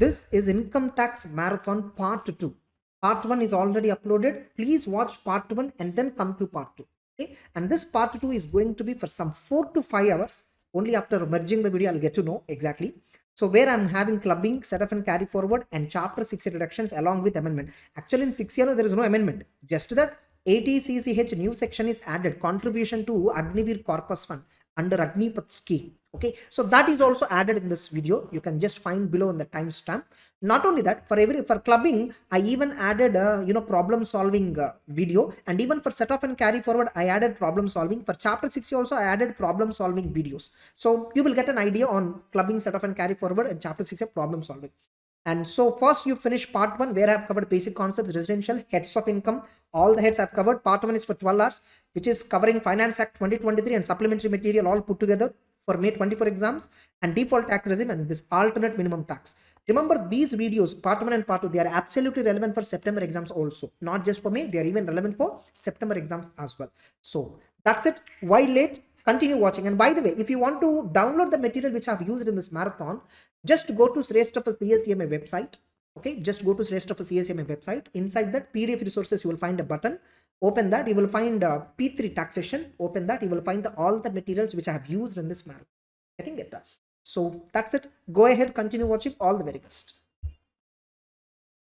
this is income tax marathon part 2. Part 1 is already uploaded. Please watch part 1 and then come to part 2. Okay? And this part 2 is going to be for some 4 to 5 hours. Only after merging the video, I'll get to know exactly. So where I'm having clubbing, set off and carry forward, and chapter 6 deductions along with amendment. Actually in 6 year there is no amendment. Just that 80CCH new section is added, contribution to Agnivir Corpus Fund under Agnipath scheme. Okay, so that is also added in this video. You can just find below in the timestamp. Not only that, for clubbing, I even added problem solving video, and even for set off and carry forward, I added problem solving. For chapter 6 also I added problem solving videos. So you will get an idea on clubbing, set off and carry forward, and chapter 6 of problem solving. And so first you finish part 1 where I have covered basic concepts, residential, heads of income. All the heads I've covered. Part 1 is for 12 hours, which is covering Finance Act 2023 and supplementary material all put together for May 24 exams, and default tax regime and this alternate minimum tax. Remember, these videos, part 1 and part 2, they are absolutely relevant for September exams also. Not just for May, they are even relevant for September exams as well. So that's it. Why late? Continue watching. And by the way, if you want to download the material which I've used in this marathon, just go to Sept CSCMA website. Okay, just go to Sept CSCMA website. Inside that PDF resources, you will find a button. Open that, you will find P3 taxation. Open that, you will find all the materials which I have used in this marathon. Getting it done. So that's it. Go ahead, continue watching. All the very best.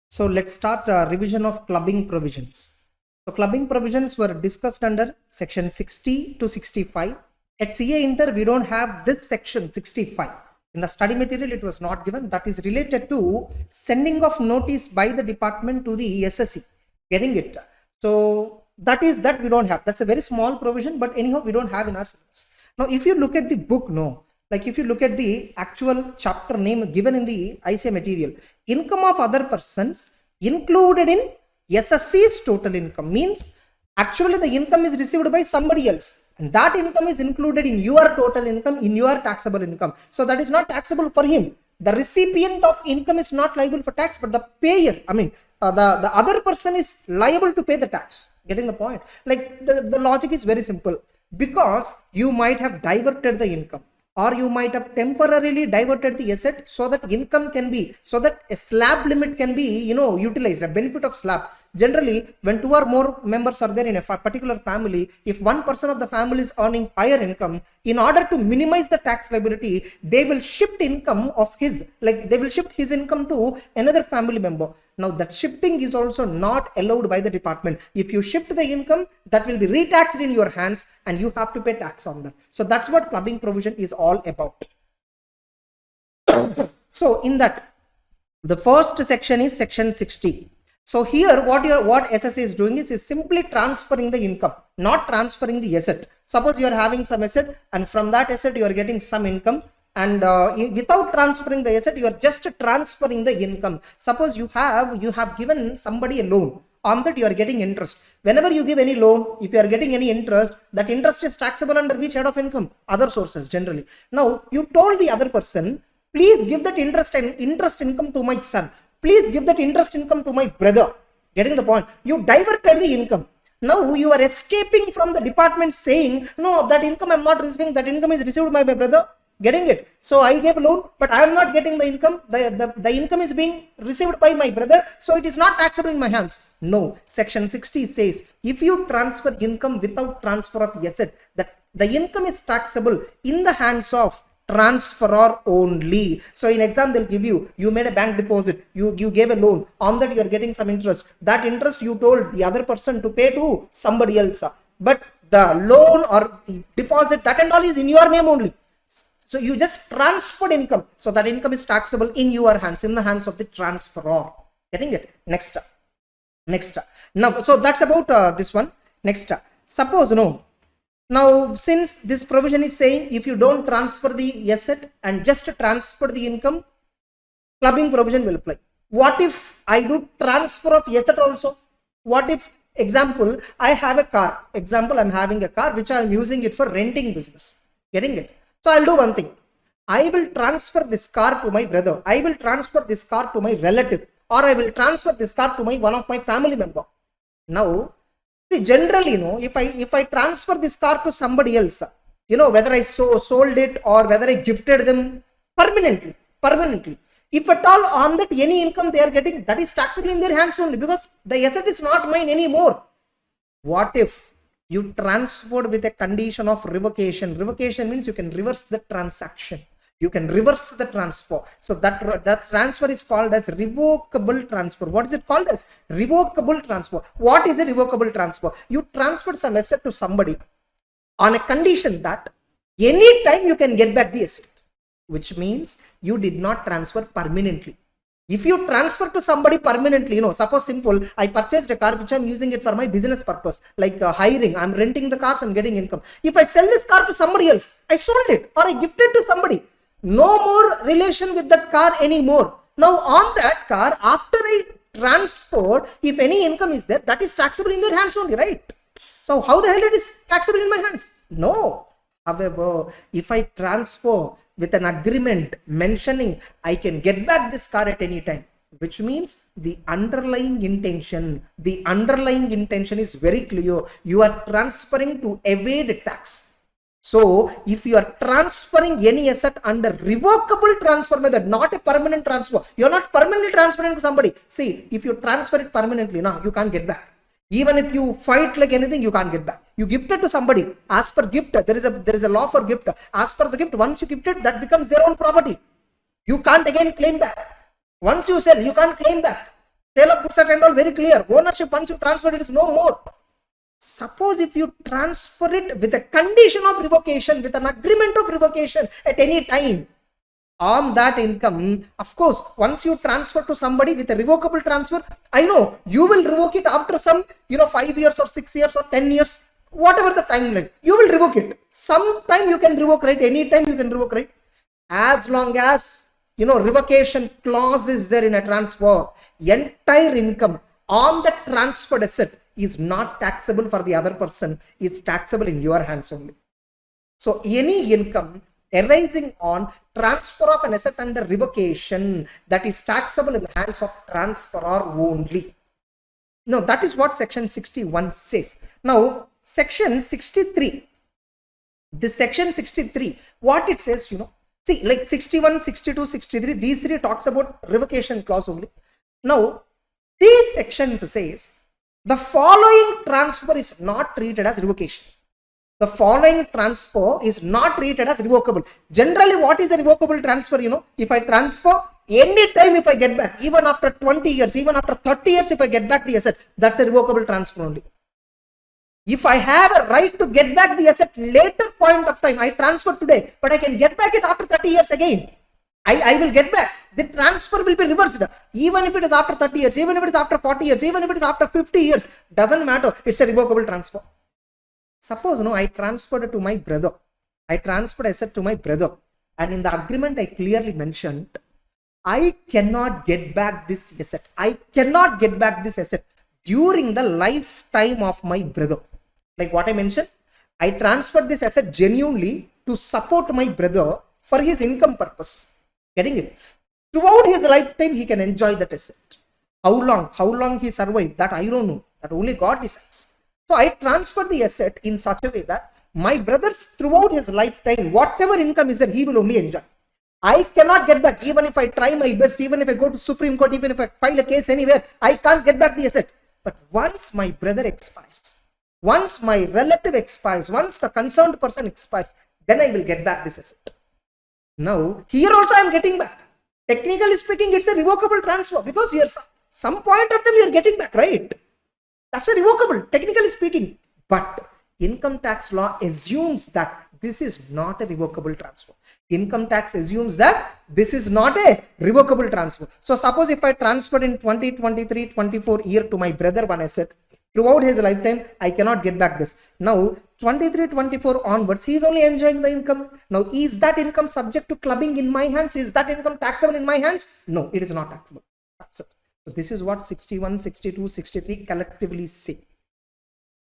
So let's start revision of clubbing provisions. So clubbing provisions were discussed under section 60 to 65. At CA Inter, we don't have this section 65. In the study material, it was not given. That is related to sending of notice by the department to the SSC. Getting it? So that we don't have. That's a very small provision, but anyhow, we don't have in our syllabus. Now, if you look at the book, like if you look at the actual chapter name given in the ICA material, income of other persons included in SSC's total income means actually the income is received by somebody else, and that income is included in your total income, in your taxable income. So that is not taxable for him. The recipient of income is not liable for tax, but the payer, the other person is liable to pay the tax. Getting the point? Like the logic is very simple, because you might have diverted the income, or you might have temporarily diverted the asset so that income can be, so that a slab limit can be, utilized, a benefit of slab. Generally, when 2 or more members are there in a particular family, if one person of the family is earning higher income, in order to minimize the tax liability, they will shift income of his, they will shift his income to another family member. Now that shifting is also not allowed by the department. If you shift the income, that will be retaxed in your hands and you have to pay tax on that. So that's what clubbing provision is all about. So in that, the first section is section 60. So here what SSA is doing is simply transferring the income, not transferring the asset. Suppose you are having some asset, and from that asset you are getting some income, and without transferring the asset, you are just transferring the income. Suppose you have given somebody a loan. On that you are getting interest. Whenever you give any loan, if you are getting any interest, that interest is taxable under which head of income? Other sources generally. Now you told the other person, please give that interest income to my son. Please give that interest income to my brother. Getting the point? You diverted the income. Now you are escaping from the department saying, no, that income I am not receiving, that income is received by my brother. Getting it? So I gave a loan, but I am not getting the income. The income is being received by my brother, so it is not taxable in my hands. No, section 60 says, if you transfer income without transfer of asset, that the income is taxable in the hands of transferor only. So in exam they'll give you made a bank deposit, you gave a loan, on that you are getting some interest. That interest you told the other person to pay to somebody else, but the loan or the deposit, that and all is in your name only. So you just transferred income, so that income is taxable in your hands, in the hands of the transferor. Getting it? Next. Now, so that's about this one. Next, suppose now, since this provision is saying if you don't transfer the asset and just transfer the income, clubbing provision will apply. What if I do transfer of asset also? What if, example, I have a car. Example, I'm having a car which I'm using it for renting business. Getting it? So I'll do one thing. I will transfer this car to my brother. I will transfer this car to my relative, or I will transfer this car to one of my family member. Now, see, generally, if I transfer this car to somebody else, whether I sold it or whether I gifted them permanently, If at all on that any income they are getting, that is taxable in their hands only, because the asset is not mine anymore. What if you transferred with a condition of revocation? Revocation means you can reverse the transaction. You can reverse the transfer. So that transfer is called as revocable transfer. What is it called as? Revocable transfer. What is a revocable transfer? You transferred some asset to somebody on a condition that any time you can get back the asset, which means you did not transfer permanently. If you transfer to somebody permanently, suppose simple, I purchased a car which I'm using it for my business purpose, like hiring, I'm renting the cars and getting income. If I sell this car to somebody else, I sold it or I gifted to somebody, no more relation with that car anymore. Now on that car, after I transferred, if any income is there, that is taxable in their hands only, right? So how the hell it is taxable in my hands? No. However, if I transfer with an agreement mentioning I can get back this car at any time, which means the underlying intention is very clear. You are transferring to evade tax. So if you are transferring any asset under revocable transfer method, not a permanent transfer, you are not permanently transferring to somebody. See, if you transfer it permanently, now you can't get back. Even if you fight like anything, you can't get back. You gift it to somebody. As per gift, there is a law for gift. As per the gift, once you gift it, that becomes their own property. You can't again claim back. Once you sell, you can't claim back. Sale of goods and all very clear. Ownership, once you transfer it, is no more. Suppose if you transfer it with a condition of revocation, with an agreement of revocation at any time, on that income, of course, once you transfer to somebody with a revocable transfer, I know you will revoke it after some 5 years or 6 years or 10 years, whatever the timeline, you will revoke it. Sometime you can revoke, right? Anytime you can revoke, right? As long as revocation clause is there in a transfer, entire income on the transferred asset is not taxable for the other person, is taxable in your hands only. So any income arising on transfer of an asset under revocation, that is taxable in the hands of transferor only. Now that is what section 61 says. Now section 63, this section 63, what it says, see, like 61, 62, 63, these three talks about revocation clause only. Now these sections says the following transfer is not treated as revocation. The following transfer is not treated as revocable. Generally, what is a revocable transfer? If I transfer, anytime if I get back, even after 20 years, even after 30 years, if I get back the asset, that's a revocable transfer only. If I have a right to get back the asset later point of time, I transfer today, but I can get back it after 30 years again. I will get back. The transfer will be reversed. Even if it is after 30 years, even if it is after 40 years, even if it is after 50 years, doesn't matter. It's a revocable transfer. Suppose I transferred it to my brother. I transferred asset to my brother, and in the agreement I clearly mentioned I cannot get back this asset. I cannot get back this asset during the lifetime of my brother. Like what I mentioned, I transferred this asset genuinely to support my brother for his income purpose. Getting it? Throughout his lifetime he can enjoy that asset. How long he survived, that I don't know. That only God decides. So I transferred the asset in such a way that my brothers throughout his lifetime, whatever income is there, he will only enjoy. I cannot get back, even if I try my best, even if I go to Supreme Court, even if I file a case anywhere, I can't get back the asset. But once my brother expires, once my relative expires, once the concerned person expires, then I will get back this asset. Now, here also I am getting back. Technically speaking, it's a revocable transfer, because here some point of time you are getting back, right? That's a revocable, technically speaking. But income tax law assumes that this is not a revocable transfer. Income tax assumes that this is not a revocable transfer. So suppose if I transferred in 2023-24 year to my brother one asset, throughout his lifetime, I cannot get back this. Now, 23-24 onwards, he is only enjoying the income. Now, is that income subject to clubbing in my hands? Is that income taxable in my hands? No, it is not taxable. So this is what 61, 62, 63 collectively say.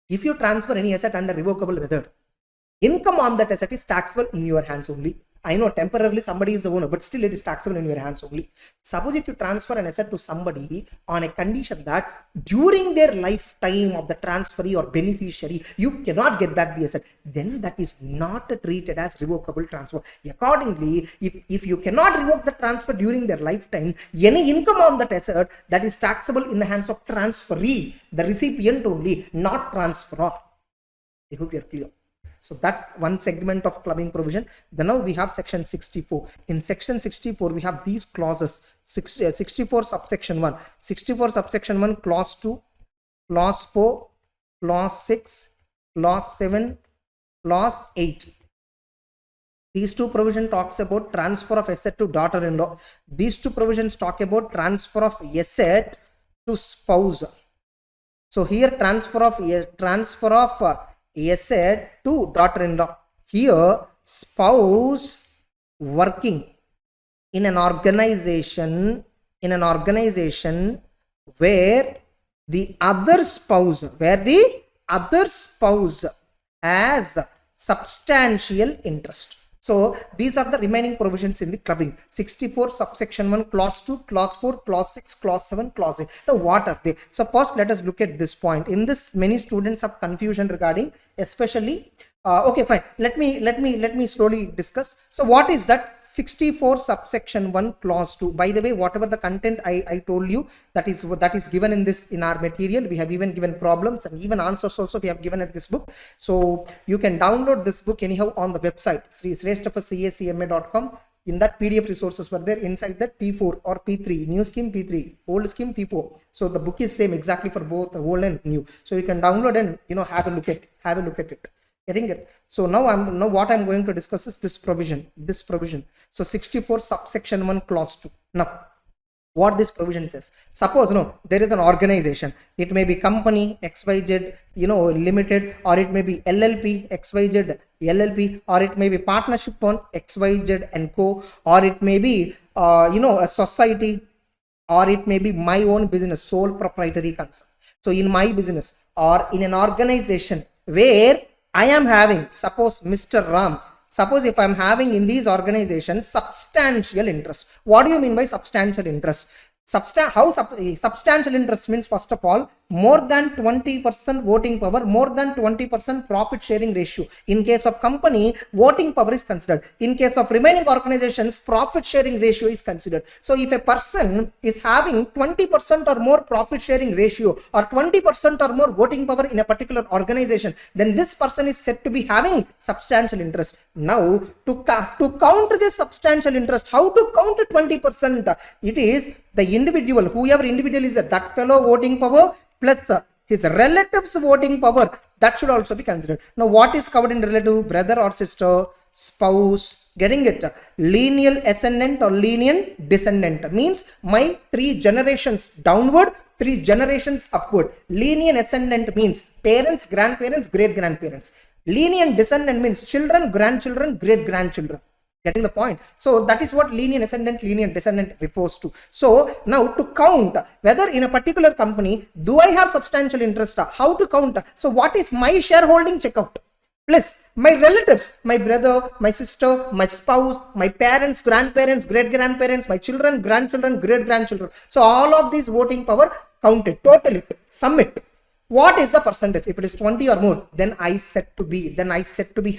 If you transfer any asset under revocable method, income on that asset is taxable in your hands only. I know temporarily somebody is the owner, but still it is taxable in your hands only. Suppose if you transfer an asset to somebody on a condition that during their lifetime of the transferee or beneficiary, you cannot get back the asset, then that is not treated as revocable transfer. Accordingly, if you cannot revoke the transfer during their lifetime, any income on that asset, that is taxable in the hands of transferee, the recipient only, not transferor. I hope you are clear. So that's one segment of clubbing provision. Then now we have section 64. In section 64, we have these clauses. 64 subsection 1. 64 subsection 1, clause 2, clause 4, clause 6, clause 7, clause 8. These two provisions talks about transfer of asset to daughter-in-law. These two provisions talk about transfer of asset to spouse. So here transfer of asset to daughter-in-law. Here spouse working in an organization where the other spouse has substantial interest. So these are the remaining provisions in the clubbing. 64 subsection 1, clause 2, clause 4, clause 6, clause 7, clause 8. Now what are they? So first let us look at this point. In this, many students have confusion regarding, especially okay, fine, let me slowly discuss. So what is that 64 subsection 1 clause 2? By the way, whatever the content I told you, that is given in our material. We have even given problems and even answers also we have given at this book. So you can download this book anyhow on the website srestafacacma.com. In that PDF resources were there. Inside that P4 or P3, new scheme P3, old scheme P4. So the book is same exactly for both old and new. So you can download and have a look at it. Getting it? So now what I'm going to discuss is this provision. So 64 subsection 1 clause 2. Now what this provision says, suppose there is an organization, it may be company XYZ limited, or it may be LLP XYZ LLP, or it may be partnership on XYZ and co, or it may be a society, or it may be my own business, sole proprietary concern. So in my business or in an organization where I am having, suppose Mr. Ram, suppose if I am having in these organizations substantial interest. What do you mean by substantial interest? Substantial interest means, first of all, more than 20% voting power, more than 20% profit sharing ratio. In case of company, voting power is considered. In case of remaining organizations, profit sharing ratio is considered. So if a person is having 20% or more profit sharing ratio or 20% or more voting power in a particular organization, then this person is said to be having substantial interest. Now to count this substantial interest, how to count 20%? It is the individual, whoever individual is that fellow voting power plus his relatives voting power, that should also be considered. Now what is covered in relative? Brother or sister, spouse. Getting it? Lineal ascendant or lineal descendant means my 3 generations downward, 3 generations upward. Lineal ascendant means parents, grandparents, great grandparents. Lineal descendant means children, grandchildren, great grandchildren. Getting the point? So that is what lineal ascendant, lineal descendant refers to. So now to count whether in a particular company, do I have substantial interest? How to count? So what is my shareholding? Check out. Plus my relatives, my brother, my sister, my spouse, my parents, grandparents, great grandparents, my children, grandchildren, great grandchildren. So all of these voting power, count it, total it, sum it. What is the percentage? If it is 20 or more, then I set to be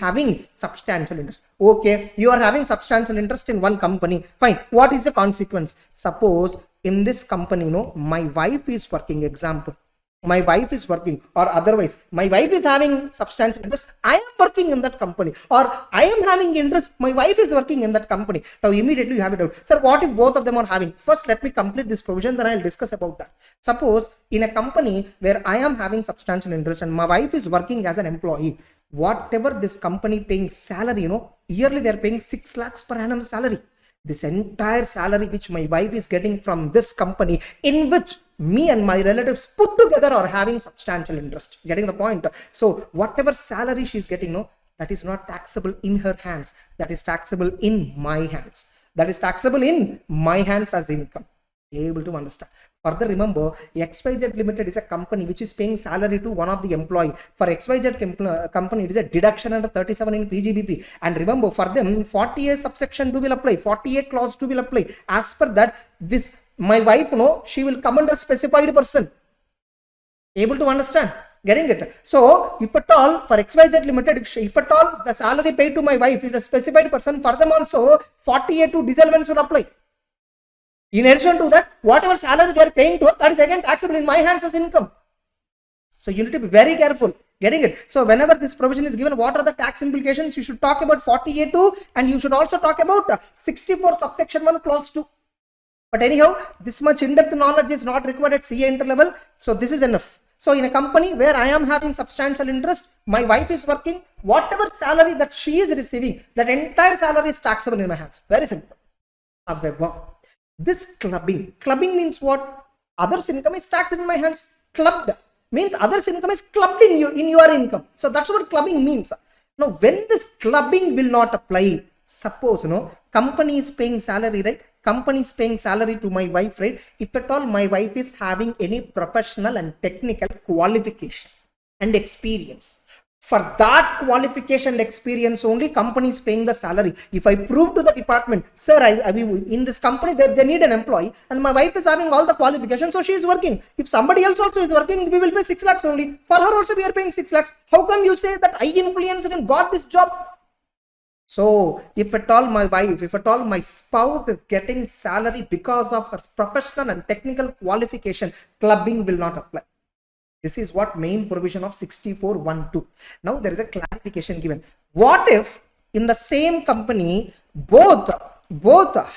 having substantial interest. Okay, you are having substantial interest in one company. Fine. What is the consequence? Suppose in this company, my wife is working. Example, my wife is working, or otherwise my wife is having substantial interest, I am working in that company, or I am having interest, my wife is working in that company. Now immediately you have it out. Sir, what if both of them are having? First let me complete this provision, then I will discuss about that. Suppose in a company where I am having substantial interest and my wife is working as an employee, whatever this company paying salary, yearly they are paying 6 lakhs per annum salary. This entire salary which my wife is getting from this company, in which me and my relatives put together are having substantial interest. Getting the point? So whatever salary she is getting, that is not taxable in her hands. That is taxable in my hands. That is taxable in my hands as income. Able to understand. Further, remember, XYZ Limited is a company which is paying salary to one of the employee. For XYZ company, it is a deduction under 37 in PGBP. And remember, for them, 40A subsection 2 will apply, 40A clause 2 will apply. As per that, this, my wife, she will come under specified person. Able to understand? Getting it? So, if at all, for XYZ Limited, if at all the salary paid to my wife is a specified person, for them also, 40A2 disallowance will apply. In addition to that, whatever salary they are paying to her, that is again taxable in my hands as income. So you need to be very careful. Getting it? So whenever this provision is given, what are the tax implications? You should talk about 40A2 and you should also talk about 64 subsection 1 clause 2. But anyhow, this much in-depth knowledge is not required at CA inter level. So this is enough. So in a company where I am having substantial interest, my wife is working, whatever salary that she is receiving, that entire salary is taxable in my hands. Very simple. However, this clubbing means what? Others' income is taxed in my hands. Clubbed means others' income is clubbed in your income. So that's what clubbing means. Now, when this clubbing will not apply, suppose company is paying salary, right? Company is paying salary to my wife, right? If at all my wife is having any professional and technical qualification and experience, for that qualification and experience only company is paying the salary. If I prove to the department, sir, in this company they need an employee and my wife is having all the qualifications, so she is working. If somebody else also is working, we will pay 6 lakhs only. For her also we are paying 6 lakhs. How come you say that I influenced and got this job? So if at all my wife, if at all my spouse is getting salary because of her professional and technical qualification, clubbing will not apply. This is what main provision of 64(1)(2). Now there is a clarification given. What if in the same company, both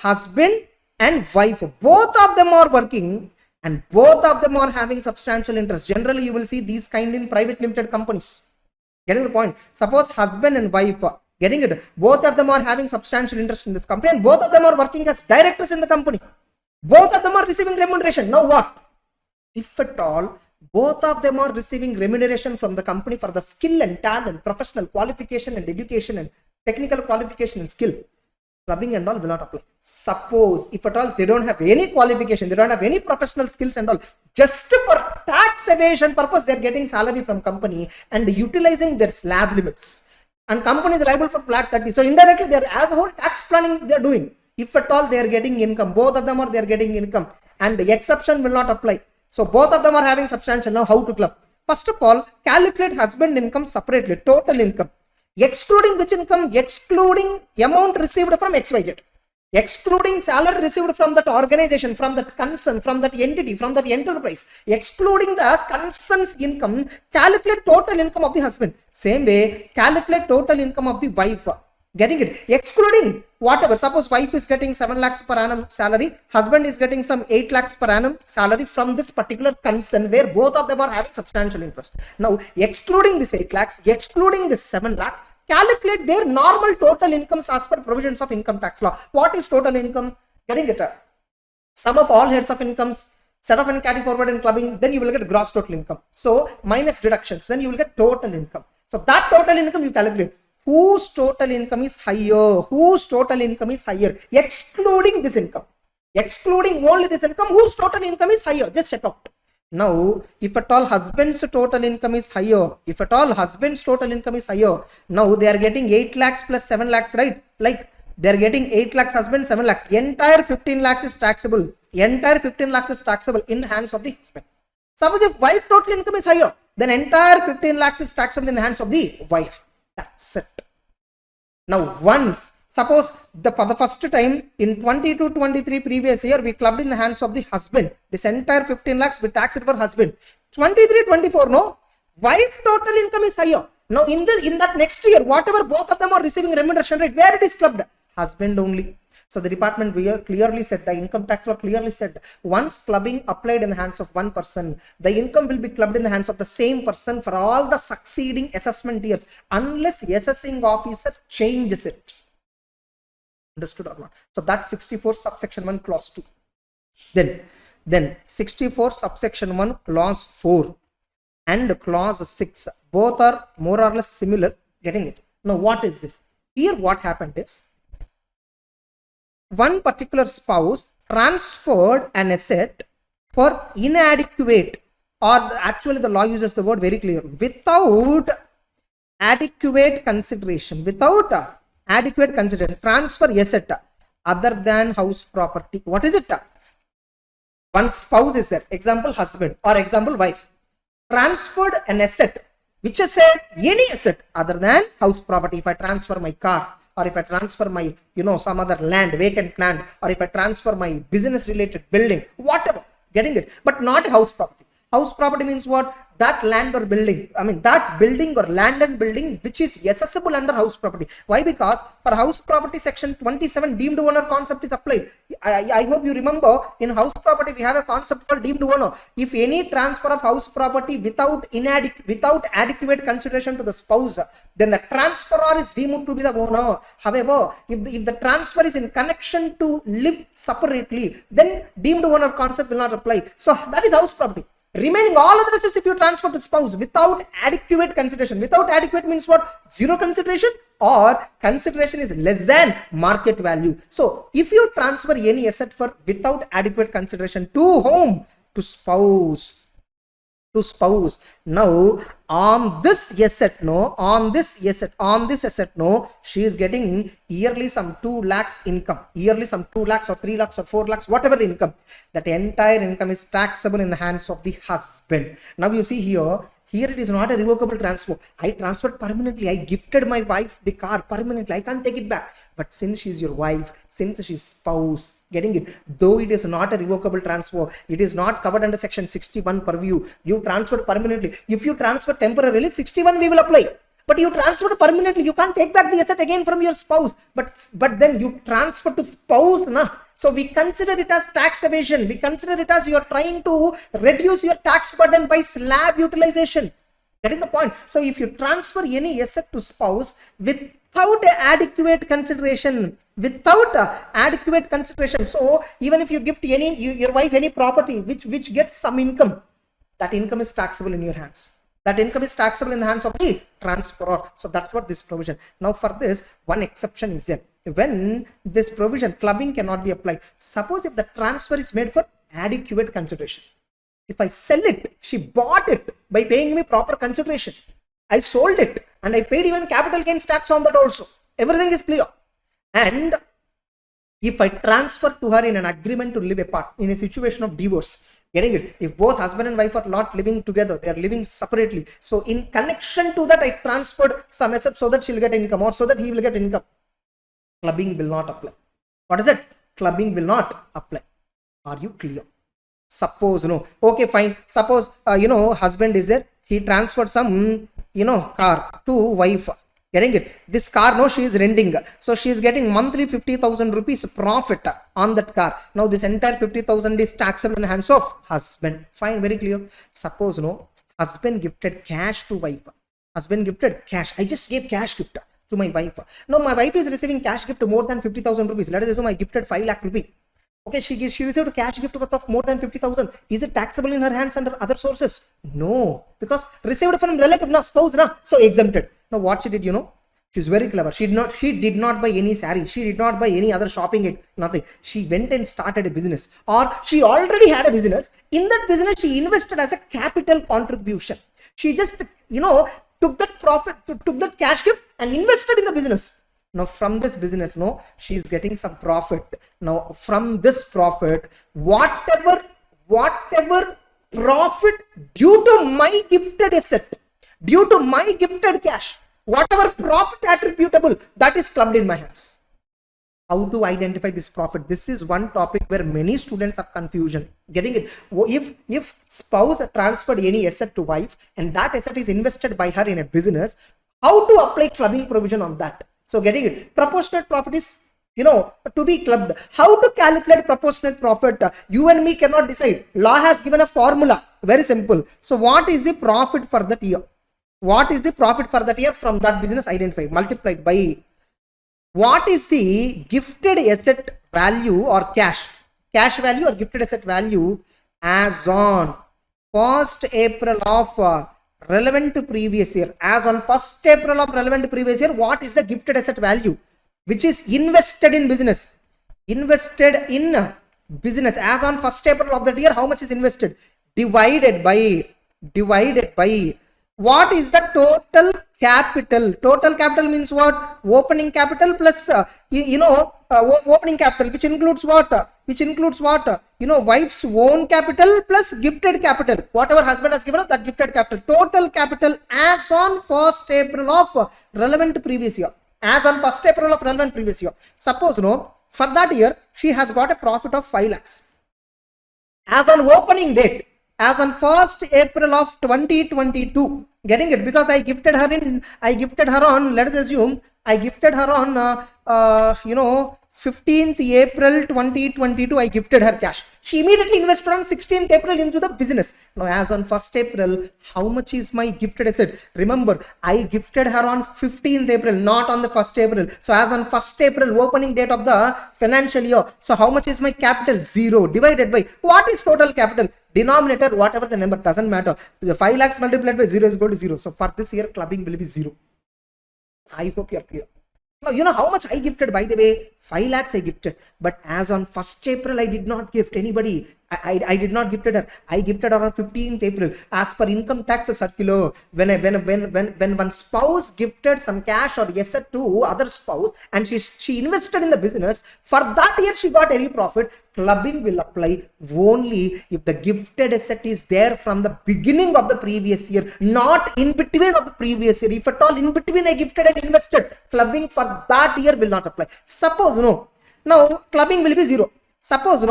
husband and wife, both of them are working and both of them are having substantial interest? Generally, you will see these kind in private limited companies. Getting the point? Suppose husband and wife, getting it? Both of them are having substantial interest in this company and both of them are working as directors in the company. Both of them are receiving remuneration. Now what? If at all, both of them are receiving remuneration from the company for the skill and talent, professional qualification and education and technical qualification and skill, clubbing and all will not apply. Suppose if at all they don't have any qualification, they don't have any professional skills and all, just for tax evasion purpose, they are getting salary from company and utilizing their slab limits. And company is liable for flat 30. So indirectly, they are as a whole tax planning they are doing. If at all they are getting income, both of them are they are getting income, and the exception will not apply. So both of them are having substantial. Now how to club? First of all, calculate husband income separately, total income. Excluding which income? Excluding amount received from XYZ. Excluding salary received from that organization, from that concern, from that entity, from that enterprise. Excluding the concern's income, calculate total income of the husband. Same way, calculate total income of the wife. Getting it? Excluding whatever. Suppose wife is getting 7 lakhs per annum salary, husband is getting some 8 lakhs per annum salary from this particular concern where both of them are having substantial interest. Now, excluding this 8 lakhs, excluding this 7 lakhs, calculate their normal total incomes as per provisions of income tax law. What is total income? Getting it? Sum of all heads of incomes, set off and carry forward and clubbing, then you will get gross total income. So, minus deductions, then you will get total income. So, that total income you calculate. Whose total income is higher? Whose total income is higher? Excluding this income. Excluding only this income, whose total income is higher? Just check out. Now, if at all husband's total income is higher, if at all husband's total income is higher, now they are getting 8 lakhs plus 7 lakhs, right? Like they are getting 8 lakhs husband, 7 lakhs. Entire 15 lakhs is taxable. Entire 15 lakhs is taxable in the hands of the husband. Suppose if wife total income is higher, then entire 15 lakhs is taxable in the hands of the wife. That's it. Now, once, suppose for the first time in 22-23 previous year, we clubbed in the hands of the husband. This entire 15 lakhs, we tax it for husband. 23-24, no, wife total income is higher. Now, in that next year, whatever both of them are receiving remuneration rate, where it is clubbed? Husband only. So the department clearly said, the income tax law clearly said, once clubbing applied in the hands of one person, the income will be clubbed in the hands of the same person for all the succeeding assessment years, unless the assessing officer changes it. Understood or not? So that's 64 subsection 1 clause 2. Then 64 subsection 1 clause 4 and clause 6, both are more or less similar. Getting it? Now what is this? Here what happened is, one particular spouse transferred an asset for inadequate, or actually the law uses the word very clear, without adequate consideration, transfer asset other than house property. What is it? One spouse is there, example husband or example wife, transferred an asset. Which asset? Any asset other than house property. If I transfer my car, or if I transfer my, some other land, vacant land, or if I transfer my business related building, whatever, getting it, but not house property. House property means what? That land or building, that building or land and building which is accessible under house property. Why? Because for house property section 27 deemed owner concept is applied. I hope you remember in house property we have a concept called deemed owner. If any transfer of house property without adequate consideration to the spouse, then the transferor is deemed to be the owner. However, if the transfer is in connection to live separately, then deemed owner concept will not apply. So that is house property. Remaining all other assets, if you transfer to spouse without adequate consideration, without adequate means what? Zero consideration, or consideration is less than market value. So if you transfer any asset for without adequate consideration to whom? To spouse. Now on this asset, she is getting yearly some 2 lakhs income, yearly some 2 lakhs or 3 lakhs or 4 lakhs, whatever the income. That entire income is taxable in the hands of the husband. Now you see here it is not a revocable transfer. I transferred permanently. I gifted my wife the car permanently. I can't take it back. But since she's your wife, since she's spouse, getting it, though it is not a revocable transfer, it is not covered under section 61 purview. You transferred permanently. If you transfer temporarily, 61 we will apply. But you transferred permanently, you can't take back the asset again from your spouse. But then you transfer to spouse, na? So we consider it as tax evasion. We consider it as you are trying to reduce your tax burden by slab utilization. Getting the point? So if you transfer any asset to spouse without adequate consideration, so even if you gift your wife any property which gets some income, that income is taxable in your hands. That income is taxable in the hands of the transferor. So that's what this provision. Now for this, one exception is there. When this provision, clubbing cannot be applied. Suppose if the transfer is made for adequate consideration. If I sell it, she bought it by paying me proper consideration. I sold it and I paid even capital gains tax on that also. Everything is clear. And if I transfer to her in an agreement to live apart, in a situation of divorce, getting it, if both husband and wife are not living together, they are living separately. So in connection to that, I transferred some asset so that she'll get income or so that he will get income. Clubbing will not apply. What is it? Clubbing will not apply. Are you clear? Suppose, no. Okay, fine. Suppose, husband is there. He transferred some, car to wife. Getting it? This car, no, she is renting. So she is getting monthly 50,000 rupees profit on that car. Now this entire 50,000 is taxable in the hands of husband. Fine, very clear. Suppose, no, husband gifted cash to wife. Husband gifted cash. I just gave cash gift to my wife. Now my wife is receiving cash gift more than 50,000 rupees. Let us assume I gifted 5 lakh rupees. Okay, she received a cash gift worth of more than 50,000. Is it taxable in her hands under other sources? No, because received from relative, na, spouse, na, so exempted. Now what she did, she's very clever. She did not buy any saree. She did not buy any other shopping, nothing. She went and started a business, or she already had a business. In that business, she invested as a capital contribution. She just, took that profit, took that cash gift and invested in the business. Now from this business, no, she is getting some profit. Now from this profit, whatever profit due to my gifted asset, due to my gifted cash, whatever profit attributable, that is clubbed in my hands. How to identify this profit? This is one topic where many students have confusion. Getting it? If spouse transferred any asset to wife and that asset is invested by her in a business, how to apply clubbing provision on that? So getting it? Proportionate profit is, to be clubbed. How to calculate proportionate profit? You and me cannot decide. Law has given a formula. Very simple. So what is the profit for that year? What is the profit for that year from that business? Identify, multiplied by what is the gifted asset value or cash value or gifted asset value as on 1st April of relevant previous year. As on 1st April of relevant previous year, what is the gifted asset value which is invested in business? Invested in business as on 1st April of that year, how much is invested? Divided by what is the total capital? Total capital means what? Opening capital plus opening capital, which includes what? Wife's own capital plus gifted capital. Whatever husband has given us, that gifted capital. Total capital as on 1st April of relevant previous year. As on 1st April of relevant previous year. Suppose for that year she has got a profit of 5 lakhs. As on opening date, as on 1st April of 2022, getting it? Because I gifted her on, let us assume, I gifted her on, 15th April 2022, I gifted her cash. She immediately invested on 16th April into the business. Now, as on 1st April, how much is my gifted asset? Remember, I gifted her on 15th April, not on the 1st April. So, as on 1st April, opening date of the financial year. So, how much is my capital? 0 divided by, what is total capital? Denominator, whatever the number, doesn't matter. The 5 lakhs multiplied by 0 is equal to 0. So, for this year, clubbing will be 0. I hope you are clear. Now, you know how much I gifted, by the way? 5 lakhs I gifted. But as on 1st April, I did not gift anybody. I did not gifted her. I gifted her on 15th April. As per income tax circular, when one spouse gifted some cash or asset to other spouse and she invested in the business, for that year she got any profit, clubbing will apply only if the gifted asset is there from the beginning of the previous year, not in between of the previous year. If at all in between I gifted and invested, clubbing for that year will not apply. Suppose now clubbing will be 0. Suppose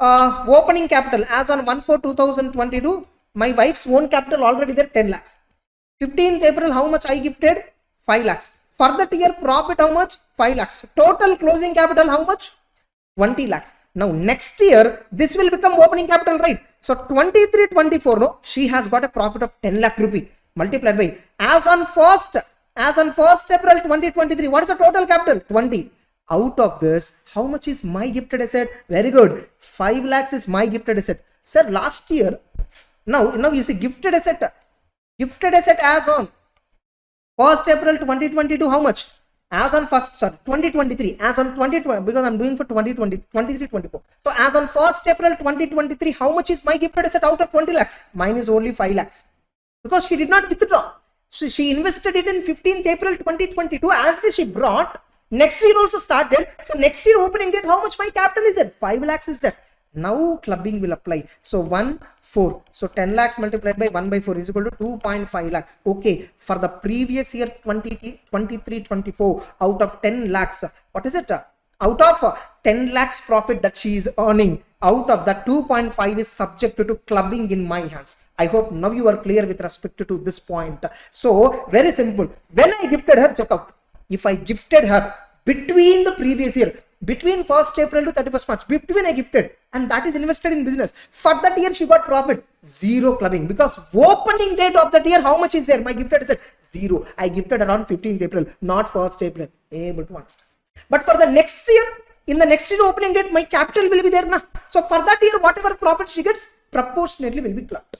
opening capital as on 1/4/2022, my wife's own capital already there 10 lakhs. 15th April, how much I gifted? 5 lakhs. For that year, profit how much? 5 lakhs. Total closing capital how much? 20 lakhs. Now next year, this will become opening capital, right? So 23-24, she has got a profit of 10 lakh rupee multiplied by, as on 1st April 2023, what is the total capital? 20. Out of this, how much is my gifted asset? Very good. 5 lakhs is my gifted asset. Sir, last year, now you see gifted asset as on 1st April 2022, how much? As on 2023, as on 2020, because I'm doing for 2020, 23-24. So as on 1st April 2023, how much is my gifted asset out of 20 lakh? Mine is only 5 lakhs. Because she did not withdraw. So she invested it in 15th April 2022, as she brought. Next year also started. So next year opening date, how much my capital is there? 5 lakhs is there. Now clubbing will apply. So 1/4. So 10 lakhs multiplied by 1/4 is equal to 2.5 lakh. Okay. For the previous year 23-24, out of 10 lakhs, what is it? Out of 10 lakhs profit that she is earning, out of that 2.5 is subject to clubbing in my hands. I hope now you are clear with respect to this point. So very simple. When I gifted her, check out. If I gifted her between the previous year, between 1st April to 31st March, between I gifted, and that is invested in business, for that year she got profit, 0 clubbing, because opening date of that year, how much is there? My gifted is 0. I gifted around 15th April, not 1st April. Able to understand. But for the next year, in the next year opening date, my capital will be there now. So for that year, whatever profit she gets, proportionately will be clubbed.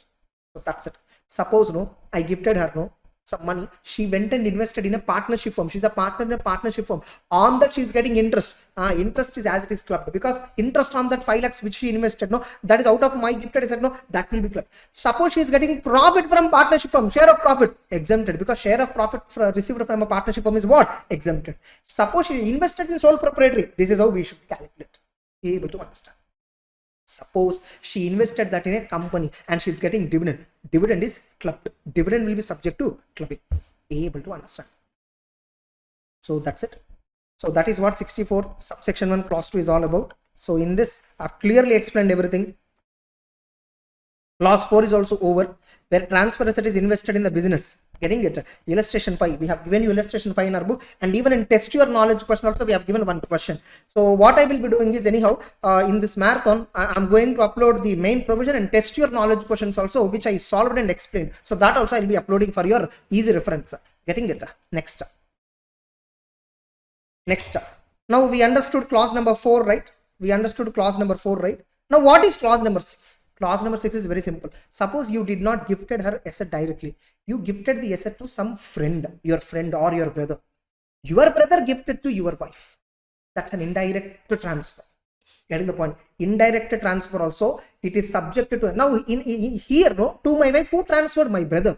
So that's it. Suppose I gifted her some money. She went and invested in a partnership firm. She's a partner in a partnership firm. On that, she's getting interest. Interest is as it is clubbed, because interest on that 5 lakhs which she invested, that is out of my gifted asset, that will be clubbed. Suppose she is getting profit from partnership firm, share of profit, exempted, because share of profit received from a partnership firm is what? Exempted. Suppose she invested in sole proprietary. This is how we should calculate. Able to understand. Suppose she invested that in a company and she's getting dividend. Dividend is clubbed. Dividend will be subject to clubbing. Able to understand. So that's it. So that is what 64 subsection 1 clause 2 is all about. So in this, I've clearly explained everything. Clause 4 is also over, where transfer asset is invested in the business. Getting it? Illustration 5. We have given you illustration 5 in our book, and even in test your knowledge question also we have given one question. So what I will be doing is, anyhow, in this marathon, I'm going to upload the main provision and test your knowledge questions also, which I solved and explained. So that also I'll be uploading for your easy reference. Getting it? Next. Now we understood clause number 4, right? Now what is clause number 6? Clause number 6 is very simple. Suppose you did not gifted her asset directly. You gifted the asset to some friend, your friend or your brother. Your brother gifted to your wife. That's an indirect transfer. Getting the point? Indirect transfer also, it is subjected to, now in here, no, to my wife, who transferred? My brother.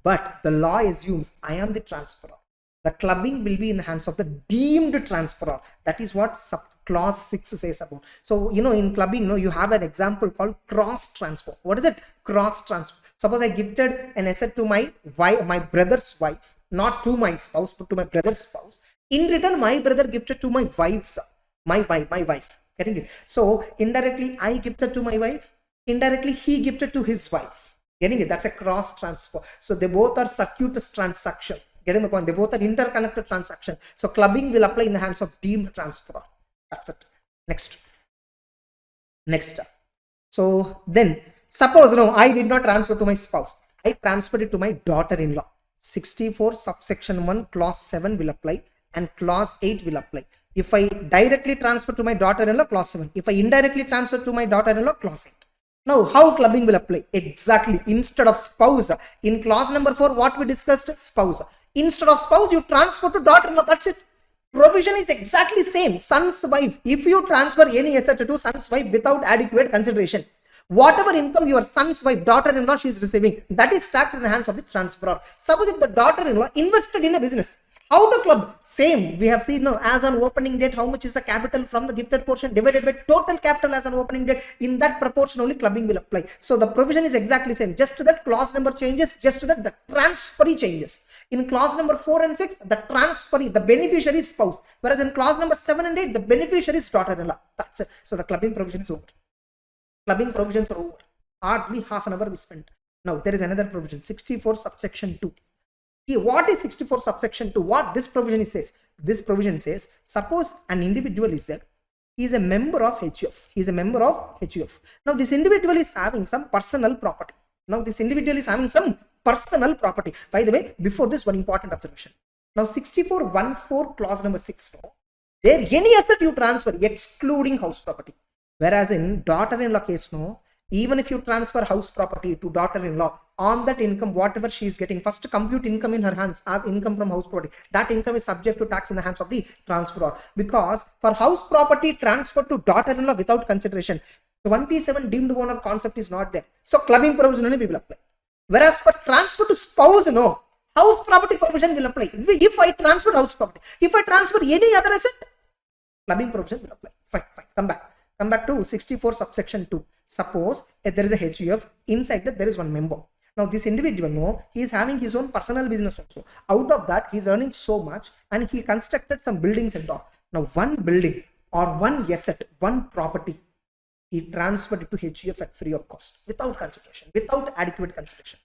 But the law assumes I am the transferor. The clubbing will be in the hands of the deemed transferor. That is what clause 6 says about. So, you know, in clubbing, no, you have an example called cross transfer. What is it? Cross transfer. Suppose I gifted an asset to my brother's wife, not to my spouse, but to my brother's spouse. In return, my brother gifted to my wife's, my wife. Getting it? So indirectly, I gifted to my wife. Indirectly, he gifted to his wife. Getting it? That's a cross transfer. So they both are circuitous transaction. Getting the point? They both are interconnected transaction. So clubbing will apply in the hands of deemed transferor. That's it. Next. So then, suppose no, I did not transfer to my spouse. I transferred it to my daughter-in-law. 64 subsection 1 clause 7 will apply and clause 8 will apply. If I directly transfer to my daughter-in-law, clause 7. If I indirectly transfer to my daughter-in-law, clause 8. Now, how clubbing will apply? Exactly. Instead of spouse, in clause number 4, what we discussed? Spouse. Instead of spouse, you transfer to daughter-in-law. That's it. Provision is exactly same. Son's wife. If you transfer any asset to son's wife without adequate consideration, whatever income your son's wife, daughter-in-law, she is receiving, that is taxed in the hands of the transferor. Suppose if the daughter-in-law invested in a business, how to club? Same. We have seen now, as on opening date, how much is the capital from the gifted portion divided by total capital as on opening date. In that proportion only clubbing will apply. So the provision is exactly same. Just that clause number changes. Just that the transferee changes. In clause number 4 and 6, the transferee, the beneficiary is spouse. Whereas in clause number 7 and 8, the beneficiary is daughter-in-law. That's it. So the clubbing provision is over. Clubbing provisions are over. Hardly half an hour we spent. Now there is another provision, 64 subsection 2. What is 64 subsection 2? What this provision says? This provision says, suppose an individual is there. He is a member of HUF. He is a member of HUF. Now this individual is having some personal property. By the way, before this, one important observation. Now 64(1)(4) clause number 6. No, there any asset you transfer excluding house property. Whereas in daughter-in-law case, no, even if you transfer house property to daughter-in-law, on that income, whatever she is getting, first compute income in her hands as income from house property. That income is subject to tax in the hands of the transferor. Because for house property transferred to daughter-in-law without consideration, 27 deemed owner concept is not there. So clubbing provision only we will apply. Whereas for transfer to spouse, no, house property provision will apply. If I transfer house property, if I transfer any other asset, clubbing provision will apply. Fine. Come back to 64 subsection 2. Suppose there is a HUF, inside that there is one member. Now this individual, no, he is having his own personal business also. Out of that, he is earning so much and he constructed some buildings and all. Now one building or one asset, one property, he transferred it to HUF at free of cost, without consideration, without adequate consideration.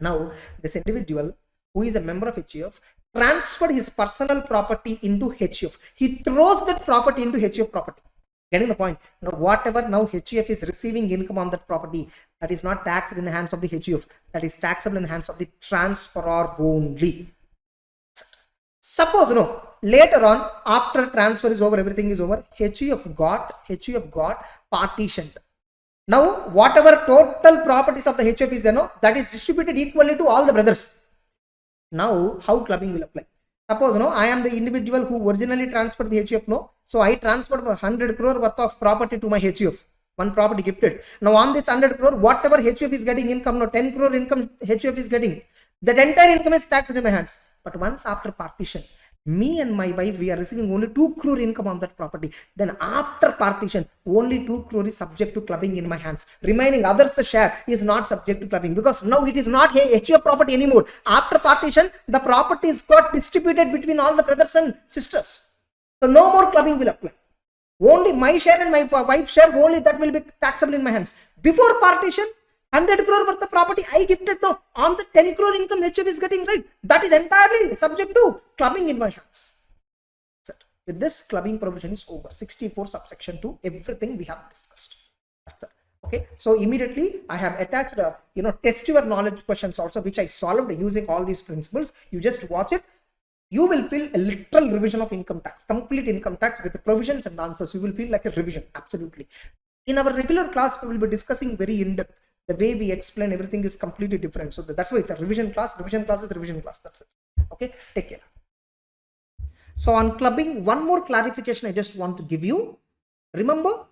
Now this individual who is a member of HUF transferred his personal property into HUF. He throws that property into HUF property. Getting the point? Now whatever now HUF is receiving income on that property, that is not taxed in the hands of the HUF. That is taxable in the hands of the transferor only. Suppose no, later on, after transfer is over, everything is over, HUF got partitioned. Now whatever total properties of the HUF is there, no, that is distributed equally to all the brothers. Now how clubbing will apply? Suppose no, I am the individual who originally transferred the HUF, no. So I transferred 100 crore worth of property to my HUF. One property gifted. Now on this 100 crore, whatever HUF is getting income, no, 10 crore income HUF is getting. That entire income is taxed in my hands. But once after partition, me and my wife, we are receiving only 2 crore income on that property. Then after partition, only 2 crore is subject to clubbing in my hands. Remaining others' share is not subject to clubbing because now it is not HUF property anymore. After partition, the property is got distributed between all the brothers and sisters. So no more clubbing will apply. Only my share and my wife's share, only that will be taxable in my hands. Before partition, 100 crore worth of property I gifted, no, on the 10 crore income HUF is getting, right? That is entirely subject to clubbing in my hands. With this, clubbing provision is over. 64 subsection 2, everything we have discussed. That's it. Okay, so immediately I have attached test your knowledge questions also, which I solved using all these principles. You just watch it. You will feel a literal revision of income tax, complete income tax with the provisions and answers. You will feel like a revision, absolutely. In our regular class, we will be discussing very in-depth. The way we explain everything is completely different. So that's why it's a revision class. Revision class is revision class. That's it. Okay, take care. So on clubbing, one more clarification I just want to give you. Remember,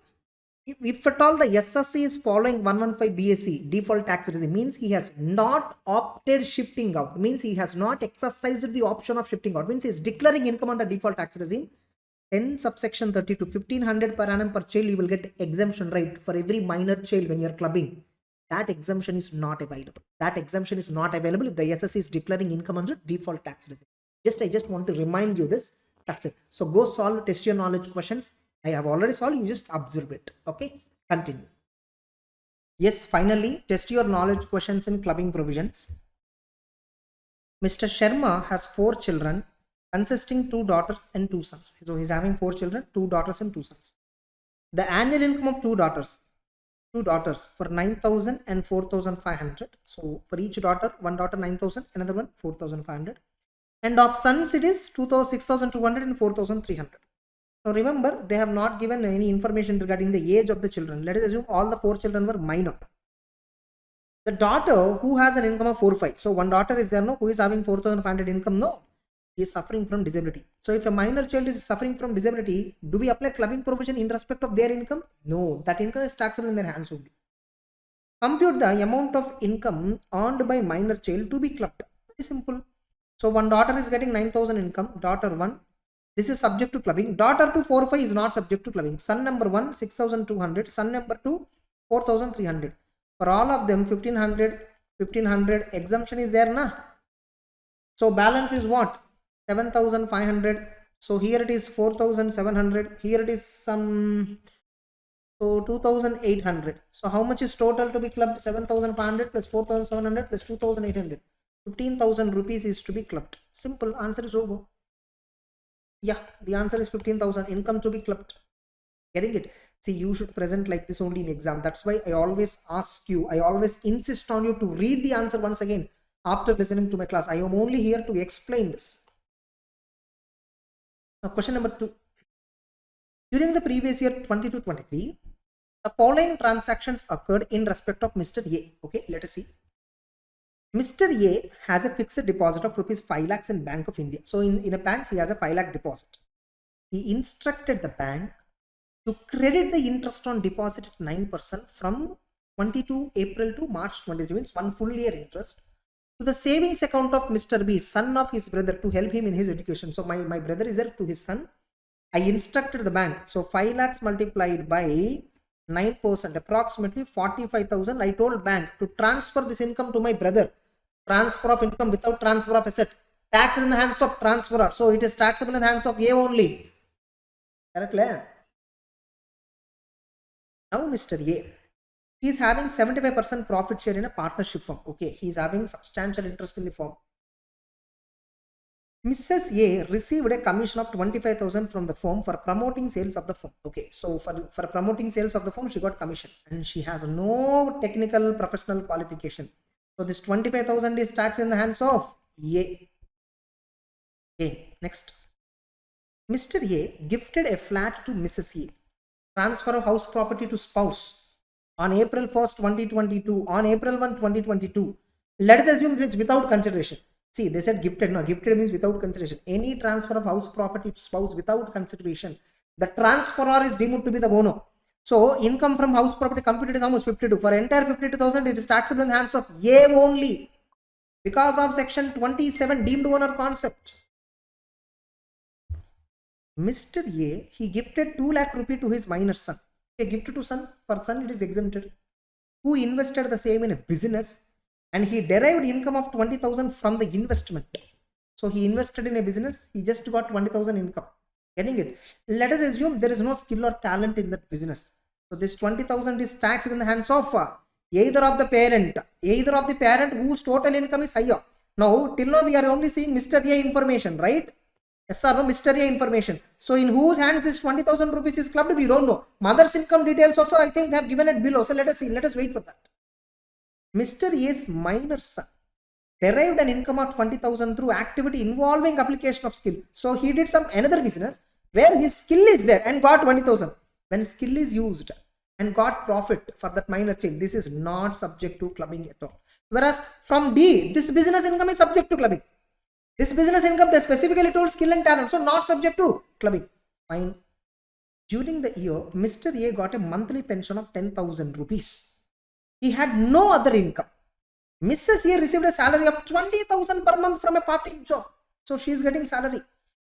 if at all the SSC is following 115 BSc default tax regime, means he has not opted shifting out, means he has not exercised the option of shifting out, means he is declaring income under default tax regime. 10 subsection 30 to 1500 per annum per child, you will get exemption, right? For every minor child when you are clubbing, that exemption is not available. That exemption is not available if the SSC is declaring income under default tax regime. I just want to remind you this. That's it. So go solve test your knowledge questions. I have already solved, you just observe it. Okay, continue. Yes, finally, test your knowledge questions in clubbing provisions. Mr. Sharma has 4 children consisting 2 daughters and 2 sons. So he's having 4 children, 2 daughters and 2 sons. The annual income of 2 daughters for 9,000 and 4,500. So for each daughter, one daughter 9,000, another one 4,500. And of sons it is 6,200 and 4,300. Now remember, they have not given any information regarding the age of the children. Let us assume all the 4 children were minor. The daughter who has an income of 4,500. So one daughter is there, no, who is having 4,500 income, no, he is suffering from disability. So if a minor child is suffering from disability, do we apply clubbing provision in respect of their income? No, that income is taxable in their hands only. Compute the amount of income earned by minor child to be clubbed. Very simple. So one daughter is getting 9,000 income, daughter 1. This is subject to clubbing. Daughter 2, 4,500 is not subject to clubbing. Son number 1, 6,200. Son number 2, 4,300. For all of them, 1,500 exemption is there, na? So balance is what? 7,500. So here it is 4,700. Here it is some, so 2,800. So how much is total to be clubbed? 7,500 plus 4,700 plus 2,800. 15,000 rupees is to be clubbed. Simple, answer is over. Yeah, the answer is 15,000 income to be clubbed. Getting it? See, you should present like this only in exam. That's why I always ask you, I always insist on you to read the answer once again after listening to my class. I am only here to explain this. Now question number 2. During the previous year 22-23, the following transactions occurred in respect of Mr. A. Okay, let us see. Mr. A has a fixed deposit of rupees 5 lakhs in Bank of India. So in a bank, he has a 5 lakh deposit. He instructed the bank to credit the interest on deposit at 9% from 22 April to March 22, means 1 full year interest, to the savings account of Mr. B, son of his brother, to help him in his education. So my brother is there, to his son. I instructed the bank. So 5 lakhs multiplied by 9%, approximately 45,000. I told bank to transfer this income to my brother. Transfer of income without transfer of asset. Tax in the hands of transferor. So it is taxable in the hands of A only. Correct? Now Mr. A, he is having 75% profit share in a partnership firm. Okay, he is having substantial interest in the firm. Mrs. A received a commission of 25,000 from the firm for promoting sales of the firm. Okay, so for promoting sales of the firm, she got commission and she has no technical professional qualification. So this 25,000 is taxed in the hands of A. Okay, next. Mr. A gifted a flat to Mrs. A. Transfer of house property to spouse on April 1st, 2022. On April 1, 2022. Let us assume it is without consideration. See, they said gifted. No, gifted means without consideration. Any transfer of house property to spouse without consideration, the transferor is deemed to be the owner. So, income from house property computed is almost 52. For entire 52,000, it is taxable in the hands of A only. Because of section 27 deemed owner concept. Mr. A, he gifted 2 lakh rupee to his minor son. A gift to son, for son it is exempted. Who invested the same in a business and he derived income of 20,000 from the investment. So he invested in a business, he just got 20,000 income. Getting it? Let us assume there is no skill or talent in that business. So this 20,000 is taxed in the hands of either of the parent whose total income is higher. Now, till now we are only seeing Mr. A information, right? Yes or no, Mr. A information. So in whose hands this 20,000 rupees is clubbed, we don't know. Mother's income details also I think they have given it below. So let us see, let us wait for that. Mr. A's minor son derived an income of 20,000 through activity involving application of skill. So he did some another business where his skill is there and got 20,000. When skill is used and got profit for that minor child, this is not subject to clubbing at all. Whereas from B, this business income is subject to clubbing. This business income, they specifically told skill and talent, so not subject to clubbing. Fine. During the year, Mr. A got a monthly pension of 10,000 rupees. He had no other income. Mrs. A received a salary of 20,000 per month from a part-time job. So she is getting salary.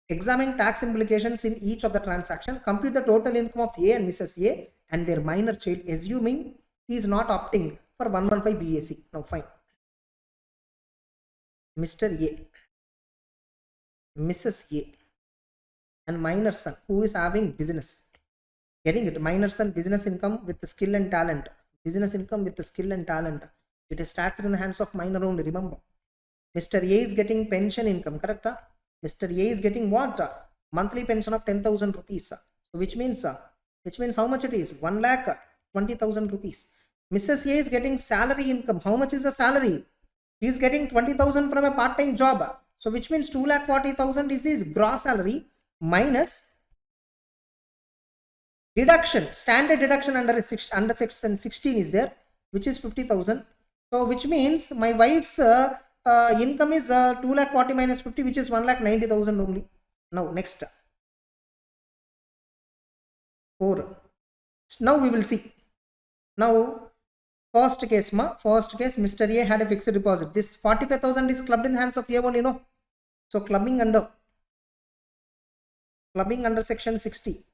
Examine tax implications in each of the transaction. Compute the total income of A and Mrs. A and their minor child, assuming he is not opting for 115 BAC. Now fine. Mr. A, Mrs. A, and minor son who is having business. Getting it? Minor son, business income with the skill and talent. Business income with the skill and talent. It is taxed in the hands of minor only, remember. Mr. A is getting pension income, correct? Mr. A is getting what? Monthly pension of 10,000 rupees. So which means how much it is? 1,20,000 rupees. Mrs. A is getting salary income. How much is the salary? He is getting 20,000 from a part-time job. So which means 2,40,000 is his gross salary minus deduction. Standard deduction under section 16 is there, which is 50,000. So which means my wife's income is 2,40,000 minus 50, which is 1,90,000 only. Now next 4. Now we will see. Now first case, Mr. A had a fixed deposit. This 45,000 is clubbed in the hands of A only, no? So clubbing under section 60.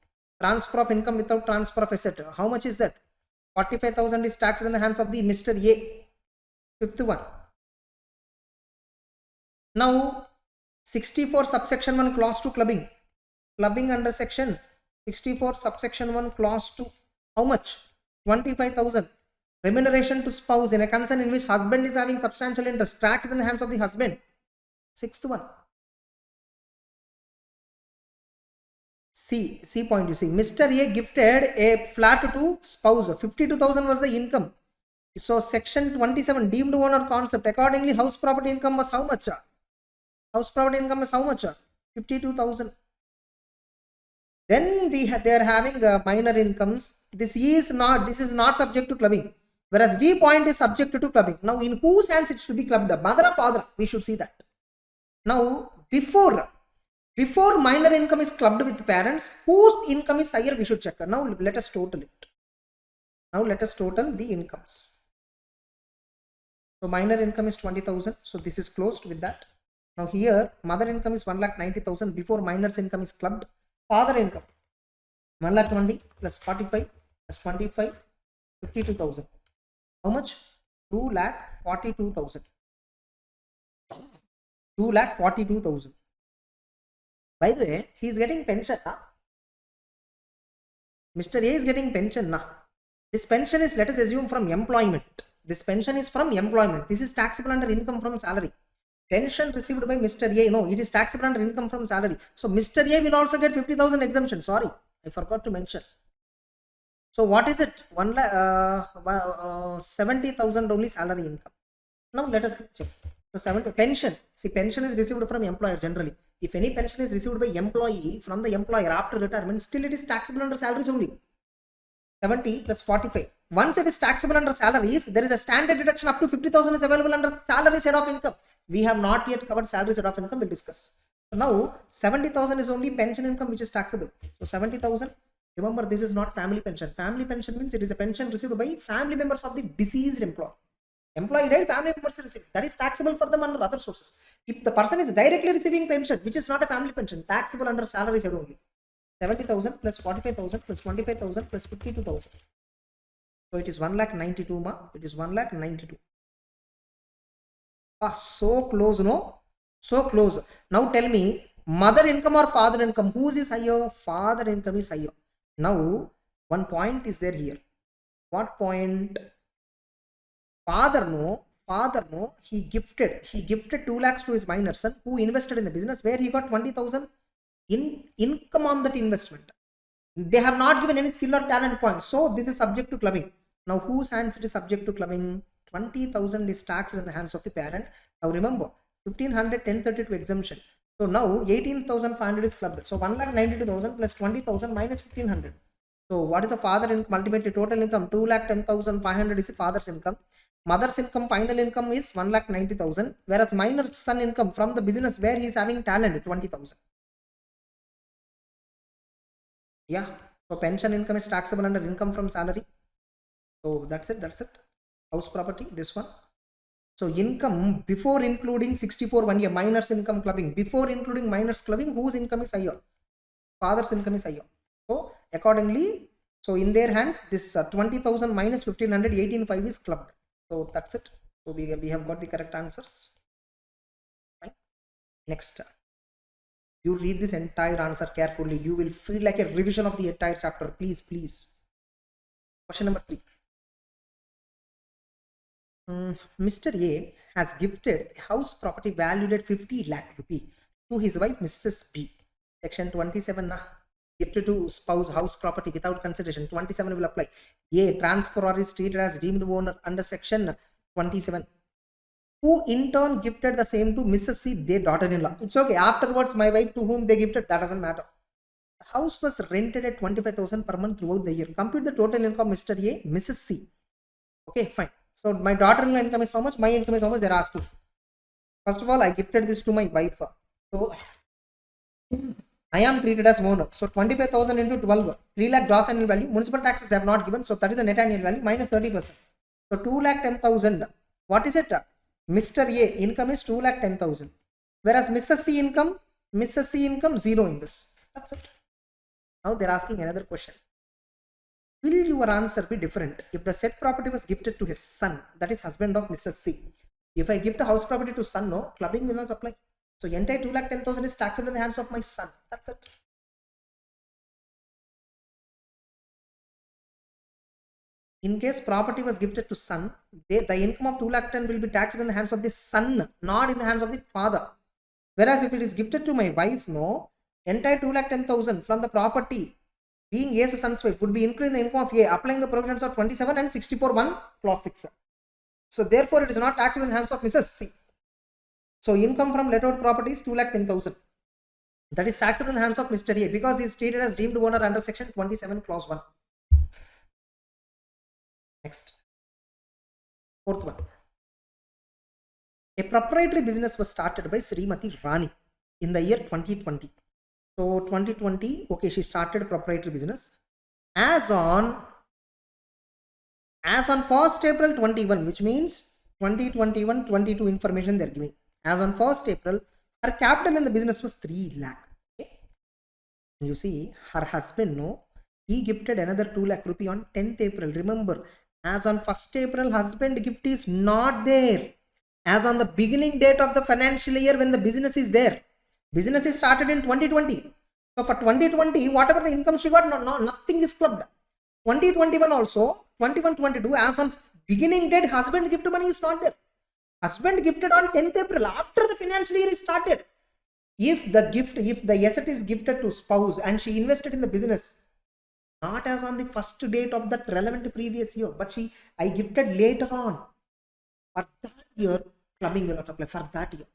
Transfer of income without transfer of asset. How much is that? 45,000 is taxed in the hands of the Mr. A. Fifth one. Now 64 subsection 1 clause 2 clubbing. Clubbing under section 64 subsection 1 clause 2. How much? 25,000. Remuneration to spouse in a concern in which husband is having substantial interest, taxed in the hands of the husband. Sixth one. C point you see. Mr. A gifted a flat to spouse. 52,000 was the income. So section 27 deemed owner concept. Accordingly, house property income was how much? House property income is how much? 52,000. Then they are having minor incomes. This is not subject to clubbing. Whereas D point is subject to clubbing. Now in whose hands it should be clubbed? Mother or father? We should see that. Now before minor income is clubbed with parents, whose income is higher we should check. Now let us total it. Now let us total the incomes. So minor income is 20,000. So this is closed with that. Now here mother income is 1,90,000 before minor's income is clubbed. Father income 1,20,000 plus 45 plus 25 52,000. How much? 2,42,000. 2,42,000. By the way, he is getting pension. Mr. A is getting pension. This pension is, let us assume, from employment. This pension is from employment. This is taxable under income from salary. Pension received by Mr. A, no, it is taxable under income from salary. So Mr. A will also get 50,000 exemption. Sorry, I forgot to mention. So what is it? 70,000 only salary income. Now let us check. So 70 pension. See, pension is received from employer generally. If any pension is received by employee from the employer after retirement, still it is taxable under salaries only. 70 plus 45. Once it is taxable under salaries, there is a standard deduction up to 50,000 is available under salary side of income. We have not yet covered salary side of income. We'll discuss. So now 70,000 is only pension income which is taxable. So 70,000. Remember, this is not family pension. Family pension means it is a pension received by family members of the deceased employee. Employee died, family members receive. That is taxable for them under other sources. If the person is directly receiving pension, which is not a family pension, taxable under salary side only. 70,000 plus 45,000 plus 25,000 plus 52,000. So it is 1,92,000 ma. It is 1,92,000. So close, no? So close. Now tell me, mother income or father income? Whose is higher? Father income is higher. Now, one point is there here. What point? Father no, he gifted 2 lakhs to his minor son who invested in the business where he got 20,000 in income on that investment. They have not given any skill or talent points. So this is subject to clubbing. Now whose hands it is subject to clubbing? 20,000 is taxed in the hands of the parent. Now remember, 1,500, 1032 exemption. So now 18,500 is clubbed. So 1,92,000 plus 20,000 minus 1,500. So what is the father income? Ultimately total income 2,10,500 is the father's income. Mother's income, final income is 1,90,000, whereas minor son income from the business where he is having talent 20,000. Yeah, So pension income is taxable under income from salary. So that's it. House property, this one. So income before including 64 1 year minors income clubbing. Before including minors clubbing, whose income is higher? Father's income is higher. So accordingly, so in their hands, this 20,000 minus 1500, 18,500 is clubbed. So that's it. So we have got the correct answers. Fine. Next, you read this entire answer carefully. You will feel like a revision of the entire chapter. Please. Question number 3. Mr. A has gifted a house property valued at 50 lakh rupee to his wife Mrs. B. Section 27 gifted to spouse house property without consideration. 27 will apply. A transferor is treated as deemed owner under section 27. Who in turn gifted the same to Mrs. C, their daughter-in-law. It's okay. Afterwards, my wife to whom they gifted, that doesn't matter. The house was rented at 25,000 per month throughout the year. Compute the total income Mr. A, Mrs. C. Okay, fine. So my daughter-in-law income is how much? My income is how much? They're asking. First of all, I gifted this to my wife. So I am treated as owner. So 25,000 into 12, 3 lakh gross annual value. Municipal taxes they have not given. So that is the net annual value minus 30%. So 2,10,000. What is it? Mr. A income is 2,10,000. Whereas Mrs. C income 0 in this. That's it. Now they're asking another question. Will your answer be different if the said property was gifted to his son, that is husband of Mrs. C? If I gift a house property to son, no, clubbing will not apply. So entire 2,10,000 is taxable in the hands of my son. That's it. In case property was gifted to son, the income of 2,10,000 will be taxed in the hands of the son, not in the hands of the father. Whereas if it is gifted to my wife, no, entire 2,10,000 from the property being A's son's wife would be including the income of A, applying the provisions of 27 and 64(1) clause 6. So therefore, it is not taxable in the hands of Mrs. C. So income from let out property is 2,10,000. That is taxable in the hands of Mr. A because he is treated as deemed owner under section 27 clause 1. Next, fourth one. A proprietary business was started by Srimati Rani in the year 2020. So 2020, okay, she started a proprietary business. As on 1st April 21, which means 2021-22 information they are giving. As on 1st April, her capital in the business was 3 lakh. Okay. You see, her husband, no, he gifted another 2 lakh rupee on 10th April. Remember, as on 1st April, husband gift is not there. As on the beginning date of the financial year when the business is there. Business is started in 2020. So for 2020, whatever the income she got, nothing is clubbed. 2021 also, 21-22, as on beginning date, husband gift money is not there. Husband gifted on 10th April after the financial year is started. If the asset is gifted to spouse and she invested in the business, not as on the first date of that relevant previous year, but I gifted later on. For that year, clubbing will not apply for that year.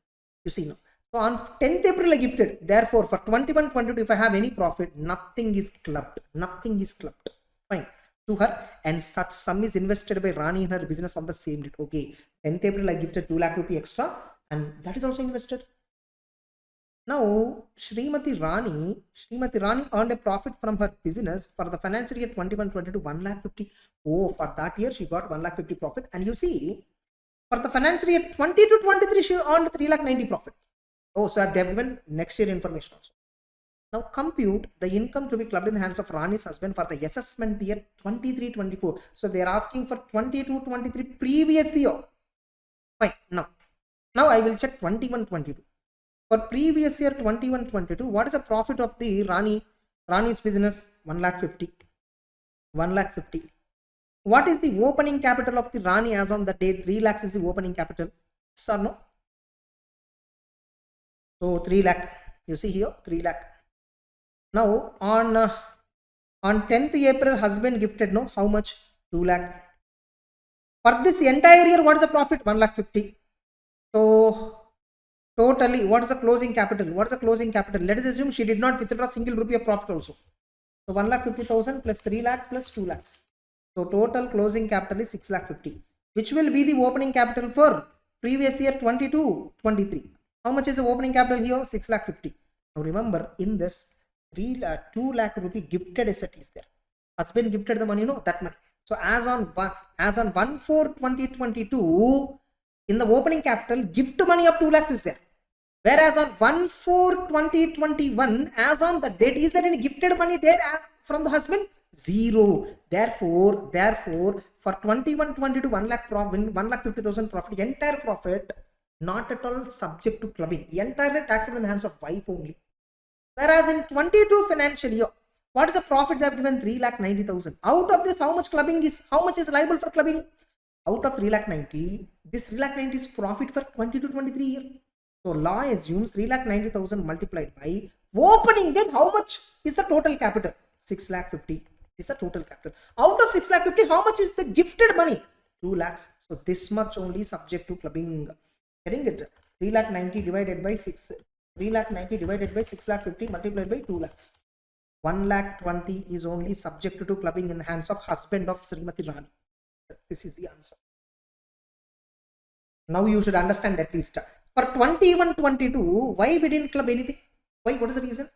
You see now. So on 10th April I gifted. Therefore, for 21-22, if I have any profit, nothing is clubbed. Nothing is clubbed. Fine. To her, and such sum is invested by Rani in her business on the same date. Okay. 10th April I gifted 2 lakh rupee extra, and that is also invested. Now, Srimati Rani earned a profit from her business for the financial year 21-22, 1 lakh 50. Oh, for that year she got 1 lakh 50 profit. And you see, for the financial year 22-23, she earned 3 lakh 90 profit. Oh, so they have given next year information also. Now compute the income to be clubbed in the hands of Rani's husband for the assessment year 23-24. So they are asking for 22-23 previous year. Fine. Now I will check 21-22. For previous year 21-22, what is the profit of the Rani's business? 1 lakh 50. 1 lakh 50. What is the opening capital of the Rani as on the date? 3 lakhs is the opening capital. Yes or no? So 3 lakh. You see here 3 lakh. Now on 10th April, husband gifted how much? 2 lakh. For this entire year, what is the profit? 1 lakh 50. So totally, what is the closing capital? What is the closing capital? Let us assume she did not withdraw single rupee of profit also. So 1 lakh 50,000 plus 3 lakh plus 2 lakhs. So total closing capital is 6 lakh 50. Which will be the opening capital for previous year 22-23. How much is the opening capital here? 6 lakh 50. Now remember, in this, 2 lakh rupee gifted asset is there. Husband gifted the money, no, that money. So as on 1/4/2022, in the opening capital, gift money of 2 lakhs is there. Whereas on 1/4/2021, as on the date, is there any gifted money there from the husband? Zero. Therefore, for 21-22, 1 lakh profit, 1,50,000 profit, entire profit not at all subject to clubbing. Entirely taxable in the hands of wife only. Whereas in 22 financial year, what is the profit they have given? 3,90,000. Out of this, how much is liable for clubbing? Out of 3,90,000, this 3,90,000 is profit for 22-23 year. So law assumes 3,90,000 multiplied by opening date. How much is the total capital? 6,50,000 is the total capital. Out of 6,50,000, how much is the gifted money? 2 lakhs. So this much only subject to clubbing. Getting it? 3,90,000 divided by 6. 3,90,000 divided by 6,50,000 multiplied by 2 lakhs. 1,20,000 is only subject to clubbing in the hands of husband of Srimati Rani. This is the answer. Now you should understand at least. For 21-22, why we didn't club anything? Why? What is the reason?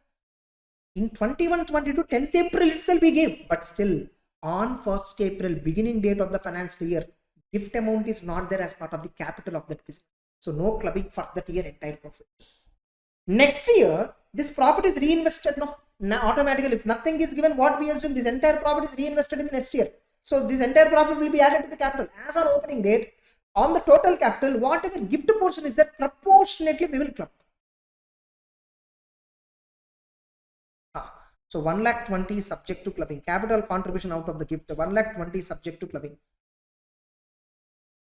In 21-22, 10th April itself we gave, but still on 1st April, beginning date of the financial year, gift amount is not there as part of the capital of that business. So no clubbing for that year entire profit. Next year, this profit is reinvested. No, now automatically, if nothing is given, what we assume, this entire profit is reinvested in the next year. So this entire profit will be added to the capital. As our opening date, on the total capital, whatever gift portion is there, proportionately we will club. So 1,20,000 is subject to clubbing. Capital contribution out of the gift, 1,20,000 is subject to clubbing.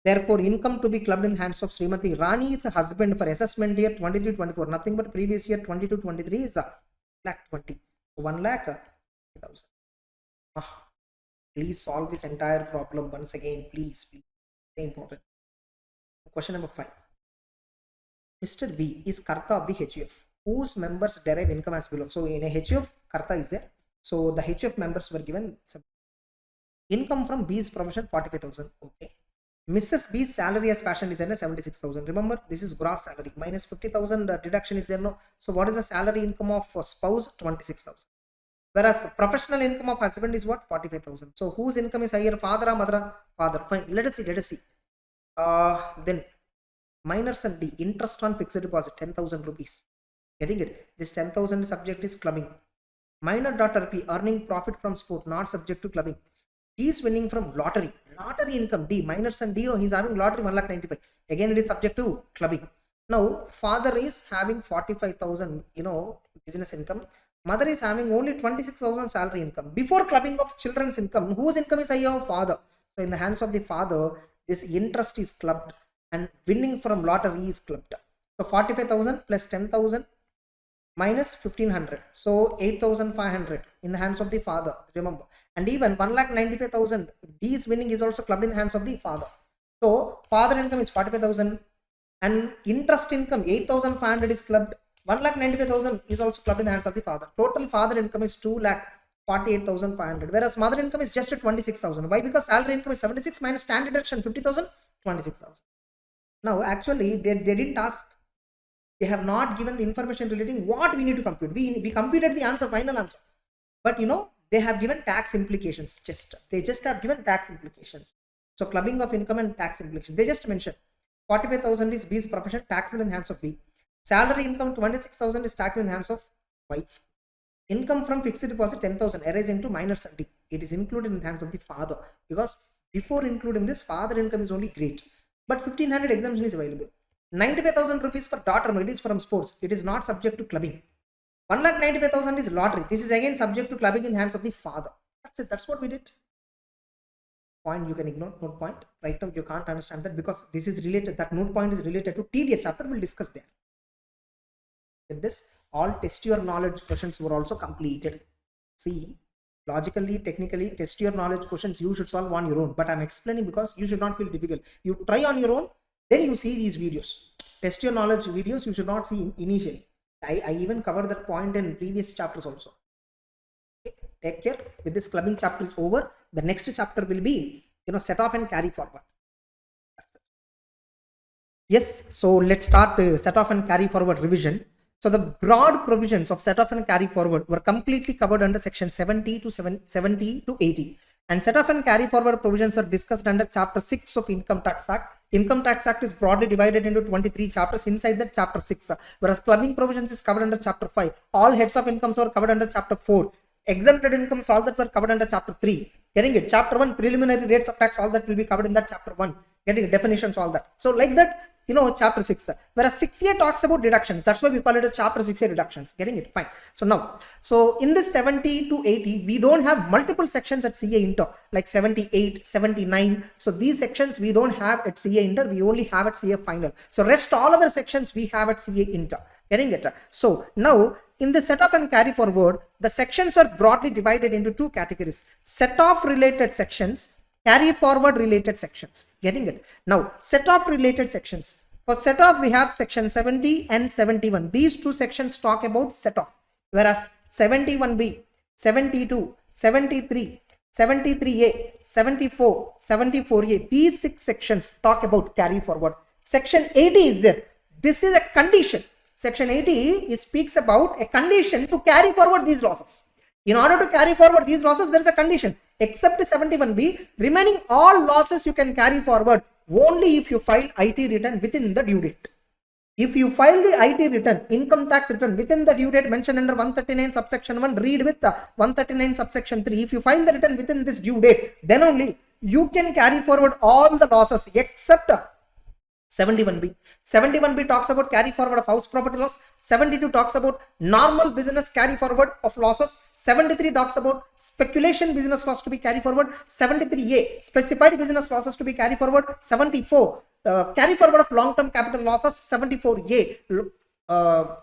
Therefore, income to be clubbed in the hands of Srimati Rani is a husband for assessment year 23-24. Nothing but previous year 22-23 is 1,20,000. So 1,00,000. Please solve this entire problem once again. Please. Very important. Question number 5. Mr. B is Karta of the HUF, whose members derive income as below. So in a HUF, Karta is there. So the HUF members were given some income from B's profession 45,000. Okay. Mrs. B's salary as fashion designer 76,000. Remember, this is gross salary minus 50,000 deduction is there. No. So what is the salary income of spouse? 26,000. Whereas professional income of husband is what? 45,000. So whose income is higher? Father or mother? Father. Fine. Let us see. Then minors and D, interest on fixed deposit 10,000 rupees. Getting it? This 10,000 subject is clubbing. Minor daughter P earning profit from sport, not subject to clubbing. D is winning from lottery income. D, minors and D, he's having lottery 1,95,000. Again, it is subject to clubbing. Now father is having 45,000 business income. Mother is having only 26,000 salary income. Before clubbing of children's income, whose income is higher? Father. So in the hands of the father, this interest is clubbed and winning from lottery is clubbed. So 45,000 plus 10,000 minus 1,500. So 8,500 in the hands of the father. Remember. And even 1,95,000 D's winning is also clubbed in the hands of the father. So father income is 45,000 and interest income 8,500 is clubbed. 1,95,000 is also clubbed in the hands of the father. Total father income is 2,48,500. Whereas mother income is just 26,000. Why? Because salary income is 76 minus standard deduction 50,000, 26,000. Now actually they didn't ask. They have not given the information relating what we need to compute. We computed the answer, final answer. But they have given tax implications. They just have given tax implications. So clubbing of income and tax implications. They just mentioned 45,000 is B's profession, taxable in the hands of B. Salary income 26,000 is taxable in the hands of wife. Income from fixed deposit 10,000 arising to minors and D. It is included in the hands of the father because before including this, father income is only great. But 1,500 exemption is available. 95,000 rupees for daughter, it is from sports. It is not subject to clubbing. 1,95,000 is lottery. This is again subject to clubbing in the hands of the father. That's it. That's what we did. Point you can ignore. Note point. Right now you can't understand that because this is related. That note point is related to TDS chapter. We'll discuss there. With this, all test your knowledge questions were also completed. See, logically, technically, test your knowledge questions you should solve on your own. But I'm explaining because you should not feel difficult. You try on your own. Then you see these videos. Test your knowledge videos you should not see initially. I even covered that point in previous chapters also. Okay. Take care. With this clubbing chapter is over. The next chapter will be, set off and carry forward. Yes. So let's start set off and carry forward revision. So the broad provisions of set off and carry forward were completely covered under section 70 to 80. And set off and carry forward provisions are discussed under chapter 6 of Income Tax Act. Income Tax Act is broadly divided into 23 chapters inside that chapter 6, whereas clubbing provisions is covered under chapter 5. All heads of incomes were covered under chapter 4. Exempted incomes, all that were covered under chapter 3. Getting it? Chapter 1, preliminary rates of tax, all that will be covered in that chapter 1. Getting it? Definitions, all that. So like that, chapter 6. Whereas 6A talks about deductions. That's why we call it as chapter 6A deductions. Getting it? Fine. So in this 70 to 80, we don't have multiple sections at CA Inter, like 78, 79. So these sections we don't have at CA Inter, we only have at CA Final. So rest all other sections we have at CA Inter. Getting it? So now in the set off and carry forward, the sections are broadly divided into two categories: set off related sections, carry forward related sections. Getting it? Now set off related sections. For set off we have section 70 and 71. These two sections talk about set off, whereas 71B, 72, 73, 73A, 74, 74A, these 6 sections talk about carry forward. Section 80 is there. This is a condition. Section 80 speaks about a condition to carry forward these losses. In order to carry forward these losses, there is a condition. Except 71B, remaining all losses you can carry forward only if you file IT return within the due date. If you file the IT return, income tax return within the due date mentioned under 139 subsection 1, read with 139 subsection 3. If you file the return within this due date, then only you can carry forward all the losses except 71B. 71B talks about carry forward of house property loss. 72 talks about normal business carry forward of losses. 73 talks about speculation business loss to be carry forward. 73A, specified business losses to be carry forward. 74, carry forward of long-term capital losses. 74A,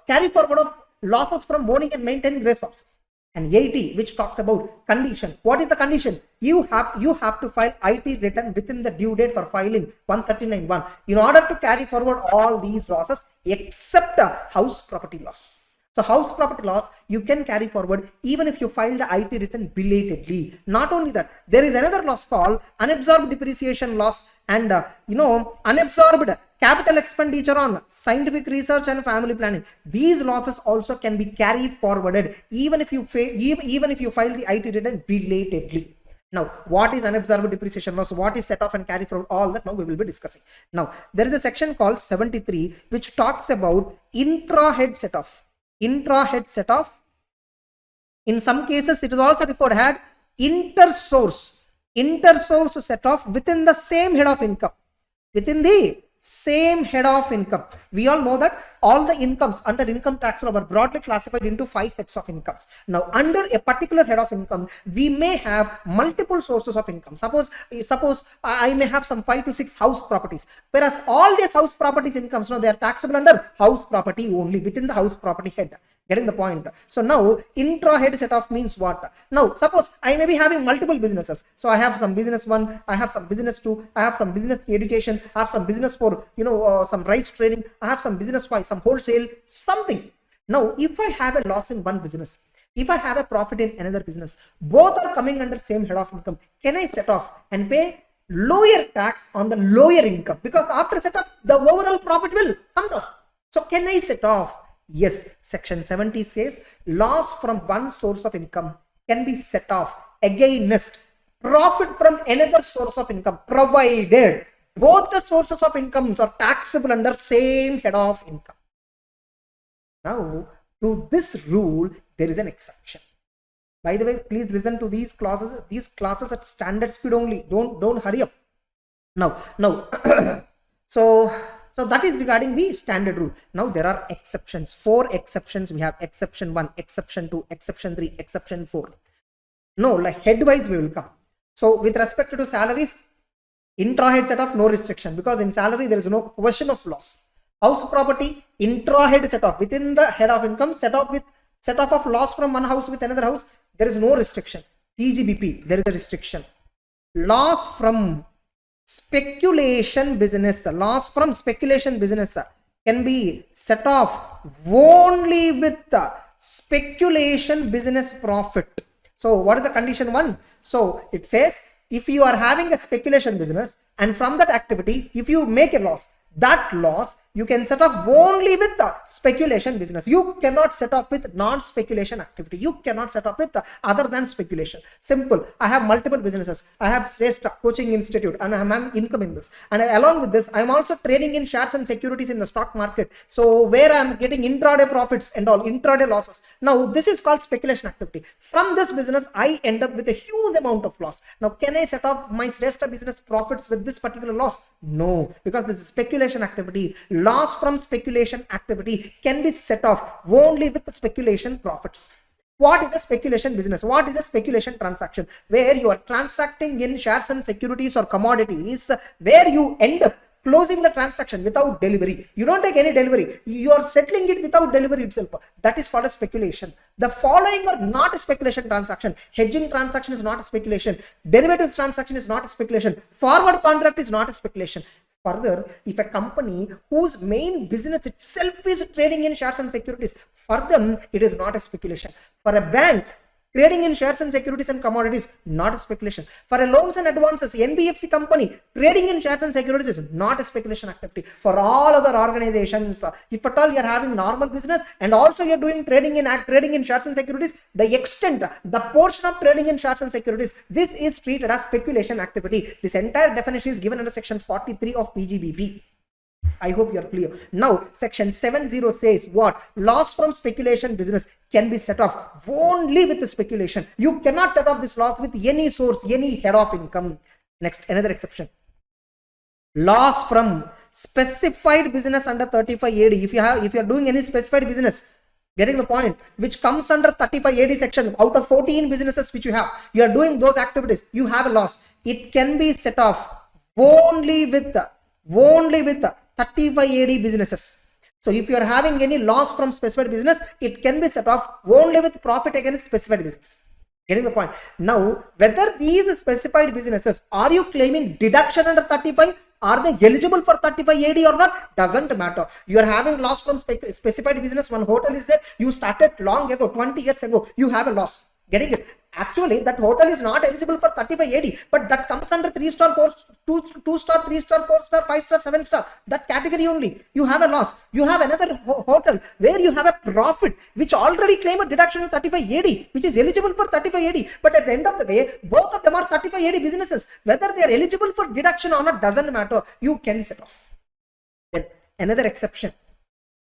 carry forward of losses from owning and maintaining resources. And 80, which talks about condition. What is the condition? You have to file IT return within the due date for filing 139(1) in order to carry forward all these losses except house property loss. So house property loss you can carry forward even if you file the IT return belatedly. Not only that, there is another loss called unabsorbed depreciation loss and unabsorbed capital expenditure on scientific research and family planning. These losses also can be carried forwarded even if you file the IT return belatedly. Now, what is unabsorbed depreciation loss? What is set off and carry forward? All that now we will be discussing. Now, there is a section called 73 which talks about intra-head set off. Intra-head set off. In some cases, it is also referred as inter-source set off within the same head of income. Within the same head of income. We all know that all the incomes under income tax law are broadly classified into 5 heads of incomes. Now, under a particular head of income, we may have multiple sources of income. Suppose I may have some 5 to 6 house properties, whereas all these house properties incomes, now they are taxable under house property only within the house property head. Getting the point? So now intra-head set off means what? Now suppose I may be having multiple businesses. So I have some business 1, I have some business 2, I have some business education, I have some business for some rice trading, I have some business for some wholesale, something. Now if I have a loss in one business, if I have a profit in another business, both are coming under same head of income, can I set off and pay lower tax on the lower income? Because after set off, the overall profit will come down. So can I set off? Yes, section 70 says loss from one source of income can be set off against profit from another source of income, provided both the sources of incomes are taxable under same head of income. Now, to this rule, there is an exception. By the way, please listen to these classes at standard speed only. Don't hurry up. Now, so that is regarding the standard rule. Now there are exceptions. 4 exceptions we have: exception 1, exception 2, exception 3, exception 4. No, like headwise we will come. So with respect to salaries, intra-head set off, no restriction, because in salary there is no question of loss. House property, intra-head set off within the head of income, set off of loss from one house with another house, there is no restriction. PGBP, there is a restriction. Loss from speculation business, can be set off only with the speculation business profit. So what is the condition 1? So it says if you are having a speculation business and from that activity, if you make a loss, That loss you can set off only with the speculation business. You cannot set off with non-speculation activity. You cannot set off with other than speculation. Simple. I have multiple businesses. I have Sept coaching institute and I have income in this. And along with this, I'm also trading in shares and securities in the stock market. So where I'm getting intraday profits and all intraday losses. Now this is called speculation activity. From this business, I end up with a huge amount of loss. Now can I set off my Sept business profits with this particular loss? No, because this is speculation activity. Loss from speculation activity can be set off only with the speculation profits. What is a speculation business? What is a speculation transaction? Where you are transacting in shares and securities or commodities, where you end up closing the transaction without delivery. You don't take any delivery. You are settling it without delivery itself. That is called a speculation. The following are not a speculation transaction. Hedging transaction is not a speculation. Derivatives transaction is not a speculation. Forward contract is not a speculation. Further, if a company whose main business itself is trading in shares and securities, for them it is not a speculation. For a bank, trading in shares and securities and commodities, not a speculation. For a loans and advances, NBFC company, trading in shares and securities is not a speculation activity. For all other organizations, if at all you are having normal business and also you are doing trading in shares and securities, the extent, the portion of trading in shares and securities, this is treated as speculation activity. This entire definition is given under section 43 of PGBP. I hope you are clear. Now, section 70 says what? Loss from speculation business can be set off only with the speculation. You cannot set off this loss with any source, any head of income. Next, another exception. Loss from specified business under 35 AD. If you are doing any specified business, getting the point, which comes under 35 AD section, out of 14 businesses which you are doing those activities, you have a loss. It can be set off only with 35 AD businesses. So if you are having any loss from specified business, it can be set off only with profit against specified business. Getting the point? Now, whether these specified businesses, are you claiming deduction under 35? Are they eligible for 35 AD or not? Doesn't matter. You are having loss from specified business. One hotel is there. You started long ago, 20 years ago. You have a loss. Getting it? Actually, that hotel is not eligible for 35 AD, but that comes under 3-star, 2-star, 3-star, 4-star, 5-star, 7-star. That category only. You have a loss. You have another hotel where you have a profit which already claim a deduction of 35 AD, which is eligible for 35 AD. But at the end of the day, both of them are 35 AD businesses. Whether they are eligible for deduction or not doesn't matter. You can set off. Then another exception.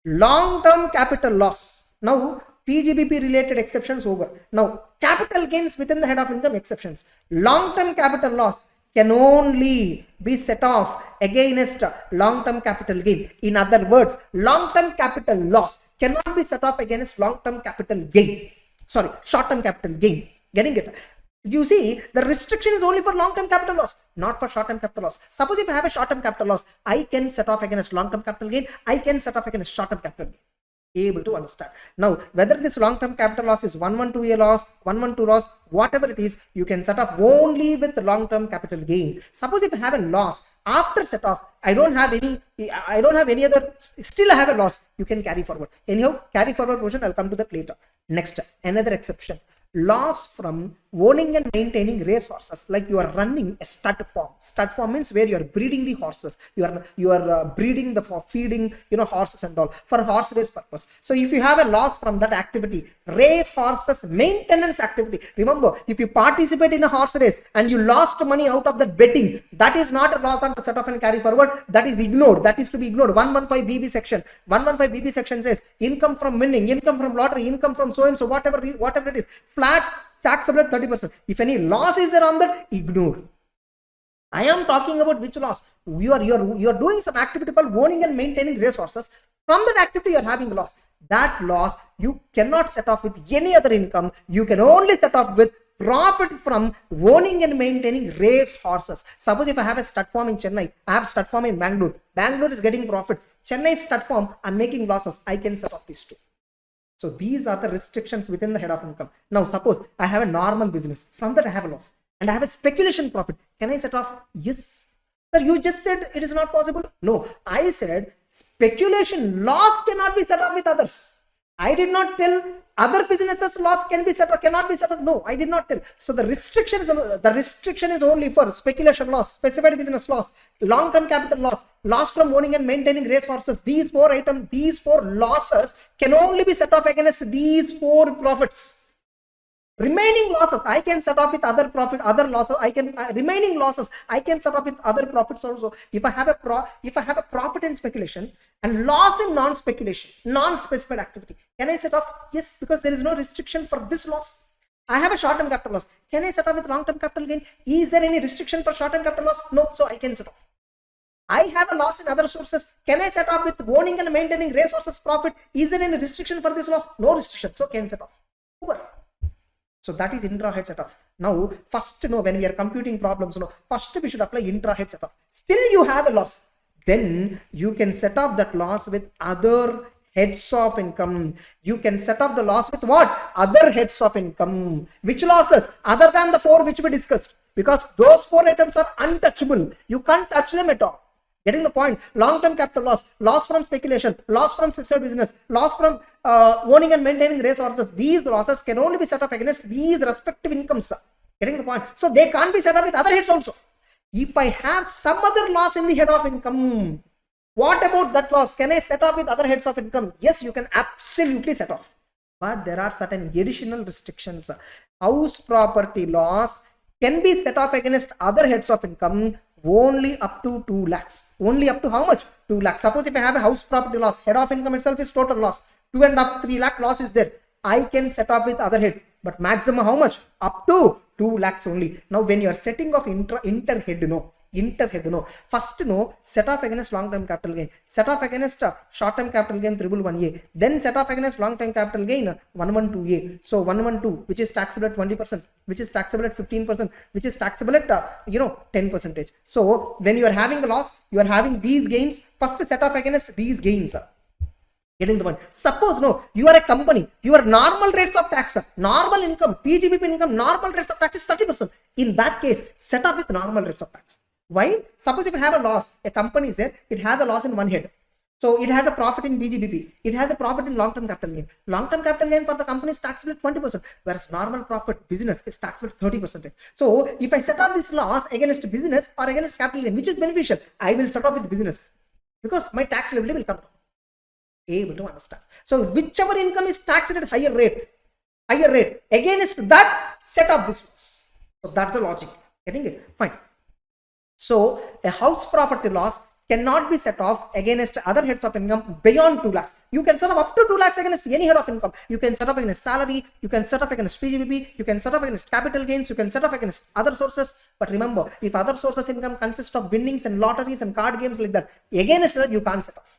Long-term capital loss. Now, PGBP related exceptions over. Now, capital gains within the head of income exceptions. Long-term capital loss can only be set off against long-term capital gain. In other words, long-term capital loss cannot be set off against long-term capital gain. Sorry, short-term capital gain. Getting it? You see, the restriction is only for long-term capital loss, not for short-term capital loss. Suppose if I have a short-term capital loss, I can set off against long-term capital gain. I can set off against short-term capital gain. Able to understand. Now, whether this long-term capital loss is 112 loss, 112 loss, whatever it is, you can set off only with the long-term capital gain. Suppose if I have a loss after set off, I don't have any other, still I have a loss, you can carry forward. Anyhow, carry forward portion, I'll come to that later. Next, another exception. Loss from owning and maintaining race horses, like you are running a stud farm. Stud farm means where you are breeding the horses. You are breeding for feeding horses and all for horse race purpose. So if you have a loss from that activity, race horses maintenance activity. Remember, if you participate in a horse race and you lost money out of that betting, that is not a loss under set off and carry forward. That is ignored. That is to be ignored. 115 BB section. 115 BB section says income from winning, income from lottery, income from so and so, whatever it is. Flat taxable at 30%. If any loss is there on that, ignore. I am talking about which loss. You are doing some activity called owning and maintaining race horses. From that activity, you are having a loss. That loss you cannot set off with any other income. You can only set off with profit from owning and maintaining race horses. Suppose if I have a stud farm in Chennai, I have stud farm in Bangalore. Bangalore is getting profits. Chennai stud farm, I'm making losses. I can set off these two. So these are the restrictions within the head of income. Now suppose I have a normal business. From that I have a loss and I have a speculation profit. Can I set off? Yes. Sir, you just said it is not possible. No, I said speculation loss cannot be set off with others. I did not tell other businesses loss can be set off, cannot be set off. No, I did not tell. So the restriction is only for speculation loss, specified business loss, long-term capital loss, loss from owning and maintaining racehorses. These four items, these four losses can only be set off against these four profits. Remaining losses I can set off with other profit, other losses I can remaining losses I can set off with other profits also. If I have a profit in speculation and loss in non-speculation, non-specified activity, can I set off? Yes, because there is no restriction for this loss. I have a short-term capital loss. Can I set off with long-term capital gain? Is there any restriction for short-term capital loss? No, so I can set off. I have a loss in other sources. Can I set off with owning and maintaining racehorses profit? Is there any restriction for this loss? No restriction, so can set off. Over. So that is intra-head setup. Now, first, when we are computing problems, first we should apply intra-head setup. Still you have a loss. Then you can set up that loss with other heads of income. You can set up the loss with what? Other heads of income. Which losses? Other than the four which we discussed. Because those four items are untouchable. You can't touch them at all. Getting the point? Long-term capital loss, loss from speculation, loss from specified business, loss from owning and maintaining racehorses. These losses can only be set off against these respective incomes. Getting the point? So they can't be set off with other heads also. If I have some other loss in the head of income, what about that loss? Can I set off with other heads of income? Yes, you can absolutely set off. But there are certain additional restrictions. House property loss can be set off against other heads of income only up to 2 lakhs. Only up to how much? 2 lakhs. Suppose if I have a house property loss, head of income itself is total loss. 2.5, 3 lakh loss is there. I can set off with other heads. But maximum how much? Up to 2 lakhs only. Now when you are setting off inter-head, first set off against long-term capital gain, set off against short-term capital gain 111A, then set off against long-term capital gain 112A. So 112, which is taxable at 20%, which is taxable at 15%, which is taxable at 10%. So when you are having a loss, you are having these gains. First set off against these gains. Getting the point? Suppose you are a company, your normal rates of tax, normal income, PGBP income, normal rates of tax is 30%. In that case, set off with normal rates of tax. Why? Suppose if you have a loss, a company is there, it has a loss in one head. So it has a profit in BGBP, it has a profit in long-term capital gain. Long-term capital gain for the company is taxable at 20%, whereas normal profit business is taxable at 30%. So if I set off this loss against business or against capital gain, which is beneficial, I will set off with business because my tax liability will come down. Able to understand. So whichever income is taxed at higher rate, against that set up this loss. So that's the logic. Getting it? Fine. So a house property loss cannot be set off against other heads of income beyond 2 lakhs. You can set off up to 2 lakhs against any head of income. You can set off against salary, you can set off against PGBP, you can set off against capital gains, you can set off against other sources. But remember, if other sources income consists of winnings and lotteries and card games like that, against that you can't set off.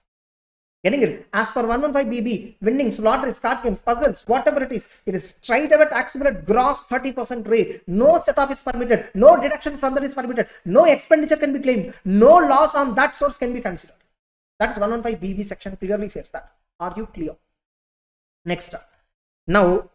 Getting it? As per 115BB, winnings, lotteries, card games, puzzles, whatever it is straight away taxable at gross 30% rate. No set off is permitted. No deduction from that is permitted. No expenditure can be claimed. No loss on that source can be considered. That is 115BB section clearly says that. Are you clear? Next. Now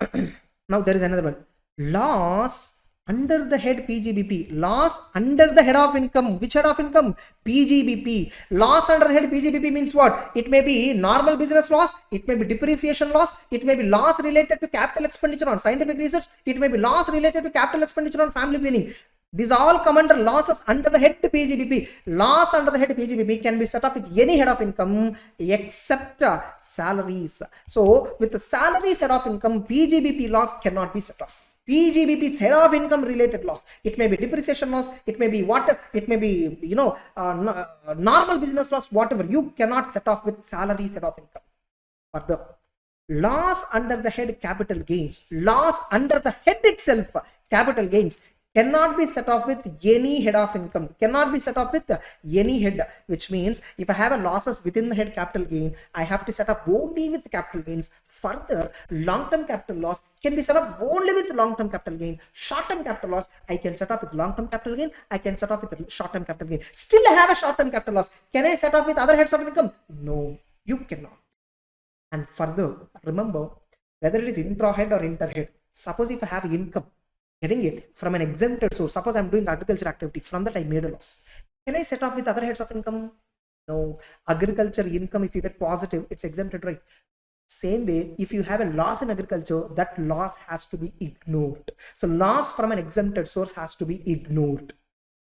there is another one. Loss under the head PGBP, loss under the head of income. Which head of income? PGBP. Loss under the head PGBP means what? It may be normal business loss, it may be depreciation loss, it may be loss related to capital expenditure on scientific research, it may be loss related to capital expenditure on family planning. These all come under losses under the head PGBP. Loss under the head PGBP can be set off with any head of income except salaries. So with the salaries head of income, PGBP loss cannot be set off. PGBP's head of income related loss. It may be depreciation loss, it may be water, it may be normal business loss, whatever. You cannot set off with salaries head of income. But the loss under the head capital gains, loss under the head itself capital gains cannot be set off with any head of income, cannot be set off with any head, which means if I have a losses within the head capital gain, I have to set up only with capital gains. Further, long-term capital loss can be set up only with long-term capital gain. Short-term capital loss, I can set off with long-term capital gain, I can set off with short-term capital gain. Still I have a short-term capital loss. Can I set off with other heads of income? No, you cannot. And further, remember, whether it is intra-head or inter-head, suppose if I have income, getting it from an exempted source, suppose I'm doing agriculture activity, from that I made a loss. Can I set off with other heads of income? No. Agriculture income, if you get positive, it's exempted, right? Same way, if you have a loss in agriculture, that loss has to be ignored. So loss from an exempted source has to be ignored.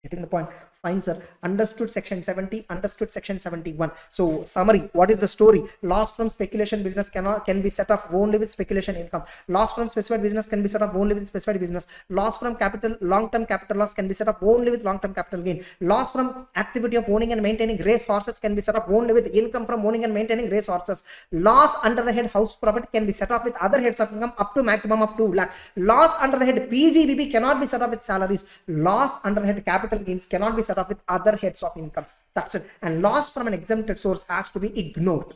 Getting the point? Fine, sir. Understood section 70, understood section 71. So summary, what is the story? Loss from speculation business can be set off only with speculation income. Loss from specified business can be set off only with specified business. Loss from capital, long-term capital loss can be set off only with long-term capital gain. Loss from activity of owning and maintaining race horses can be set off only with income from owning and maintaining race horses. Loss under the head house property can be set off with other heads of income up to maximum of 2 lakh. Loss under the head PGBP cannot be set off with salaries. Loss under the head capital gains cannot be set off with other heads of incomes. That's it. And loss from an exempted source has to be ignored.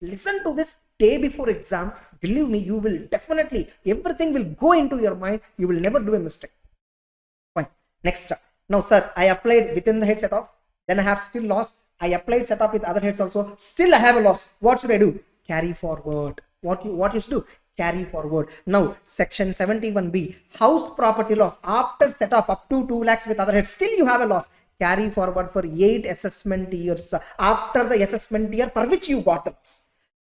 Listen to this day before exam. Believe me, you will definitely, everything will go into your mind. You will never do a mistake. Fine. Next. Now, sir, I applied within the head set off. Then I have still loss. I applied set off with other heads also. Still I have a loss. What should I do? Carry forward. What you should do? Carry forward. Now, section 71B, house property loss after set off up to 2 lakhs with other heads. Still you have a loss. Carry forward for 8 assessment years after the assessment year for which you got the loss.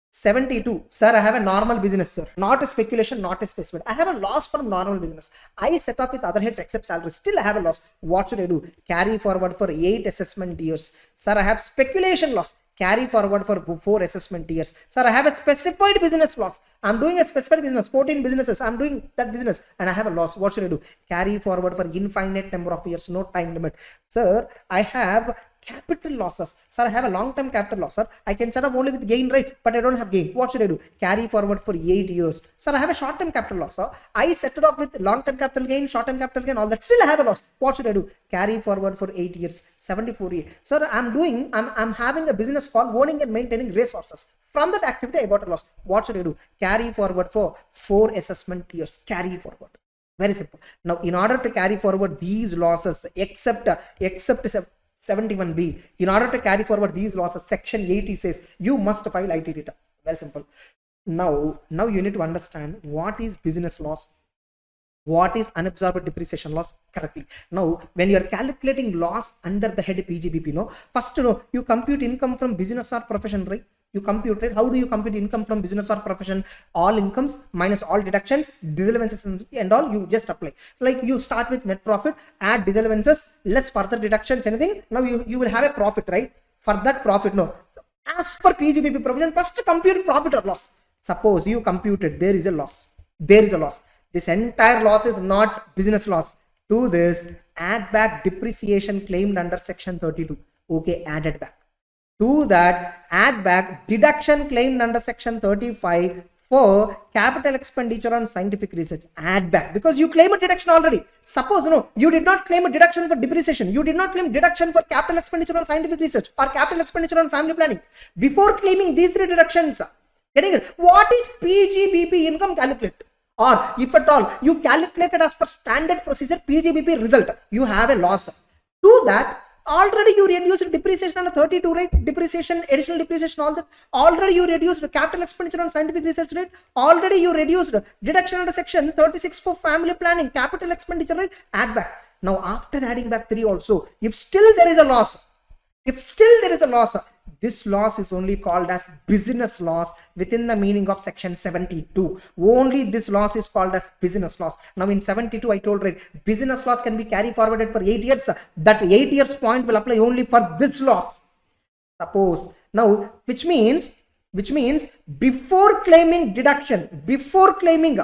72, sir, I have a normal business, sir. Not a speculation, not a specimen. I have a loss from normal business. I set off with other heads except salary. Still I have a loss. What should I do? Carry forward for 8 assessment years. Sir, I have speculation loss. Carry forward for 4 assessment years. Sir, I have a specified business loss. I'm doing a specified business, 14 businesses. I'm doing that business and I have a loss. What should I do? Carry forward for infinite number of years, no time limit. Sir, I have capital losses. Sir, I have a long-term capital loss, sir. I can set up only with gain, right? But I don't have gain. What should I do? Carry forward for 8 years. Sir, I have a short-term capital loss, sir. I set it off with long-term capital gain, short-term capital gain, all that. Still I have a loss. What should I do? Carry forward for 8 years. 74 years. Sir, I'm having a business called owning and maintaining racehorses. From that activity, I got a loss. What should I do? Carry forward for 4 assessment years. Carry forward. Very simple. Now, in order to carry forward these losses, except 71B, in order to carry forward these losses, section 80 says you must file IT return. Very simple. Now you need to understand what is business loss, what is unabsorbed depreciation loss correctly. Now, when you are calculating loss under the head PGBP, first you compute income from business or profession, right? You compute it. How do you compute income from business or profession? All incomes minus all deductions, disallowances and all, you just apply. Like you start with net profit, add disallowances, less further deductions, anything. Now you will have a profit, right? For that profit, as per PGBP provision, first compute profit or loss. Suppose you computed, there is a loss. There is a loss. This entire loss is not business loss. To this, add back depreciation claimed under section 32. Okay, added back. To that, add back deduction claimed under section 35 for capital expenditure on scientific research. Add back because you claim a deduction already. Suppose you did not claim a deduction for depreciation. You did not claim deduction for capital expenditure on scientific research or capital expenditure on family planning. Before claiming these 3 deductions, getting it? What is PGBP income calculate? Or if at all you calculated as per standard procedure PGBP result, you have a loss. To that, already you reduced depreciation on 32, right? Depreciation, additional depreciation, all that. Already you reduced capital expenditure on scientific research, right? Already you reduced deduction under section 36 for family planning, capital expenditure, right? Add back. Now, after adding back 3 also, if still there is a loss, this loss is only called as business loss within the meaning of section 72. Only this loss is called as business loss. Now in 72, I told, right, business loss can be carried forwarded for 8 years. That 8 years point will apply only for this loss. Suppose now, which means before claiming deduction, before claiming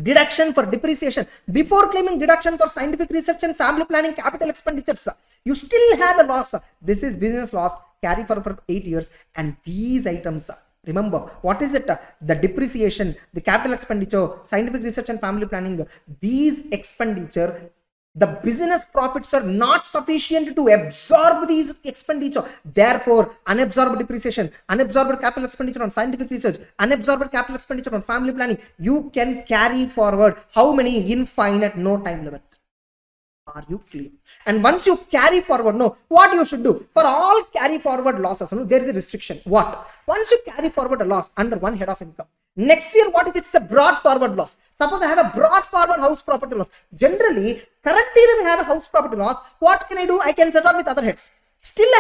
deduction for depreciation, before claiming deduction for scientific research and family planning capital expenditures, you still have a loss. This is business loss, carry for 8 years. And these items, remember, what is it? The depreciation, the capital expenditure, scientific research and family planning, these expenditure, the business profits are not sufficient to absorb these expenditure. Therefore, unabsorbed depreciation, unabsorbed capital expenditure on scientific research, unabsorbed capital expenditure on family planning, you can carry forward how many? Infinite, no time limit. Are you clear? And once you carry forward, what you should do? For all carry forward losses, there is a restriction. What? Once you carry forward a loss under one head of income, next year, what is it? It's a brought forward loss. Suppose I have a brought forward house property loss. Generally, current year will have a house property loss. What can I do? I can set off with other heads. Still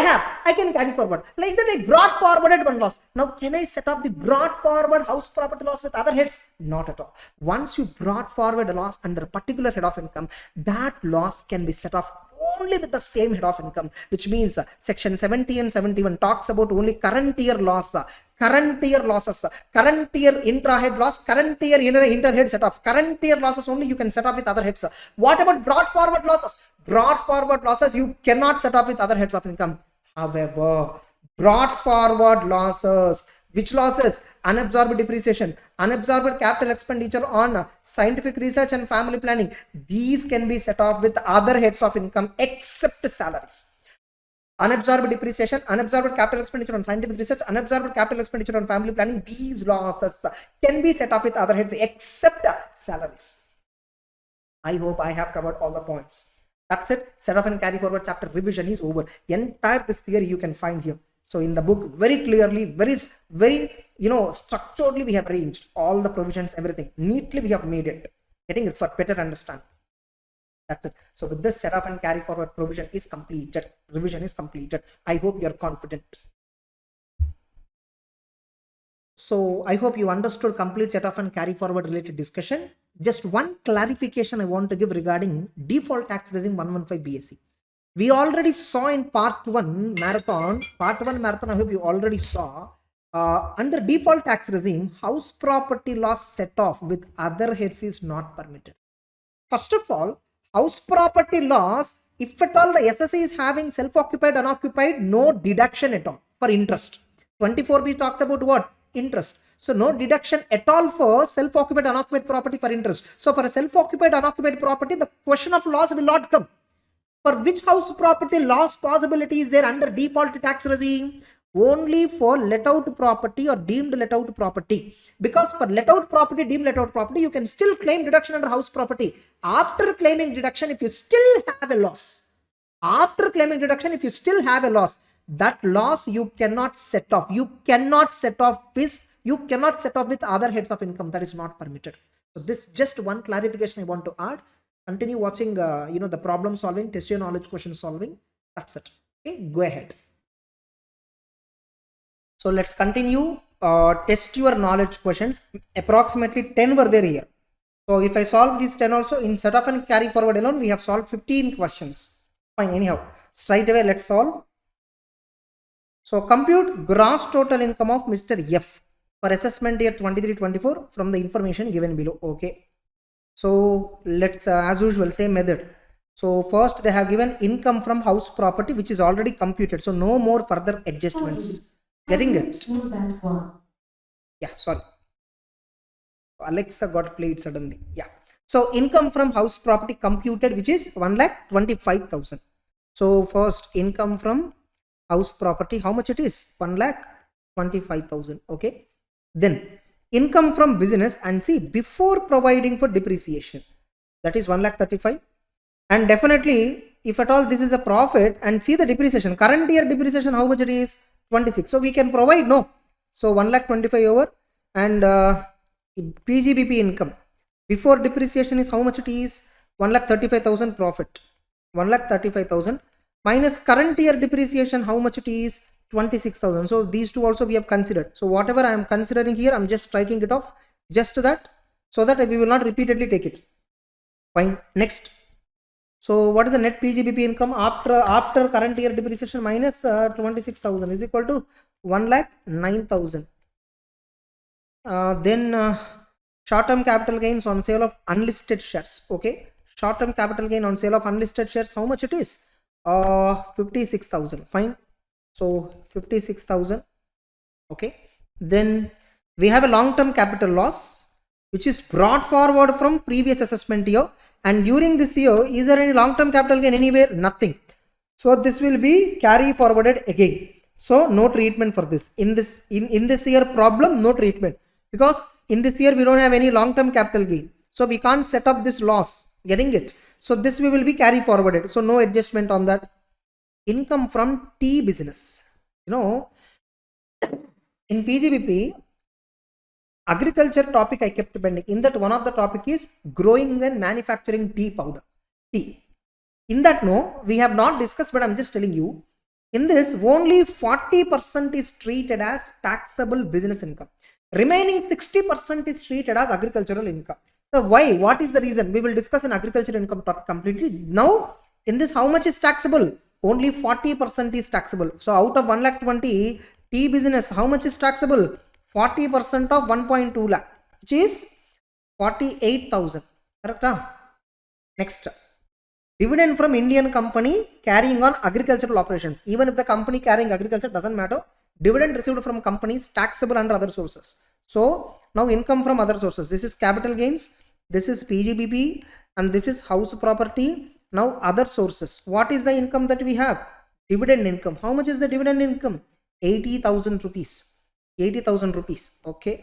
I can carry forward. Like that I brought forwarded one loss. Now can I set off the brought forward house property loss with other heads? Not at all. Once you brought forward a loss under a particular head of income, that loss can be set off only with the same head of income, which means section 70 and 71 talks about only current year loss, current year losses, current year intra-head loss, current year inter-head set off. Current year losses only you can set off with other heads. What about brought forward losses? Brought forward losses you cannot set off with other heads of income. However, brought forward losses, which losses? Unabsorbed depreciation, unabsorbed capital expenditure on scientific research and family planning. These can be set off with other heads of income except salaries. Unabsorbed depreciation, unabsorbed capital expenditure on scientific research, unabsorbed capital expenditure on family planning. These losses can be set off with other heads except salaries. I hope I have covered all the points. That's it. Set off and carry forward chapter revision is over. Entire this theory you can find here. So in the book, very clearly, very structurally we have arranged all the provisions, everything. Neatly we have made it. Getting it for better understand. That's it. So with this set off and carry forward provision is completed. Revision is completed. I hope you are confident. So I hope you understood complete set off and carry forward related discussion. Just one clarification I want to give regarding default tax regime 115 BSc. We already saw in part 1 marathon, I hope you already saw, under default tax regime, house property loss set off with other heads is not permitted. First of all, house property loss, if at all the SSA is having self-occupied, unoccupied, no deduction at all for interest. 24B talks about what? Interest. So no deduction at all for self-occupied, unoccupied property for interest. So for a self-occupied, unoccupied property, the question of loss will not come. For which house property loss possibility is there under default tax regime? Only for let out property or deemed let out property. Because for let out property, deemed let out property, you can still claim deduction under house property. After claiming deduction, if you still have a loss, that loss you cannot set off. You cannot set off with other heads of income. That is not permitted. So this just one clarification I want to add. Continue watching the problem solving, test your knowledge question solving. That's it. Okay, go ahead. So let's continue. Test your knowledge questions. Approximately 10 were there here. So if I solve these 10 also, in set off and carry forward alone, we have solved 15 questions. Fine, anyhow, straight away let's solve. So compute gross total income of Mr. F for assessment year 23-24 from the information given below. Okay. So let's as usual same method. So first they have given income from house property which is already computed. So no more further adjustments. Sorry, getting it? That one. Yeah, sorry. Alexa got played suddenly. Yeah. So income from house property computed which is 1,25,000. So first income from house property, how much it is? 1,25,000. Okay. Then income from business, and see before providing for depreciation, that is 1,35,000. And definitely if at all this is a profit, and see the depreciation, current year depreciation, how much it is? 26. So we can provide, no. So 1,25,000 over, and PGBP income before depreciation is how much it is? 1,35,000 profit. 1,35,000 minus current year depreciation, how much it is? 26,000. So these two also we have considered. So whatever I am considering here, I am just striking it off, just that, so that we will not repeatedly take it. Fine. Next. So what is the net PGBP income after current year depreciation minus 26,000 is equal to 1,09,000. Then short-term capital gains on sale of unlisted shares. Okay. Short-term capital gain on sale of unlisted shares, how much it is? 56,000. Fine. So 56,000. Okay. Then we have a long-term capital loss which is brought forward from previous assessment year, and during this year is there any long-term capital gain anywhere? Nothing. So this will be carry forwarded again. So no treatment for this. In this year problem, no treatment, because in this year we don't have any long-term capital gain. So we can't set up this loss. Getting it? So this we will be carry forwarded. So no adjustment on that. Income from tea business. In PGBP, agriculture topic I kept pending. In that one of the topic is growing and manufacturing tea powder. Tea. In that no, we have not discussed, but I'm just telling you. In this, only 40% is treated as taxable business income. Remaining 60% is treated as agricultural income. So why? What is the reason? We will discuss in agricultural income topic completely. Now, in this, how much is taxable? Only 40% is taxable. So out of 1,20,000, tea business, how much is taxable? 40% of 1.2 lakh, which is 48,000. Correct? Next, dividend from Indian company carrying on agricultural operations. Even if the company carrying agriculture, doesn't matter. Dividend received from companies taxable under other sources. So now income from other sources. This is capital gains. This is PGBP, and this is house property. Now other sources. What is the income that we have? Dividend income. How much is the dividend income? 80,000 rupees. 80,000 rupees. Okay.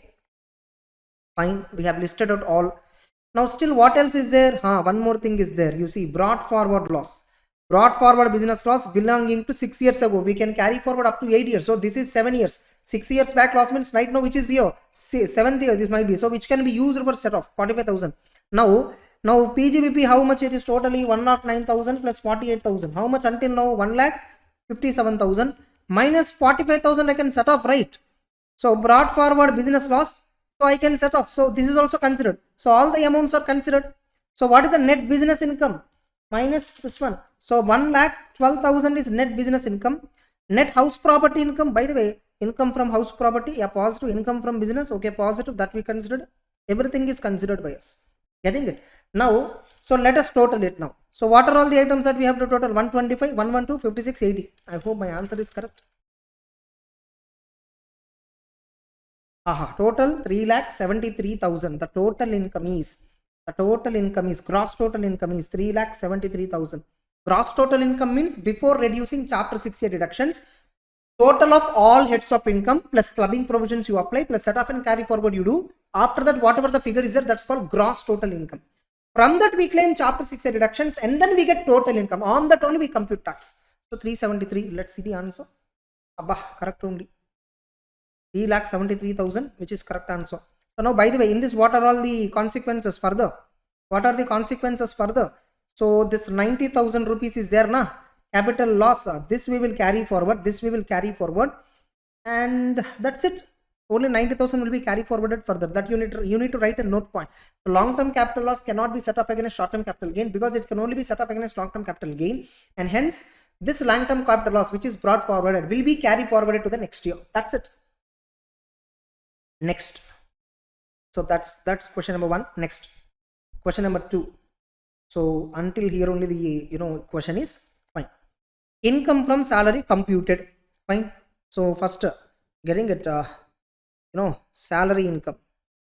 Fine. We have listed out all. Now still what else is there? One more thing is there. You see, brought forward loss. Brought forward business loss belonging to 6 years ago. We can carry forward up to 8 years. So this is 7 years. 6 years back loss means right now which is here? 7th year this might be. So which can be used for set off 45,000. Now PGBP, how much it is totally? 109,000 plus 48,000. How much until now? 1,57,000 minus 45,000 I can set off, right? So brought forward business loss. So I can set off. So this is also considered. So all the amounts are considered. So what is the net business income? Minus this one. So 1,12,000 is net business income. Net house property income. By the way, income from house property, yeah, positive. Income from business, okay, positive. That we considered. Everything is considered by us. Getting it? Now, so let us total it now. So what are all the items that we have to total? 125, 112, 56, 80. I hope my answer is correct. Total 3,73,000. The total income is gross total income is 3,73,000. Gross total income means before reducing chapter 6A deductions, total of all heads of income plus clubbing provisions you apply plus set off and carry forward you do. After that, whatever the figure is there, that's called gross total income. From that we claim chapter 6A deductions and then we get total income. On that only we compute tax. So 373. Let's see the answer. Correct only. 3,73,000, which is correct answer. So now, by the way, in this, what are all the consequences further? What are the consequences further? So this 90,000 rupees is there, na? Capital loss. This we will carry forward. This we will carry forward, and that's it. Only 90,000 will be carried forwarded further. That you need to write a note point. So long-term capital loss cannot be set off against short-term capital gain because it can only be set off against long-term capital gain, and hence this long-term capital loss which is brought forwarded will be carried forwarded to the next year. That's it. Next. So that's question number 1. Next, question number 2. So until here only the question is fine. Income from salary computed. Fine. So first getting it salary income.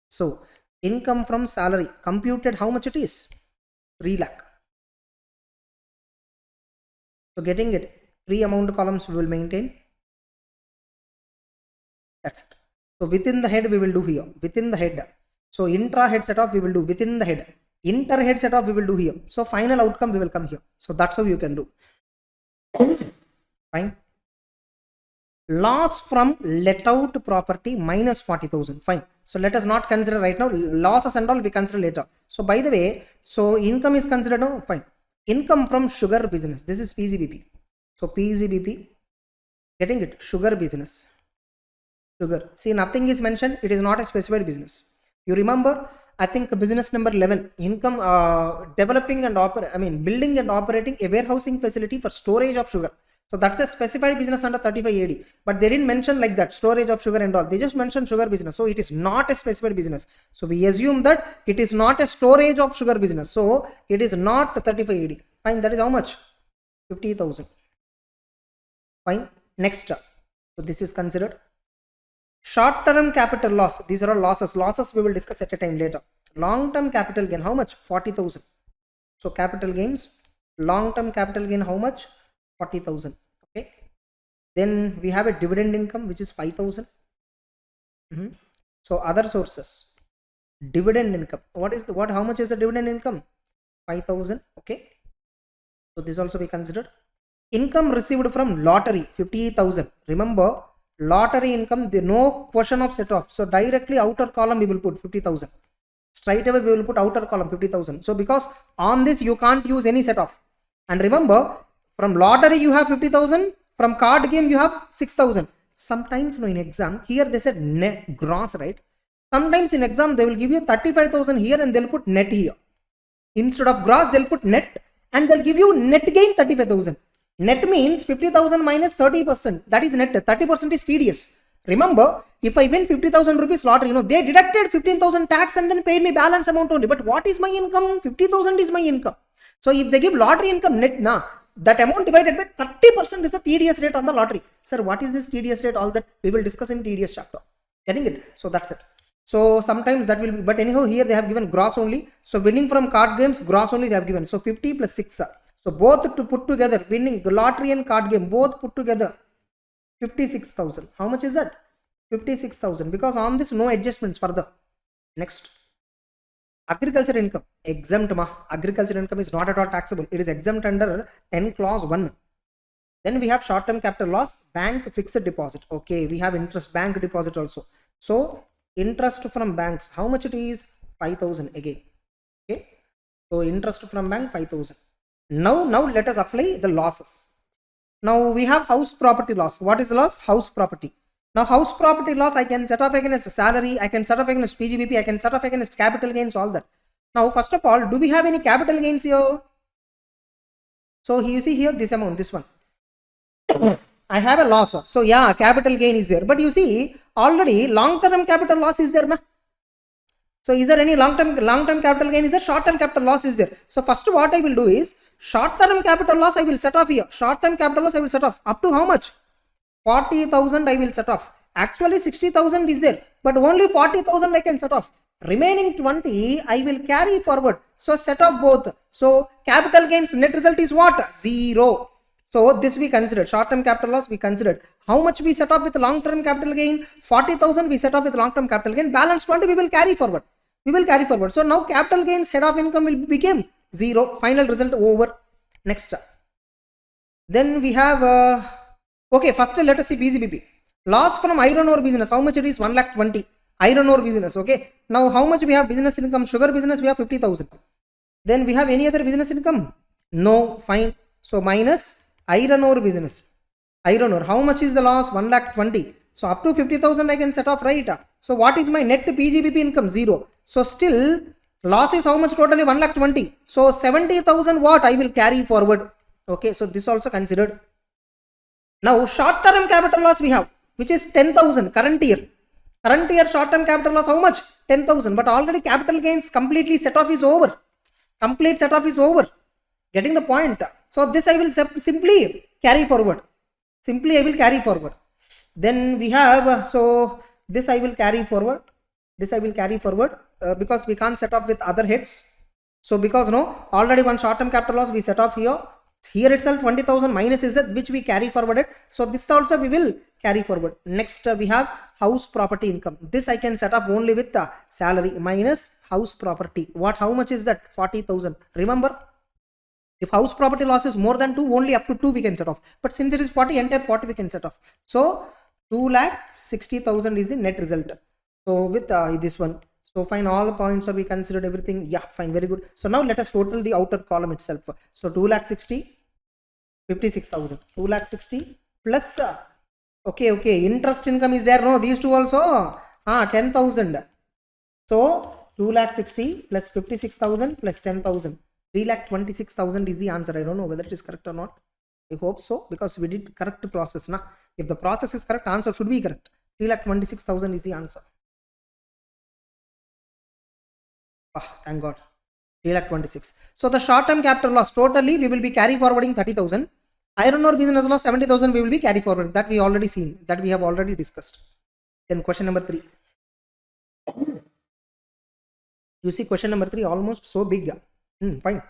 So income from salary computed, how much it is? 3 lakh. So getting it, 3 amount columns we will maintain. That's it. So within the head we will do here. Within the head. So intra head set off we will do within the head. Inter head set off we will do here. So final outcome we will come here. So that's how you can do. Fine. Loss from let out property minus 40,000. Fine. So let us not consider right now. Losses and all we consider later. So by the way, so income is considered now. Fine. Income from sugar business. This is PGBP. So PGBP. Getting it? Sugar business. Sugar. See, nothing is mentioned. It is not a specified business. You remember, I think business number 11, income developing and building and operating a warehousing facility for storage of sugar. So that's a specified business under 35 AD, but they didn't mention like that storage of sugar and all. They just mentioned sugar business. So it is not a specified business. So we assume that it is not a storage of sugar business. So it is not 35 AD. Fine. That is how much? 50,000. Fine. Next. So this is considered. Short-term capital loss. These are all losses. Losses we will discuss at a time later. Long-term capital gain. How much? 40,000. So capital gains. Long-term capital gain. How much? 40,000. Okay. Then we have a dividend income which is 5,000. So other sources. Dividend income. How much is the dividend income? 5,000. Okay. So this also we considered. Income received from lottery. 58,000. Remember, lottery income, no question of set off. So directly outer column we will put 50,000. Straight away we will put outer column 50,000. So because on this you can't use any set off. And remember, from lottery you have 50,000 From card game you have 6,000. Sometimes in exam, here they said net gross, right? Sometimes in exam they will give you 35,000 here and they'll put net here. Instead of gross, they'll put net and they'll give you net gain 35,000. Net means 50,000 minus 30%. That is net. 30% is TDS. Remember, if I win 50,000 rupees lottery, they deducted 15,000 tax and then paid me balance amount only. But what is my income? 50,000 is my income. So if they give lottery income net, that amount divided by 30% is a TDS rate on the lottery. Sir, what is this TDS rate? All that we will discuss in TDS chapter. Getting it? So that's it. So sometimes that will be, but anyhow here they have given gross only. So winning from card games, gross only they have given. So 50 plus 6. So both to put together, winning the lottery and card game, both put together 56,000. How much is that? 56,000. Because on this no adjustments further. Next. Agriculture income. Exempt. Agriculture income is not at all taxable. It is exempt under 10 clause 1. Then we have short term capital loss, bank fixed deposit. Okay, we have interest bank deposit also. So interest from banks, how much it is? 5,000 again. Okay, so interest from bank 5,000. Now let us apply the losses. Now we have house property loss. What is the loss? House property. Now house property loss I can set off against salary, I can set off against PGBP, I can set off against capital gains, all that. Now first of all, do we have any capital gains here? So you see here this amount, this one. I have a loss. So yeah, capital gain is there. But you see, already long-term capital loss is there. So is there any long-term capital gain is there? Short-term capital loss is there. So first what I will do is, short-term capital loss I will set off here. Short-term capital loss I will set off. Up to how much? 40,000 I will set off. Actually 60,000 is there. But only 40,000 I can set off. Remaining 20 I will carry forward. So set off both. So capital gains net result is what? 0. So this we considered. Short-term capital loss we considered. How much we set off with long-term capital gain? 40,000 we set off with long-term capital gain. Balance 20 we will carry forward. We will carry forward. So now capital gains head of income will become 0. Final result over. Next. Then we have, okay, first let us see BCBP. Loss from iron ore business. How much it is? 1,20,000. Iron ore business. Okay. Now how much we have business income? Sugar business we have 50,000. Then we have any other business income? No. Fine. So minus iron ore business. Iron ore. How much is the loss? 1,20,000. So up to 50,000 I can set off, right? So what is my net PGBP income? 0. So still loss is how much totally? 1,20,000. So 70,000 what I will carry forward. Okay. So this also considered. Now short term capital loss we have, which is 10,000 current year. Current year short term capital loss how much? 10,000. But already capital gains completely set off is over. Complete set off is over. Getting the point. So this I will simply carry forward. Simply I will carry forward. Then we have, so this I will carry forward. This I will carry forward because we can't set off with other heads. So because already one short term capital loss we set off here. Here itself 20,000 minus is that which we carry forwarded. So this also we will carry forward. Next we have house property income. This I can set off only with the salary minus house property. How much is that? 40,000. Remember, if house property loss is more than 2, only up to 2 we can set off. But since it is 40, entire 40 we can set off. So 2,60,000 is the net result. So with this one. So fine, all points are we considered everything. Yeah, fine, very good. So now let us total the outer column itself. So 2,60,000, 56,000. 2,60,000 plus, okay, interest income is there. No, these two also. 10,000. So 2,60,000 plus 56,000 plus 10,000. 3,26,000 is the answer. I don't know whether it is correct or not. I hope so because we did correct process. If the process is correct, answer should be correct. 3,26,000 is the answer. Thank God. 3,26,000. So the short term capital loss totally we will be carry forwarding 30,000. Iron ore business loss 70,000 we will be carry forward. That we already seen. That we have already discussed. Then question number 3. You see question number 3 almost so big. Fine.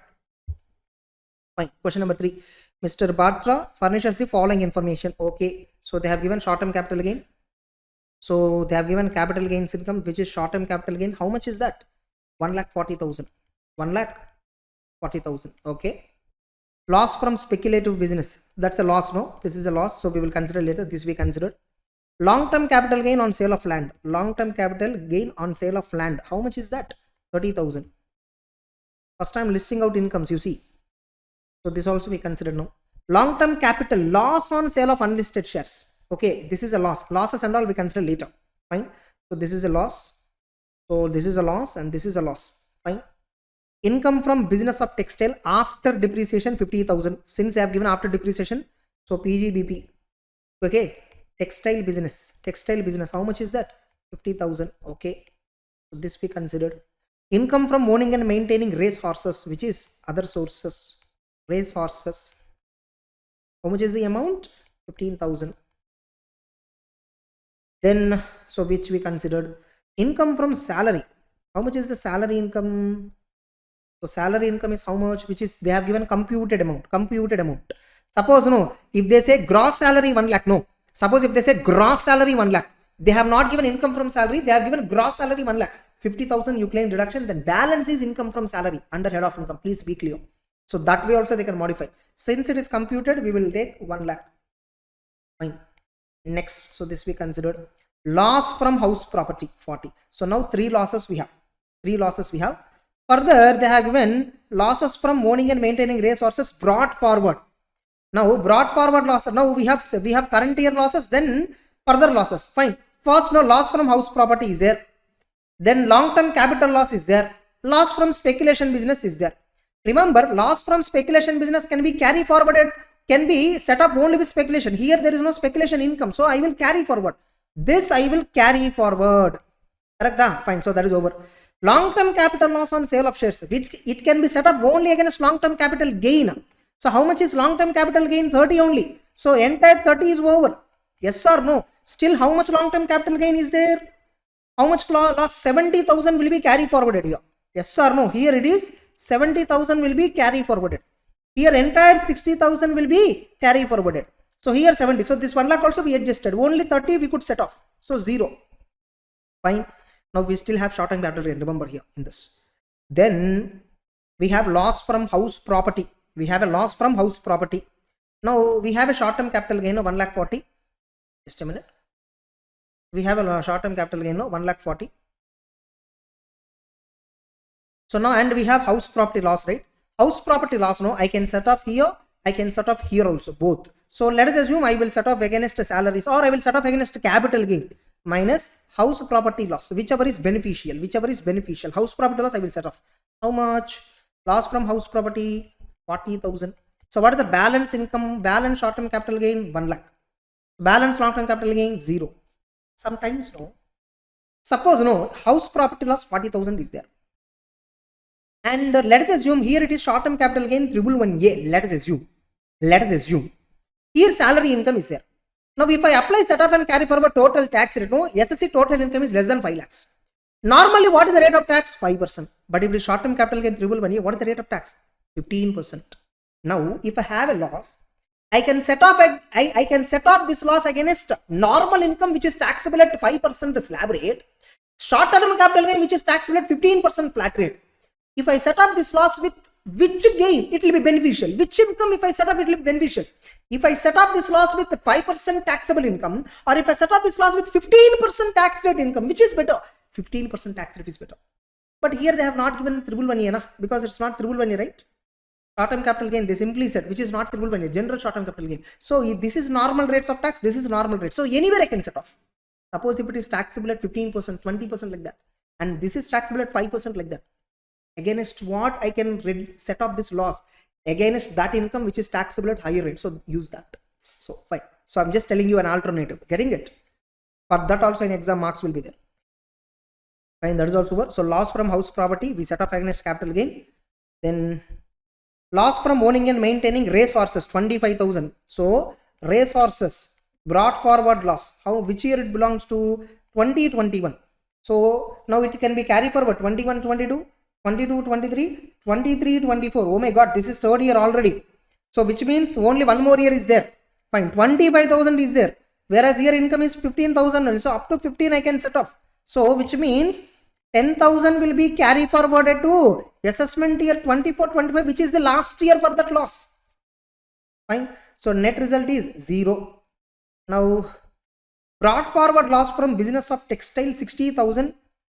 Question number 3. Mr. Batra furnishes the following information. Okay. So they have given short term capital gain. So they have given capital gains income, which is short term capital gain. How much is that? 1,40,000. 1,40,000. Okay. Loss from speculative business. That's a loss, no? This is a loss. So we will consider later. This we considered. Long-term capital gain on sale of land. Long-term capital gain on sale of land. How much is that? 30,000. First time listing out incomes, you see. So this also we consider now. Long-term capital, loss on sale of unlisted shares. Okay, this is a loss. Losses and all we consider later. Fine. So this is a loss. So this is a loss and this is a loss. Fine. Income from business of textile after depreciation 50,000. Since I have given after depreciation, so PGBP. Okay. Textile business. How much is that? 50,000. Okay. So this we considered. Income from owning and maintaining race horses, which is other sources. Race horses. How much is the amount? 15,000. Then, so which we considered. Income from salary. How much is the salary income? So salary income is how much? Which is, they have given computed amount. Suppose no, if they say gross salary 1 lakh, no. Suppose if they say gross salary 1 lakh, they have not given income from salary, they have given gross salary 1 lakh. 50,000 you claim deduction, then balance is income from salary under head of income. Please be clear. So that way also they can modify. Since it is computed, we will take 1 lakh. Fine. Next, so this we considered. Loss from house property 40. So now 3 losses we have. Further, they have given losses from owning and maintaining race horses brought forward. Now brought forward losses. Now we have current year losses, then further losses. Fine. First, no, loss from house property is there. Then long-term capital loss is there. Loss from speculation business is there. Remember, loss from speculation business can be carry forwarded, can be set up only with speculation. Here there is no speculation income, so I will carry forward. This I will carry forward. Correct? Fine. So that is over. Long-term capital loss on sale of shares. It can be set up only against long-term capital gain. So how much is long-term capital gain? 30 only. So entire 30 is over. Yes or no? Still how much long-term capital gain is there? How much loss? 70,000 will be carry forwarded here. Yes or no? Here it is 70,000 will be carry forwarded. Here entire 60,000 will be carry forwarded. So here 70. So this 1 lakh also we adjusted. Only 30 we could set off. So 0. Fine. Now we still have short-term capital gain. Remember here in this. Then we have loss from house property. Now we have a short-term capital gain of 1 lakh 40. Just a minute. We have a short-term capital gain of 1 lakh 40. So now, and we have house property loss, right? House property loss, no, I can set off here, I can set off here also, both. So let us assume I will set off against salaries, or I will set off against capital gain minus house property loss, whichever is beneficial. House property loss I will set off. How much? Loss from house property 40,000. So what is the balance income? Balance short-term capital gain 1 lakh. Balance long-term capital gain 0. Sometimes no. Suppose no, house property loss 40,000 is there. And let us assume here it is short-term capital gain 111A. Let us assume. Here salary income is there. Now if I apply set off and carry forward total tax rate, no, SSC total income is less than 5 lakhs. Normally what is the rate of tax? 5%. But if it is short-term capital gain 111A, what is the rate of tax? 15%. Now if I have a loss, I can set off this loss against normal income which is taxable at 5% slab rate, short-term capital gain which is taxable at 15% flat rate. If I set off this loss with which gain, it will be beneficial. Which income if I set off, it will be beneficial. If I set off this loss with 5% taxable income, or if I set off this loss with 15% tax rate income, which is better? 15% tax rate is better. But here they have not given 111A, because it's not 111A, right? Short-term capital gain, they simply said, which is not 111A, general short-term capital gain. So this is normal rates of tax, this is normal rate. So anywhere I can set off. Suppose if it is taxable at 15%, 20% like that, and this is taxable at 5% like that. Against what I can set off this loss? Against that income which is taxable at higher rate. So use that. So fine. So I'm just telling you an alternative. Getting it? For that also in exam marks will be there. Fine. That is also over. So loss from house property, we set off against capital gain. Then loss from owning and maintaining race horses 25,000. So race horses brought forward loss. Which year it belongs to? 2021. So now it can be carried forward 21, 22. 22, 23, 23, 24. Oh my god, this is third year already. So which means only one more year is there. Fine, 25,000 is there. Whereas here income is 15,000. So up to 15 I can set off. So which means 10,000 will be carry forwarded to assessment year 24, 25, which is the last year for that loss. Fine. So net result is 0. Now brought forward loss from business of textile 60,000.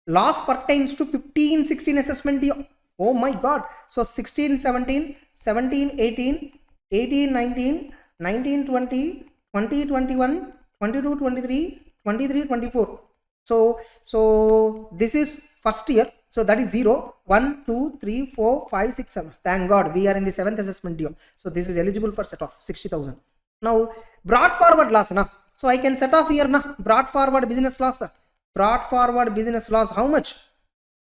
Loss pertains to 15-16 assessment year. Oh my god. So 16-17, 17-18, 18, 19, 19, 20, 20, 21, 22, 23, 23, 24. So this is first year. So that is 0, 1, 2, 3, 4, 5, 6, 7. Thank God we are in the 7th assessment year. So this is eligible for set off 60,000. Now brought forward loss. Na? So I can set off here. Na? Brought forward business loss. Brought forward business loss. How much?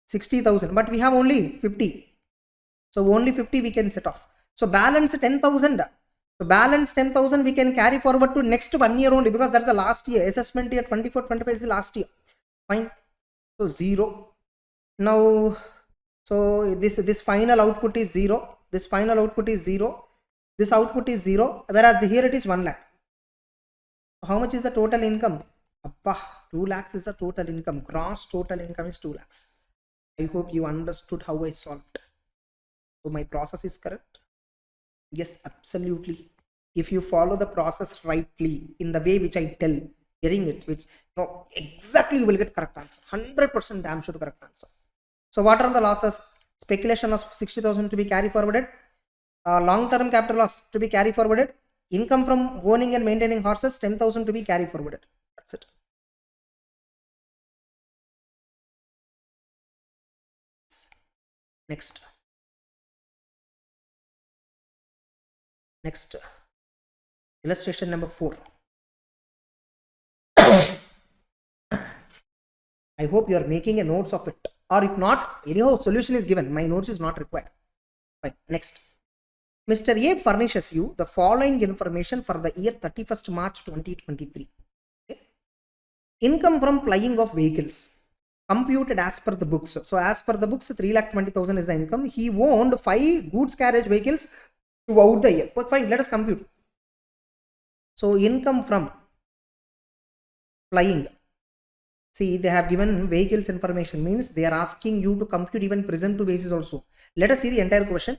60,000. But we have only 50. So only 50 we can set off. So balance 10,000. So balance 10,000 we can carry forward to next 1 year only, because that's the last year. Assessment year 24-25 is the last year. Fine. So 0. Now, so this final output is 0. This final output is 0. This output is 0. Whereas here it is 1 lakh. How much is the total income? Appa, 2 lakhs is the total income. Gross total income is 2 lakhs. I hope you understood how I solved. So my process is correct? Yes, absolutely. If you follow the process rightly in the way which I tell, hearing it, which no, exactly you will get correct answer. 100% damn sure correct answer. So what are the losses? Speculation loss 60,000 to be carry forwarded. Long-term capital loss to be carry forwarded. Income from owning and maintaining horses 10,000 to be carry forwarded. That's it. Next. Next. Illustration number 4. I hope you are making a notes of it, or if not, anyhow solution is given. My notes is not required. Fine. Next. Mr. A furnishes you the following information for the year 31st March 2023. Okay. Income from plying of vehicles computed as per the books. So as per the books, 3,20,000 is the income. He owned 5 goods carriage vehicles throughout the year. But fine, let us compute. So income from plying. See, they have given vehicles information, means they are asking you to compute even present to basis also. Let us see the entire question.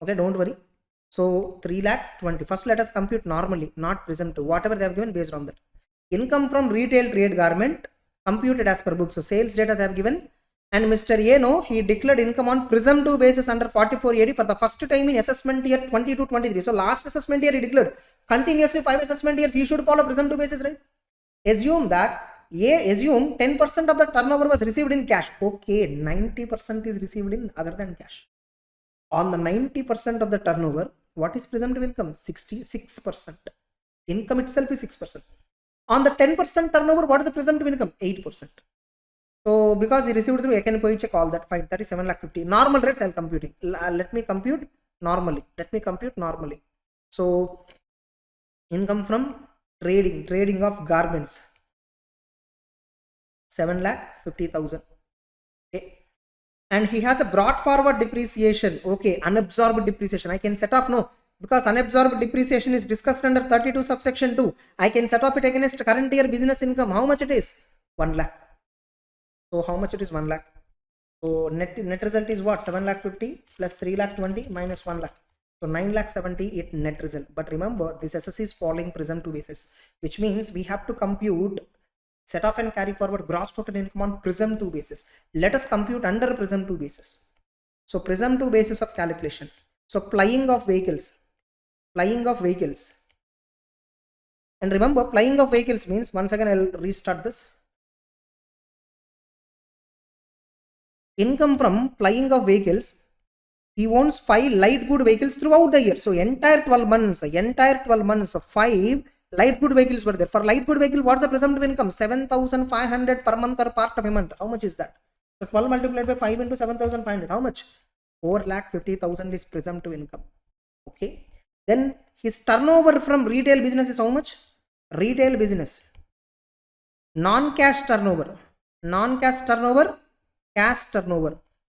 Okay, don't worry. So 3,20,000. First let us compute normally, not present to. Whatever they have given based on that. Income from retail trade garment computed as per books. So sales data they have given. And Mr. A, no, he declared income on presumptive basis under 44 AD for the first time in assessment year 22-23. So last assessment year he declared. Continuously 5 assessment years he should follow presumptive basis, right? Assume that assume 10% of the turnover was received in cash. Okay, 90% is received in other than cash. On the 90% of the turnover, what is presumptive income? 66%. Income itself is 6%. On the 10% turnover, what is the presumptive income? 8%. So because he received through, I can go check all that. Fine, that is 7,50,000. Normal rates I'll compute it. Let me compute normally. So income from trading of garments. 7,50,000. Okay. And he has a brought forward depreciation. Okay, unabsorbed depreciation. I can set off, no, because unabsorbed depreciation is discussed under 32 subsection 2. I can set off it against current year business income. How much it is? 1 lakh. So how much it is? 1 lakh. So net result is what? 7,50,000 plus 3,20,000 minus 1 lakh. So 9,70,000 net result. But remember, this SSC is following presumptive basis, which means we have to compute set off and carry forward gross total income on presumptive basis. Let us compute under presumptive basis. So presumptive basis of calculation. So plying of vehicles. And remember, plying of vehicles means, once again I'll restart this. Income from plying of vehicles. He owns 5 light good vehicles throughout the year. So entire 12 months, 5 light good vehicles were there. For light good vehicle, what's the presumptive income? 7,500 per month or part of a month. How much is that? So 12 multiplied by 5 into 7,500. How much? 4,50,000 is presumptive income. Okay. Then his turnover from retail business is how much? Retail business. Non-cash turnover. Cash turnover.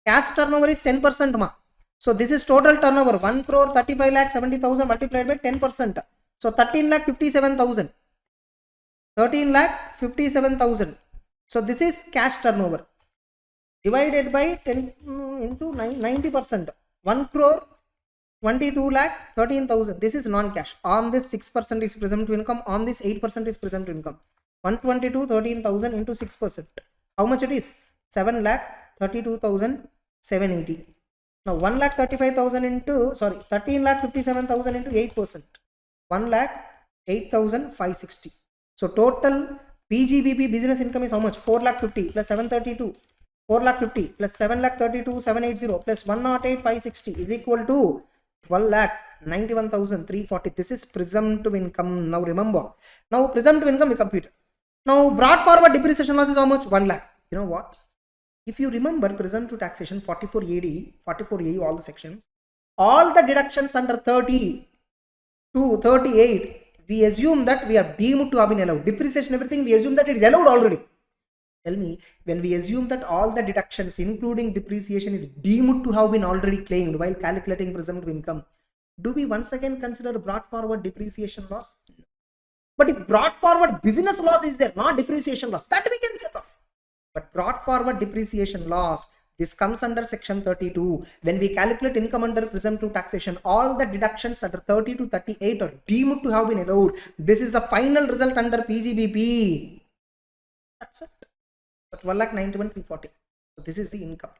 Cash turnover is 10%. Ma. So this is total turnover. 1,35,70,000 multiplied by 10%. So 13,57,000. 13,57,000. So this is cash turnover. Divided by 10 into 90%. 1,22,13,000. This is non-cash. On this 6% is presumptive income. On this 8% is presumptive income. 122,13,000 into 6%. How much it is? 7,32,780. Now 1,35,000 into, sorry, 13,57,000 into 8%. 1,08,560. So total PGBP business income is how much? 4,50,000 plus 732. 4,50,000 plus 7,32,780 plus 108,560 is equal to 12,91,340. This is presumptive income. Now remember, now presumptive income we computed. Now brought forward depreciation loss is how much? 1 lakh. You know what? If you remember presumptive taxation 44 AD, 44 AU, all the sections, all the deductions under 30 to 38, we assume that we are deemed to have been allowed. Depreciation, everything, we assume that it is allowed already. Tell me, when we assume that all the deductions, including depreciation, is deemed to have been already claimed while calculating presumptive income, do we once again consider brought forward depreciation loss? But if brought forward business loss is there, not depreciation loss, that we can set off. But brought forward depreciation loss, this comes under section 32. When we calculate income under presumptive taxation, all the deductions under 30 to 38 are deemed to have been allowed. This is the final result under PGBP. That's it. So 12,91,340. So this is the income.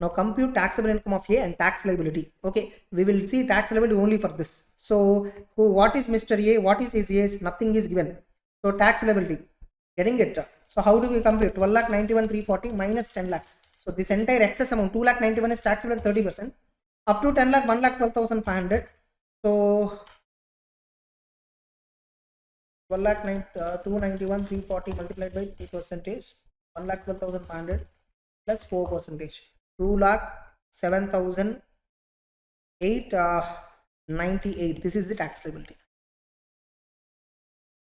Now compute taxable income of A and tax liability. Okay, we will see tax liability only for this. So what is Mr. A? What is his A? Nothing is given. So tax liability. Getting it? So how do we compute? 12,91,340 minus 10 lakhs. So this entire excess amount 2,91,000 is taxable at 30%. Up to 10 lakh, 1,12,500. So 291,340 multiplied by 3%, 1,12,500 plus 4%, 2,07,898. This is the tax liability.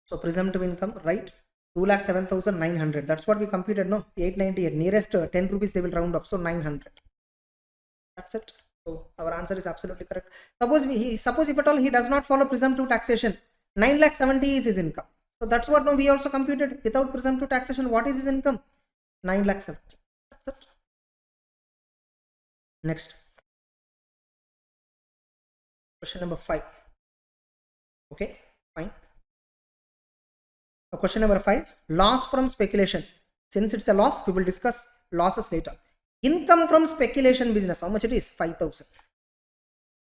So presumptive income, right? 2,07,900. That's what we computed, no? 898. Nearest 10 rupees they will round off. So 900. That's it. So our answer is absolutely correct. Suppose if at all he does not follow presumptive taxation, 9,70,000 is his income. So that's what we also computed. Without presumptive taxation, what is his income? 9,70,000. That's it. Next. Question number 5. Okay, fine. Question number 5. Loss from speculation. Since it's a loss, we will discuss losses later. Income from speculation business. How much it is? 5,000.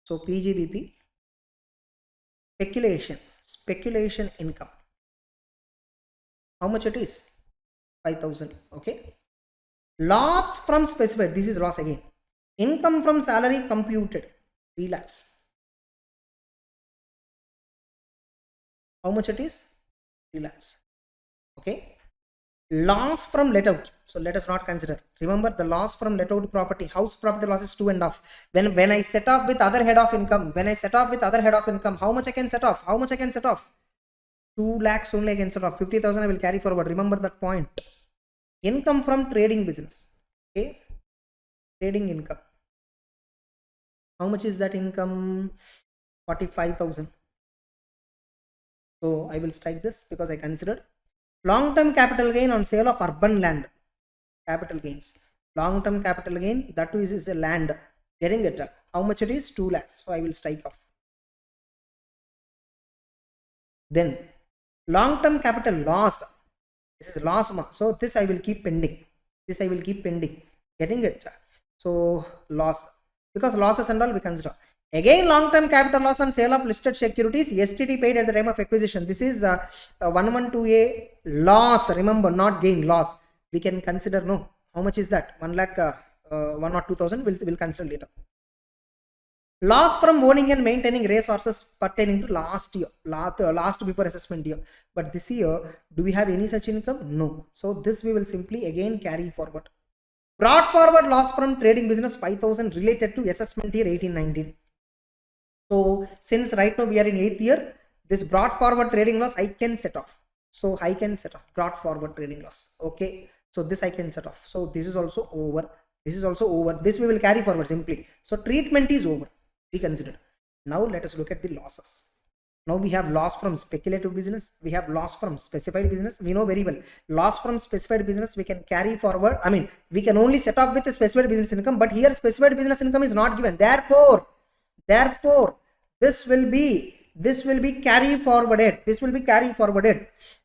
So PGBP. Speculation income. How much it is? 5,000. Okay. Loss from specified. This is loss again. Income from salary computed. 3 lakhs. How much it is? 3 lakhs. Okay. Loss from let out. So let us not consider. Remember the loss from let out property. House property loss is 2.5. When I set off with other head of income, how much I can set off? 2 lakhs only I can set off. 50,000 I will carry forward. Remember that point. Income from trading business. Okay. Trading income. How much is that income? 45,000. So I will strike this because I considered long-term capital gain on sale of urban land. Capital gains. Long-term capital gain, that too is a land. Getting it? How much it is? 2 lakhs. So I will strike off. Then long-term capital loss. This is loss. So this I will keep pending. Getting it? So loss. Because losses and all we consider. Again, long-term capital loss on sale of listed securities, STT paid at the time of acquisition. This is 112A loss. Remember, not gain, loss. We can consider, no. How much is that? 1 lakh, 1 or 2,000. We'll consider later. Loss from owning and maintaining resources pertaining to last year, last before assessment year. But this year, do we have any such income? No. So this we will simply again carry forward. Brought forward loss from trading business 5,000 related to assessment year 18-19. So since right now we are in 8th year, this brought forward trading loss I can set off. So I can set off brought forward trading loss. Okay. So this I can set off. So this is also over. This we will carry forward simply. So treatment is over. We consider. Now let us look at the losses. Now we have loss from speculative business. We have loss from specified business. We know very well. Loss from specified business we can carry forward. I mean, we can only set off with the specified business income, but here specified business income is not given. Therefore, this will be carry forwarded.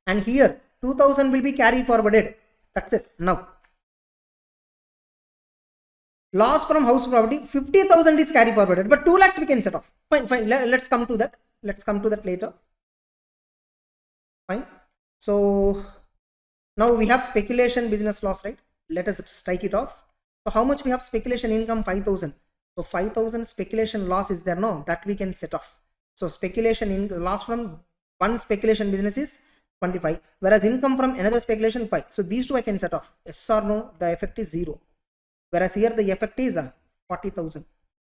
And here 2,000 will be carry forwarded. That's it. Now Loss from house property, 50,000 is carry forwarded, but 2 lakhs we can set off. Fine. Let's come to that. Let's come to that later. Fine. So now we have speculation business loss, right? Let us strike it off. So how much we have speculation income? 5,000. So 5,000 speculation loss is there? No, that we can set off. So speculation in loss from one speculation business is 25, whereas income from another speculation 5. So these two I can set off. Yes or no? The effect is 0. Whereas here the effect is 40,000.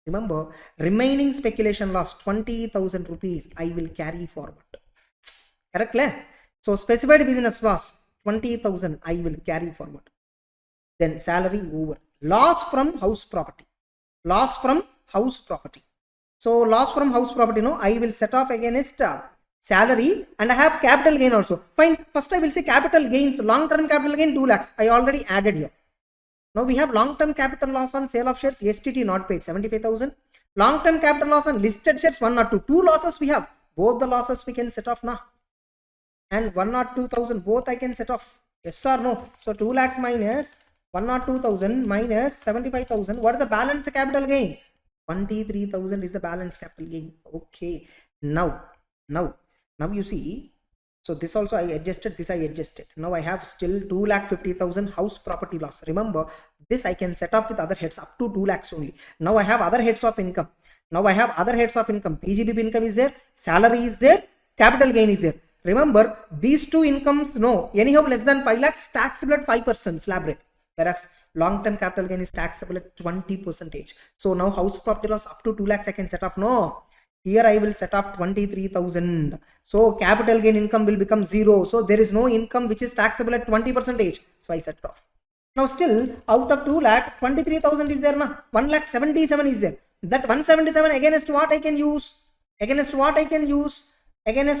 Remember, remaining speculation loss 20,000 rupees I will carry forward. Correct? So specified business loss 20,000 I will carry forward. Then salary over. Loss from house property. Loss from house property. So loss from house property, no, I will set off against salary, and I have capital gain also. Fine. First I will say capital gains. Long-term capital gain 2 lakhs. I already added here. Now we have long-term capital loss on sale of shares, STT not paid 75,000. Long-term capital loss on listed shares 1 or 2. 2 losses we have. Both the losses we can set off now. And 1 or 2,000 both I can set off. Yes or no? So 2 lakhs minus 1 or 2,000 minus 75,000. What is the balance capital gain? 23,000 is the balance capital gain. Okay. Now you see. So this also I adjusted, this I adjusted. Now I have still 2,50,000 house property loss. Remember, this I can set up with other heads up to 2 lakhs only. Now I have other heads of income. PGBP income is there, salary is there, capital gain is there. Remember, these two incomes, no, anyhow less than 5 lakhs, taxable at 5% slab rate. Whereas long-term capital gain is taxable at 20%. So now house property loss up to 2 lakhs I can set off. No. Here I will set off 23,000. So capital gain income will become 0. So there is no income which is taxable at 20%. So I set off. Now still out of 2 lakh, 23,000 is there now. 1,77,000 is there. That 177 against what I can use? Against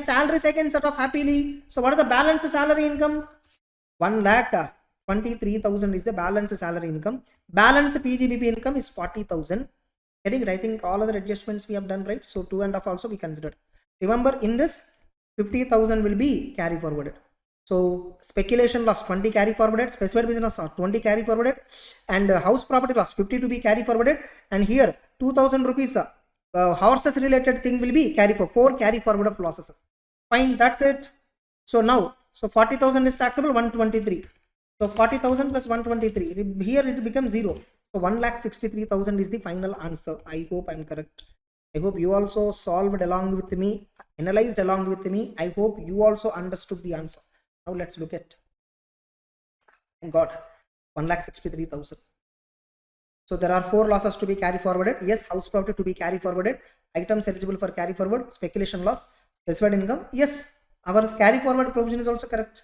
salaries I can set off happily. So what is the balance salary income? 1,23,000 is the balance salary income. Balance PGBP income is 40,000. I think all other adjustments we have done, right? So 2.5 also we considered. Remember, in this 50,000 will be carry forwarded. So speculation loss 20 carry forwarded, specified business loss 20 carry forwarded, and house property loss 50 to be carry forwarded. And here 2,000 rupees horses related thing will be carry for 4 carry forward of losses. Fine, that's it. So now, so 40,000 is taxable, 123. So 40,000 plus 123. Here it becomes 0. So 1,63,000 is the final answer. I hope I'm correct. I hope you also solved along with me, analyzed along with me. I hope you also understood the answer. Now let's look at. Thank God, 1,63,000. So there are 4 losses to be carry forwarded. Yes, house property to be carry forwarded. Items eligible for carry forward. Speculation loss. Specified income. Yes, our carry forward provision is also correct.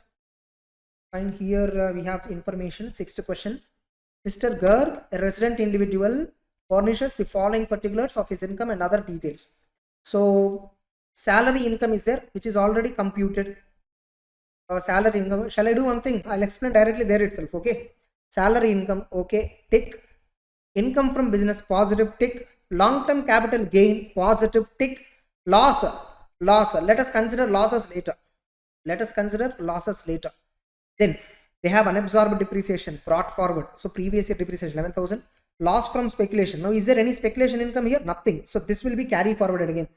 Fine. Here we have information. 6th question. Mr. Garg, a resident individual, furnishes the following particulars of his income and other details. So salary income is there, which is already computed. Salary income. Shall I do one thing? I'll explain directly there itself. Okay. Salary income. Okay. Tick. Income from business. Positive. Tick. Long-term capital gain. Positive. Tick. Loss. Let us consider losses later. Then they have unabsorbed depreciation brought forward. So previous year depreciation 11,000. Loss from speculation. Now is there any speculation income here? Nothing. So this will be carry forwarded again.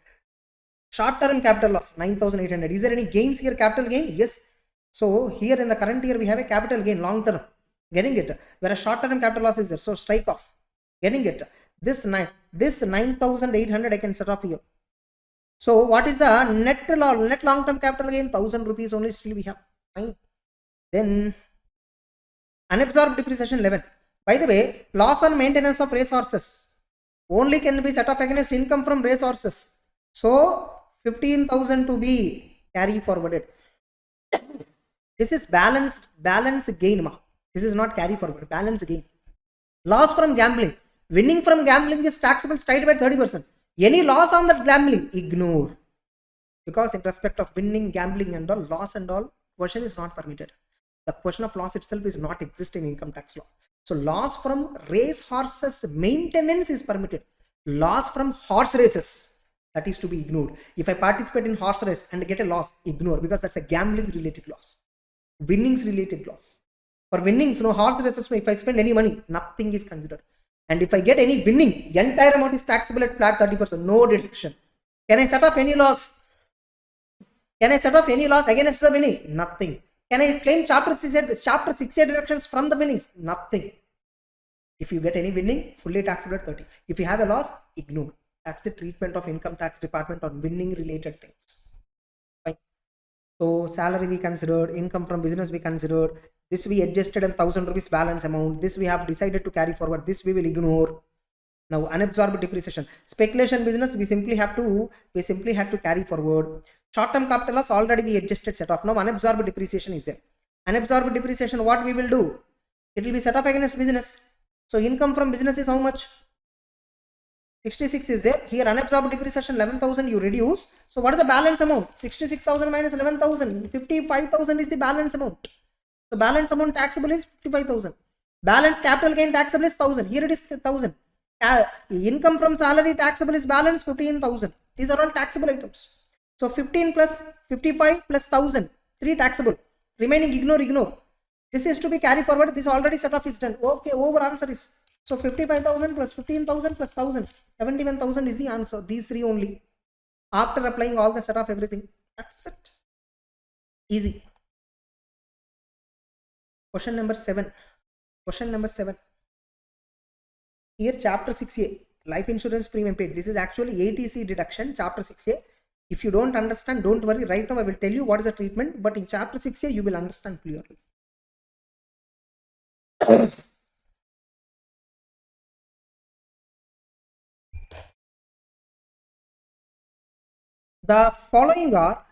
Short-term capital loss 9,800. Is there any gains here? Capital gain? Yes. So here in the current year we have a capital gain long-term. Getting it? Whereas short-term capital loss is there. So strike off. Getting it? This 9,800 I can set off here. So what is the net long-term capital gain? 1,000 rupees only still we have. Fine. Then unabsorbed depreciation 11. By the way, loss on maintenance of racehorses only can be set off against income from racehorses. So 15,000 to be carry forwarded. This is balance gain. This is not carry forward. Balance gain. Loss from gambling. Winning from gambling is taxable straight by 30%. Any loss on that gambling, ignore. Because in respect of winning, gambling and all, loss and all, question is not permitted. The question of loss itself is not existing in income tax law. So loss from race horses maintenance is permitted. Loss from horse races, that is to be ignored. If I participate in horse race and get a loss, ignore, because that's a gambling related loss. Winnings related loss. For winnings, no horse races, no, if I spend any money, nothing is considered. And if I get any winning, entire amount is taxable at flat 30%, no deduction. Can I set off any loss? Can I set off any loss against the winning? Nothing. Can I claim chapter 6A deductions from the winnings? Nothing. If you get any winning, fully taxable at 30. If you have a loss, ignore. That's the treatment of income tax department on winning related things. Fine. So salary we considered, income from business we considered, this we adjusted in 1000 rupees balance amount, this we have decided to carry forward, this we will ignore. Now unabsorbed depreciation, speculation business we simply had to carry forward. Short-term capital loss already we adjusted set off. Now unabsorbed depreciation is there. Unabsorbed depreciation, what we will do? It will be set off against business. So income from business is how much? 66 is there. Here unabsorbed depreciation 11,000 you reduce. So what is the balance amount? 66,000 minus 11,000. 55,000 is the balance amount. So balance amount taxable is 55,000. Balance capital gain taxable is 1,000. Here it is 1,000. Income from salary taxable is balance 15,000. These are all taxable items. So 15 plus 55 plus 1,000. 3 taxable. Remaining ignore. This is to be carried forward. This already set off is done. Okay, over answer is. So 55,000 plus 15,000 plus 1,000. 71,000 is the answer. These 3 only. After applying all the set off everything. That's it. Easy. Question number 7. Here chapter 6A. Life insurance premium paid. This is actually ATC deduction. Chapter 6A. If you don't understand, don't worry. Right now I will tell you what is the treatment. But in chapter 6A you will understand clearly. The following are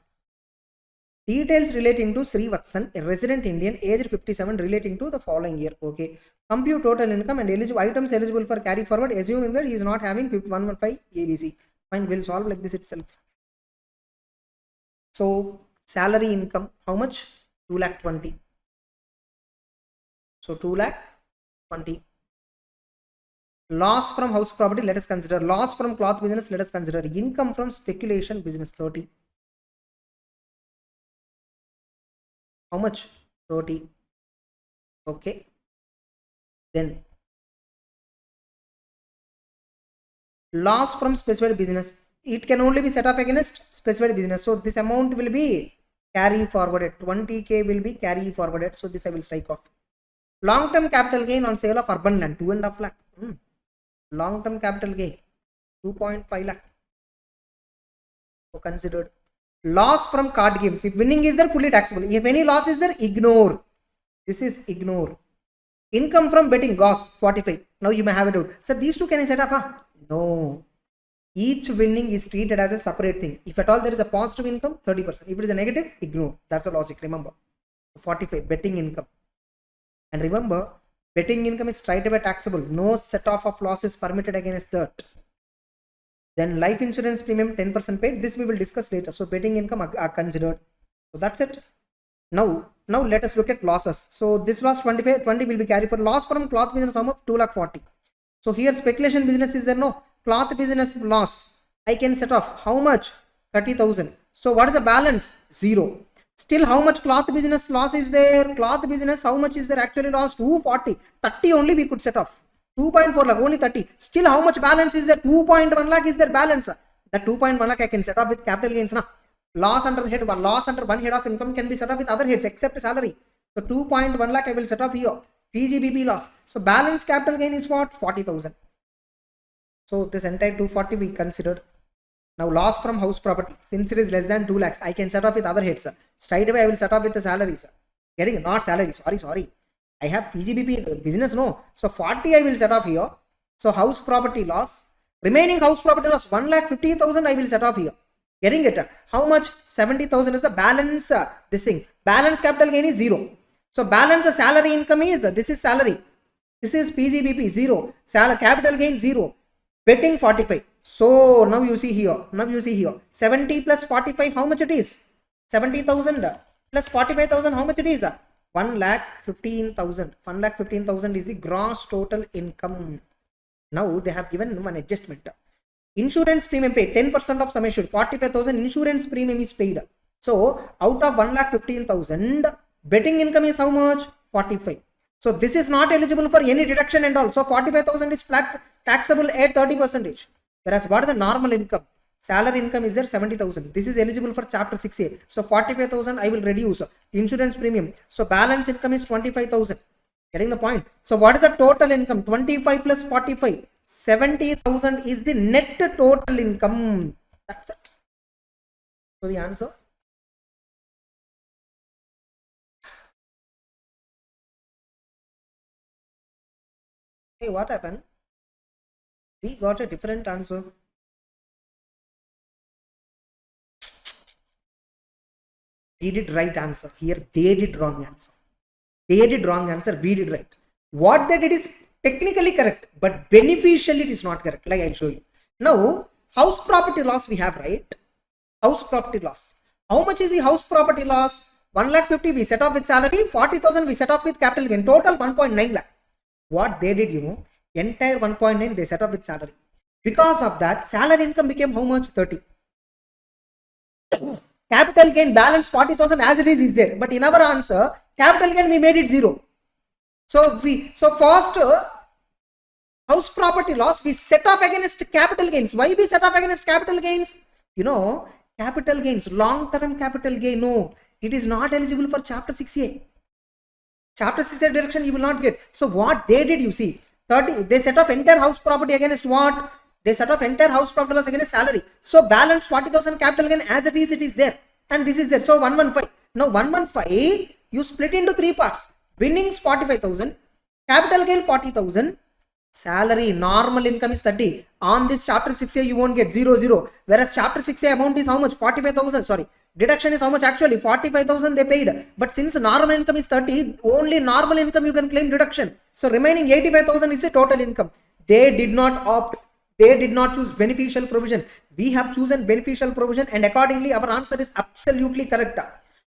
details relating to Srivatsan, a resident Indian, aged 57, relating to the following year. Okay. Compute total income and eligible items eligible for carry forward, assuming that he is not having 115 ABC. Fine, we'll solve like this itself. So salary income, how much? 2,20,000. So 2,20,000. Loss from house property, let us consider. Loss from cloth business, let us consider. Income from speculation business, 30. How much? 30. Okay. Then loss from specified business. It can only be set off against specified business. So this amount will be carry forwarded. 20K will be carry forwarded. So this I will strike off. Long-term capital gain on sale of urban land, 2.5 lakh. Long-term capital gain, 2.5 lakh. So considered. Loss from card games. If winning is there, fully taxable. If any loss is there, ignore. This is ignore. Income from betting, goss, 45. Now you may have a doubt. Sir, these two can I set off? Huh? No. Each winning is treated as a separate thing. If at all there is a positive income, 30%. If it is a negative, ignore. That's the logic. Remember. 45, betting income. And remember, betting income is straight away taxable. No set off of losses permitted against that. Then life insurance premium 10% paid. This we will discuss later. So betting income are considered. So that's it. Now let us look at losses. So this loss 20 will be carried for loss from cloth business sum of 2,40,000. So here speculation business is there, no. Cloth business loss. I can set off how much? 30,000. So what is the balance? 0. Still how much cloth business loss is there? Cloth business, how much is there actually loss? 240. 30 only we could set off. 2.4 lakh, only 30. Still how much balance is there? 2.1 lakh is there balance. That 2.1 lakh I can set off with capital gains. Na? Loss under the head, loss under one head of income can be set off with other heads except salary. So 2.1 lakh I will set off here. PGBP loss. So balance capital gain is what? 40,000. So this entire 240 we considered. Now loss from house property. Since it is less than 2 lakhs, I can set off with other heads. Straight away I will set off with the salaries. Getting not salary. Sorry. I have PGBP business, no. So 40 I will set off here. So house property loss. Remaining house property loss 1,50,000 I will set off here. Getting it? How much? 70,000 is the balance. This thing. Balance capital gain is 0. So balance salary income is, this is salary. This is PGBP 0. Capital gain 0. Betting 45. So now you see here. 70 plus 45, how much it is? 70,000 plus 45,000, how much it is? 1,15,000. 1,15,000 is the gross total income. Now they have given one adjustment. Insurance premium paid, 10% of sum assured, 45,000 insurance premium is paid. So out of 1,15,000, betting income is how much? 45. So this is not eligible for any deduction and all. So 45,000 is flat taxable at 30%. Whereas what is the normal income? Salary income is there 70,000. This is eligible for chapter 6A. So 45,000 I will reduce. Insurance premium. So balance income is 25,000. Getting the point? So what is the total income? 25 plus 45. 70,000 is the net total income. That's it. So the answer. Hey, what happened? We got a different answer. We did right answer. Here they did wrong answer. They did wrong answer. We did right. What they did is technically correct, but beneficially it is not correct. Like I'll show you. Now, house property loss we have, right? House property loss. How much is the house property loss? 1,50,000 we set off with salary. 40,000 we set off with capital gain. Total 1.9 lakh. What they did, you know, entire 1.9 they set off with salary. Because of that, salary income became how much? 30. Capital gain balance 40,000 as it is there. But in our answer, capital gain we made it 0. So first house property loss we set off against capital gains. Why we set off against capital gains? You know, capital gains, long-term capital gain. No, it is not eligible for chapter 6A. Chapter 6A deduction you will not get. So what they did, you see, 30 they set off entire house property against what? They set off entire house property loss against salary. So balance 40,000 capital gain as it is there. And this is there. So 115. Now 115 you split into 3 parts. Winnings 45,000, capital gain 40,000, salary normal income is 30. On this chapter 6A you won't get 0. Whereas chapter 6A amount is how much? 45,000. Sorry. Deduction is how much actually? 45,000 they paid. But since normal income is 30, only normal income you can claim deduction. So remaining 85,000 is a total income. They did not opt. They did not choose beneficial provision. We have chosen beneficial provision and accordingly our answer is absolutely correct.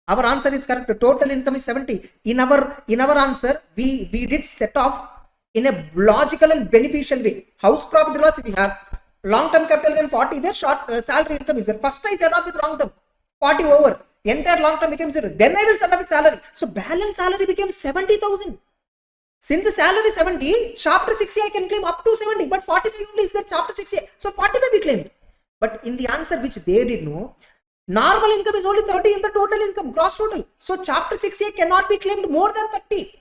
Our answer is correct. Total income is 70. In our answer, we did set off in a logical and beneficial way. House property loss we have. Long-term capital gain 40 there. Short salary income is there. First I set off with long-term. 40 over. Entire long-term became 0. Then I will set off with salary. So balance salary became 70,000. Since the salary is 70, chapter 6A I can claim up to 70, but 45 only is there chapter 6A. So 45 we claimed. But in the answer which they did know, normal income is only 30 in the total income, gross total. So chapter 6A cannot be claimed more than 30.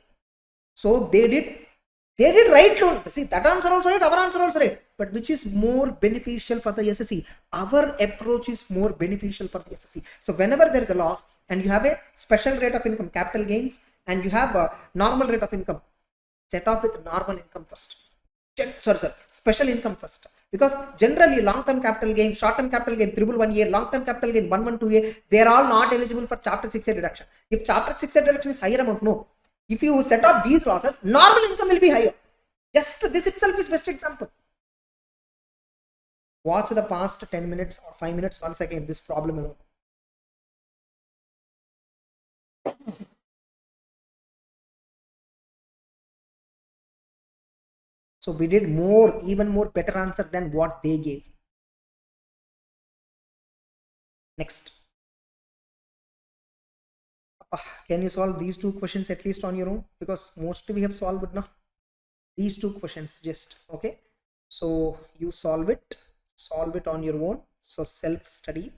So they did right loan. See, that answer also right, our answer also right. But which is more beneficial for the SSC? Our approach is more beneficial for the SSC. So whenever there is a loss and you have a special rate of income, capital gains, and you have a normal rate of income, set off with normal income first. Special income first. Because generally long-term capital gain, short-term capital gain, 111A, long-term capital gain, 112A, they are all not eligible for chapter 6A deduction. If chapter 6A deduction is higher amount, no. If you set off these losses, normal income will be higher. Just this itself is best example. Watch the past 10 minutes or 5 minutes once again, this problem alone. So we did even more better answer than what they gave. Next. Can you solve these 2 questions at least on your own? Because mostly we have solved now. These 2 questions just, okay. So you solve it on your own. So self-study,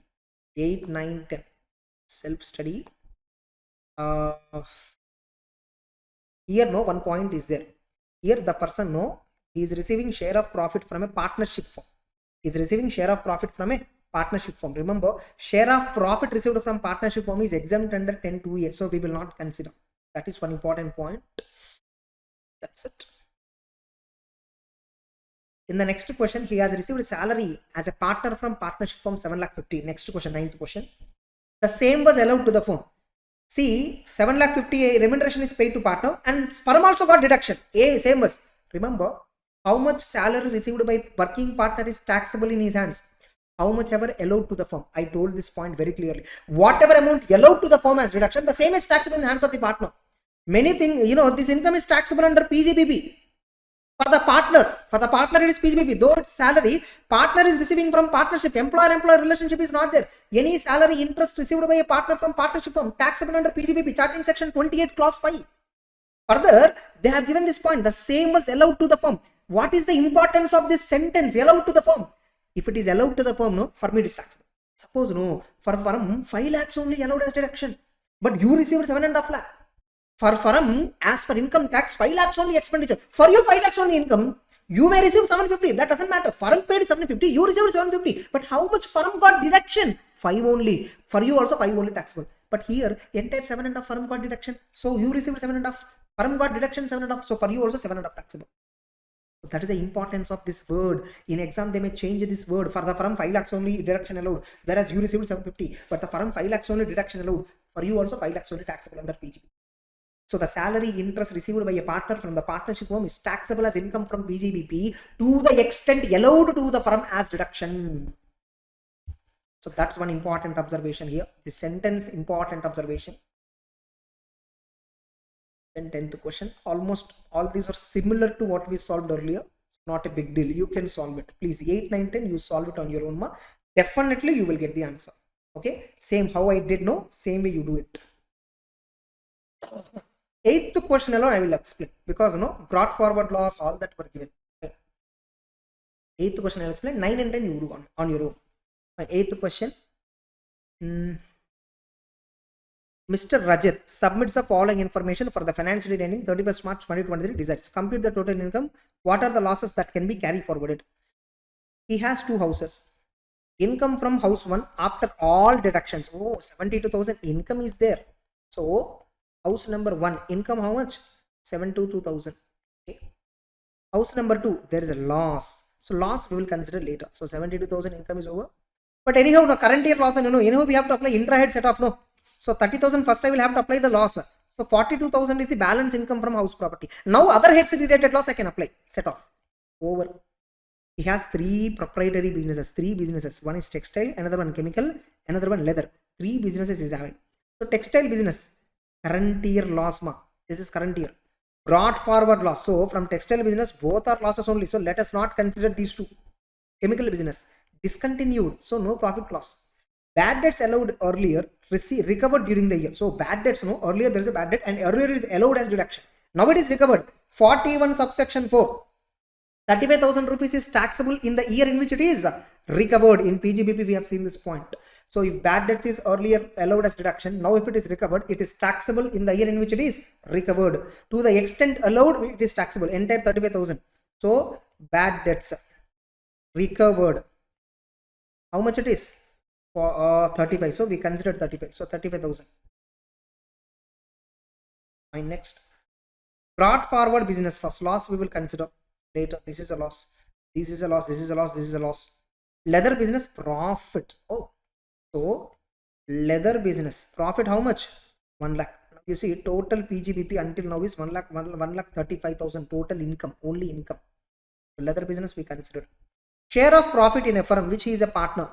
8, 9, 10. Self-study. Here no one point is there. Here the person no. He is receiving share of profit from a partnership firm. He is receiving share of profit from a partnership firm. Remember, share of profit received from partnership firm is exempt under 10(2)(a). So we will not consider. That is one important point. That's it. In the next question, he has received salary as a partner from partnership firm 7,50,000. Next question, 9th question. The same was allowed to the firm. See, 7,50,000 remuneration is paid to partner and firm also got deduction. A same was. Remember, how much salary received by working partner is taxable in his hands. How much ever allowed to the firm. I told this point very clearly. Whatever amount allowed to the firm as deduction, the same is taxable in the hands of the partner. Many things, this income is taxable under PGBP. For the partner it is PGBP. Though it's salary, partner is receiving from partnership. Employer-employer relationship is not there. Any salary interest received by a partner from partnership firm taxable under PGBP. Charging section 28 clause 5. Further, they have given this point, the same was allowed to the firm. What is the importance of this sentence, allowed to the firm? If it is allowed to the firm, no, for me it is taxable. Suppose, no, for firm, 5 lakhs only allowed as deduction, but you received 7.5 lakh. For firm, as per income tax, 5 lakhs only expenditure. For you, 5 lakhs only income, you may receive 750. That doesn't matter. Firm paid 750, you received 750. But how much firm got deduction? 5 only. For you also 5 only taxable. But here, entire 7.5 firm got deduction. So you received 7.5. Firm got deduction 7.5. So for you also 7.5 taxable. So that is the importance of this word. In exam, they may change this word. For the firm, 5 lakhs only deduction allowed, whereas you received 750. But the firm, 5 lakhs only deduction allowed. For you also 5 lakhs only taxable under PGB. So the salary interest received by a partner from the partnership firm is taxable as income from PGBP to the extent allowed to the firm as deduction. So that's one important observation here. The sentence, important observation. Then 10th question. Almost all these are similar to what we solved earlier. It's not a big deal. You can solve it. Please, 8, 9, 10, you solve it on your own. Definitely you will get the answer. Okay. Same how I did, no? Same way you do it. 8th question alone I will explain, because brought forward loss, all that were given. 8th question I will explain. 9 and 10 you do on your own. 8th question. Mr. Rajat submits the following information for the financial year ending 31st March 2023. Decides compute the total income. What are the losses that can be carried forwarded? He has 2 houses. Income from house 1 after all deductions. Oh, 72,000 income is there. So house number 1, income how much? 72,000. Okay. House number 2, there is a loss. So loss we will consider later. So 72,000 income is over. But anyhow, the current year loss, anyhow we have to apply intra-head set off, no. So 30,000 first I will have to apply the loss. So 42,000 is the balance income from house property. Now other heads related loss I can apply. Set off. Over. He has 3 proprietary businesses. 3 businesses. One is textile, another one chemical, another one leather. 3 businesses is having. So textile business. Current year loss, this is current year. Brought forward loss. So from textile business, both are losses only. So let us not consider these 2. Chemical business discontinued. So no profit loss. Bad debts allowed earlier, recovered during the year. So bad debts, earlier there is a bad debt and earlier it is allowed as deduction. Now it is recovered. 41 subsection 4. 35,000 rupees is taxable in the year in which it is recovered. In PGBP we have seen this point. So if bad debts is earlier allowed as deduction, now if it is recovered, it is taxable in the year in which it is recovered. To the extent allowed, it is taxable, entire 35,000. So bad debts recovered. How much it is? For 35. So we considered 35. So 35,000. Fine. Next. Brought forward business loss we will consider later. This is a loss. This is a loss. This is a loss. This is a loss. Leather business profit. Oh. So, leather business profit how much? 1 lakh. You see, total PGBP until now is 1 lakh 35,000 total income, only income. So leather business we consider. Share of profit in a firm which he is a partner.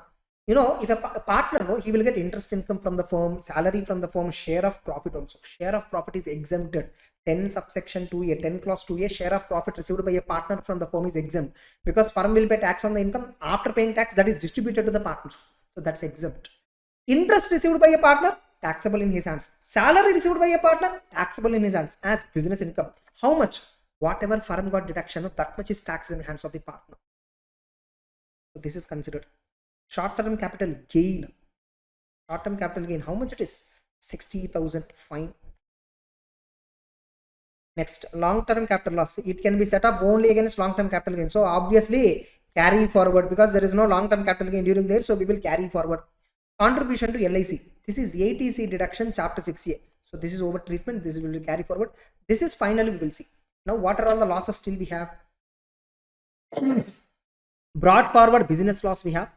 If a partner, he will get interest income from the firm, salary from the firm, share of profit also. Share of profit is exempted. 10 subsection 2A, 10 clause 2A, share of profit received by a partner from the firm is exempt. Because firm will pay tax on the income. After paying tax, that is distributed to the partners. So that's exempt. Interest received by a partner, taxable in his hands. Salary received by a partner, taxable in his hands as business income. How much? Whatever firm got deduction, that much is taxed in the hands of the partner. So this is considered. Short-term capital gain. Short-term capital gain, how much it is? 60,000. Fine. Next, long-term capital loss. It can be set up only against long-term capital gain. So obviously carry forward, because there is no long-term capital gain during there. So we will carry forward. Contribution to LIC. This is ATC deduction, chapter 6A. So this is over treatment. This will carry forward. This is finally we will see. Now what are all the losses still we have? Brought forward business loss we have.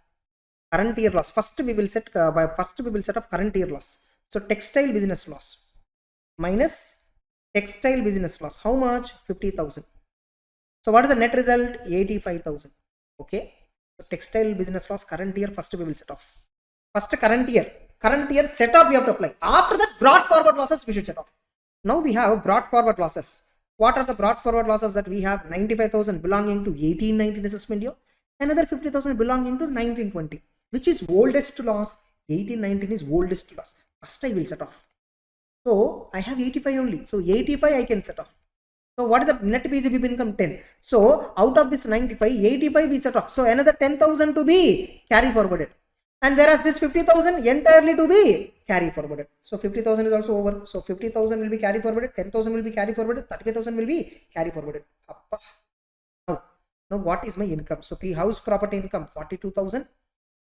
Current year loss. First we will set of current year loss. So textile business loss minus textile business loss. How much? 50,000. So what is the net result? 85,000. Okay. So textile business loss current year first we will set off. First current year set off we have to apply. After that brought forward losses we should set off. Now we have brought forward losses. What are the brought forward losses that we have? 95,000 belonging to 1819 assessment year. Another 50,000 belonging to 1920. Which is oldest loss? 1819 is oldest loss. First I will set off. So I have 85 only. So 85 I can set off. So what is the net PGBP income? 10. So out of this 95, 85 we set off. So another 10,000 to be carry forwarded. And whereas this 50,000 entirely to be carry forwarded. So 50,000 is also over. So 50,000 will be carry forwarded, 10,000 will be carry forwarded, 35,000 will be carry forwarded. Now what is my income? So P house property income 42,000.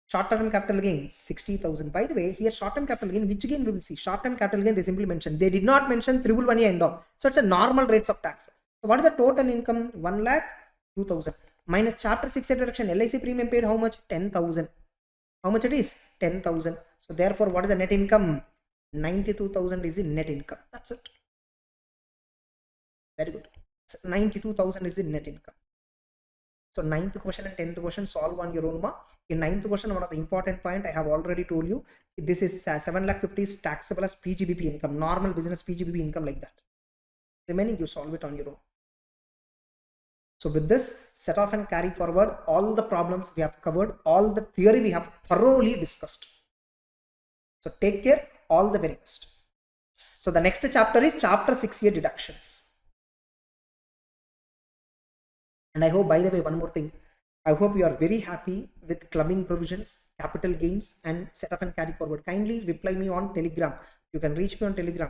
Short-term capital gain 60,000. By the way, here short-term capital gain, which gain we will see? Short-term capital gain they simply mentioned. They did not mention 111 and all. So it's a normal rates of tax. So what is the total income? 1,02,000 minus chapter 6 deduction. LIC premium paid how much? 10,000. How much it is? 10,000. So therefore, what is the net income? 92,000 is the net income. That's it. Very good. So 92,000 is the net income. So 9th question and 10th question solve on your own mark. In 9th question, one of the important point I have already told you. This is 7,50,000 is taxable as PGBP income, normal business PGBP income like that. Remaining you solve it on your own. So with this, set off and carry forward, all the problems we have covered, all the theory we have thoroughly discussed. So take care, all the very best. So the next chapter is chapter 6A deductions. And I hope, by the way, one more thing, I hope you are very happy with clubbing provisions, capital gains and set off and carry forward. Kindly reply me on Telegram. You can reach me on Telegram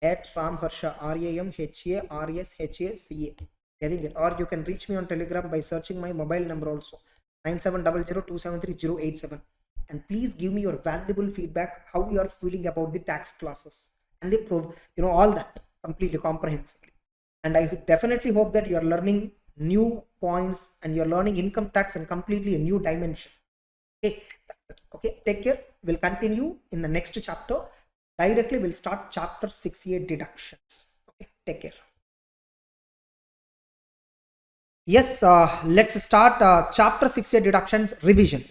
at caramharsha, RAMHARSHACA. Getting it? Or you can reach me on Telegram by searching my mobile number also, 9700273087. And please give me your valuable feedback, how you are feeling about the tax classes and the all that completely comprehensively. And I definitely hope that you are learning new points and you're learning income tax in completely a new dimension. Okay, take care. We'll continue in the next chapter. Directly we'll start chapter 6A deductions. Okay, take care. Yes, let's start chapter 6A deductions revision.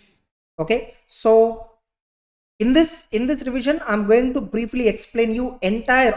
Okay, so in this revision, I'm going to briefly explain you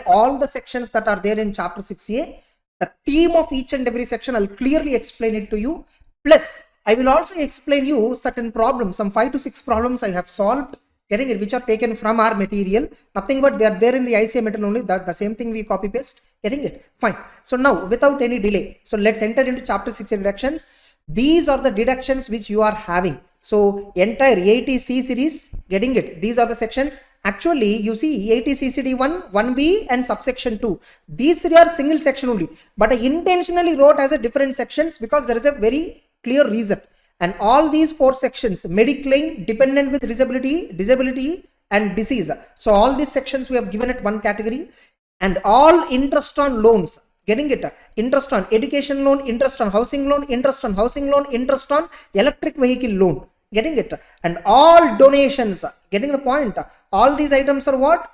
all the sections that are there in chapter 6A. The theme of each and every section, I'll clearly explain it to you. Plus, I will also explain you certain problems, some 5 to 6 problems I have solved, getting it, which are taken from our material. Nothing but they are there in the ICA material only. The same thing we copy paste. Getting it? Fine. So now, without any delay, so let's enter into chapter 6 deductions. These are the deductions which you are having. So entire 80C series, getting it? These are the sections. Actually, you see 80CCD 1, 1B and subsection 2. These three are single section only. But I intentionally wrote as a different sections because there is a very clear reason. And all these 4 sections, mediclaim, dependent with disability and disease. So all these sections we have given it one category. And all interest on loans. Getting it? Interest on education loan, interest on housing loan, interest on housing loan, interest on electric vehicle loan. Getting it? And all donations. Getting the point? All these items are what?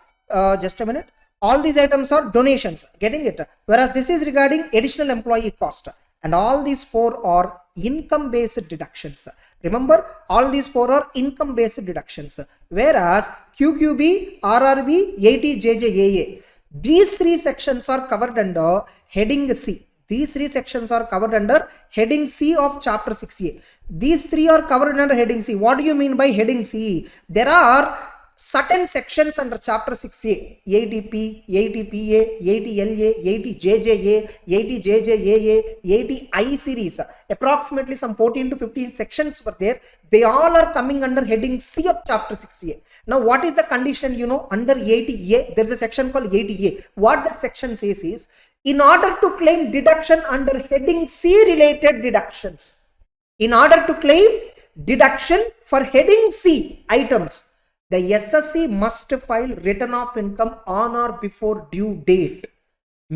Just a minute. All these items are donations. Getting it? Whereas this is regarding additional employee cost. And all these 4 are income based deductions. Remember, all these 4 are income based deductions. Whereas QQB, RRB, 80JJAA. These 3 sections are covered under heading C. These 3 sections are covered under heading C of chapter 6A. These 3 are covered under heading C. What do you mean by heading C? There are certain sections under chapter 6A. 80P, 80PA, 80LA, 80JJA, 80JJAA, 80I series. Approximately some 14 to 15 sections were there. They all are coming under heading C of chapter 6A. Now, what is the condition? Under 80A, there is a section called 80A. What that section says is, in order to claim deduction under heading C related deductions, in order to claim deduction for heading C items, the SSC must file return of income on or before due date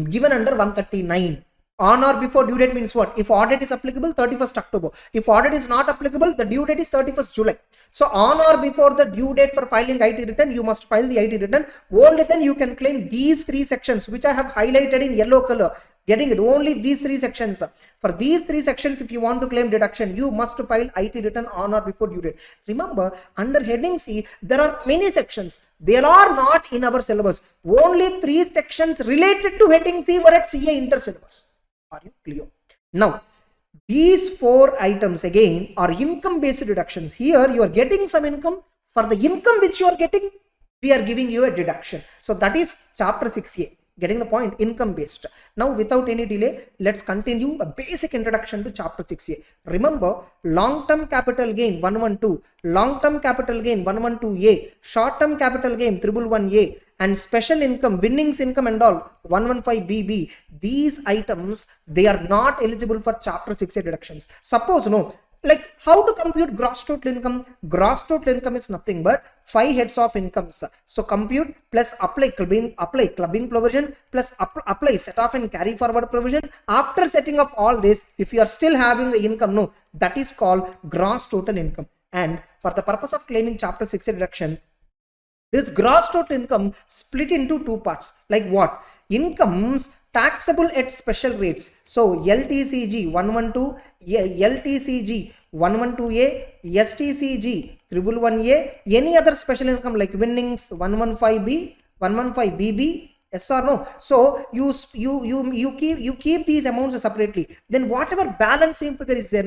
given under 139. On or before due date means what? If audit is applicable, 31st October. If audit is not applicable, the due date is 31st July. So on or before the due date for filing IT return, you must file the IT return. Only then you can claim these 3 sections, which I have highlighted in yellow color. Getting it? Only these 3 sections. For these 3 sections, if you want to claim deduction, you must file IT return on or before due date. Remember, under heading C, there are many sections. They are not in our syllabus. Only 3 sections related to heading C were at CA inter syllabus. Are you clear? Now, these 4 items again are income based deductions. Here you are getting some income. For the income which you are getting, we are giving you a deduction. So that is chapter 6A. Getting the point? Income based. Now without any delay, let's continue a basic introduction to chapter 6A. Remember, long-term capital gain 112, long-term capital gain 112A, short-term capital gain 111A, and special income, winnings income and all 115BB. These items, they are not eligible for chapter 6A deductions. Suppose like how to compute gross total income? Gross total income is nothing but 5 heads of incomes. So compute plus apply clubbing provision plus apply set off and carry forward provision. After setting of all this, if you are still having the income, that is called gross total income. And for the purpose of claiming chapter 6A deduction, this gross total income split into two parts. Like what? Incomes taxable at special rates. So LTCG 112, LTCG 112A, STCG 111A, any other special income like winnings 115B, 115BB, yes or no? So you keep these amounts separately. Then whatever balancing figure is there,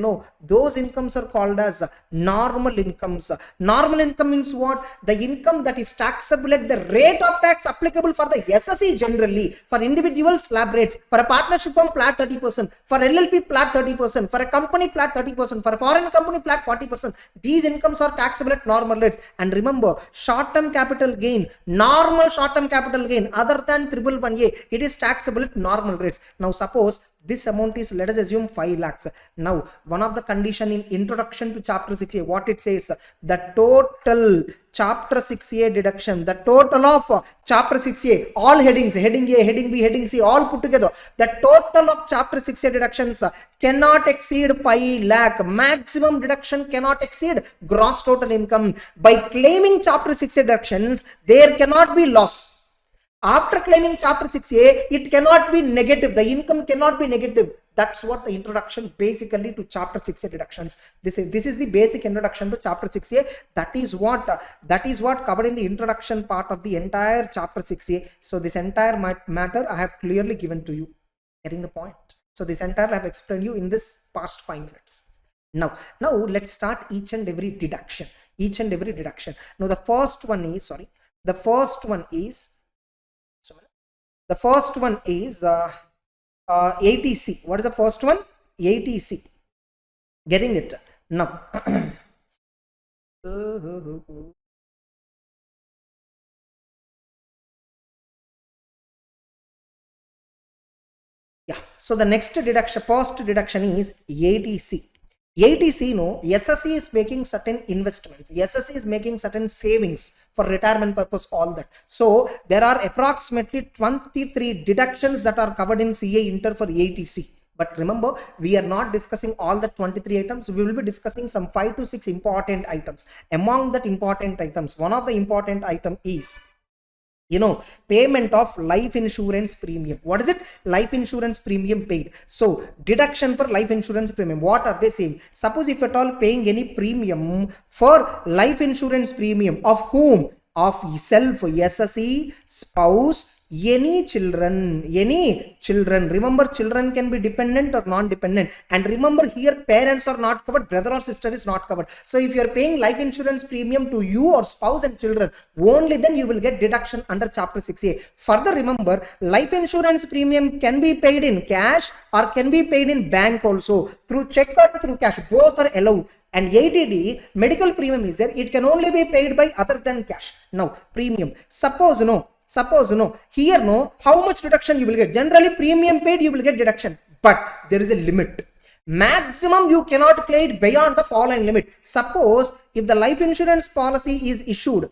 those incomes are called as normal incomes. Normal income means what? The income that is taxable at the rate of tax applicable for the SSE generally. For individual slab rates, for a partnership firm flat 30%, for LLP flat 30%, for a company flat 30%, for a foreign company flat 40%. These incomes are taxable at normal rates. And remember, short-term capital gain, normal short-term capital gain other than 111A, it is taxable at normal rates. Now suppose this amount is, let us assume 5 lakhs. Now one of the condition in introduction to chapter 6A, what it says, the total chapter 6A deduction, the total of chapter 6A, all headings, heading A, heading B, heading C, all put together, the total of chapter 6A deductions cannot exceed 5 lakh. Maximum deduction cannot exceed gross total income. By claiming chapter 6A deductions, there cannot be loss. After claiming chapter 6A, it cannot be negative. The income cannot be negative. That's what the introduction basically to chapter 6A deductions. This is the basic introduction to chapter 6A. That is what covered in the introduction part of the entire chapter 6A. So this entire matter I have clearly given to you. Getting the point? So this entire I have explained you in this past 5 minutes. Now let's start each and every deduction. Now the first one is ATC. What is the first one? ATC. Getting it? Now. Yeah. So the next deduction, first deduction is ATC. ATC, SSE is making certain investments. SSE is making certain savings for retirement purpose, all that. So there are approximately 23 deductions that are covered in CA Inter for ATC. But remember, we are not discussing all the 23 items. We will be discussing some 5 to 6 important items. Among that important items, one of the important item is payment of life insurance premium. What is it? Life insurance premium paid. So deduction for life insurance premium. What are they saying? Suppose if at all paying any premium for life insurance premium, of whom? Of self, SSE, spouse, any children. Remember, children can be dependent or non-dependent. And remember, here parents are not covered, brother or sister is not covered. So if you are paying life insurance premium to you or spouse and children, only then you will get deduction under chapter 6A. Further, remember, life insurance premium can be paid in cash or can be paid in bank also, through check or through cash. Both are allowed. And ATD, medical premium is there, it can only be paid by other than cash. Now premium, suppose here how much deduction you will get? Generally premium paid you will get deduction, but there is a limit. Maximum you cannot claim it beyond the following limit. Suppose if the life insurance policy is issued,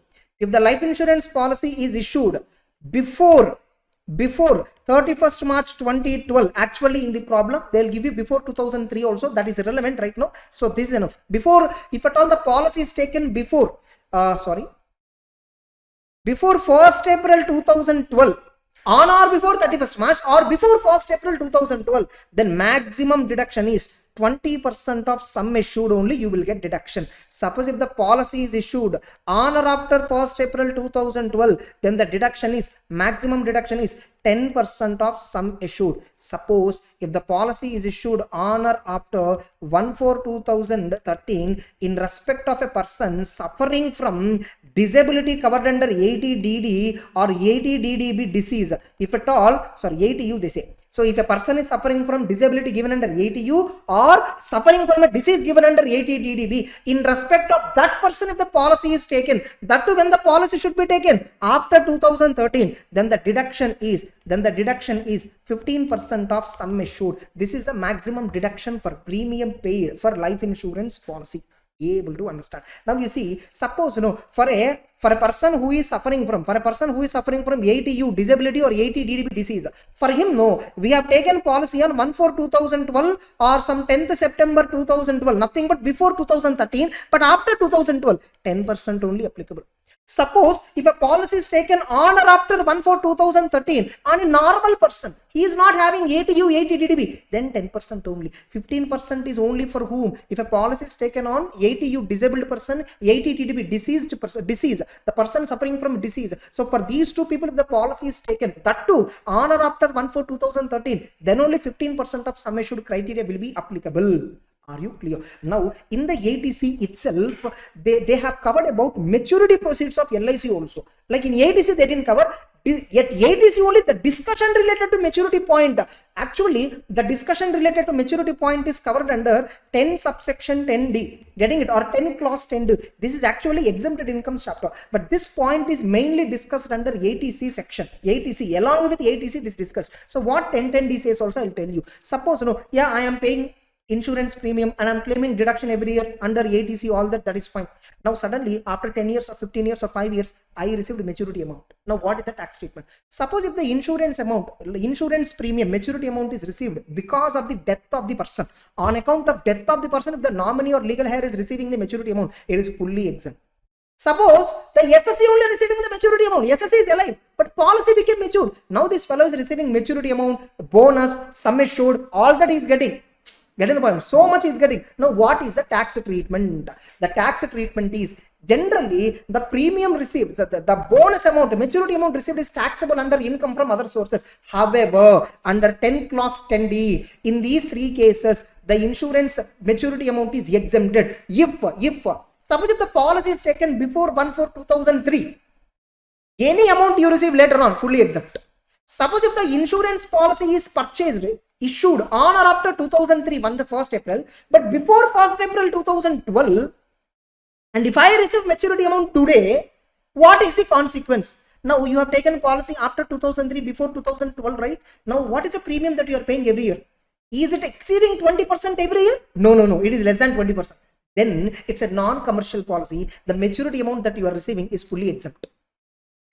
before 31st March 2012, actually in the problem they'll give you before 2003 also, that is irrelevant right now. So this is enough. Before, if at all the policy is taken before 1st April 2012, on or before 31st March or before 1st April 2012, then maximum deduction is 20% of sum assured only you will get deduction. Suppose if the policy is issued on or after 1st April 2012, then the deduction is, maximum deduction is 10% of sum assured. Suppose if the policy is issued on or after 1/4/2013 in respect of a person suffering from disability covered under 80DD or 80DDB disease, if at all, sorry, 80U they say. So if a person is suffering from disability given under 80U or suffering from a disease given under 80DDB, in respect of that person, if the policy is taken, that too when the policy should be taken after 2013, then the deduction is 15% of sum assured. This is the maximum deduction for premium paid for life insurance policy. Able to understand. Now you see, suppose for a person who is suffering from 80U disability or 80DDB disease, for him we have taken policy on 1/4/2012 or some 10th September 2012, nothing but before 2013, but after 2012 10% only applicable. Suppose if a policy is taken on or after 1/4/2013 on a normal person, he is not having 80U 80DDB, then 10% only. 15% is only for whom? If a policy is taken on 80U disabled person, 80DDB diseased person, the person suffering from disease. So for these two people, if the policy is taken, that too on or after 1/4/2013, then only 15% of sum assured criteria will be applicable. Are you clear? Now, in the ATC itself, they have covered about maturity proceeds of LIC also. Like in ATC, they didn't cover. Yet ATC only the discussion related to maturity point. Actually, the discussion related to maturity point is covered under 10 subsection 10D. Getting it? Or 10 clause 10D. This is actually exempted income chapter. But this point is mainly discussed under ATC section. ATC, along with ATC, it is discussed. So what 1010D says also, I'll tell you. Suppose, I am paying insurance premium and I'm claiming deduction every year under ATC, all that is fine. Now suddenly after 10 years or 15 years or 5 years, I received maturity amount. Now what is the tax treatment? Suppose if the insurance premium maturity amount is received because of the death of the person, on account of death of the person, if the nominee or legal heir is receiving the maturity amount, it is fully exempt. Suppose the SSC only receiving the maturity amount, SSC is alive, but policy became mature. Now this fellow is receiving maturity amount, bonus, sum assured, all that he is getting. Getting the point? So much is getting. Now, what is the tax treatment? The tax treatment is generally the premium received, the bonus amount, maturity amount received is taxable under income from other sources. However, under 10 clause 10D, in these three cases, the insurance maturity amount is exempted. If suppose if the policy is taken before 1/4/2003, any amount you receive later on, fully exempt. Suppose if the insurance policy is purchased, issued on or after 2003, 1st April, but before 1st April 2012, and if I receive maturity amount today, what is the consequence? Now you have taken policy after 2003, before 2012, right? Now what is the premium that you are paying every year? Is it exceeding 20% every year? No, it is less than 20%. Then it's a non-commercial policy. The maturity amount that you are receiving is fully exempt.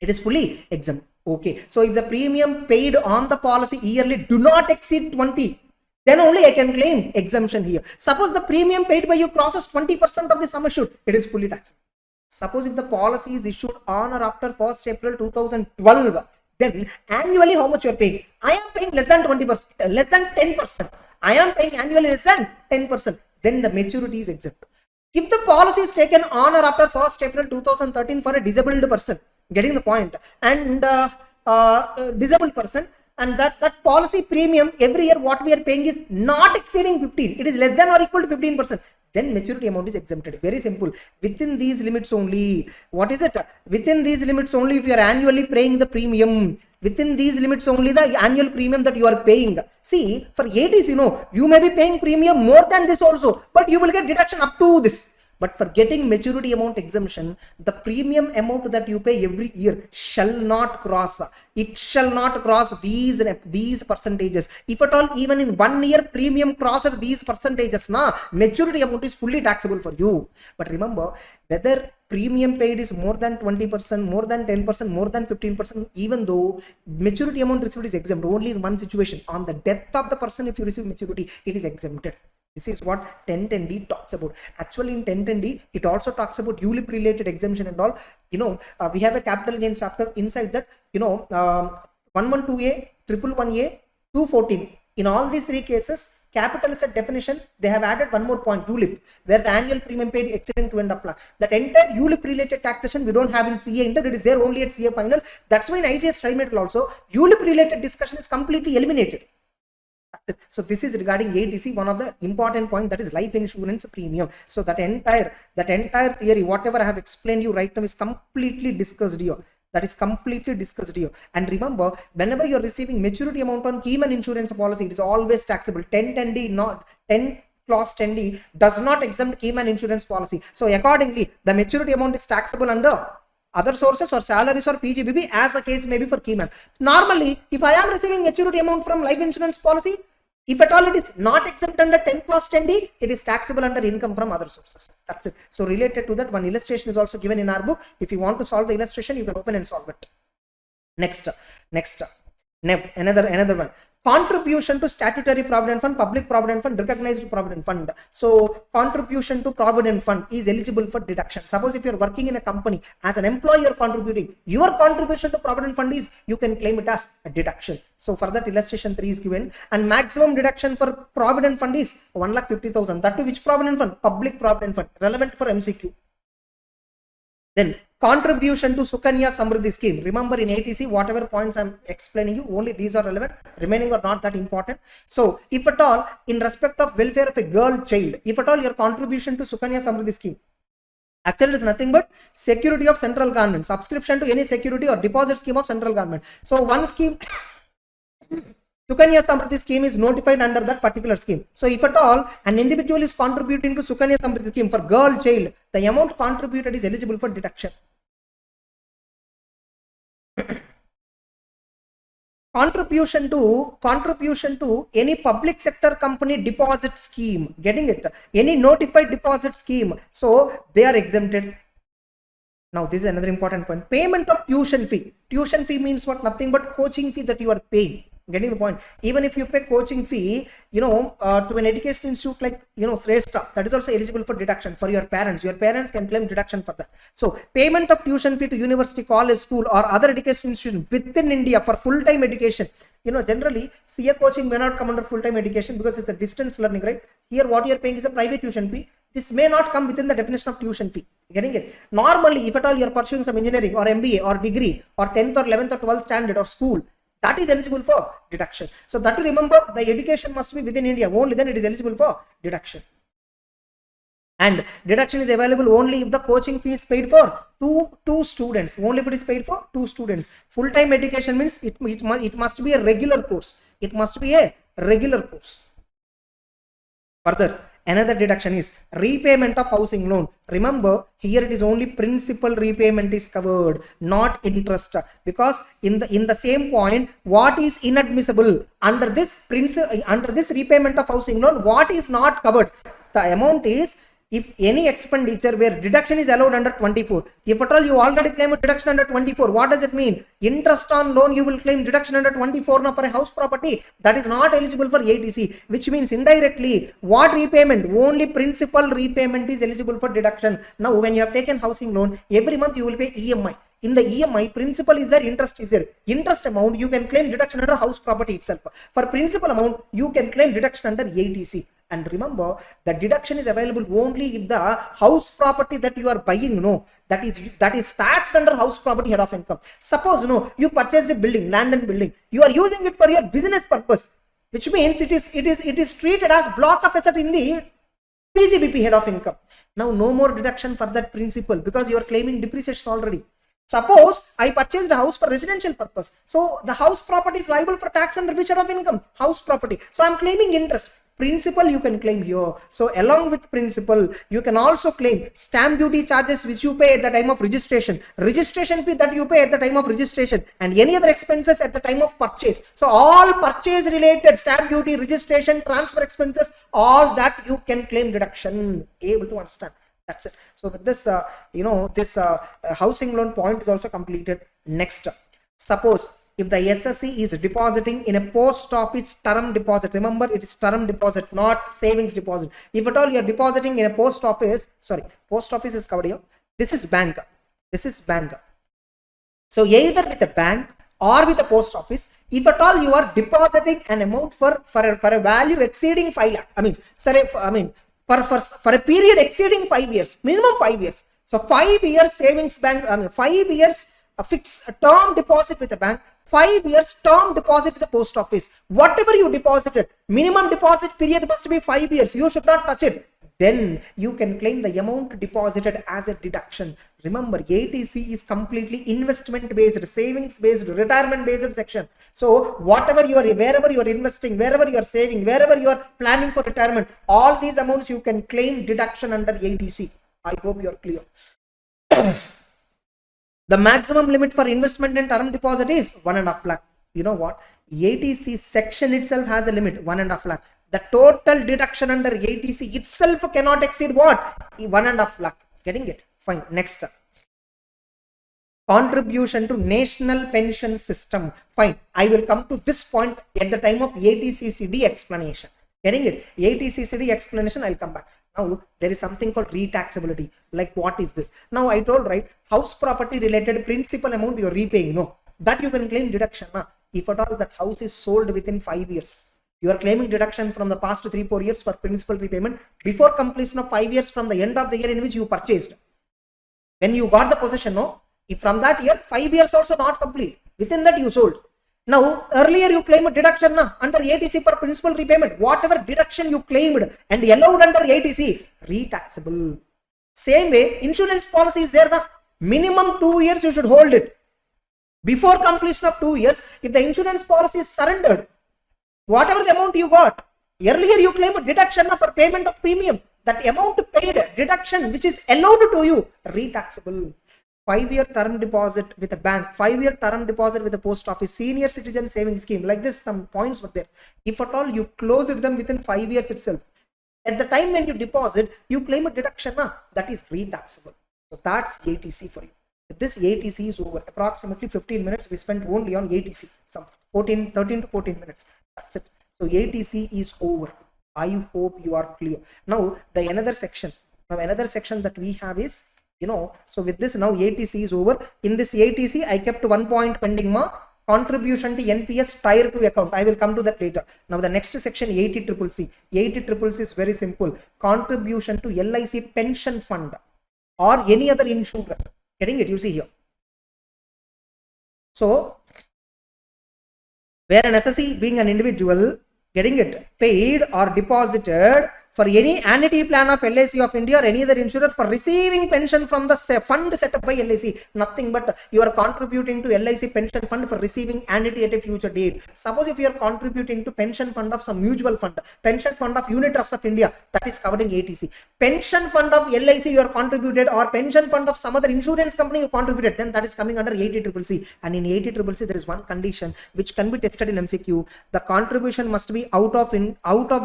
It is fully exempt. Okay, so if the premium paid on the policy yearly do not exceed 20, then only I can claim exemption here. Suppose the premium paid by you crosses 20% of the sum assured, it is fully taxable. Suppose if the policy is issued on or after 1st April 2012, then annually how much you are paying? I am paying less than 20%, less than 10%. I am paying annually less than 10%. Then the maturity is exempt. If the policy is taken on or after 1st April 2013 for a disabled person, getting the point, and disabled person, and that policy premium every year what we are paying is not exceeding 15, it is less than or equal to 15%, then maturity amount is exempted. Very simple. Within these limits only. What is it? Within these limits only, if you are annually paying the premium, within these limits only the annual premium that you are paying. See, for ATC, you may be paying premium more than this also, but you will get deduction up to this. But for getting maturity amount exemption, the premium amount that you pay every year shall not cross. It shall not cross these percentages. If at all, even in 1 year premium crosses these percentages, maturity amount is fully taxable for you. But remember, whether premium paid is more than 20%, more than 10%, more than 15%, even though maturity amount received is exempt, only in one situation, on the death of the person, if you receive maturity, it is exempted. This is what 1010D talks about. Actually, in 1010D, it also talks about ULIP related exemption and all. We have a capital gains chapter inside that, 112A, 111A, 214. In all these three cases, capital asset definition, they have added one more point, ULIP, where the annual premium paid exceeding 2.5 lakh. That entire ULIP related taxation we don't have in CA Inter, it is there only at CA final. That's why in ICS trimetal also, ULIP related discussion is completely eliminated. So this is regarding ATC, one of the important point, that is life insurance premium. So that entire theory, whatever I have explained you right now, is completely discussed here. That is completely discussed here. And remember, whenever you are receiving maturity amount on Keyman insurance policy, it is always taxable. 1010D, not 10 clause 10D does not exempt Keyman insurance policy. So accordingly, the maturity amount is taxable under other sources or salaries or PGBB, as the case may be for Keyman. Normally, if I am receiving maturity amount from life insurance policy, if at all it is not exempt under 10 clause 10D, it is taxable under income from other sources. That's it. So related to that, one illustration is also given in our book. If you want to solve the illustration, you can open and solve it. Next, another one. Contribution to statutory provident fund, public provident fund, recognized provident fund. So contribution to provident fund is eligible for deduction. Suppose if you are working in a company as an employee, you are contributing, your contribution to provident fund is, you can claim it as a deduction. So for that, illustration 3 is given, and maximum deduction for provident fund is 1,50,000. That to which provident fund? Public provident fund, relevant for MCQ. Then contribution to Sukanya Samruddhi scheme. Remember in ATC, whatever points I'm explaining you, only these are relevant, remaining are not that important. So if at all, in respect of welfare of a girl child, if at all your contribution to Sukanya Samruddhi scheme, actually it is nothing but security of central government, subscription to any security or deposit scheme of central government. So one scheme, Sukanya Samruddhi scheme, is notified under that particular scheme. So if at all an individual is contributing to Sukanya Samruddhi scheme for girl child, the amount contributed is eligible for deduction. Contribution to any public sector company deposit scheme, getting it? Any notified deposit scheme, so they are exempted. Now this is another important point. Payment of tuition fee. Tuition fee means what? Nothing but coaching fee that you are paying. Getting the point? Even if you pay coaching fee, to an education institute like, Sresta, that is also eligible for deduction for your parents. Your parents can claim deduction for that. So payment of tuition fee to university, college, school or other education institution within India for full-time education. Generally CA coaching may not come under full-time education because it's a distance learning, right? Here what you are paying is a private tuition fee. This may not come within the definition of tuition fee. Getting it? Normally, if at all you are pursuing some engineering or MBA or degree or 10th or 11th or 12th standard or school, that is eligible for deduction. So that to remember, the education must be within India, only then it is eligible for deduction. And deduction is available only if the coaching fee is paid for two students. Only if it is paid for 2 students. Full-time education means it must be a regular course. It must be a regular course. Further, another deduction is repayment of housing loan. Remember, here it is only principal repayment is covered, not interest. Because in the same point, what is inadmissible under this repayment of housing loan, what is not covered? The amount is, if any expenditure where deduction is allowed under 24, if at all you already claim a deduction under 24, what does it mean? Interest on loan, you will claim deduction under 24 now for a house property. That is not eligible for ATC, which means indirectly, what repayment? Only principal repayment is eligible for deduction. Now, when you have taken housing loan, every month you will pay EMI. In the EMI, principal is there, interest is there. Interest amount, you can claim deduction under house property itself. For principal amount, you can claim deduction under ATC. And remember, the deduction is available only if the house property that you are buying, that is taxed under house property head of income. Suppose, you purchased a building, land and building. You are using it for your business purpose, which means it is treated as block of asset in the PGBP head of income. Now, no more deduction for that principal because you are claiming depreciation already. Suppose I purchased a house for residential purpose. So the house property is liable for tax under which head of income? House property. So I am claiming interest. Principal you can claim here. So along with principal, you can also claim stamp duty charges which you pay at the time of registration, registration fee that you pay at the time of registration, and any other expenses at the time of purchase. So all purchase related stamp duty, registration, transfer expenses, all that you can claim deduction. Able to understand? That's it. So with this, housing loan point is also completed. Next, suppose if the SSC is depositing in a post office term deposit, remember it is term deposit, not savings deposit. If at all you are depositing in a post office is covered here. This is bank. So either with a bank or with the post office, if at all you are depositing an amount for a value exceeding 5 lakh, for a period exceeding 5 years, minimum 5 years. So 5 years savings bank, 5 years a fixed term deposit with the bank, 5 years term deposit with the post office. Whatever you deposited, minimum deposit period must be 5 years. You should not touch it. Then you can claim the amount deposited as a deduction. Remember, ATC is completely investment based, savings based, retirement based section. So wherever you are investing, wherever you are saving, wherever you are planning for retirement, all these amounts you can claim deduction under ATC. I hope you are clear. The maximum limit for investment and term deposit is 1.5 lakh. You know what? ATC section itself has a limit 1.5 lakh. The total deduction under ATC itself cannot exceed what? 1.5 lakh. Getting it? Fine. Next. Contribution to national pension system. Fine. I will come to this point at the time of ATCCD explanation. Getting it? ATCCD explanation, I'll come back. Now, there is something called retaxability. Like, what is this? Now, I told, right, house property related principal amount you are repaying. No, that you can claim deduction. If at all that house is sold within 5 years, you are claiming deduction from the past 3-4 years for principal repayment before completion of 5 years from the end of the year in which you purchased. When you got the possession, no, if from that year, 5 years also not complete, within that you sold. Now, earlier you claimed a deduction under ATC for principal repayment. Whatever deduction you claimed and allowed under ATC, retaxable. Same way, insurance policy is there. Minimum 2 years you should hold it. Before completion of 2 years, if the insurance policy is surrendered, whatever the amount you got, earlier you claimed a deduction for payment of premium. That amount paid, deduction which is allowed to you, retaxable. 5-year term deposit with a bank, 5-year term deposit with a post office, senior citizen savings scheme, like this, some points were there. If at all you closed them within 5 years itself, at the time when you deposit, you claim a deduction, that is retaxable. So that's ATC for you. This ATC is over. Approximately 15 minutes we spent only on ATC, some 13 to 14 minutes. That's it. So ATC is over. I hope you are clear. Now, the another section that we have is, so with this now ATC is over. In this ATC, I kept 1 point pending, contribution to NPS tier 2 account. I will come to that later. Now the next section, 80CCC. 80CCC is very simple. Contribution to LIC pension fund or any other insurer. Getting it? You see here. So where an assessee being an individual, getting it, paid or deposited for any annuity plan of LIC of India or any other insurer for receiving pension from the fund set up by LIC. Nothing but you are contributing to LIC pension fund for receiving annuity at a future date. Suppose if you are contributing to pension fund of some mutual fund, pension fund of Unit Trust of India, that is covered in ATC. Pension fund of LIC you are contributed, or pension fund of some other insurance company you contributed, then that is coming under 80CCC. And in 80CCC there is one condition which can be tested in MCQ. The contribution must be out of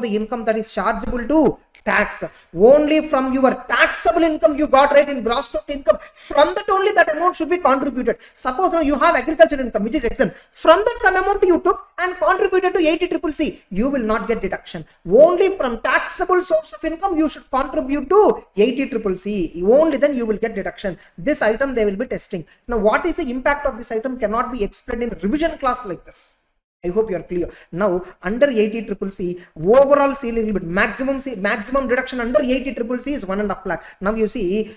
the income that is chargeable to tax. Only from your taxable income you got, right, in gross total income, from that only that amount should be contributed. Suppose now you have agricultural income which is exempt, from that some amount you took and contributed to 80CCC, you will not get deduction. Only from taxable source of income you should contribute to 80CCC, only then you will get deduction. This item they will be testing. Now what is the impact of this item cannot be explained in revision class like this. I hope you are clear. Now under 80CCC, overall ceiling limit, maximum deduction under 80CCC is 1.5 lakh. Now you see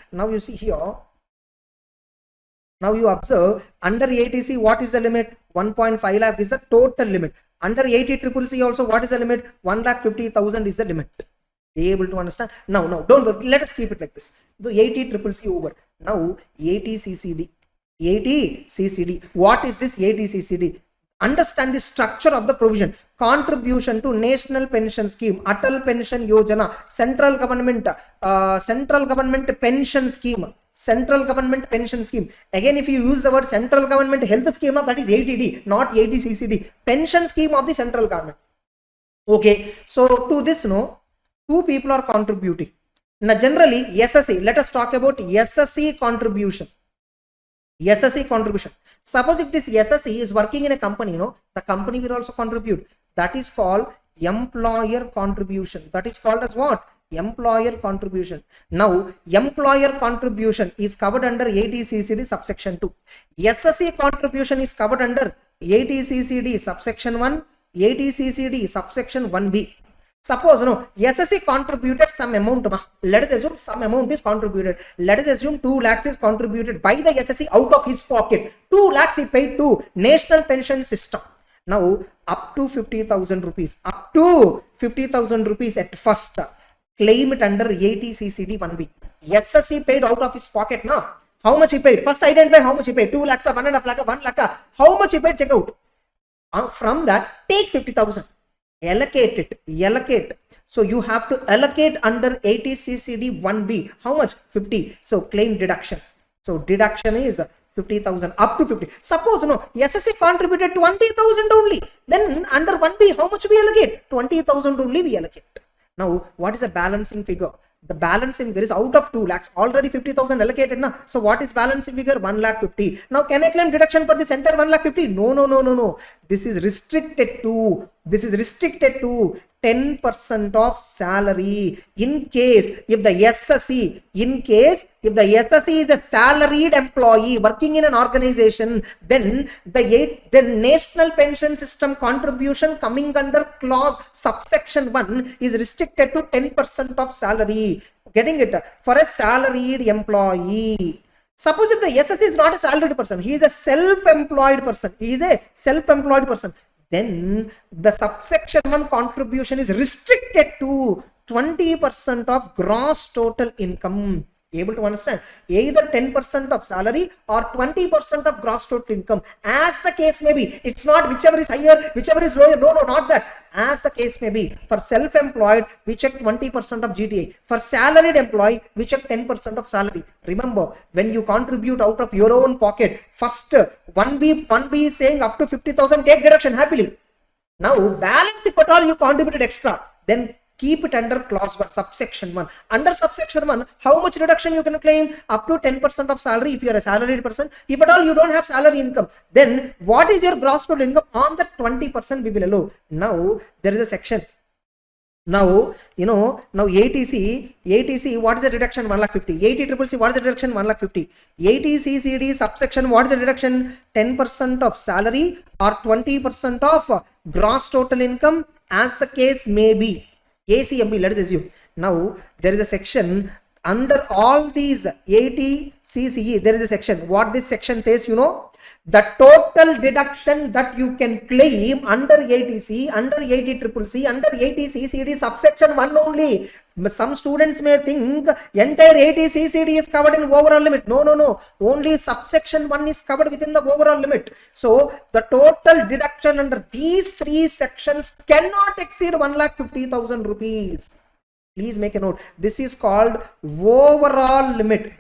here. Now you observe under ATC what is the limit? 1.5 lakh is the total limit. Under 80CCC also what is the limit? 1,50,000 is the limit. Be able to understand? Now don't worry. Let us keep it like this. The 80CCC over. Now 80CCD. What is this 80CCD? Understand the structure of the provision. Contribution to National Pension Scheme, Atal Pension Yojana, Central Government Pension Scheme. Central Government Pension Scheme. Again, if you use the word Central Government Health Scheme, that is 80D, not 80CCD. Pension Scheme of the Central Government. Okay, so to this, two people are contributing. Now, generally, SSC, let us talk about SSC contribution. SSC contribution. Suppose if this SSC is working in a company, the company will also contribute. That is called employer contribution. That is called as what? Employer contribution. Now, employer contribution is covered under 80CCD subsection 2. SSC contribution is covered under 80CCD subsection 1, 80CCD subsection 1B. Suppose SSC contributed some amount. Let us assume some amount is contributed. Let us assume 2 lakhs is contributed by the SSC out of his pocket. 2 lakhs he paid to National Pension System. Now up to 50,000 rupees. Up to 50,000 rupees at first. Claim it under 80CCD 1B. SSC paid out of his pocket now. How much he paid? First identify how much he paid. 2 lakhs, 1.5 lakh, 1 lakh. How much he paid? Check out. From that, take 50,000. Allocate it. So you have to allocate under 80CCD 1B. How much? 50. So claim deduction. So deduction is 50,000 up to 50. Suppose SSC contributed 20,000 only. Then under 1B, how much we allocate? 20,000 only we allocate. Now, what is the balancing figure? The balancing figure is out of 2 lakhs. Already 50,000 allocated now. So what is balancing figure? 1,50,000. Now can I claim deduction for this entire 1,50,000? No. This is restricted to 10% of salary. In case if the SSC is a salaried employee working in an organization, then the National Pension System contribution coming under clause subsection 1 is restricted to 10% of salary. Getting it? For a salaried employee. Suppose if the SSC is not a salaried person, he is a self-employed person. Then the subsection 1 contribution is restricted to 20% of gross total income. Able to understand? Either 10% of salary or 20% of gross total income. As the case may be. It's not whichever is higher, whichever is lower. No, not that. As the case may be. For self-employed, we check 20% of GTA. For salaried employee, we check 10% of salary. Remember, when you contribute out of your own pocket, first 1B is saying up to 50,000, take deduction happily. Now, balance if at all you contributed extra. Then keep it under clause 1, subsection 1. Under subsection 1, how much reduction you can claim? Up to 10% of salary if you are a salaried person. If at all you don't have salary income, then what is your gross total income? On the 20% we will allow. Now, there is a section. Now, now ATC, what is the deduction? 1,50,000. 80CCC, what is the deduction? 1,50,000. 80CCD subsection, what is the deduction? 10% of salary or 20% of gross total income, as the case may be. ACMB, let us assume. Now, there is a section under all these 80CCE, there is a section. What this section says, the total deduction that you can claim under 80C, under 80CCC, under 80CCD subsection 1 only. Some students may think entire 80CCD is covered in overall limit. No. Only subsection 1 is covered within the overall limit. So the total deduction under these 3 sections cannot exceed 1,50,000 rupees. Please make a note. This is called overall limit.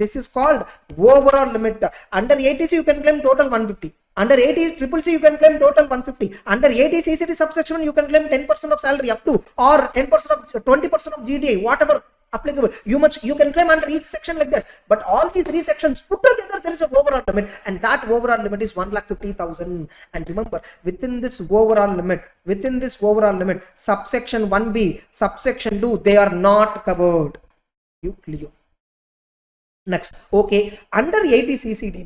Under 80C you can claim total 150. Under 80CCC you can claim total 150. Under 80CCD subsection you can claim 10% of salary up to, or 10% of 20% of GDA, whatever applicable. You can claim under each section like that. But all these 3 sections put together, there is an overall limit, and that overall limit is 1,50,000. And remember, within this overall limit, subsection 1B, subsection 2, they are not covered. You clear? Next, okay, under 80CCD,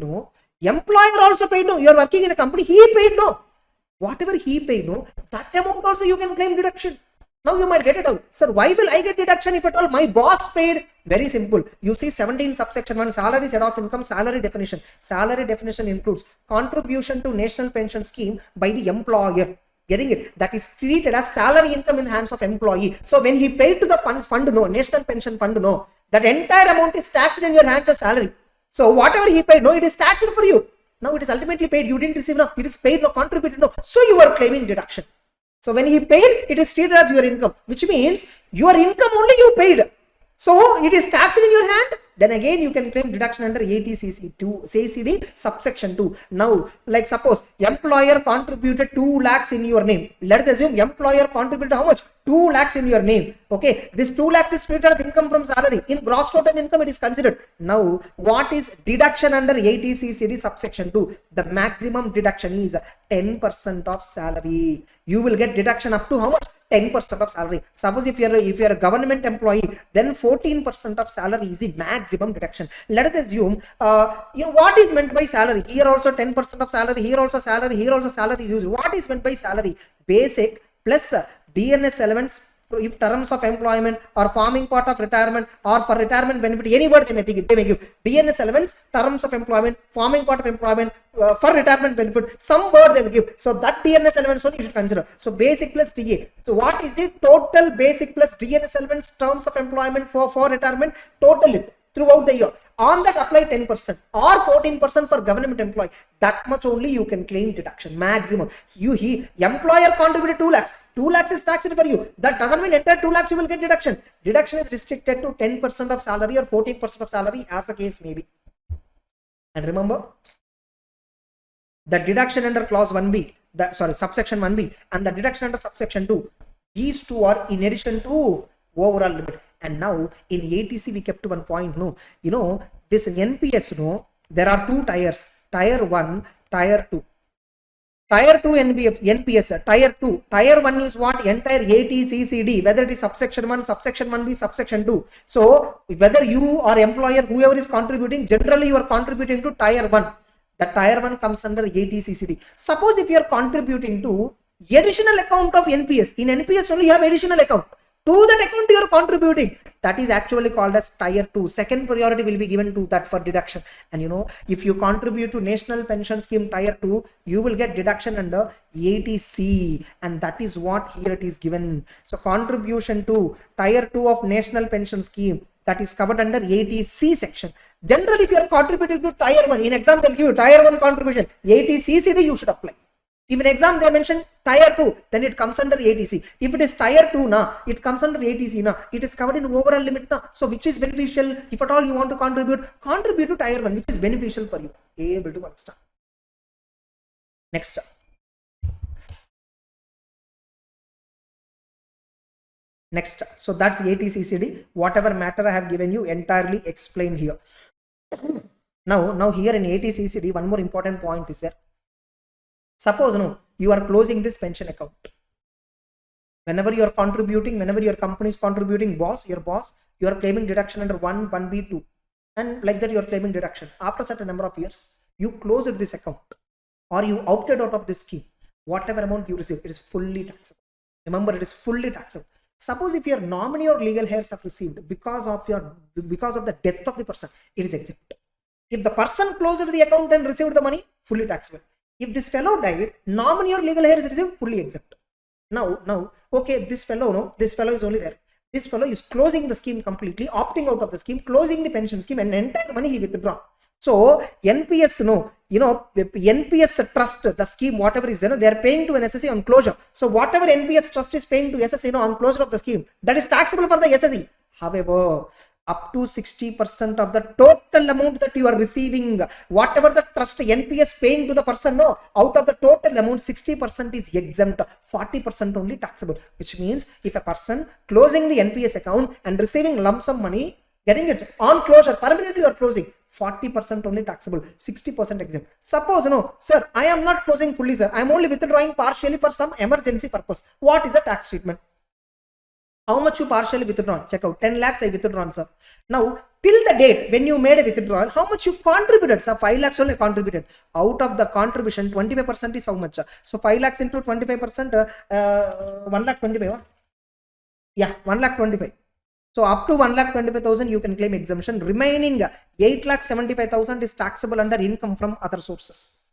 employer also paid, you are working in a company, he paid, whatever he paid, that amount also you can claim deduction. Now you might get it out. Sir, why will I get deduction if at all my boss paid? Very simple. You see 17 subsection 1, salary set off income, salary definition. Salary definition includes contribution to national pension scheme by the employer. Getting it? That is treated as salary income in the hands of employee. So when he paid to the fund, national pension fund, that entire amount is taxed in your hands as salary. So whatever he paid, it is taxed for you. Now it is ultimately paid. You didn't receive, it is paid, contributed, So you are claiming deduction. So when he paid, it is treated as your income, which means your income only you paid. So it is taxed in your hand. Then again you can claim deduction under 80CCD subsection 2. Now, like suppose employer contributed 2 lakhs in your name. Let us assume employer contributed how much? 2 lakhs in your name. Okay, this 2 lakhs is treated as income from salary. In gross total income it is considered. Now, what is deduction under 80CCD subsection 2? The maximum deduction is 10% of salary. You will get deduction up to how much? 10% of salary. Suppose if you're a government employee, then 14% of salary is the maximum deduction. Let us assume what is meant by salary. Here also 10% of salary, here also salary, here also salary is used. What is meant by salary? Basic plus DNS elements if terms of employment or forming part of retirement or for retirement benefit, any word they may give. DNS elements, terms of employment, forming part of employment, for retirement benefit, some word they will give. So that DNS elements only you should consider. So basic plus DA. So what is the total basic plus DNS elements terms of employment for retirement? Total it throughout the year. On that apply 10% or 14% for government employee. That much only you can claim deduction maximum. Employer contributed 2 lakhs. 2 lakhs is taxed for you. That doesn't mean entire 2 lakhs you will get deduction. Deduction is restricted to 10% of salary or 14% of salary as the case may be. And remember, the deduction under clause 1b, subsection 1b and the deduction under subsection 2, these two are in addition to overall limit. And now in ATC we kept one point, this NPS, there are two tiers, tier 1, tier 2. Tier 2 NPS, tier 2. Tier 1 is what? Entire ATCCD, whether it is subsection 1, subsection 1B, subsection 2. So whether you or employer, whoever is contributing, generally you are contributing to tier 1. The tier 1 comes under ATCCD. Suppose if you are contributing to additional account of NPS, in NPS only you have additional account. To that account you are contributing, that is actually called as tier 2. Second priority will be given to that for deduction. And if you contribute to national pension scheme tier 2, you will get deduction under ATC, and that is what here it is given. So contribution to tier 2 of national pension scheme, that is covered under ATC section. Generally if you are contributing to tier 1, in exam they will give you tier 1 contribution, ATCCD you should apply. If in exam they mention tier 2, then it comes under ATC. If it is tier 2, it comes under ATC. It is covered in overall limit. So which is beneficial? If at all you want to contribute to tier 1, which is beneficial for you. Able to understand. Next. So that's ATCCD. Whatever matter I have given you entirely explained here. Now here in ATCCD, one more important point is there. Suppose you are closing this pension account. Whenever you are contributing, whenever your company is contributing, your boss, you are claiming deduction under 1, 1B, 2. And like that you are claiming deduction. After a certain number of years, you closed this account or you opted out of this scheme. Whatever amount you receive, it is fully taxable. Remember, it is fully taxable. Suppose if your nominee or legal heirs have received because of the death of the person, it is exempt. If the person closed the account and received the money, fully taxable. If this fellow died, nominee or legal heirs received, fully exempt. Now, okay, this fellow is only there. This fellow is closing the scheme completely, opting out of the scheme, closing the pension scheme, and entire money he withdraw. So NPS, NPS trust, the scheme, whatever is there, they are paying to an SSE on closure. So whatever NPS trust is paying to SSE on closure of the scheme, that is taxable for the SSE. However, up to 60% of the total amount that you are receiving, whatever the trust NPS paying to the person, out of the total amount, 60% is exempt, 40% only taxable. Which means if a person closing the NPS account and receiving lump sum money, getting it on closure, permanently or closing, 40% only taxable, 60% exempt. Suppose, sir, I am not closing fully, sir. I am only withdrawing partially for some emergency purpose. What is the tax treatment? How much you partially withdrawn? Check out. 10 lakhs I withdrawn, sir. Now, till the date when you made a withdrawal, how much you contributed, sir? 5 lakhs only contributed. Out of the contribution, 25% is how much? So 5 lakhs into 25%, 1 lakh 25. Yeah, 1 lakh 25. So up to 1,25,000 you can claim exemption. Remaining 8,75,000 is taxable under income from other sources.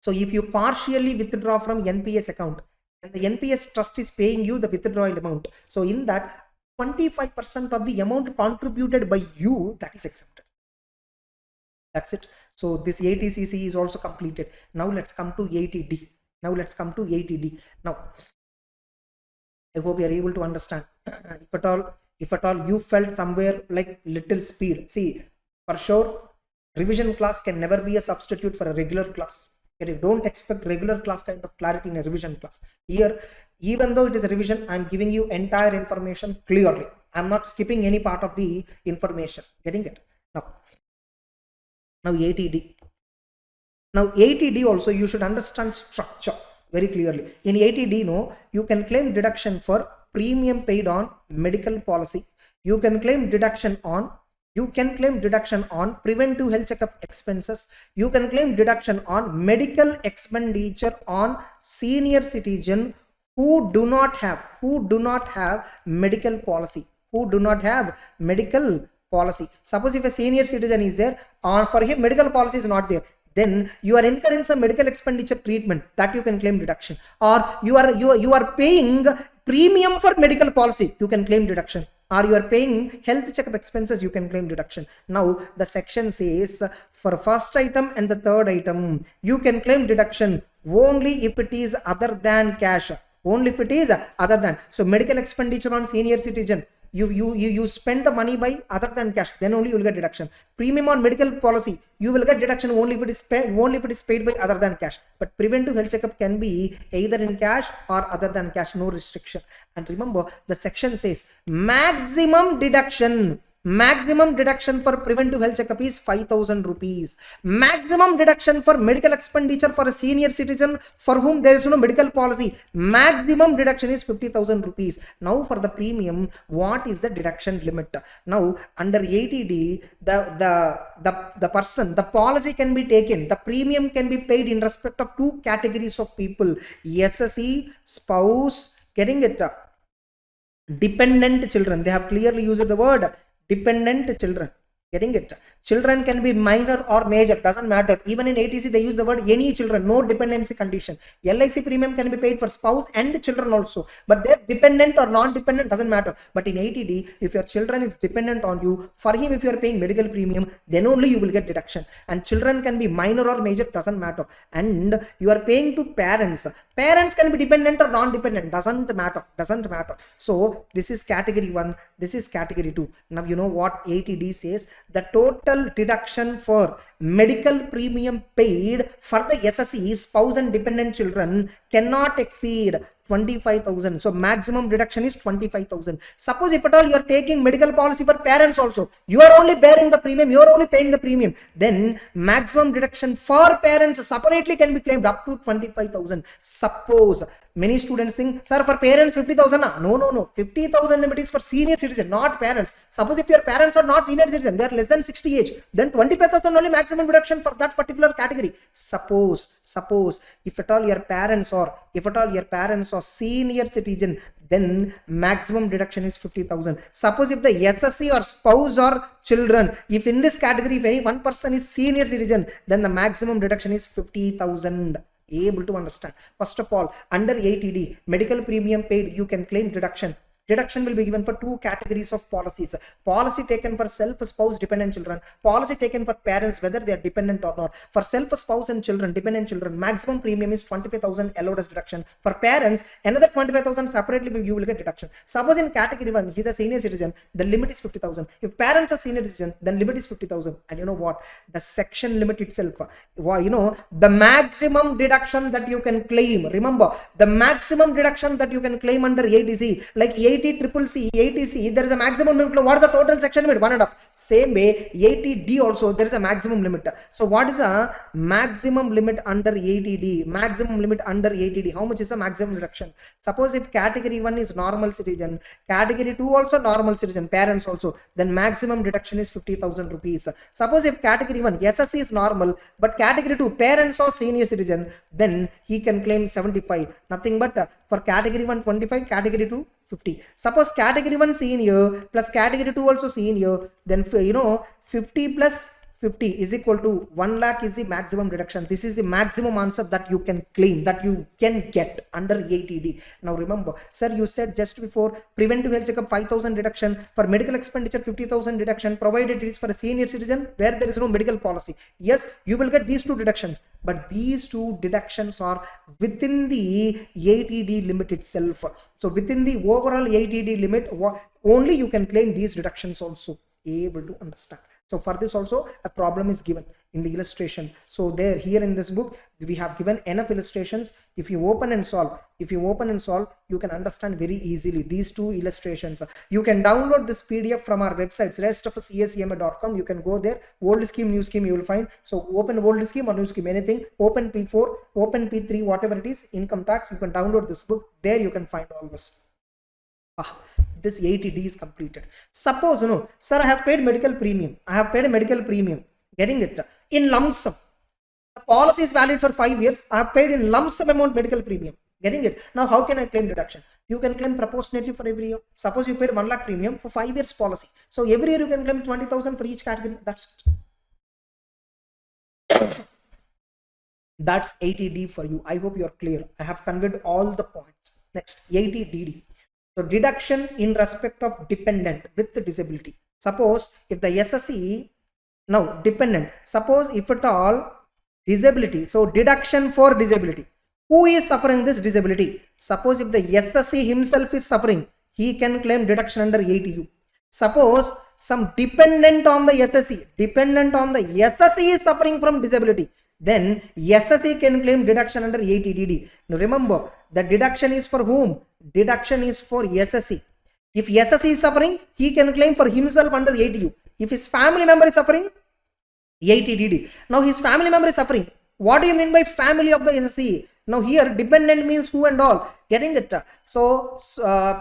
So if you partially withdraw from NPS account and the NPS trust is paying you the withdrawal amount, so in that 25% of the amount contributed by you, that is exempted. That's it. So this ATCC is also completed. Now let's come to ATD. Now I hope you are able to understand. If at all you felt somewhere like little speed, see, for sure revision class can never be a substitute for a regular class. You don't expect regular class kind of clarity in a revision class. Here, even though it is a revision, I am giving you entire information clearly. I am not skipping any part of the information. Getting it? Now ATD. Now ATD also you should understand structure. very clearly. In 80D, no, you can claim deduction for premium paid on medical policy. You can claim deduction on preventive health checkup expenses. You can claim deduction on medical expenditure on senior citizen who do not have medical policy. Suppose if a senior citizen is there, or for him medical policy is not there, then you are incurring some medical expenditure treatment, that you can claim deduction. Or you are paying premium for medical policy, you can claim deduction. Or you are paying health checkup expenses, you can claim deduction. Now the section says for first item and the third item, you can claim deduction only if it is other than cash. So medical expenditure on senior citizen, you spend the money by other than cash, then only you will get deduction. Premium on medical policy, you will get deduction only if it is paid by other than cash. But preventive health checkup can be either in cash or other than cash, no restriction. And remember, the section says maximum deduction for preventive health checkup is 5,000 rupees. Maximum deduction for medical expenditure for a senior citizen for whom there is no medical policy, maximum deduction is 50,000 rupees. Now for the premium, what is the deduction limit? Now under 80D, the policy can be taken, the premium can be paid in respect of two categories of people: SSE, spouse, getting it, dependent children. They have clearly used the word dependent children, getting it. Children can be minor or major, doesn't matter. Even in ATC they use the word any children, no dependency condition. LIC premium can be paid for spouse and children also, but they're dependent or non-dependent, doesn't matter. But in 80D, if your children is dependent on you, for him if you are paying medical premium, then only you will get deduction. And children can be minor or major, doesn't matter. And you are paying to parents can be dependent or non-dependent, doesn't matter. So this is category 1, this is category 2. Now you know what 80D says: the total deduction for medical premium paid for the SSE, spouse and dependent children cannot exceed 25,000. So maximum deduction is 25,000. Suppose if at all you are taking medical policy for parents also, you are only bearing the premium, you are only paying the premium, then maximum deduction for parents separately can be claimed up to 25,000. Suppose many students think, sir, for parents 50,000. No. 50,000 limit is for senior citizen, not parents. Suppose if your parents are not senior citizen, they are less than 60 age, then 25,000 only maximum deduction for that particular category. Suppose if at all your parents are senior citizen, then maximum deduction is 50,000. Suppose if the SSC or spouse or children, if in this category if any one person is senior citizen, then the maximum deduction is 50,000. Able to understand? First of all, under 80D, medical premium paid, you can claim deduction. Deduction will be given for two categories of policies: policy taken for self, spouse, dependent children; policy taken for parents, whether they are dependent or not. For self, spouse and children, dependent children, maximum premium is 25,000 allowed as deduction. For parents, another 25,000 separately you will get deduction. Suppose in category 1 he is a senior citizen, the limit is 50,000. If parents are senior citizen, then limit is 50,000. And you know what? The section limit itself, the maximum deduction that you can claim. Remember, the maximum deduction that you can claim under 80C, like 80CCC, 80C, there is a maximum limit. What is the total section limit? 1.5. Same way, 80D also, there is a maximum limit. So what is a maximum limit under 80D? Maximum limit under 80D. How much is the maximum deduction? Suppose if category 1 is normal citizen, category 2 also normal citizen, parents also, then maximum deduction is 50,000 rupees. Suppose if category 1 SSC is normal, but category 2 parents or senior citizen, then he can claim 75. Nothing but for category 1 25, category 2 50. Suppose category 1 senior plus category 2 also senior, then 50 plus 50 is equal to 1 lakh is the maximum deduction. This is the maximum answer that you can claim, that you can get under 80D. Now remember, sir, you said just before preventive health checkup 5,000 deduction, for medical expenditure 50,000 deduction, provided it is for a senior citizen where there is no medical policy. Yes, you will get these two deductions, but these two deductions are within the 80D limit itself. So within the overall 80D limit, only you can claim these deductions also. Able to understand? So for this also a problem is given. in the illustration. So there, here in this book, we have given enough illustrations. If you open and solve, you can understand very easily these two illustrations. You can download this PDF from our websites, restofcsema.com. You can go there, old scheme, new scheme, you will find. So open old scheme or new scheme, anything, open P4, open P3, whatever it is, income tax, you can download this book. There you can find all this. This 80D is completed. Suppose, no, sir, I have paid medical premium. Getting it in lump sum. The policy is valid for 5 years. I have paid in lump sum amount medical premium. Getting it? Now, how can I claim deduction? You can claim proportionately for every year. Suppose you paid 1 lakh premium for 5 years policy. So every year you can claim 20,000 for each category. That's it. That's 80D for you. I hope you are clear. I have conveyed all the points. Next, 80DD. So deduction in respect of dependent with the disability. Suppose if the SSE, now dependent, suppose if at all disability, so deduction for disability. Who is suffering this disability? Suppose if the SSE himself is suffering, he can claim deduction under 80U. Suppose some dependent on the SSE is suffering from disability, then SSE can claim deduction under 80DD. Now remember, the deduction is for whom? Deduction is for SSE. If SSE is suffering, he can claim for himself under 80U. If his family member is suffering, 80DD. Now his family member is suffering. What do you mean by family of the SSE? Now here dependent means who and all. Getting it? So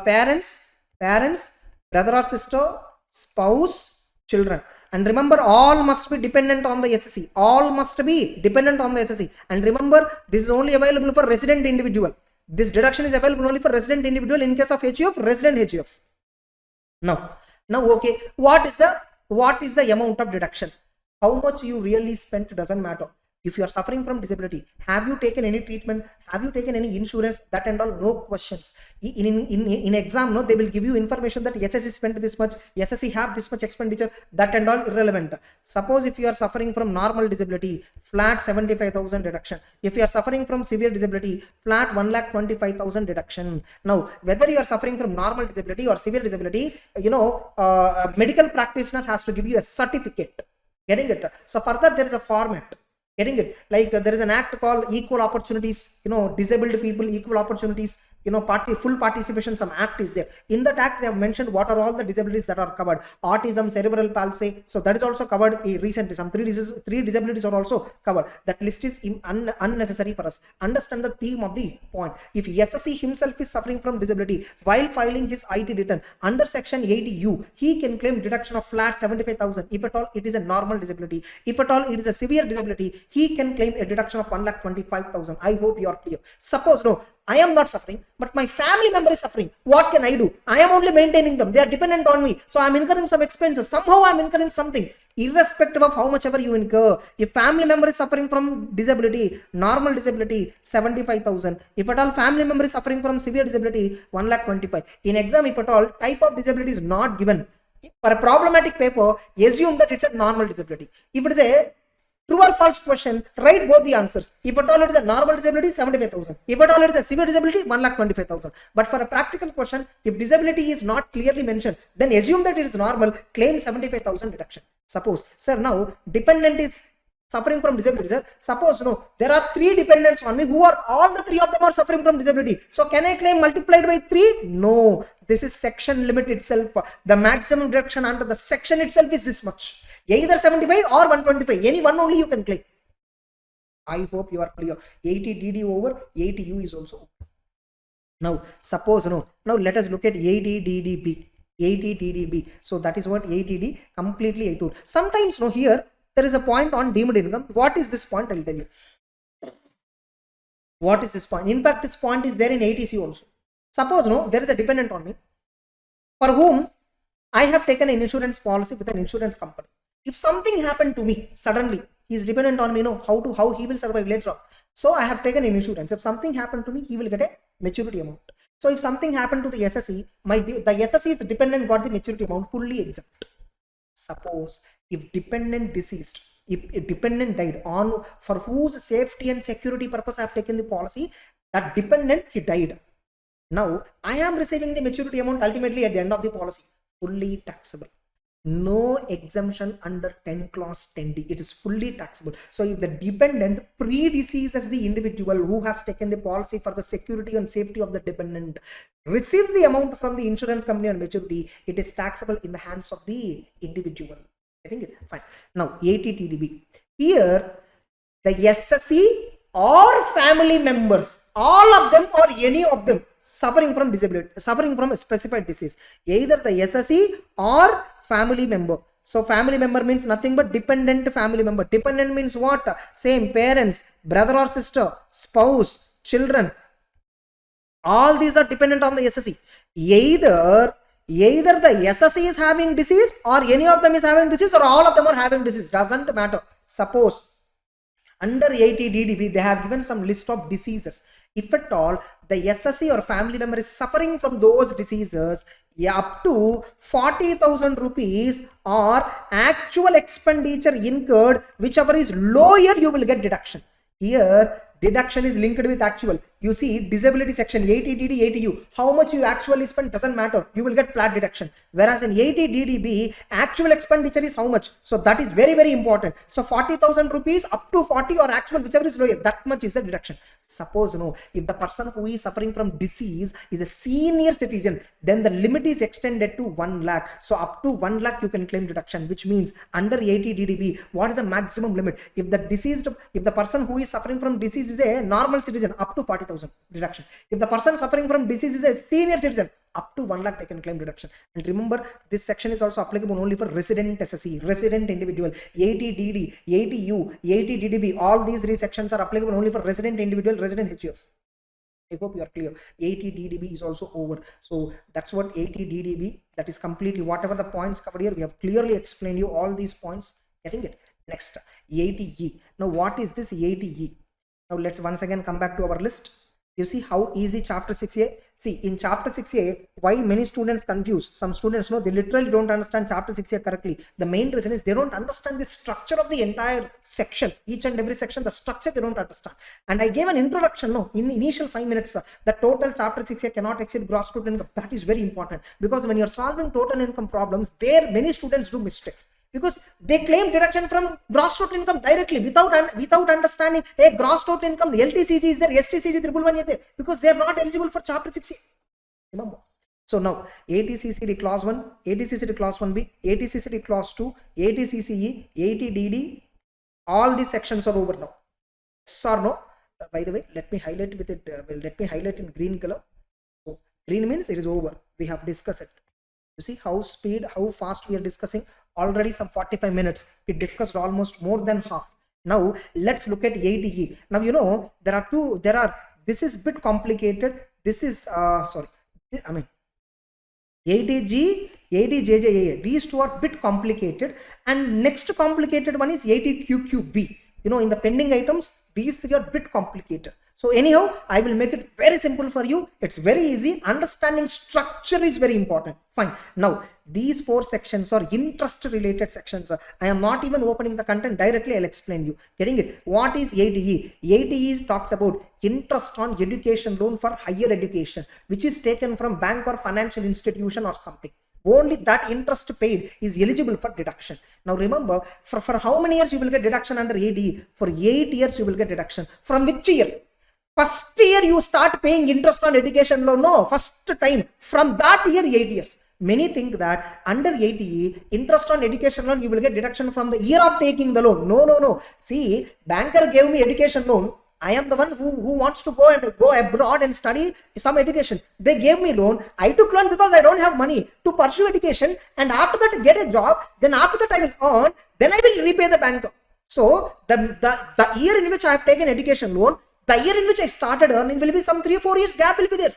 parents, brother or sister, spouse, children. And remember, all must be dependent on the SSE. All must be dependent on the SSE. And remember, this is only available for resident individual. This deduction is available only for resident individual in case of HUF, resident HUF. Now okay, what is the amount of deduction? How much you really spent doesn't matter. If you are suffering from disability, have you taken any treatment? Have you taken any insurance? That and all, no questions. In exam, no, they will give you information that SSE spent this much, SSE have this much expenditure, that and all irrelevant. Suppose if you are suffering from normal disability, flat 75,000 deduction. If you are suffering from severe disability, flat 1,25,000 deduction. Now, whether you are suffering from normal disability or severe disability, a medical practitioner has to give you a certificate. Getting it? So further, there is a format. Getting it? Like there is an act called Equal Opportunities, disabled people, equal opportunities, full participation, some act is there. In that act, they have mentioned what are all the disabilities that are covered. Autism, cerebral palsy. So that is also covered recently. Some three disabilities are also covered. That list is unnecessary for us. Understand the theme of the point. If SSE himself is suffering from disability while filing his IT return under section 80U, he can claim deduction of flat 75,000. If at all it is a normal disability. If at all it is a severe disability, he can claim a deduction of 1,25,000. I hope you are clear. Suppose no, I am not suffering, but my family member is suffering. What can I do? I am only maintaining them. They are dependent on me. So I am incurring some expenses. Somehow I am incurring something. Irrespective of how much ever you incur, if family member is suffering from disability, normal disability, 75,000. If at all family member is suffering from severe disability, 1,25,000. In exam, if at all type of disability is not given, for a problematic paper, assume that it's a normal disability. If it is a true or false question, write both the answers. If at all it is a normal disability, 75,000. If at all it is a severe disability, 1,25,000. But for a practical question, if disability is not clearly mentioned, then assume that it is normal, claim 75,000 deduction. Suppose, sir, now dependent is suffering from disability, sir. Suppose, there are 3 dependents on me who are all the 3 of them are suffering from disability. So can I claim multiplied by 3? No. This is section limit itself. The maximum deduction under the section itself is this much. Either 75 or 125. Any one only you can claim. I hope you are clear. 80DD over, 80U is also over. Now, suppose, now let us look at 80DDB. 80DDB. So that is what 80D completely I told. Sometimes, here there is a point on deemed income. What is this point? I'll tell you. What is this point? In fact, this point is there in 80C also. Suppose, there is a dependent on me for whom I have taken an insurance policy with an insurance company. If something happened to me suddenly, he is dependent on me, how he will survive later on. So I have taken an insurance. If something happened to me, he will get a maturity amount. So if something happened to the SSE, the SSE's dependent got the maturity amount fully exempt. Suppose if dependent deceased, if a dependent died on for whose safety and security purpose I have taken the policy, that dependent, he died. Now I am receiving the maturity amount ultimately at the end of the policy, fully taxable. No exemption under 10 clause 10D. It is fully taxable. So if the dependent predeceases the individual who has taken the policy for the security and safety of the dependent, receives the amount from the insurance company on maturity, it is taxable in the hands of the individual. I think it fine. Now 80TDB. Here the SSE or family members, all of them or any of them suffering from disability, suffering from a specified disease, either the SSE or family member. So family member means nothing but dependent family member. Dependent means what? Same parents, brother or sister, spouse, children. All these are dependent on the SSE. Either the SSE is having disease or any of them is having disease or all of them are having disease. Doesn't matter. Suppose under 80DDB, they have given some list of diseases. If at all the SSE or family member is suffering from those diseases, up to 40,000 rupees or actual expenditure incurred, whichever is lower, you will get deduction. Here, deduction is linked with actual. You see, disability section 80DD, 80U, how much you actually spend doesn't matter. You will get flat deduction. Whereas in 80DDB, actual expenditure is how much. So that is very, very important. So 40,000 rupees up to 40 or actual, whichever is lower, that much is a deduction. Suppose, if the person who is suffering from disease is a senior citizen, then the limit is extended to 1 lakh. So up to 1 lakh you can claim deduction, which means under 80DDB, what is the maximum limit? If the person who is suffering from disease is a normal citizen, up to 40,000 deduction. If the person suffering from disease is a senior citizen, up to 1 lakh they can claim deduction. And remember, this section is also applicable only for resident SSE, resident individual, 80DD, 80U, 80DDB. All these 3 sections are applicable only for resident individual, resident HUF. I hope you are clear. 80DDB is also over. So that's what 80DDB, that is completely whatever the points covered here. We have clearly explained you all these points. Getting it? Next, 80E. Now what is this 80E? Now let's once again come back to our list. You see how easy chapter 6A. See, in chapter 6A, why many students confuse. Some students know they literally don't understand chapter 6A correctly. The main reason is they don't understand the structure of the entire section. Each and every section, the structure they don't understand. And I gave an introduction, in the initial 5 minutes, the total chapter 6A cannot exceed gross total income. That is very important, because when you're solving total income problems, there many students do mistakes. Because they claim deduction from gross total income directly without understanding, hey, gross total income, LTCG is there, STCG 111 is there, because they are not eligible for chapter 6A. Remember. So now, ATCCD clause 1, ATCCD clause 1B, ATCCD clause 2, ATCCE, ATDD, all these sections are over now. Yes or no? By the way, let me highlight with it. Let me highlight in green color. So green means it is over. We have discussed it. You see how fast we are discussing. Already some 45 minutes. We discussed almost more than half. Now let's look at 80E. Now this is a bit complicated. This is 80G, 80JJA. These two are a bit complicated. And next complicated one is 80QQB. In the pending items, these 3 are a bit complicated. So anyhow, I will make it very simple for you. It's very easy. Understanding structure is very important. Fine. Now, these 4 sections are interest related sections. I am not even opening the content directly. I'll explain you. Getting it? What is 80E? 80E talks about interest on education loan for higher education, which is taken from bank or financial institution or something. Only that interest paid is eligible for deduction. Now remember, for how many years you will get deduction under 80E? For 8 years you will get deduction. From which year? First year you start paying interest on education loan. No, first time. From that year, 8 years. Many think that under 80E, interest on education loan, you will get deduction from the year of taking the loan. No. See, banker gave me education loan. I am the one who wants to go abroad and study some education. They gave me loan. I took loan because I don't have money to pursue education, and after that get a job. Then after that I will earn. Then I will repay the banker. So the year in which I have taken education loan, the year in which I started earning will be some 3 or 4 years gap will be there.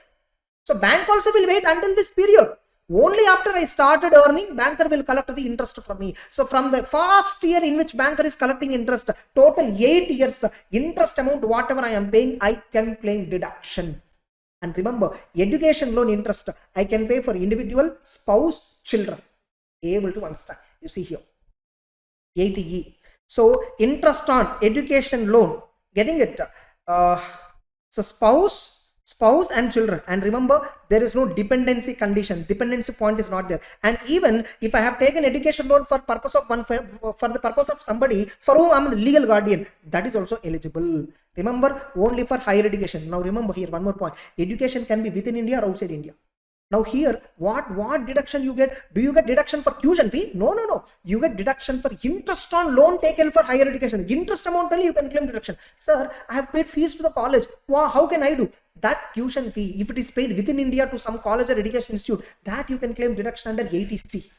So bank also will wait until this period. Only after I started earning, banker will collect the interest from me. So from the first year in which banker is collecting interest, total 8 years interest amount, whatever I am paying, I can claim deduction. And remember, education loan interest, I can pay for individual, spouse, children. Able to understand. You see here, 80E. So interest on education loan, getting it? So spouse, spouse and children, and remember there is no dependency condition, dependency point is not there. And even if I have taken education loan for purpose of for the purpose of somebody for whom I am the legal guardian, that is also eligible. Remember, only for higher education. Now remember here one more point, education can be within India or outside India. Now here, what deduction you get? Do you get deduction for tuition fee? No. You get deduction for interest on loan taken for higher education. Interest amount only you can claim deduction. Sir, I have paid fees to the college. Wow, how can I do? That tuition fee, if it is paid within India to some college or education institute, that you can claim deduction under 80C.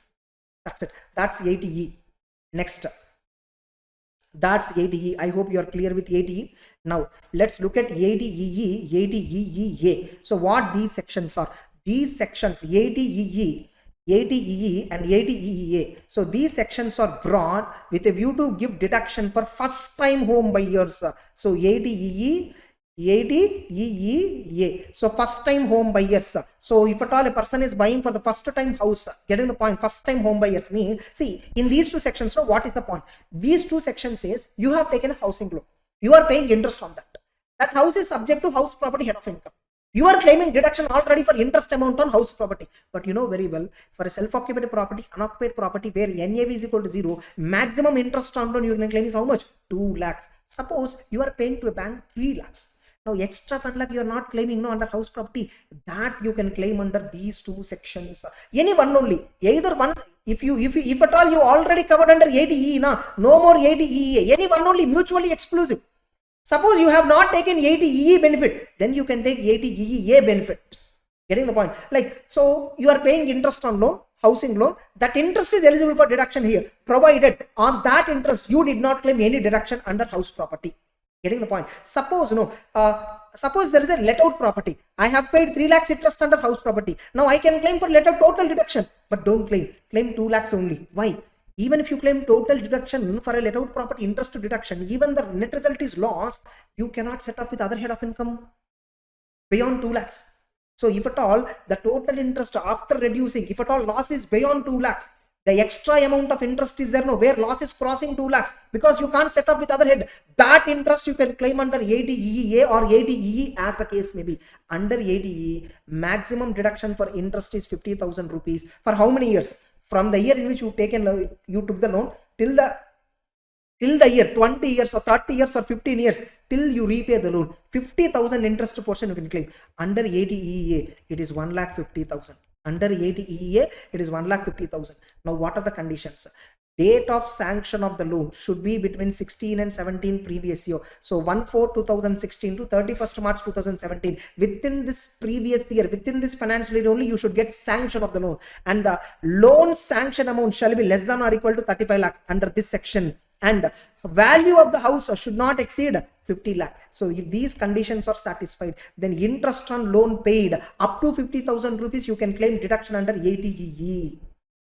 That's it. That's 80E. Next. That's 80E. I hope you are clear with 80E. Now, let's look at 80EE, 80EEA. So what these sections are? These sections 80EE, 80EE and 80EEA. So these sections are brought with a view to give deduction for first time home buyers. So 80EE, 80EEA. So first time home buyers. So if at all a person is buying for the first time house, getting the point, first time home buyers mean, see in these two sections, so what is the point? These two sections says you have taken a housing loan. You are paying interest on that. That house is subject to house property head of income. You are claiming deduction already for interest amount on house property. But you know very well, for a self-occupied property, unoccupied property where NAV is equal to 0, maximum interest on loan you can claim is how much? 2 lakhs. Suppose you are paying to a bank 3 lakhs. Now extra 1 lakh you are not claiming under house property. That you can claim under these two sections. Any one only. Either one. If at all you already covered under 80E, no more 80EA. Any one only, mutually exclusive. Suppose you have not taken 80EE benefit, then you can take 80EEA benefit. Getting the point? Like, so you are paying interest on loan, housing loan. That interest is eligible for deduction here, provided on that interest you did not claim any deduction under house property. Getting the point? Suppose suppose there is a let out property. I have paid 3 lakhs interest under house property. Now I can claim for let out total deduction, but don't claim 2 lakhs only. Why? Even if you claim total deduction for a let out property interest deduction, even the net result is lost, you cannot set off with other head of income beyond 2 lakhs. So if at all the total interest after reducing, if at all loss is beyond 2 lakhs, the extra amount of interest is there no, where loss is crossing 2 lakhs, because you can't set off with other head. That interest you can claim under 80EEA or 80EE as the case may be. Under 80E, maximum deduction for interest is 50,000 rupees. For how many years? From the year in which you took the loan till the year 20 years or 30 years or 15 years till you repay the loan, 50,000 interest portion you can claim. Under 80EEA, it is 1,50,000. Under 80EEA, it is 1,50,000. Now, what are the conditions? Date of sanction of the loan should be between 16 and 17 previous year. So 1/4/2016 to 31st March 2017. Within this previous year, within this financial year only, you should get sanction of the loan. And the loan sanction amount shall be less than or equal to 35 lakh under this section. And value of the house should not exceed 50 lakh. So if these conditions are satisfied, then interest on loan paid up to 50,000 rupees, you can claim deduction under 80EE.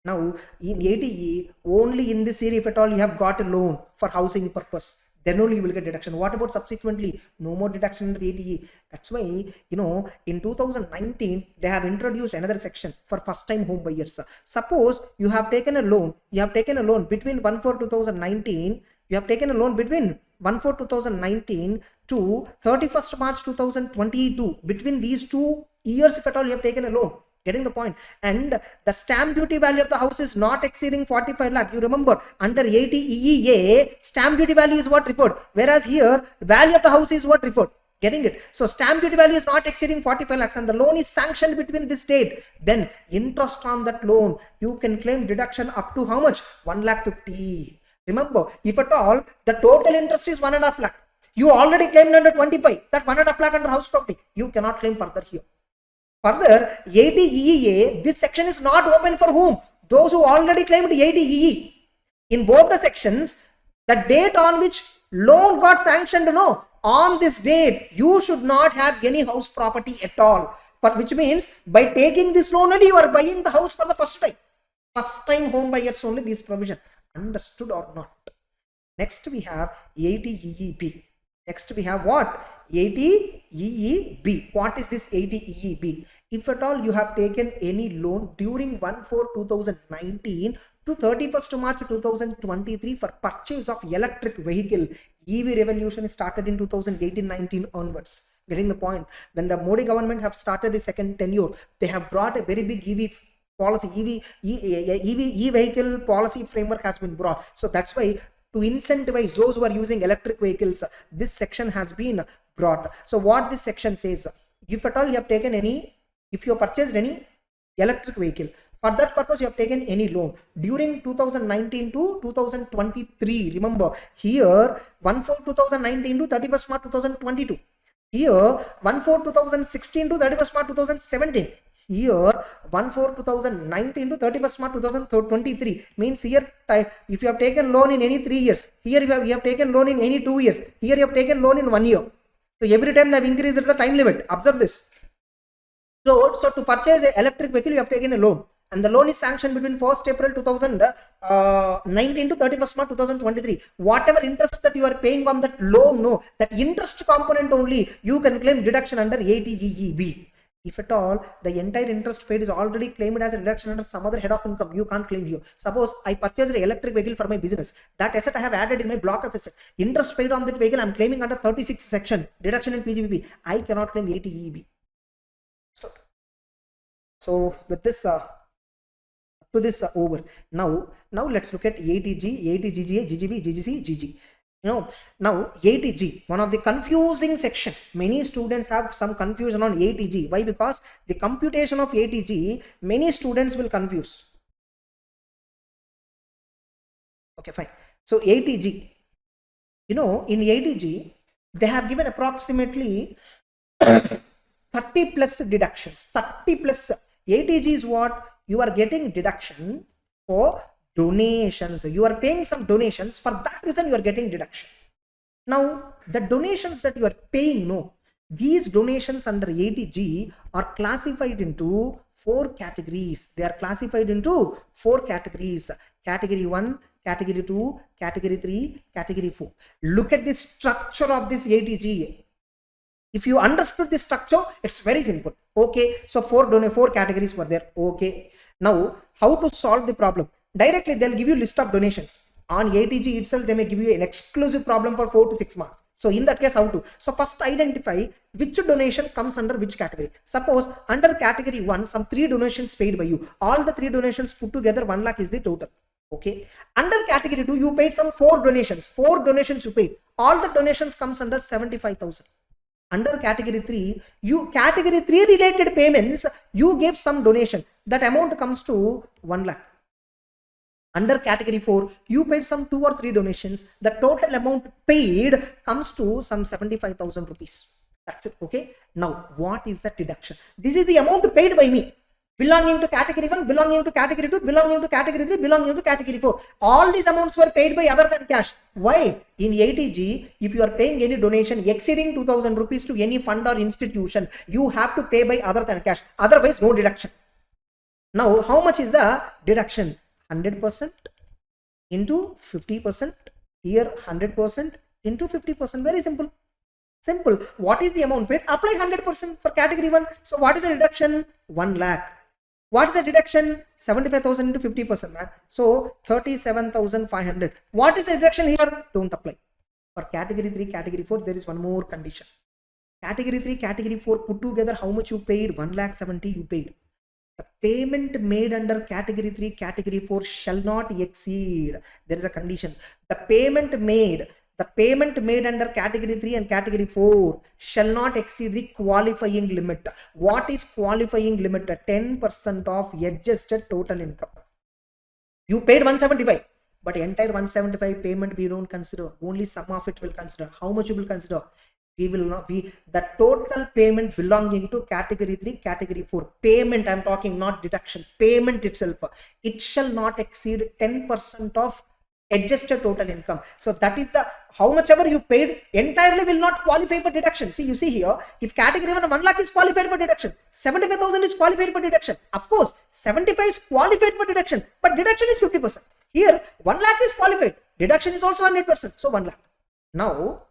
Now in 80E, only in this year, if at all you have got a loan for housing purpose, then only you will get deduction. What about subsequently? No more deduction under 80E. That's why, in 2019, they have introduced another section for first time home buyers. Suppose you have taken a loan, between 1/4/2019, you have taken a loan between 1/4/2019 to 31st March 2022. Between these 2 years, if at all you have taken a loan. Getting the point? And the stamp duty value of the house is not exceeding 45 lakh. You remember, under 80EEA, stamp duty value is what referred, whereas here value of the house is what referred. Getting it? So stamp duty value is not exceeding 45 lakhs and the loan is sanctioned between this date. Then interest on that loan, you can claim deduction up to how much? 1,50,000. Remember, if at all the total interest is 1.5 lakh, you already claimed under 25, that 1.5 lakh under house property, you cannot claim further here. Further, 80EEA, this section is not open for whom? Those who already claimed 80EE. In both the sections, the date on which loan got sanctioned, on this date, you should not have any house property at all. Which means, by taking this loan only, you are buying the house for the first time. First time home buyers only this provision. Understood or not? Next we have 80EEB. Next we have what? 80EEB. What is this 80EEB? If at all you have taken any loan during 1/4/2019 to 31st March 2023 for purchase of electric vehicle, EV revolution started in 2018-19 onwards. Getting the point? When the Modi government have started the second tenure, they have brought a very big EV policy, e-vehicle policy framework has been brought. So that's why to incentivize those who are using electric vehicles, this section has been brought. So what this section says, if at all you have taken any, if you have purchased any electric vehicle, for that purpose you have taken any loan during 2019 to 2023, remember here 1/4/2019 to 31st March 2022, here 1/4/2016 to 31st March 2017, here 1/4/2019 to 31st March 2023, means here if you have taken loan in any 3 years, here you have taken loan in any 2 years, here you have taken loan in 1 year. So every time they have increased the time limit. Observe this. So to purchase an electric vehicle, you have taken a loan, and the loan is sanctioned between 1st April 2019 to 31st March 2023. Whatever interest that you are paying on that loan, no, that interest component only you can claim deduction under 80EEB. If at all the entire interest paid is already claimed as a deduction under some other head of income, you can't claim here. Suppose I purchased an electric vehicle for my business. That asset I have added in my block of asset. Interest paid on that vehicle I am claiming under 36 section, deduction in PGBP. I cannot claim 80EEB. So with this over. Now let's look at 80G, 80GGA, GGB, GGC, GG. Now 80G, one of the confusing section. Many students have some confusion on 80G. Why? Because the computation of 80G, many students will confuse. Okay, fine. So 80G, in 80G, they have given approximately 30 plus deductions. 30 plus 80G is what? You are getting deduction for donations. You are paying some donations. For that reason, you are getting deduction. Now, the donations that you are paying, no, these donations under 80G are classified into 4 categories. They are classified into 4 categories. Category 1, Category 2, Category 3, Category 4. Look at the structure of this 80G. If you understood this structure, it's very simple. Okay, so 4 categories were there. Okay, now how to solve the problem? Directly they'll give you list of donations. On 80G itself, they may give you an exclusive problem for 4 to 6 marks. So in that case, how to? So first identify which donation comes under which category. Suppose under category 1, some 3 donations paid by you. All the 3 donations put together, 1 lakh is the total. Okay. Under category 2, you paid some 4 donations. 4 donations you paid. All the donations comes under 75,000. Under category 3, category 3 related payments, you gave some donation. That amount comes to 1 lakh. Under category 4, you paid some 2 or 3 donations. The total amount paid comes to some 75,000 rupees. That's it. Okay. Now, what is the deduction? This is the amount paid by me. Belonging to category 1, belonging to category 2, belonging to category 3, belonging to category 4. All these amounts were paid by other than cash. Why? In 80G, if you are paying any donation exceeding 2,000 rupees to any fund or institution, you have to pay by other than cash. Otherwise, no deduction. Now, how much is the deduction? 100% into 50%. Here, 100% into 50%. Very simple. Simple. What is the amount paid? Apply 100% for category 1. So, what is the deduction? 1 lakh. What is the deduction? 75,000 into 50%, man. So 37,500. What is the deduction here? Don't apply. For category 3, category 4, there is one more condition. Category 3, category 4 put together, how much you paid? 1,70,000 you paid. The payment made under category 3, category 4 shall not exceed. There is a condition. The payment made under category 3 and category 4 shall not exceed the qualifying limit. What is qualifying limit? 10% of adjusted total income. You paid 175, but entire 175 payment we don't consider. Only some of it will consider. How much you will consider? We will not be the total payment belonging to category 3, category 4. Payment I'm talking, not deduction. Payment itself. It shall not exceed 10% of adjusted total income. So that is the, how much ever you paid entirely will not qualify for deduction. See, you see here, if category 1 lakh is qualified for deduction, 75,000 is qualified for deduction. Of course, 75 is qualified for deduction, but deduction is 50%. Here, 1 lakh is qualified. Deduction is also 100%. So 1 lakh. Now,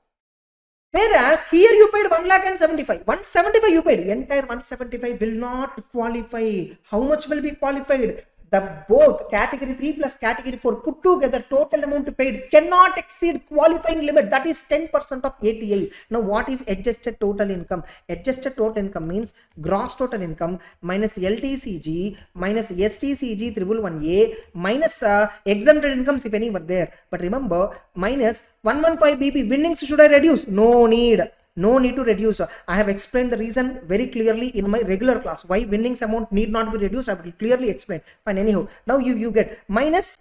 whereas here you paid 1 lakh and 75. 175 you paid. Entire 175 will not qualify. How much will be qualified? the both category 3 plus category 4 put together total amount paid cannot exceed qualifying limit, that is 10% of ATI. Now what is adjusted total income? Adjusted total income means gross total income minus LTCG minus STCG 111A minus exempted incomes if any were there. But remember, minus 115 BP winnings should I reduce? No need. No need to reduce. I have explained the reason very clearly in my regular class. Why winnings amount need not be reduced, I will clearly explain. Fine, anyhow. Now you get minus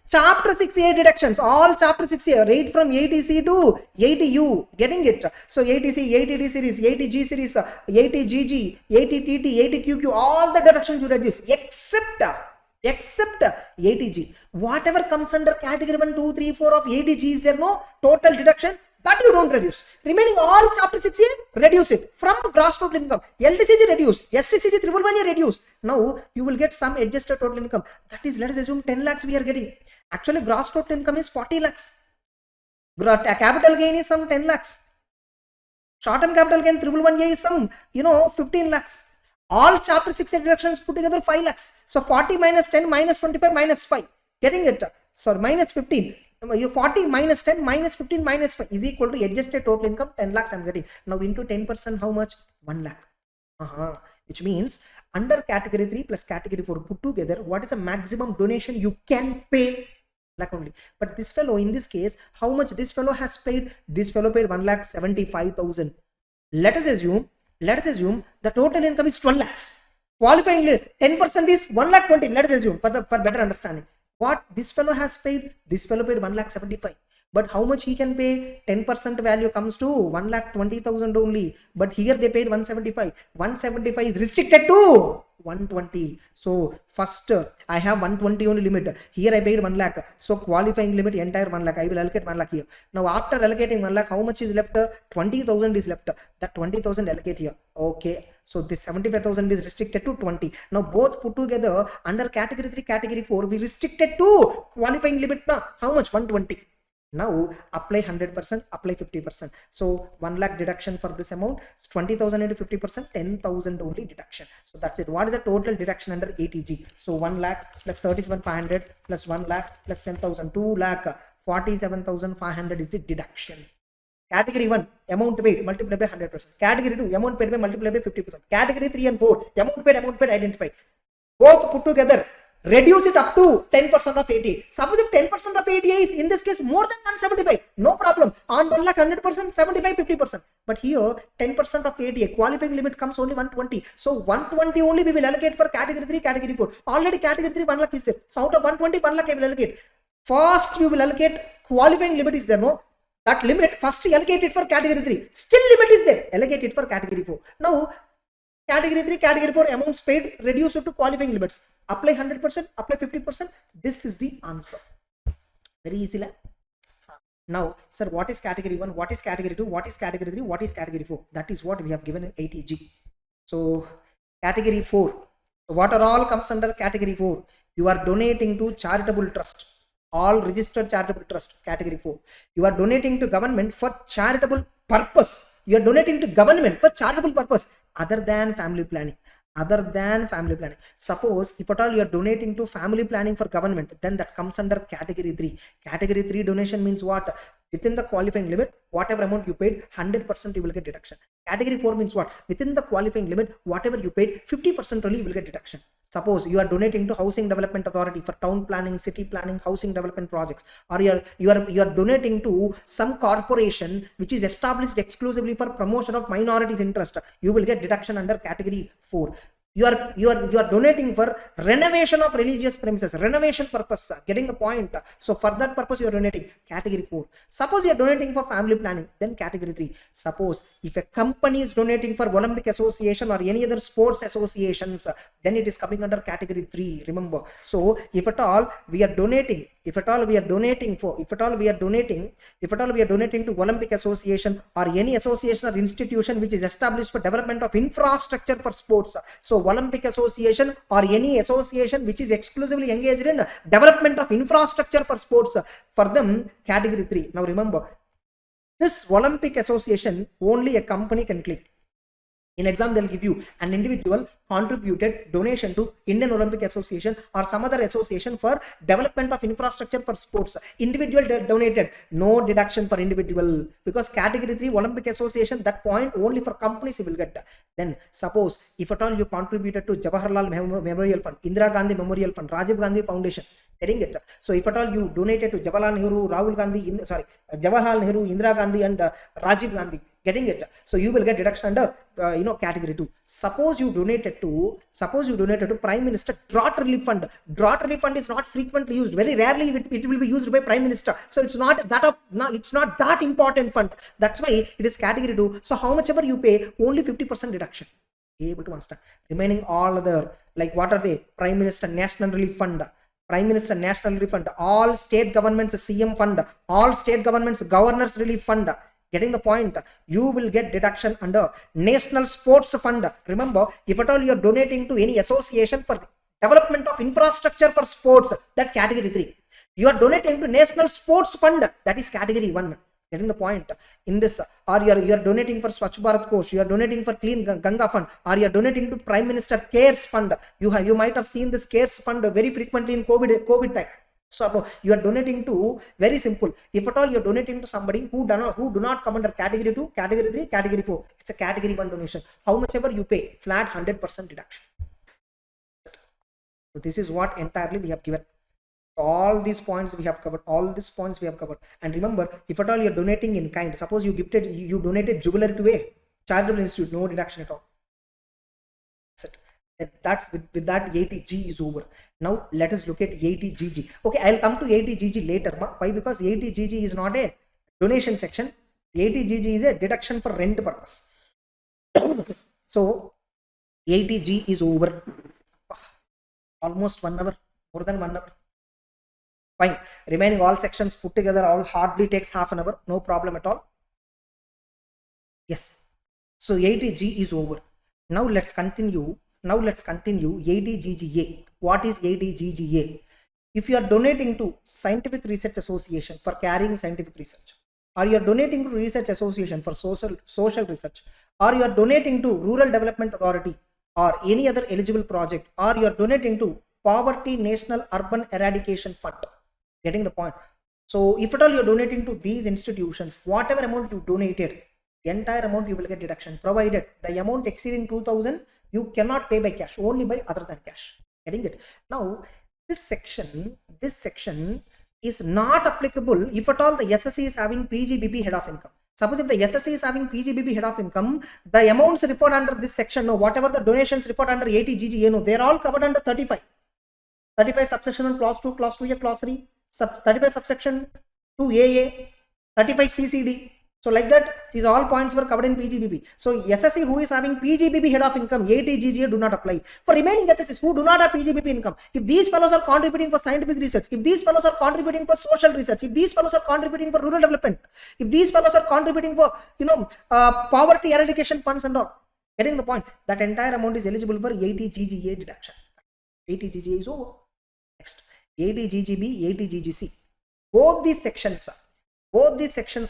chapter 6A deductions. All chapter 6A, right from 80C to 80U. Getting it? So 80C, 80D series, 80G series, 80GG, 80TT, 80QQ, all the deductions you reduce except 80G. Whatever comes under category 1, 2, 3, 4 of 80G, is there no total deduction? That you don't reduce. Remaining all chapter 6A, reduce it from gross total income. LTCG reduce, STCG 111A reduce. Now you will get some adjusted total income. That is, let us assume 10 lakhs we are getting. Actually, gross total income is 40 lakhs. Capital gain is some 10 lakhs. Short-term capital gain 111A is some 15 lakhs. All chapter 6A deductions put together 5 lakhs. So 40 minus 10 minus 25 minus 5. Getting it? Sorry, minus 15. You 40 minus 10 minus 15 minus 5 is equal to adjusted total income 10 lakhs I'm getting. Now into 10% how much? 1 lakh. Which means under category 3 plus category 4 put together, what is the maximum donation you can pay? Lakh only. But this fellow, in this case, how much this fellow has paid? This fellow paid 1,75,000. Let us assume the total income is 12 lakhs. Qualifying 10% is 1,20,000. Let us assume for better understanding. What this fellow has paid? This fellow paid 1,75,000. But how much he can pay? 10% value comes to 1,20,000 only. But here they paid 175. 175 is restricted to 120. So first I have 120 only limit. Here I paid 1 lakh. So qualifying limit entire 1 lakh. I will allocate 1 lakh here. Now after allocating 1 lakh, how much is left? 20,000 is left. That 20,000 allocate here. Okay. So this 75,000 is restricted to 20. Now both put together under category 3, category 4, we restricted to qualifying limit now. How much? 120. Now apply 100%, apply 50%. So 1 lakh deduction for this amount. 20,000 into 50%, 10,000 only deduction. So that's it. What is the total deduction under ATG? So 1 lakh plus 37,500 plus 1 lakh plus 10,000, 2 lakh 47,500 is the deduction. Category 1, amount paid multiplied by 100%. Category 2, amount paid by multiplied by 50%. Category 3 and 4, amount paid identify. Both put together, reduce it up to 10% of ATA. Suppose if 10% of ATA is in this case more than 175, no problem. On 1 lakh 100%, 75, 50%. But here 10% of ATA, qualifying limit comes only 120. So 120 only we will allocate for category 3, category 4. Already category 3, 1 lakh is there. So out of 120, 1 lakh I will allocate. First you will allocate qualifying limit is there, no? That limit first allocate it for category 3. Still limit is there. Allocate it for category 4. Now category 3, category 4 amounts paid, reduce it to qualifying limits. Apply 100%, apply 50%. This is the answer. Very easy. Now, sir, what is category 1? What is category 2? What is category 3? What is category 4? That is what we have given in ATG. So category 4. So what are all comes under category 4? You are donating to charitable trust. All registered charitable trust, category 4. You are donating to government for charitable purpose. You are donating to government for charitable purpose other than family planning. Suppose if at all you are donating to family planning for government, then that comes under category 3. Category 3 donation means what? Within the qualifying limit, whatever amount you paid, 100% you will get deduction. Category 4 means what? Within the qualifying limit, whatever you paid, 50% only you will get deduction. Suppose you are donating to Housing Development Authority for town planning, city planning, housing development projects, or you are donating to some corporation which is established exclusively for promotion of minorities' interest, you will get deduction under category 4. You are donating for renovation of religious premises, renovation purpose, getting the point. So for that purpose you are donating, category 4. Suppose you are donating for family planning, then category 3. Suppose if a company is donating for Olympic Association or any other sports associations, then it is coming under category 3. Remember. So if at all we are donating to Olympic Association or any association or institution which is established for development of infrastructure for sports, so Olympic Association or any association which is exclusively engaged in development of infrastructure for sports, for them category 3. Now remember, this Olympic Association only a company can claim. In exam, they'll give you an individual contributed donation to Indian Olympic Association or some other association for development of infrastructure for sports. Individual donated, no deduction for individual, because category 3 Olympic Association, that point only for companies you will get. Then suppose if at all you contributed to Jawaharlal Memorial Fund, Indira Gandhi Memorial Fund, Rajiv Gandhi Foundation, getting it. So if at all you donated to Jawaharlal Nehru, Jawaharlal Nehru, Indira Gandhi and Rajiv Gandhi, getting it. So you will get deduction under category 2. Suppose you donated to Prime Minister Drought Relief Fund. Drought Relief Fund is not frequently used. Very rarely it will be used by Prime Minister. So it's not that important fund. That's why it is category 2. So how much ever you pay, only 50% deduction. Able to understand. Remaining all other, like what are they? Prime Minister National Relief Fund, Prime Minister National Relief Fund, all state governments CM Fund, all state governments Governors Relief Fund. Getting the point? You will get deduction under National Sports Fund. Remember, if at all you are donating to any association for development of infrastructure for sports, that category 3. You are donating to National Sports Fund, that is category 1. Getting the point? In this, or you are donating for Swachh Bharat Kosh, you are donating for Clean Ganga Fund, or you are donating to Prime Minister Cares Fund. You might have seen this Cares Fund very frequently in COVID time. So you are donating to, very simple, if at all you are donating to somebody who do not come under category 2, category 3, category 4, it's a category 1 donation. How much ever you pay, flat 100% deduction. So this is what entirely we have given. All these points we have covered. And remember, if at all you are donating in kind, suppose you donated jewelry to a charitable institute, no deduction at all. That's with that 80G is over. Now let us look at 80GG. Okay, I'll come to 80GG later. Why? Because 80GG is not a donation section. 80GG is a deduction for rent purpose. So 80G is over. Almost 1 hour, more than 1 hour. Fine. Remaining all sections put together all hardly takes half an hour. No problem at all. Yes. So 80G is over. Now let's continue 80GGA. What is 80GGA? If you are donating to Scientific Research Association for carrying scientific research, or you are donating to Research Association for social research, or you are donating to Rural Development Authority or any other eligible project, or you are donating to Poverty National Urban Eradication Fund. Getting the point? So if at all you are donating to these institutions, whatever amount you donated, entire amount you will get deduction, provided the amount exceeding 2000 you cannot pay by cash, only by other than cash. Getting it? Now this section is not applicable if at all the SSC is having PGBP head of income. Suppose if the SSC is having PGBP head of income, the amounts referred under this section, no, whatever the donations referred under 80GGA, no, they are all covered under 35 subsection 1, clause 2, clause 2A, clause 3, 35 subsection 2AA, 35 CCD. So like that, these all points were covered in PGBP. So SSC who is having PGBP head of income, 80GGA do not apply. For remaining SSCs who do not have PGBP income, if these fellows are contributing for scientific research, if these fellows are contributing for social research, if these fellows are contributing for rural development, if these fellows are contributing for poverty eradication funds and all, getting the point, that entire amount is eligible for 80GGA deduction. 80GGA is over. Next, 80GGB, 80GGC. Both these sections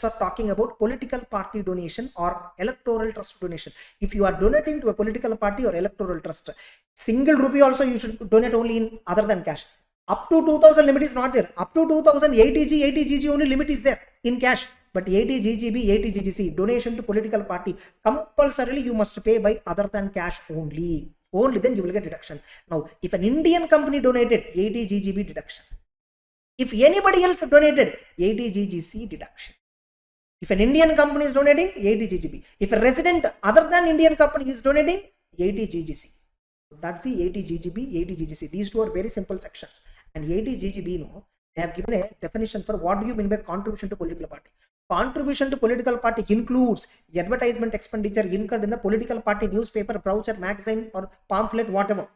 are talking about political party donation or electoral trust donation. If you are donating to a political party or electoral trust, single rupee also you should donate only in other than cash. Up to 2000 limit is not there. Up to 2000 80GG only limit is there in cash. But 80GGB, 80GGC, donation to political party, compulsorily you must pay by other than cash only. Only then you will get deduction. Now, if an Indian company donated, 80GGB deduction. If anybody else donated, 80GGC deduction. If an Indian company is donating, 80GGB. If a resident other than Indian company is donating, 80GGC. That's the 80GGB, 80GGC. These two are very simple sections. And 80GGB, they have given a definition for what do you mean by contribution to political party. Contribution to political party includes advertisement expenditure incurred in the political party newspaper, brochure, magazine or pamphlet, whatever.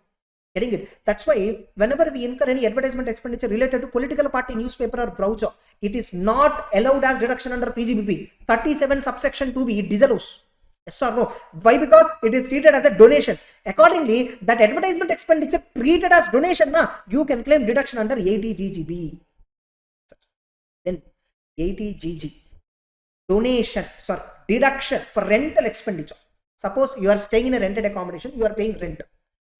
Getting it? That's why whenever we incur any advertisement expenditure related to political party newspaper or brochure, it is not allowed as deduction under PGBP. 37 subsection 2B, it disallows. Yes or no? Why? Because it is treated as a donation. Accordingly, that advertisement expenditure treated as donation, you can claim deduction under 80GGB. Then 80GG. Deduction for rental expenditure. Suppose you are staying in a rented accommodation, you are paying rent.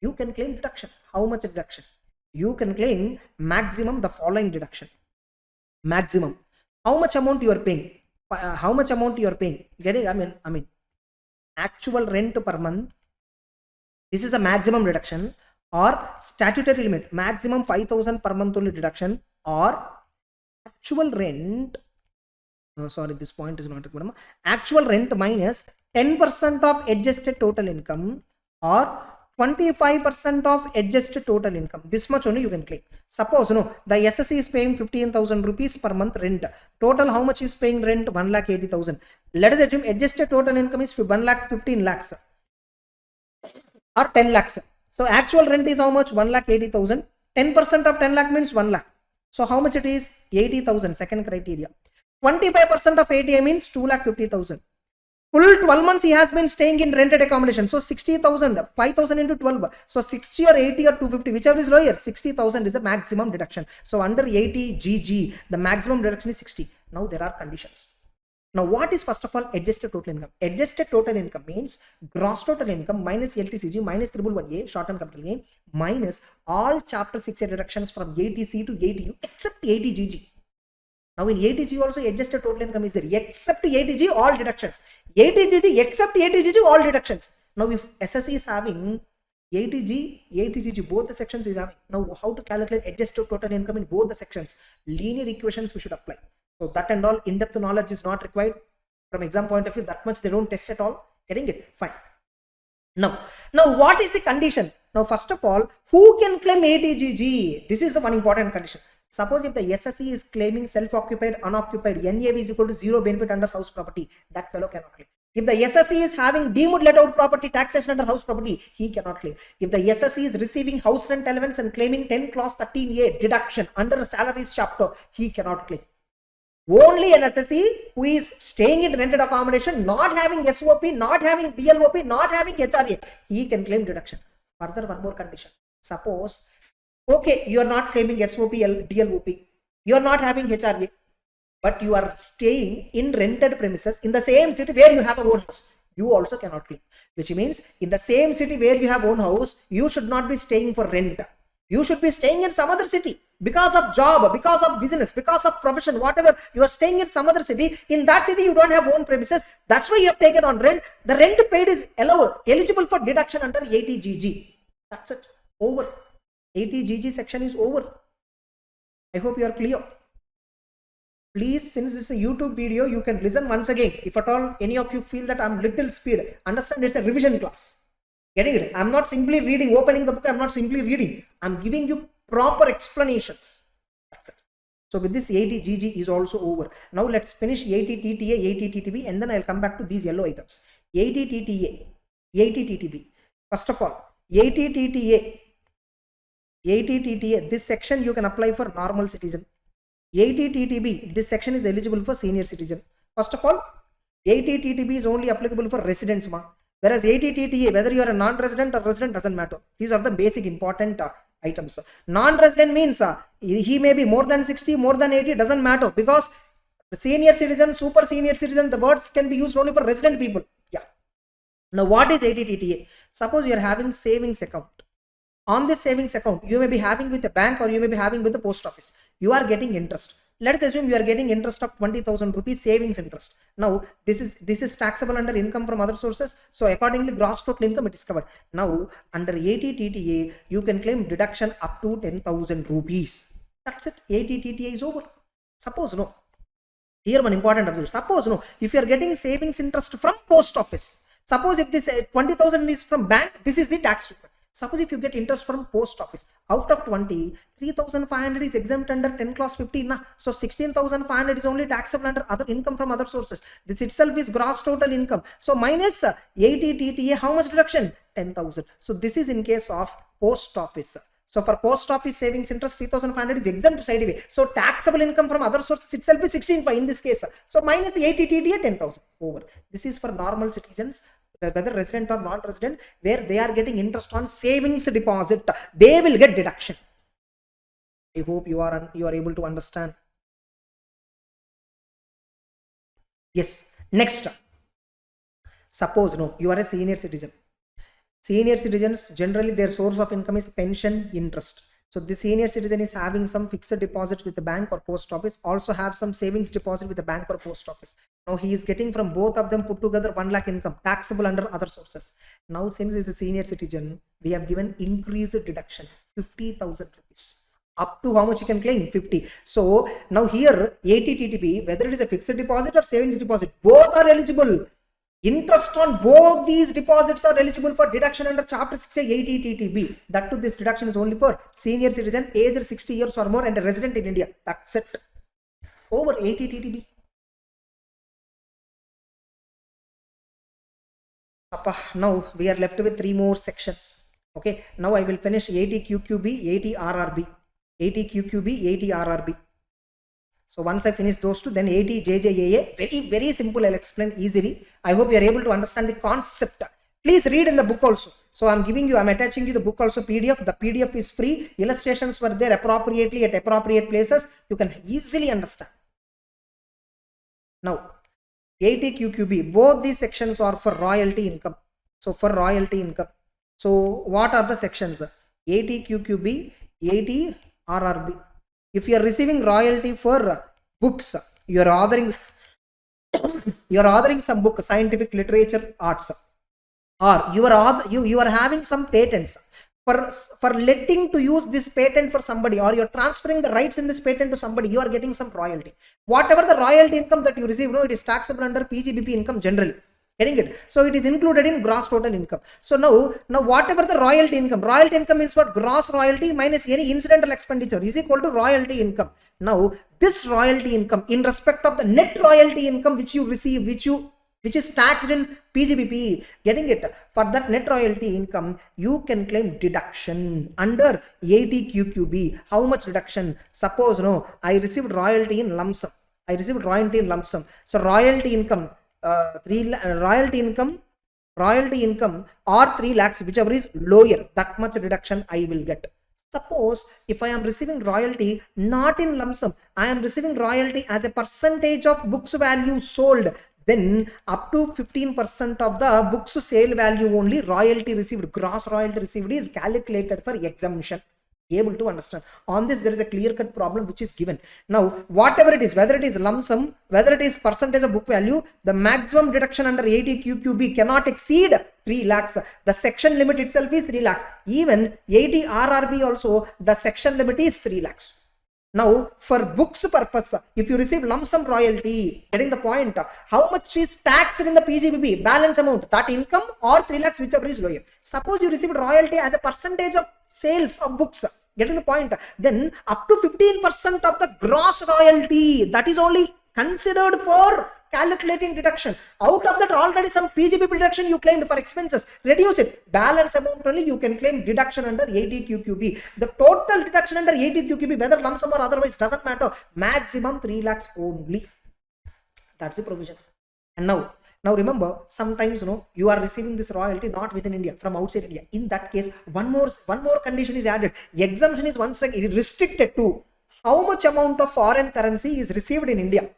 You can claim deduction. How much deduction? You can claim maximum the following deduction. Maximum. How much amount you are paying? How much amount you are paying? Getting? I mean, actual rent per month. This is a maximum deduction, or statutory limit maximum 5,000 per month only deduction, or actual rent. Sorry, this point is not required. Actual rent minus 10% of adjusted total income, or 25% of adjusted total income. This much only you can claim. Suppose the SSE is paying 15,000 rupees per month rent. Total how much is paying rent? 1,80,000. Let us assume adjusted total income is 1,15 lakhs or 10 lakhs. So actual rent is how much? 1,80,000. 10% of 10 lakh means 1 lakh. So how much it is? 80,000. Second criteria. 25% of 80 means 2,50,000. Full 12 months he has been staying in rented accommodation. So 60,000, 5,000 into 12. So 60 or 80 or 250, whichever is lower. 60,000 is a maximum deduction. So under 80 GG, the maximum deduction is 60. Now there are conditions. Now what is first of all adjusted total income? Adjusted total income means gross total income minus LTCG minus 111A short-term capital gain minus all chapter 6A deductions from 80C to 80U except 80GG. Now in 80G also adjusted total income is there except 80G all deductions. 80GG except 80GG all deductions. Now if SSE is having 80G, 80GG both the sections is having. Now how to calculate adjusted total income in both the sections? Linear equations we should apply. So that and all in-depth knowledge is not required. From exam point of view, that much they don't test at all. Getting it? Fine. Now what is the condition? Now first of all, who can claim 80GG? This is the one important condition. Suppose if the SSE is claiming self-occupied, unoccupied, NAV is equal to 0 benefit under house property, that fellow cannot claim. If the SSE is having deemed let out property, taxation under house property, he cannot claim. If the SSE is receiving house rent allowance and claiming 10 clause 13A deduction under salaries chapter, he cannot claim. Only an SSE who is staying in rented accommodation, not having SOP, not having DLOP, not having HRA, he can claim deduction. Further, one more condition. Suppose, okay, you are not claiming SOP, DLOP, you are not having HRA, but you are staying in rented premises in the same city where you have a own house. You also cannot claim. Which means, in the same city where you have own house, you should not be staying for rent. You should be staying in some other city. Because of job, because of business, because of profession, whatever, you are staying in some other city. In that city, you don't have own premises. That's why you have taken on rent. The rent paid is eligible for deduction under 80GG. That's it. Over. 80GG section is over. I hope you are clear. Please, since this is a YouTube video, you can listen once again. If at all any of you feel that I'm little speed, understand it's a revision class. Getting it? I'm not simply reading, opening the book. I'm not simply reading. I'm giving you proper explanations. That's it. So with this 80GG is also over. Now let's finish 80TTA, 80TTB, and then I'll come back to these yellow items. 80TTA, 80TTB. First of all, 80TTA, this section you can apply for normal citizen. 80TTB, this section is eligible for senior citizen. First of all, 80TTB is only applicable for residents. Whereas 80TTA, whether you are a non-resident or resident, doesn't matter. These are the basic important items. Non-resident means he may be more than 60, more than 80, doesn't matter, because senior citizen, super senior citizen, the words can be used only for resident people. Yeah. Now what is 80TTA? Suppose you are having savings account. On this savings account, you may be having with a bank or you may be having with the post office. You are getting interest. Let's assume you are getting interest of 20,000 rupees savings interest. Now this is taxable under income from other sources. So accordingly, gross total income it is covered. Now under 80TTA, you can claim deduction up to 10,000 rupees. That's it. 80TTA is over. Suppose here one important observation. Suppose if you are getting savings interest from post office. Suppose if this 20,000 is from bank, this is the tax treatment. Suppose if you get interest from post office, out of 20, 3,500 is exempt under 10 clause 15. So 16,500 is only taxable under other income from other sources. This itself is gross total income. So minus 80TTA, how much deduction? 10,000. So this is in case of post office. So for post office savings interest, 3,500 is exempt side away. So taxable income from other sources itself is 16,500 in this case. So minus 80TTA, 10,000 over. This is for normal citizens, whether resident or non-resident, where they are getting interest on savings deposit, they will get deduction. I hope you are able to understand. Yes. Next, Suppose no, you are a senior citizen. Senior citizens, generally their source of income is pension interest. So the senior citizen is having some fixed deposit with the bank or post office, also have some savings deposit with the bank or post office. Now he is getting from both of them put together 1 lakh income, taxable under other sources. Now since he is a senior citizen, we have given increased deduction, 50,000 rupees. Up to how much you can claim? 50. So now here 80 TTB, whether it is a fixed deposit or savings deposit, both are eligible. Interest on both these deposits are eligible for deduction under Chapter 6A 80 TTB. That too, this deduction is only for senior citizen aged 60 years or more and a resident in India. That's it. Over 80 TTB. Now we are left with 3 more sections. Okay. Now I will finish 80 QQB, 80 RRB. 80 QQB, 80 RRB. So once I finish those two, then 80 JJAA, very simple. I'll explain easily. I hope you are able to understand the concept. Please read in the book also. So I'm attaching you the book also PDF. The PDF is free. Illustrations were there appropriately at appropriate places. You can easily understand. Now 80 QQB, both these sections are for royalty income. So for royalty income. So what are the sections? 80 QQB, 80 RRB. If you are receiving royalty for books, you are authoring some book, scientific literature, arts, or you are having some patents for letting to use this patent for somebody, or you are transferring the rights in this patent to somebody, you are getting some royalty. Whatever the royalty income that you receive, it is taxable under PGBP income generally. Getting it? So it is included in gross total income. So now whatever the royalty income means what? Gross royalty minus any incidental expenditure is equal to royalty income. Now this royalty income in respect of the net royalty income which you receive, which is taxed in PGBP, getting it? For that net royalty income, you can claim deduction under 80 QQB. How much deduction? Suppose I received royalty in lump sum. So royalty income. Royalty income or 3 lakhs, whichever is lower, that much deduction I will get. Suppose if I am receiving royalty not in lump sum, I am receiving royalty as a percentage of books value sold, then up to 15% of the books sale value only royalty received, gross royalty received is calculated for exemption. Able to understand. On this, there is a clear-cut problem which is given. Now, whatever it is, whether it is lump sum, whether it is percentage of book value, the maximum deduction under 80 QQB cannot exceed 3 lakhs. The section limit itself is 3 lakhs. Even 80 RRB also, the section limit is 3 lakhs. Now, for books purpose, if you receive lump sum royalty, getting the point, how much is taxed in the PGBP? Balance amount, that income or 3 lakhs, whichever is lower. Suppose you received royalty as a percentage of sales of books, getting the point, then up to 15% of the gross royalty, that is only considered for calculating deduction. Out of that, already some PGBP deduction you claimed for expenses, reduce it. Balance amount only you can claim deduction under 80 QQB. The total deduction under 80 QQB, whether lump sum or otherwise, doesn't matter. Maximum 3 lakhs only. That's the provision. And now remember, sometimes you are receiving this royalty not within India, from outside India. In that case, one more condition is added. Exemption is once again restricted to how much amount of foreign currency is received in India.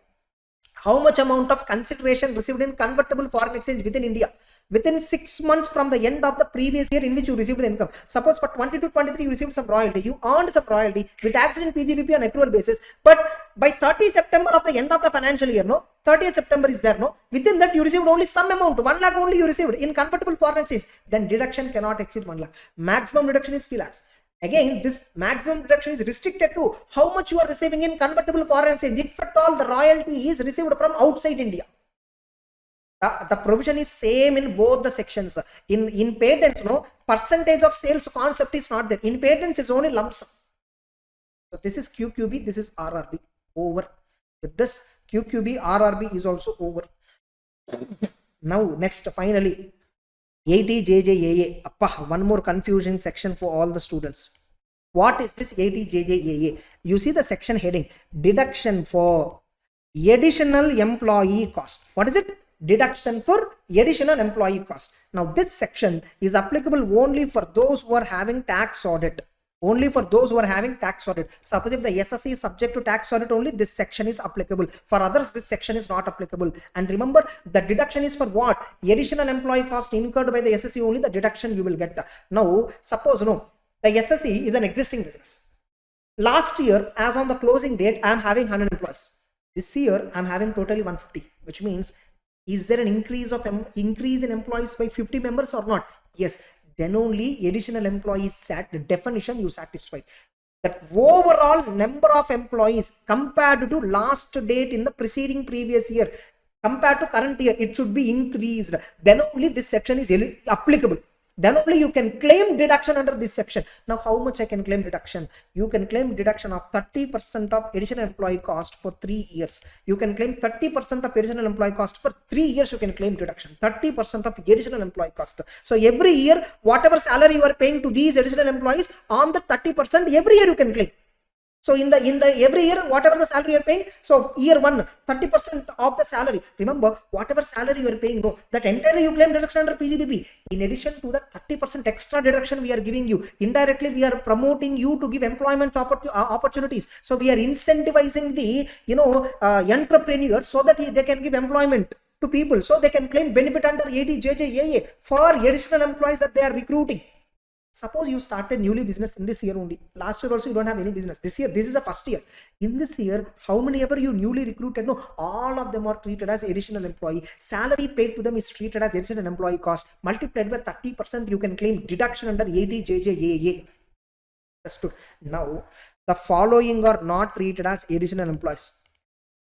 How much amount of consideration received in convertible foreign exchange within India within 6 months from the end of the previous year in which you received the income. Suppose for 22-23 you received some royalty, you earned some royalty, we taxed in PGBP on accrual basis, but by 30 September of the end of the financial year, 30th September is there, within that you received only some amount, 1 lakh only you received in convertible foreign exchange, then deduction cannot exceed 1 lakh. Maximum deduction is 3 lakhs. Again, this maximum deduction is restricted to how much you are receiving in convertible foreign exchange, if at all the royalty is received from outside India. The provision is same in both the sections. In patents, percentage of sales concept is not there. In patents, it's only lump sum. So this is QQB, this is RRB. Over. With this, QQB, RRB is also over. Now, next, finally, 80 JJAA. One more confusing section for all the students. What is this 80 JJAA? You see the section heading, deduction for additional employee cost. What is it? Deduction for additional employee cost. Now this section is applicable only for those who are having tax audit. Only for those who are having tax audit. Suppose if the SSC is subject to tax audit only, this section is applicable. For others, this section is not applicable. And remember, the deduction is for what? Additional employee cost incurred by the SSC only, the deduction you will get. Now, suppose the SSC is an existing business. Last year, as on the closing date, I am having 100 employees. This year, I am having totally 150, which means, is there an increase in employees by 50 members or not? Yes. Then only additional employees the definition you satisfy. That overall number of employees compared to last date in the preceding previous year, compared to current year, it should be increased. Then only this section is applicable. Then only you can claim deduction under this section. Now, how much I can claim deduction? You can claim deduction of 30% of additional employee cost for 3 years. You can claim 30% of additional employee cost for 3 years. You can claim deduction 30% of additional employee cost. So every year, whatever salary you are paying to these additional employees, on the 30%, every year you can claim. So in the every year, whatever the salary you are paying, so year 1, 30% of the salary. Remember, whatever salary you are paying, that entirely you claim deduction under PGBP. In addition to that 30% extra deduction we are giving you, indirectly we are promoting you to give employment opportunities. So we are incentivizing the entrepreneurs so that they can give employment to people, so they can claim benefit under ADJJAA for additional employees that they are recruiting. Suppose you started newly business in this year only. Last year also you don't have any business. This year, this is the first year. In this year, how many ever you newly recruited? No, all of them are treated as additional employee. Salary paid to them is treated as additional employee cost. Multiplied by 30%, you can claim deduction under ADJJAA. Understood? Now, the following are not treated as additional employees.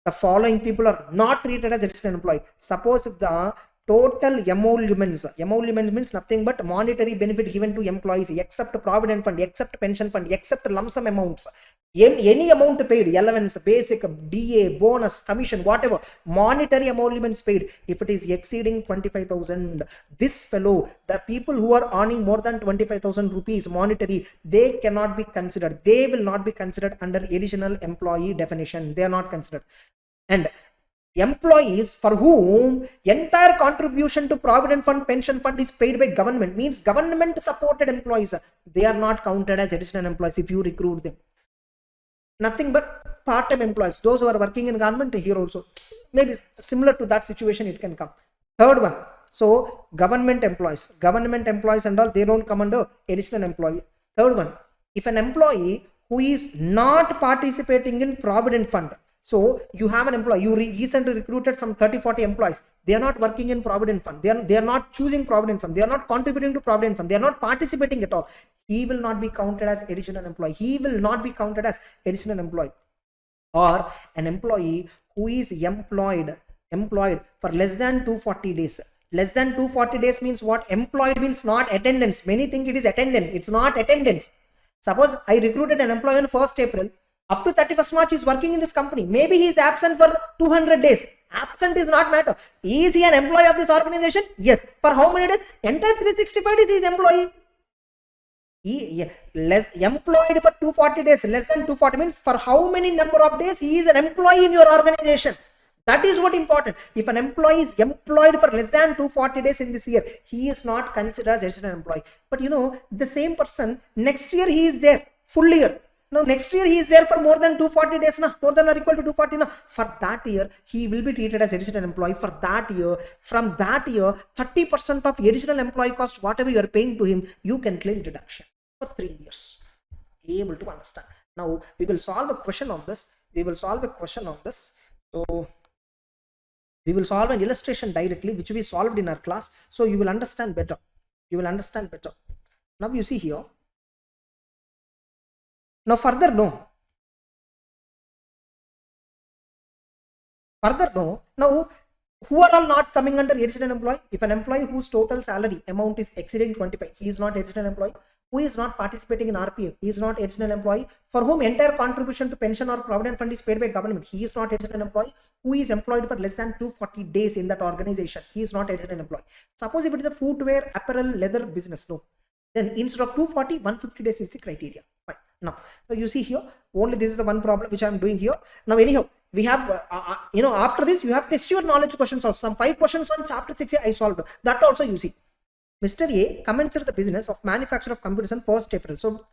The following people are not treated as additional employee. Suppose if the total emoluments means nothing but monetary benefit given to employees except provident fund, except pension fund, except lump sum amounts. Any amount paid, allowance, basic, DA, bonus, commission, whatever, monetary emoluments paid, if it is exceeding 25,000, this fellow, the people who are earning more than 25,000 rupees monetary, they cannot be considered. They will not be considered under additional employee definition. They are not considered. And employees for whom entire contribution to provident fund, pension fund is paid by government, means government supported employees, they are not counted as additional employees if you recruit them. Nothing but part-time employees, those who are working in government, here also maybe similar to that situation it can come. Third one, so government employees and all, they don't come under additional employee. Third one, if an employee who is not participating in provident fund, so you have an employee, you recently recruited some 30-40 employees. They are not working in provident fund. They are not choosing provident fund. They are not contributing to provident fund. They are not participating at all. He will not be counted as additional employee. He will not be counted as additional employee. Or an employee who is employed for less than 240 days. Less than 240 days means what? Employed means not attendance. Many think it is attendance. It's not attendance. Suppose I recruited an employee on 1st April. Up to 31st March, he is working in this company. Maybe he is absent for 200 days. Absent is not matter. Is he an employee of this organization? Yes. For how many days? Entire 365 days he is employee. Less employed for 240 days. Less than 240 means for how many number of days he is an employee in your organization. That is what important. If an employee is employed for less than 240 days in this year, he is not considered as additional employee. But the same person, next year he is there, full year. Now next year he is there for more than 240 days, more than or equal to 240. For that year, he will be treated as additional employee. For that year, from that year, 30% of additional employee cost, whatever you are paying to him, you can claim deduction for 3 years. Able to understand. Now we will solve a question on this. So we will solve an illustration directly, which we solved in our class. So you will understand better. Now you see here. Now further no. Now who are all not coming under additional employee? If an employee whose total salary amount is exceeding 25, he is not additional employee. Who is not participating in RPF, he is not additional employee. For whom entire contribution to pension or provident fund is paid by government, he is not additional employee. Who is employed for less than 240 days in that organization, he is not additional employee. Suppose if it is a footwear, apparel, leather business, no. Then instead of 240, 150 days is the criteria. Fine. Now, so you see here, only this is the one problem which I am doing here. Now, anyhow, we have, after this, you have test your knowledge questions also. Some 5 questions on chapter 6 I solved. That also you see. Mr. A commenced the business of manufacture of computers on 1st April. So,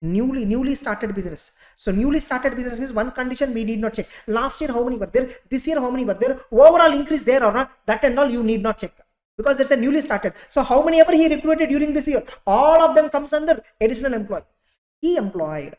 Newly started business. So newly started business means one condition we need not check. Last year how many were there? This year how many were there? Overall increase there or not? That and all you need not check, because it's a newly started. So how many ever he recruited during this year? All of them comes under additional employee. He employed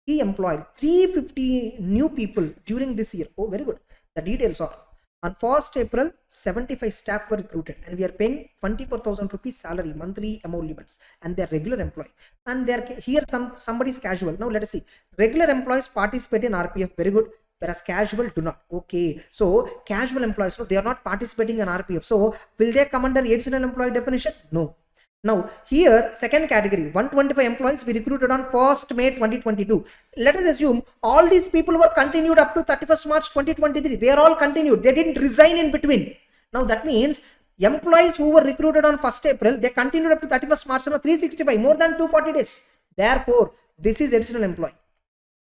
350 new people during this year. Oh, very good. The details are, on 1st April, 75 staff were recruited, and we are paying 24,000 rupees salary, monthly emoluments, and they are regular employee. And they are here, somebody is casual. Now let us see. Regular employees participate in RPF, very good. Whereas casual do not. Okay, so casual employees, no, they are not participating in RPF. So will they come under additional employee definition? No. Now here, second category, 125 employees we recruited on 1st May 2022. Let us assume all these people were continued up to 31st March 2023. They are all continued. They didn't resign in between. Now that means employees who were recruited on 1st April, they continued up to 31st March, 365, more than 240 days. Therefore, this is additional employee.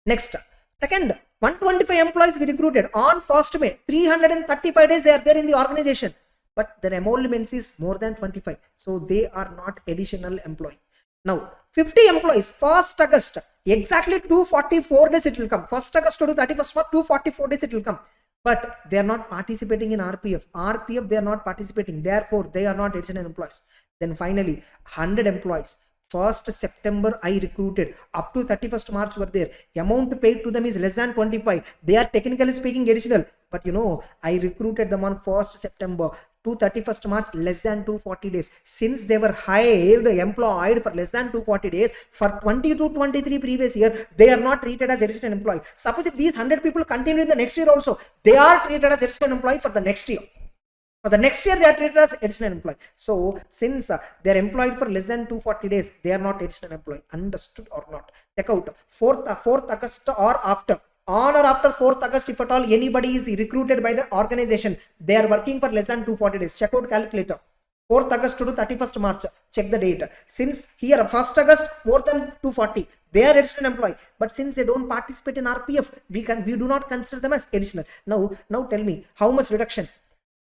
Next, second, 125 employees we recruited on 1st May, 335 days they are there in the organization, but their emoluments is more than 25. So they are not additional employee. Now, 50 employees, 1st August, exactly 244 days it will come. 1st August to 31st March, 244 days it will come. But they are not participating in RPF. RPF, they are not participating. Therefore, they are not additional employees. Then finally, 100 employees. 1st September I recruited, up to 31st March were there. Amount paid to them is less than 25. They are technically speaking additional. But you know, I recruited them on 1st September to 31st March, less than 240 days. Since they were employed for less than 240 days, for 22-23 previous year, they are not treated as additional employee. Suppose if these 100 people continue in the next year also, they are treated as additional employee for the next year. For the next year, they are treated as additional employee. So, since they are employed for less than 240 days, they are not additional employee. Understood or not? Check out 4th August or after. On or after 4th August, if at all anybody is recruited by the organization, they are working for less than 240 days. Check out calculator. 4th August to 31st March. Check the date. Since here 1st August, more than 240. They are additional employee. But since they don't participate in RPF, we do not consider them as additional. Now tell me, how much reduction?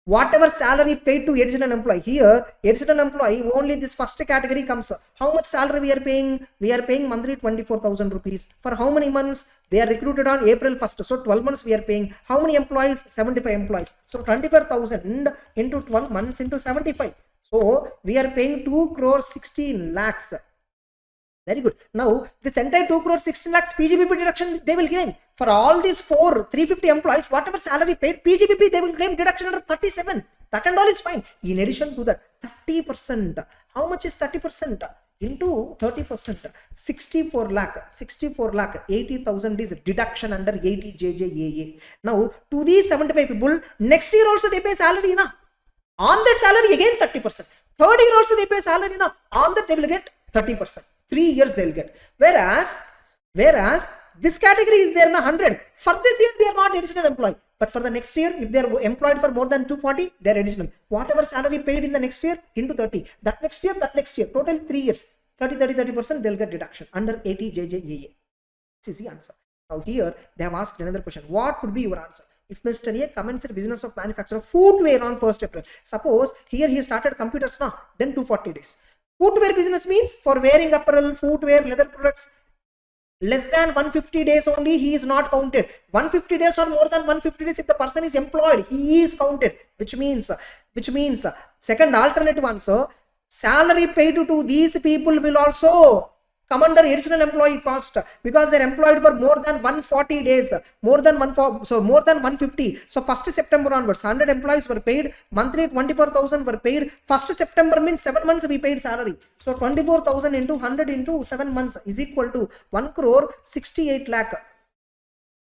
Whatever salary paid to additional employee, here additional employee only this first category comes. How much salary we are paying? We are paying monthly 24,000 rupees. For how many months? They are recruited on April 1st. So 12 months we are paying. How many employees? 75 employees. So 24,000 into 12 months into 75. So we are paying 2 crore 16 lakhs. Very good. Now, this entire 2 crore 16 lakhs PGBP deduction they will claim. For all these 350 employees, whatever salary paid, PGBP they will claim deduction under 37. That and all is fine. In addition to that, 30%. How much is 30%? Into 30%. 64 lakh, 80,000 is deduction under 80 JJAA. Now, to these 75 people, next year also they pay salary. Na? On that salary again 30%. Third year also they pay salary. Na? On that they will get 30%. 3 years they will get. Whereas this category is there in 100. For this year they are not additional employee. But for the next year, if they are employed for more than 240, they are additional. Whatever salary paid in the next year into 30. That next year. Total 3 years. 30% they will get deduction under 80 JJAA. This is the answer. Now here they have asked another question. What would be your answer? If Mr. A commenced business of manufacture of footwear on 1st April. Suppose here he started computers now, then 240 days. Footwear business means for wearing apparel, footwear, leather products, less than 150 days only he is not counted. 150 days or more than 150 days if the person is employed, he is counted. Which means second alternative answer, salary paid to these people will also come under additional employee cost because they are employed for more than 140 days, more than 150. So 1st September onwards, 100 employees were paid, monthly 24,000 were paid. 1st September means 7 months we paid salary. So 24,000 into 100 into 7 months is equal to 1 crore 68 lakh.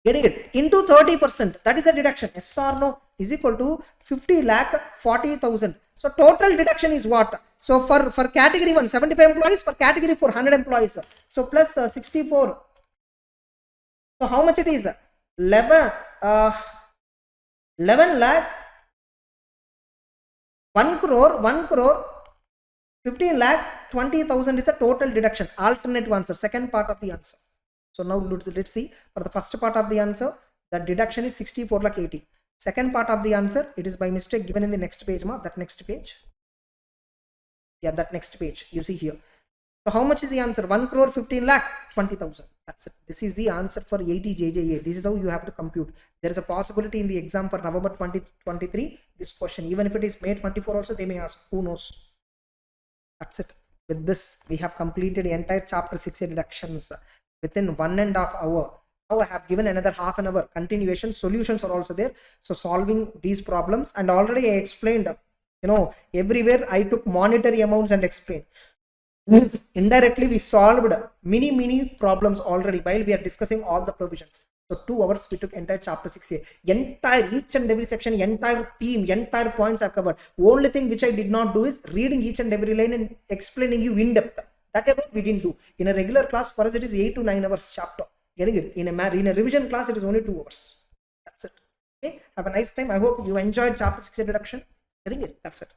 Getting it? Into 30%, that is a deduction. Yes or no? Is equal to 50 lakh 40,000. So total deduction is what? So for category 1, 75 employees, for category 4, 100 employees. So plus 64. So how much it is? 11 lakh 1 crore 15 lakh 20,000 is a total deduction. Alternative answer, second part of the answer. So now let's see. For the first part of the answer, the deduction is 64 lakh 80. Second part of the answer, it is by mistake given in the next page. That next page. Yeah, that next page. You see here. So how much is the answer? 1 crore 15 lakh 20,000. That's it. This is the answer for 80 JJA. This is how you have to compute. There is a possibility in the exam for November 2023. This question, even if it is May 24 also, they may ask. Who knows? That's it. With this, we have completed the entire chapter 6 deductions within 1.5 hours. Now I have given another half an hour continuation. Solutions are also there. So solving these problems, and already I explained, everywhere I took monetary amounts and explained. Indirectly we solved many problems already while we are discussing all the provisions. So 2 hours we took entire chapter 6A. Entire each and every section, entire theme, entire points are covered. Only thing which I did not do is reading each and every line and explaining you in depth. That we didn't do. In a regular class for us it is 8 to 9 hours chapter. Getting it? In a revision class it is only 2 hours. That's it. Okay. Have a nice time. I hope you enjoyed chapter 6 introduction. Getting it? That's it.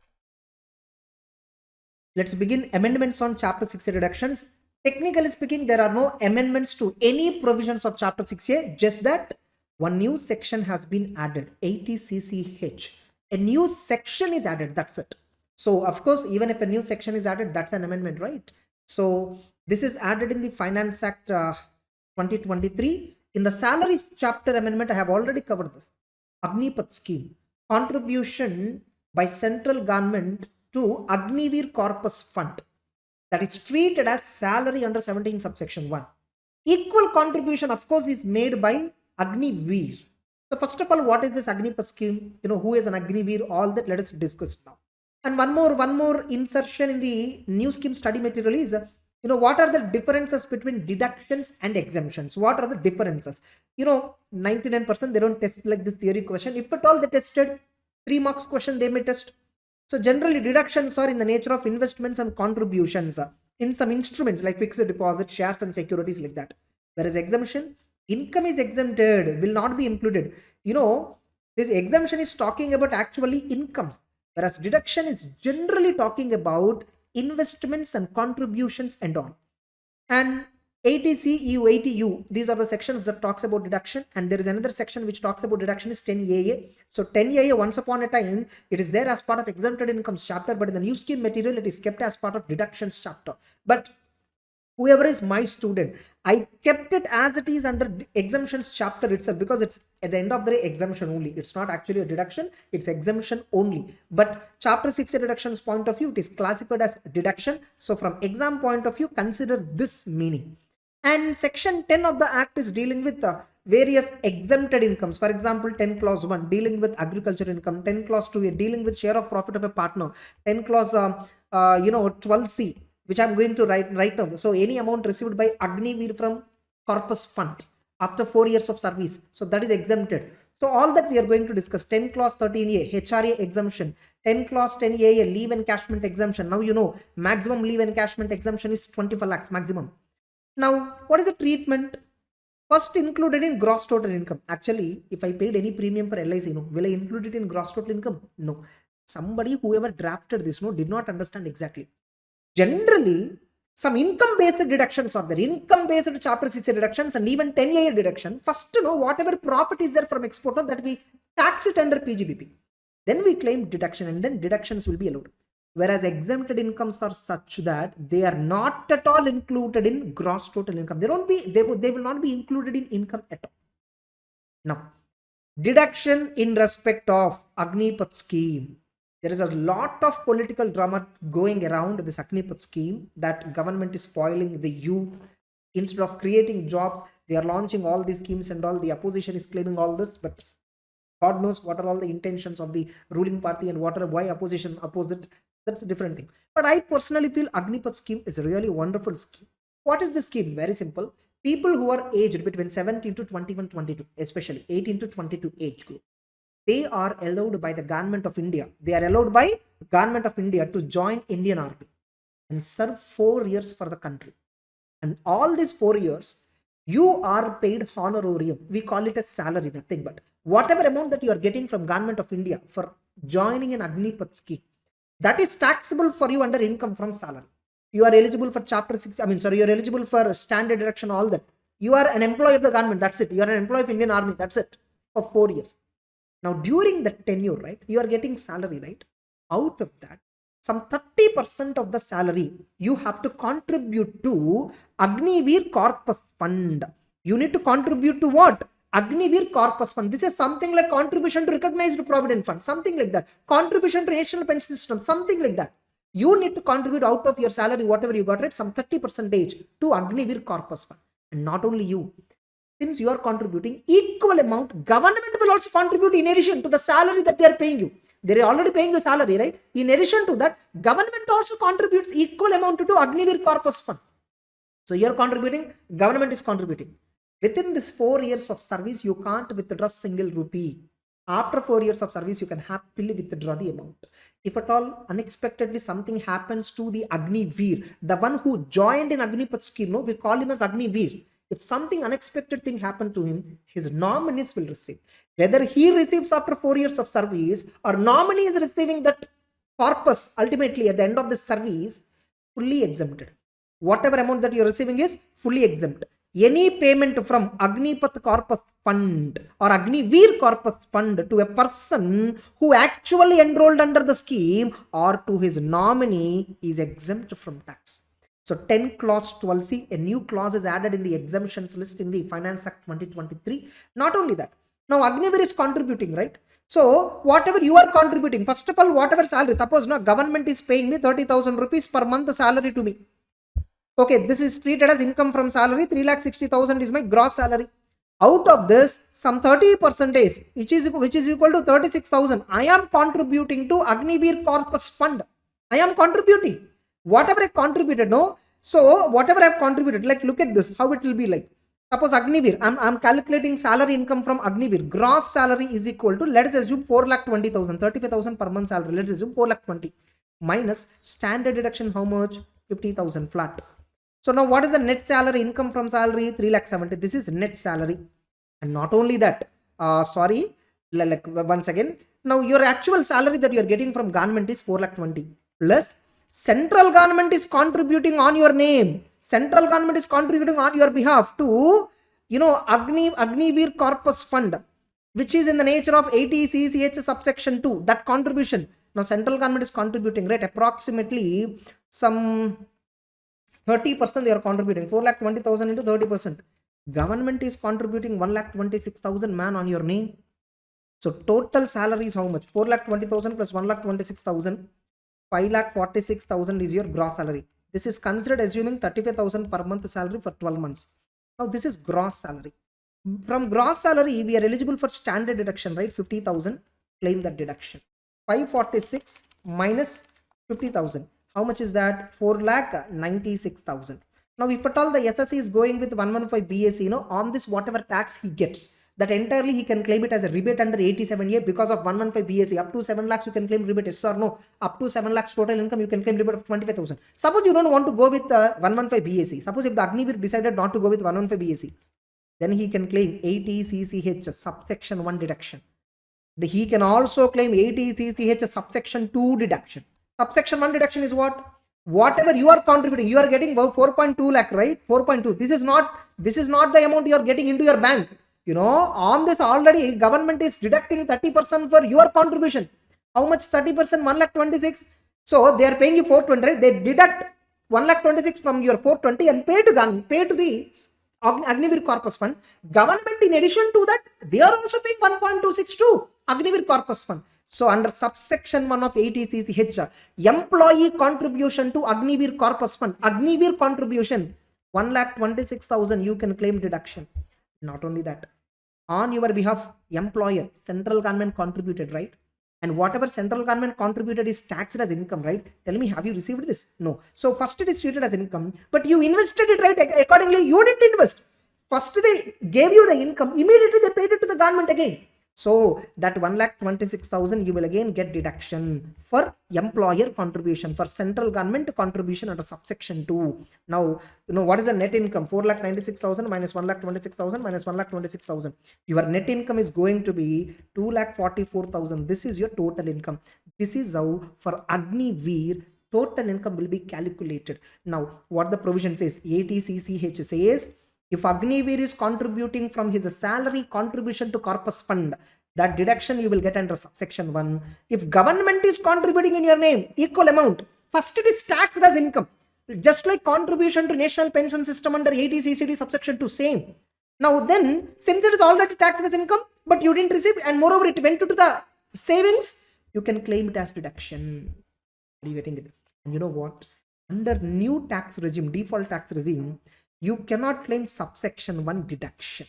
Let's begin amendments on chapter 6 deductions. Technically speaking, there are no amendments to any provisions of chapter 6A, just that one new section has been added, 80CCH. A new section is added, that's it. So of course, even if a new section is added, that's an amendment, right? So this is added in the Finance Act 2023. In the salaries chapter amendment, I have already covered this. Agnipath scheme, contribution by central government to Agniveer Corpus Fund, that is treated as salary under 17 subsection 1. Equal contribution, of course, is made by Agniveer. So first of all, what is this Agnipath scheme? Who is an Agniveer? All that let us discuss now. And one more insertion in the new scheme study material is, what are the differences between deductions and exemptions? What are the differences? 99% they don't test like this theory question. If at all they tested 3 marks question, they may test. So generally deductions are in the nature of investments and contributions in some instruments like fixed deposit, shares and securities like that. Whereas exemption, income is exempted, will not be included. This exemption is talking about actually incomes, whereas deduction is generally talking about investments and contributions and all. And 80C, EU, 80U, these are the sections that talks about deduction, and there is another section which talks about deduction is 10AA. So 10AA, once upon a time, it is there as part of exempted incomes chapter, but in the new scheme material, it is kept as part of deductions chapter. But whoever is my student, I kept it as it is under exemptions chapter itself, because it's at the end of the day exemption only. It's not actually a deduction, it's exemption only. But chapter 6 deductions point of view, it is classified as deduction. So from exam point of view, consider this meaning. And section 10 of the act is dealing with various exempted incomes. For example, 10 clause 1 dealing with agriculture income, 10 clause 2 dealing with share of profit of a partner, 10 clause 12C, which I'm going to write right now. So any amount received by Agniveer from Corpus Fund after 4 years of service, so that is exempted. So all that we are going to discuss. 10 clause 13A HRA exemption, 10 clause 10A leave encashment exemption. Now maximum leave encashment exemption is 25 lakhs maximum. Now, what is the treatment? First included in gross total income. Actually, if I paid any premium for LIC, will I include it in gross total income? No. Somebody, whoever drafted this, did not understand exactly. Generally, some income-based deductions are there. Income-based chapter 6 deductions and even 10A deduction. First, whatever profit is there from exporter, that we tax it under PGBP. Then we claim deduction, and then deductions will be allowed. Whereas exempted incomes are such that they are not at all included in gross total income. They will not be included in income at all. Now, deduction in respect of Agnipath scheme. There is a lot of political drama going around this Agnipath scheme, that government is spoiling the youth. Instead of creating jobs, they are launching all these schemes and all. The opposition is claiming all this, but God knows what are all the intentions of the ruling party and why opposition opposed it. That's a different thing. But I personally feel Agnipath scheme is a really wonderful scheme. What is the scheme? Very simple. People who are aged between 17 to 21, 22, especially 18 to 22 age group, they are allowed by the government of India. They are allowed by government of India to join Indian Army and serve 4 years for the country. And all these 4 years, you are paid honorarium. We call it a salary, nothing but whatever amount that you are getting from government of India for joining an Agnipath scheme, that is taxable for you under income from salary. You are eligible for chapter 6. You are eligible for standard deduction, all that. You are an employee of the government. That's it. You are an employee of Indian Army. That's it. For 4 years. Now, during the tenure, right, you are getting salary, right? Out of that, some 30% of the salary you have to contribute to Agniveer Corpus Fund. You need to contribute to what? Agniveer Corpus Fund. This is something like contribution to recognized provident fund, something like that. Contribution to national pension system, something like that. You need to contribute out of your salary, whatever you got, right? Some 30% to Agniveer Corpus Fund. And not only you, since you are contributing equal amount, government will also contribute in addition to the salary that they are paying you. They are already paying you salary, right? In addition to that, government also contributes equal amount to Agniveer Corpus Fund. So you are contributing, government is contributing. Within this 4 years of service, you can't withdraw single rupee. After 4 years of service, you can happily withdraw the amount. If at all unexpectedly something happens to the Agniveer, the one who joined in Agnipath scheme, no, we call him as Agniveer. If something unexpected thing happened to him, his nominees will receive. Whether he receives after 4 years of service or nominee is receiving that corpus ultimately at the end of the service, fully exempted. Whatever amount that you are receiving is fully exempt. Any payment from Agnipath Corpus Fund or Agniveer Corpus Fund to a person who actually enrolled under the scheme or to his nominee is exempt from tax. So 10 clause 12C, a new clause is added in the exemptions list in the Finance Act 2023. Not only that, now Agniveer is contributing, right? So whatever you are contributing, first of all, whatever salary, suppose no government is paying me 30,000 rupees per month salary to me. Okay, this is treated as income from salary. 3,60,000 is my gross salary. Out of this, some 30%, which is equal to 36,000, I am contributing to Agniveer Corpus Fund. I am contributing. Whatever I contributed, no? So whatever I have contributed, like look at this, how it will be like. Suppose Agniveer, I'm calculating salary income from Agniveer. Gross salary is equal to, let's assume 4,20,000, 35,000 per month salary. Let's assume 4,20,000 minus standard deduction, how much? 50,000 flat. So now what is the net salary income from salary? 3,70,000. This is net salary. And not only that, like once again, now your actual salary that you are getting from government is 4,20,000 plus central government is contributing on your name. Central government is contributing on your behalf to, Agniveer Corpus Fund, which is in the nature of 80 CCH subsection 2, that contribution. Now central government is contributing, right? Approximately some 30% they are contributing. 4,20,000 into 30%. Government is contributing 1,26,000 man on your name. So total salary is how much? 4,20,000 plus 1,26,000. 5,46,000 is your gross salary. This is considered assuming 35,000 per month salary for 12 months. Now this is gross salary. From gross salary, we are eligible for standard deduction, right? 50,000, claim that deduction. 546 minus 50,000. How much is that? 4,96,000. Now, if at all the SSC is going with 115 BAC, on this whatever tax he gets, that entirely he can claim it as a rebate under 87A because of 115 BAC. Up to 7 lakhs you can claim rebate, yes or no? Up to 7 lakhs total income you can claim rebate of 25,000. Suppose you don't want to go with 115 BAC. Suppose if the Agniveer decided not to go with 115 BAC, then he can claim 80 CCH subsection 1 deduction. He can also claim 80 CCH subsection 2 deduction. Subsection 1 deduction is what? Whatever you are contributing, you are getting 4.2 lakh, right? 4.2. This is not the amount you are getting into your bank. On this already government is deducting 30% for your contribution. How much? 30%, 1,26,000. So they are paying you 420, right? They deduct 1,26,000 from your 420 and pay to the Agniveer Corpus Fund. Government, in addition to that, they are also paying 1.26 to Agniveer Corpus Fund. So under subsection 1 of 80 CCH, employee contribution to Agniveer Corpus Fund, Agniveer contribution, 1,26,000 you can claim deduction. Not only that, on your behalf, employer, central government contributed, right? And whatever central government contributed is taxed as income, right? Tell me, have you received this? No. So first it is treated as income, but you invested it, right? Accordingly, you didn't invest. First they gave you the income, immediately they paid it to the government again. So that 1,26,000 you will again get deduction for employer contribution, for central government contribution under subsection 2. Now, what is the net income? 4,96,000 minus 1,26,000 minus 1,26,000. Your net income is going to be 2,44,000. This is your total income. This is how for Agniveer total income will be calculated. Now, what the provision says, 80 CCH says, if Agniveer is contributing from his salary contribution to Corpus Fund, that deduction you will get under subsection 1. If government is contributing in your name equal amount, first it is taxed as income, just like contribution to national pension system under 80 CCD subsection 2, same. Now then, since it is already taxed as income, but you didn't receive, and moreover it went to the savings, you can claim it as deduction. Are you getting it? And you know what? Under new tax regime, default tax regime, you cannot claim subsection 1 deduction.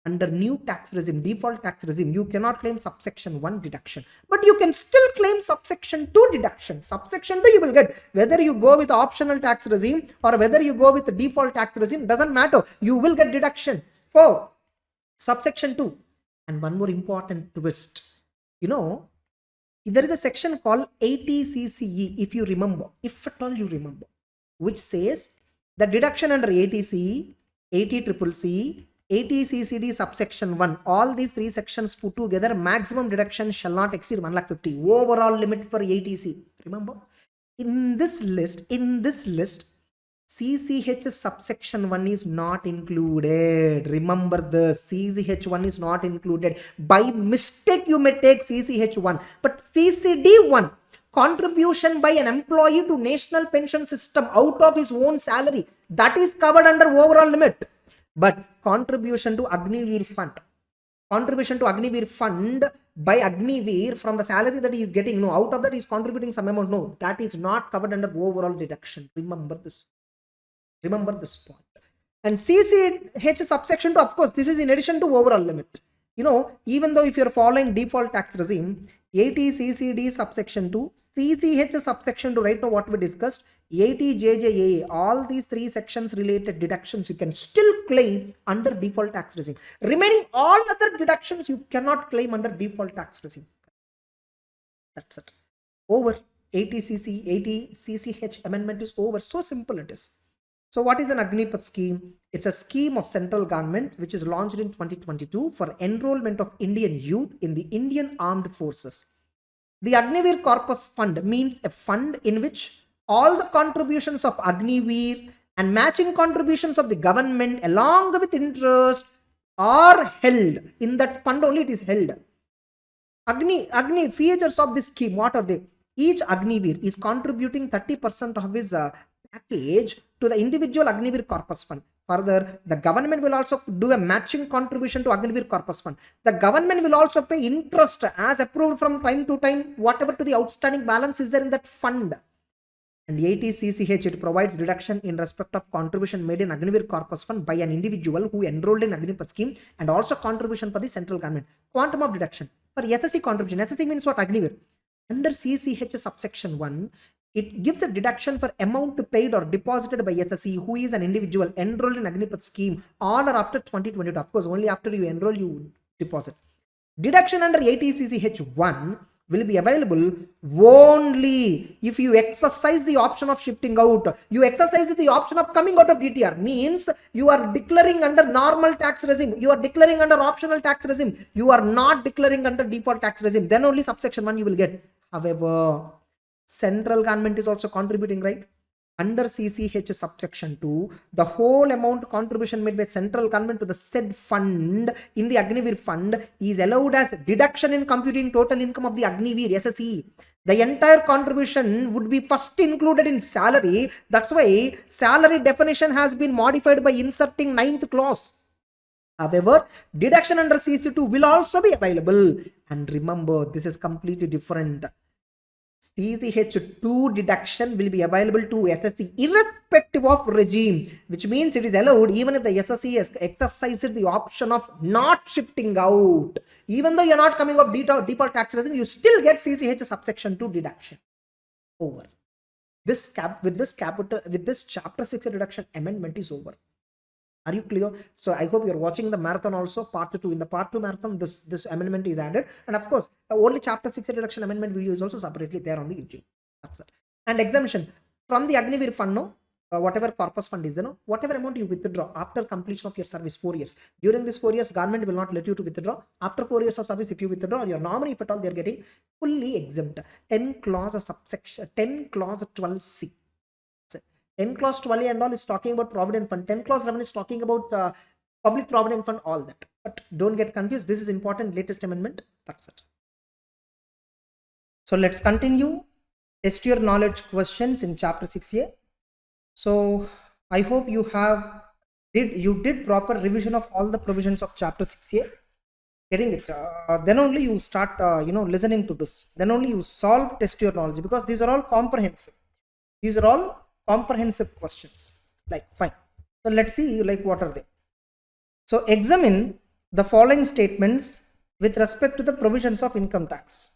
Under new tax regime, default tax regime, you cannot claim subsection 1 deduction, but you can still claim subsection 2 deduction. Subsection 2 you will get, whether you go with optional tax regime or whether you go with the default tax regime, doesn't matter, you will get deduction for subsection 2. And one more important twist, you know, there is a section called 80 CCE, if you remember, if at all you remember, which says the deduction under 80C, 80CCC, 80 CCD subsection 1, all these 3 sections put together, maximum deduction shall not exceed 1,50,000, overall limit for 80C. Remember, in this list, CCH subsection 1 is not included. Remember, the CCH1 is not included. By mistake you may take CCH1, but CCD1, contribution by an employee to national pension system out of his own salary, that is covered under overall limit. But contribution to Agniveer fund, by Agniveer from the salary that he is getting, no, out of that he is contributing some amount, no, that is not covered under overall deduction. Remember this point. And CCH subsection 2, of course, this is in addition to overall limit. You know, even though if you are following default tax regime, 80 CCD subsection 2, CCH subsection 2, right now what we discussed, 80 JJAA, all these 3 sections related deductions you can still claim under default tax regime. Remaining all other deductions you cannot claim under default tax regime. That's it. Over. 80 CCH amendment is over. So simple it is. So what is an Agnipath scheme? It's a scheme of central government which is launched in 2022 for enrollment of Indian youth in the Indian Armed Forces. The Agniveer Corpus Fund means a fund in which all the contributions of Agniveer and matching contributions of the government along with interest are held. In that fund only it is held. Agni features of this scheme, what are they? Each Agniveer is contributing 30% of his package to the individual Agniveer Corpus Fund. Further, the government will also do a matching contribution to Agniveer Corpus Fund. The government will also pay interest as approved from time to time, whatever to the outstanding balance is there in that fund. And 80 CCH, it provides deduction in respect of contribution made in Agniveer Corpus Fund by an individual who enrolled in Agnipath scheme, and also contribution for the central government. Quantum of deduction for SSC contribution. SSC means what? Agniveer. Under CCH subsection 1, it gives a deduction for amount paid or deposited by SSC who is an individual enrolled in Agnipath scheme on or after 2022. Of course, only after you enroll you deposit. Deduction under 80 CCH1 will be available only if you exercise the option of shifting out. You exercise the option of coming out of DTR. Means you are declaring under normal tax regime. You are declaring under optional tax regime. You are not declaring under default tax regime. Then only subsection 1 you will get. However, central government is also contributing, right? Under CCH subsection 2, the whole amount contribution made by central government to the said fund in the Agniveer fund is allowed as deduction in computing total income of the Agniveer SSE. The entire contribution would be first included in salary. That's why salary definition has been modified by inserting 9th clause. However, deduction under CC2 will also be available. And remember, this is completely different. CCH2 deduction will be available to SSC irrespective of regime, which means it is allowed even if the SSC has exercised the option of not shifting out. Even though you are not coming up default tax regime, you still get CCH subsection 2 deduction. Over. This chapter 6 deduction amendment is over. Are you clear? So I hope you're watching the marathon also, part 2. In the part 2 marathon, this amendment is added. And of course, only chapter 6 reduction amendment video is also separately there on the YouTube. That's it. And exemption from the Agniveer fund, no, whatever corpus fund is, whatever amount you withdraw after completion of your service, 4 years. During this 4 years, government will not let you to withdraw. After 4 years of service, if you withdraw, your nominee, if at all, they are getting fully exempt. 10 clause subsection, 10 clause 12C. 10 clause 12 and all is talking about provident fund. 10 clause 11 is talking about public provident fund, all that. But don't get confused. This is important, latest amendment. That's it. So let's continue. Test your knowledge questions in chapter 6A. So I hope you did proper revision of all the provisions of chapter 6A. Getting it? Then only you start listening to this. Then only you solve test your knowledge, because these are all comprehensive. These are all comprehensive questions. Like, fine. So let's see, like, what are they? So examine the following statements with respect to the provisions of income tax.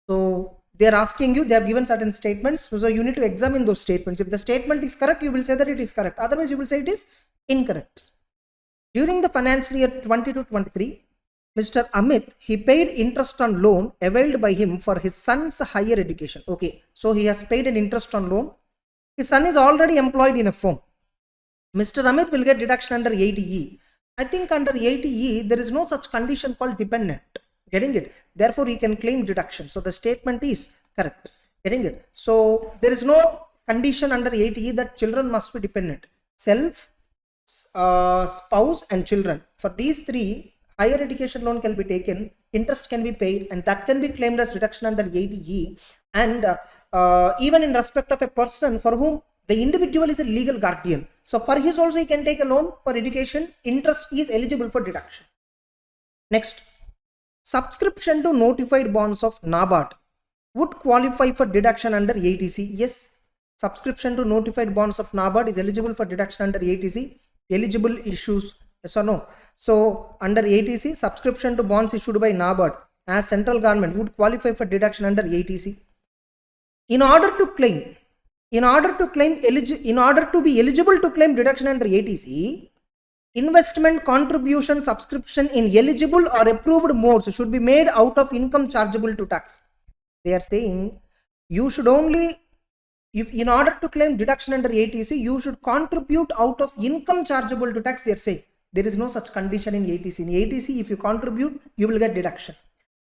So they are asking you, they have given certain statements, so you need to examine those statements. If the statement is correct, you will say that it is correct. Otherwise, you will say it is incorrect. During the financial year 22-23, Mr. Amit, he paid interest on loan availed by him for his son's higher education. Okay, so he has paid an interest on loan. His son is already employed in a firm. Mr. Amit will get deduction under 80E. I think under 80E, there is no such condition called dependent. Getting it? Therefore, he can claim deduction. So the statement is correct. Getting it? So there is no condition under 80E that children must be dependent. Self, spouse and children. For these three, higher education loan can be taken, interest can be paid, and that can be claimed as deduction under 80E. And even in respect of a person for whom the individual is a legal guardian. So for his also he can take a loan for education, interest is eligible for deduction. Next, subscription to notified bonds of NABARD would qualify for deduction under 80C. Yes, subscription to notified bonds of NABARD is eligible for deduction under 80C. Eligible issues, yes or no? So under 80C, subscription to bonds issued by NABARD as central government would qualify for deduction under 80C. In order to be eligible to claim deduction under 80C, investment contribution subscription in eligible or approved modes should be made out of income chargeable to tax. They are saying you should only, if in order to claim deduction under 80C, you should contribute out of income chargeable to tax. They are saying there is no such condition in 80C. In 80C, if you contribute, you will get deduction.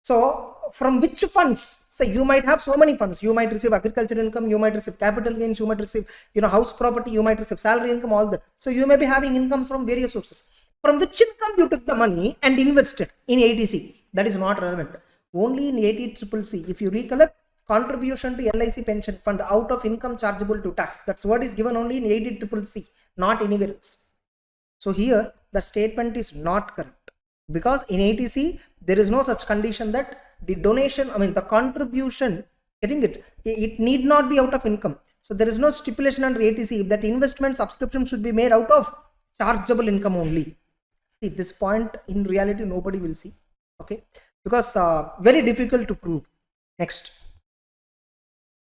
So from which funds? Say you might have so many funds. You might receive agricultural income, you might receive capital gains, you might receive house property, you might receive salary income, all that. So you may be having incomes from various sources. From which income you took the money and invested in 80C? That is not relevant. Only in 80CCC, if you recollect, contribution to LIC pension fund out of income chargeable to tax. That's what is given only in 80CCC, not anywhere else. So here the statement is not correct, because in 80C there is no such condition that the donation, the contribution, getting it, it need not be out of income. So there is no stipulation under 80C that investment subscription should be made out of chargeable income only. See, this point in reality nobody will see, okay, because very difficult to prove. Next,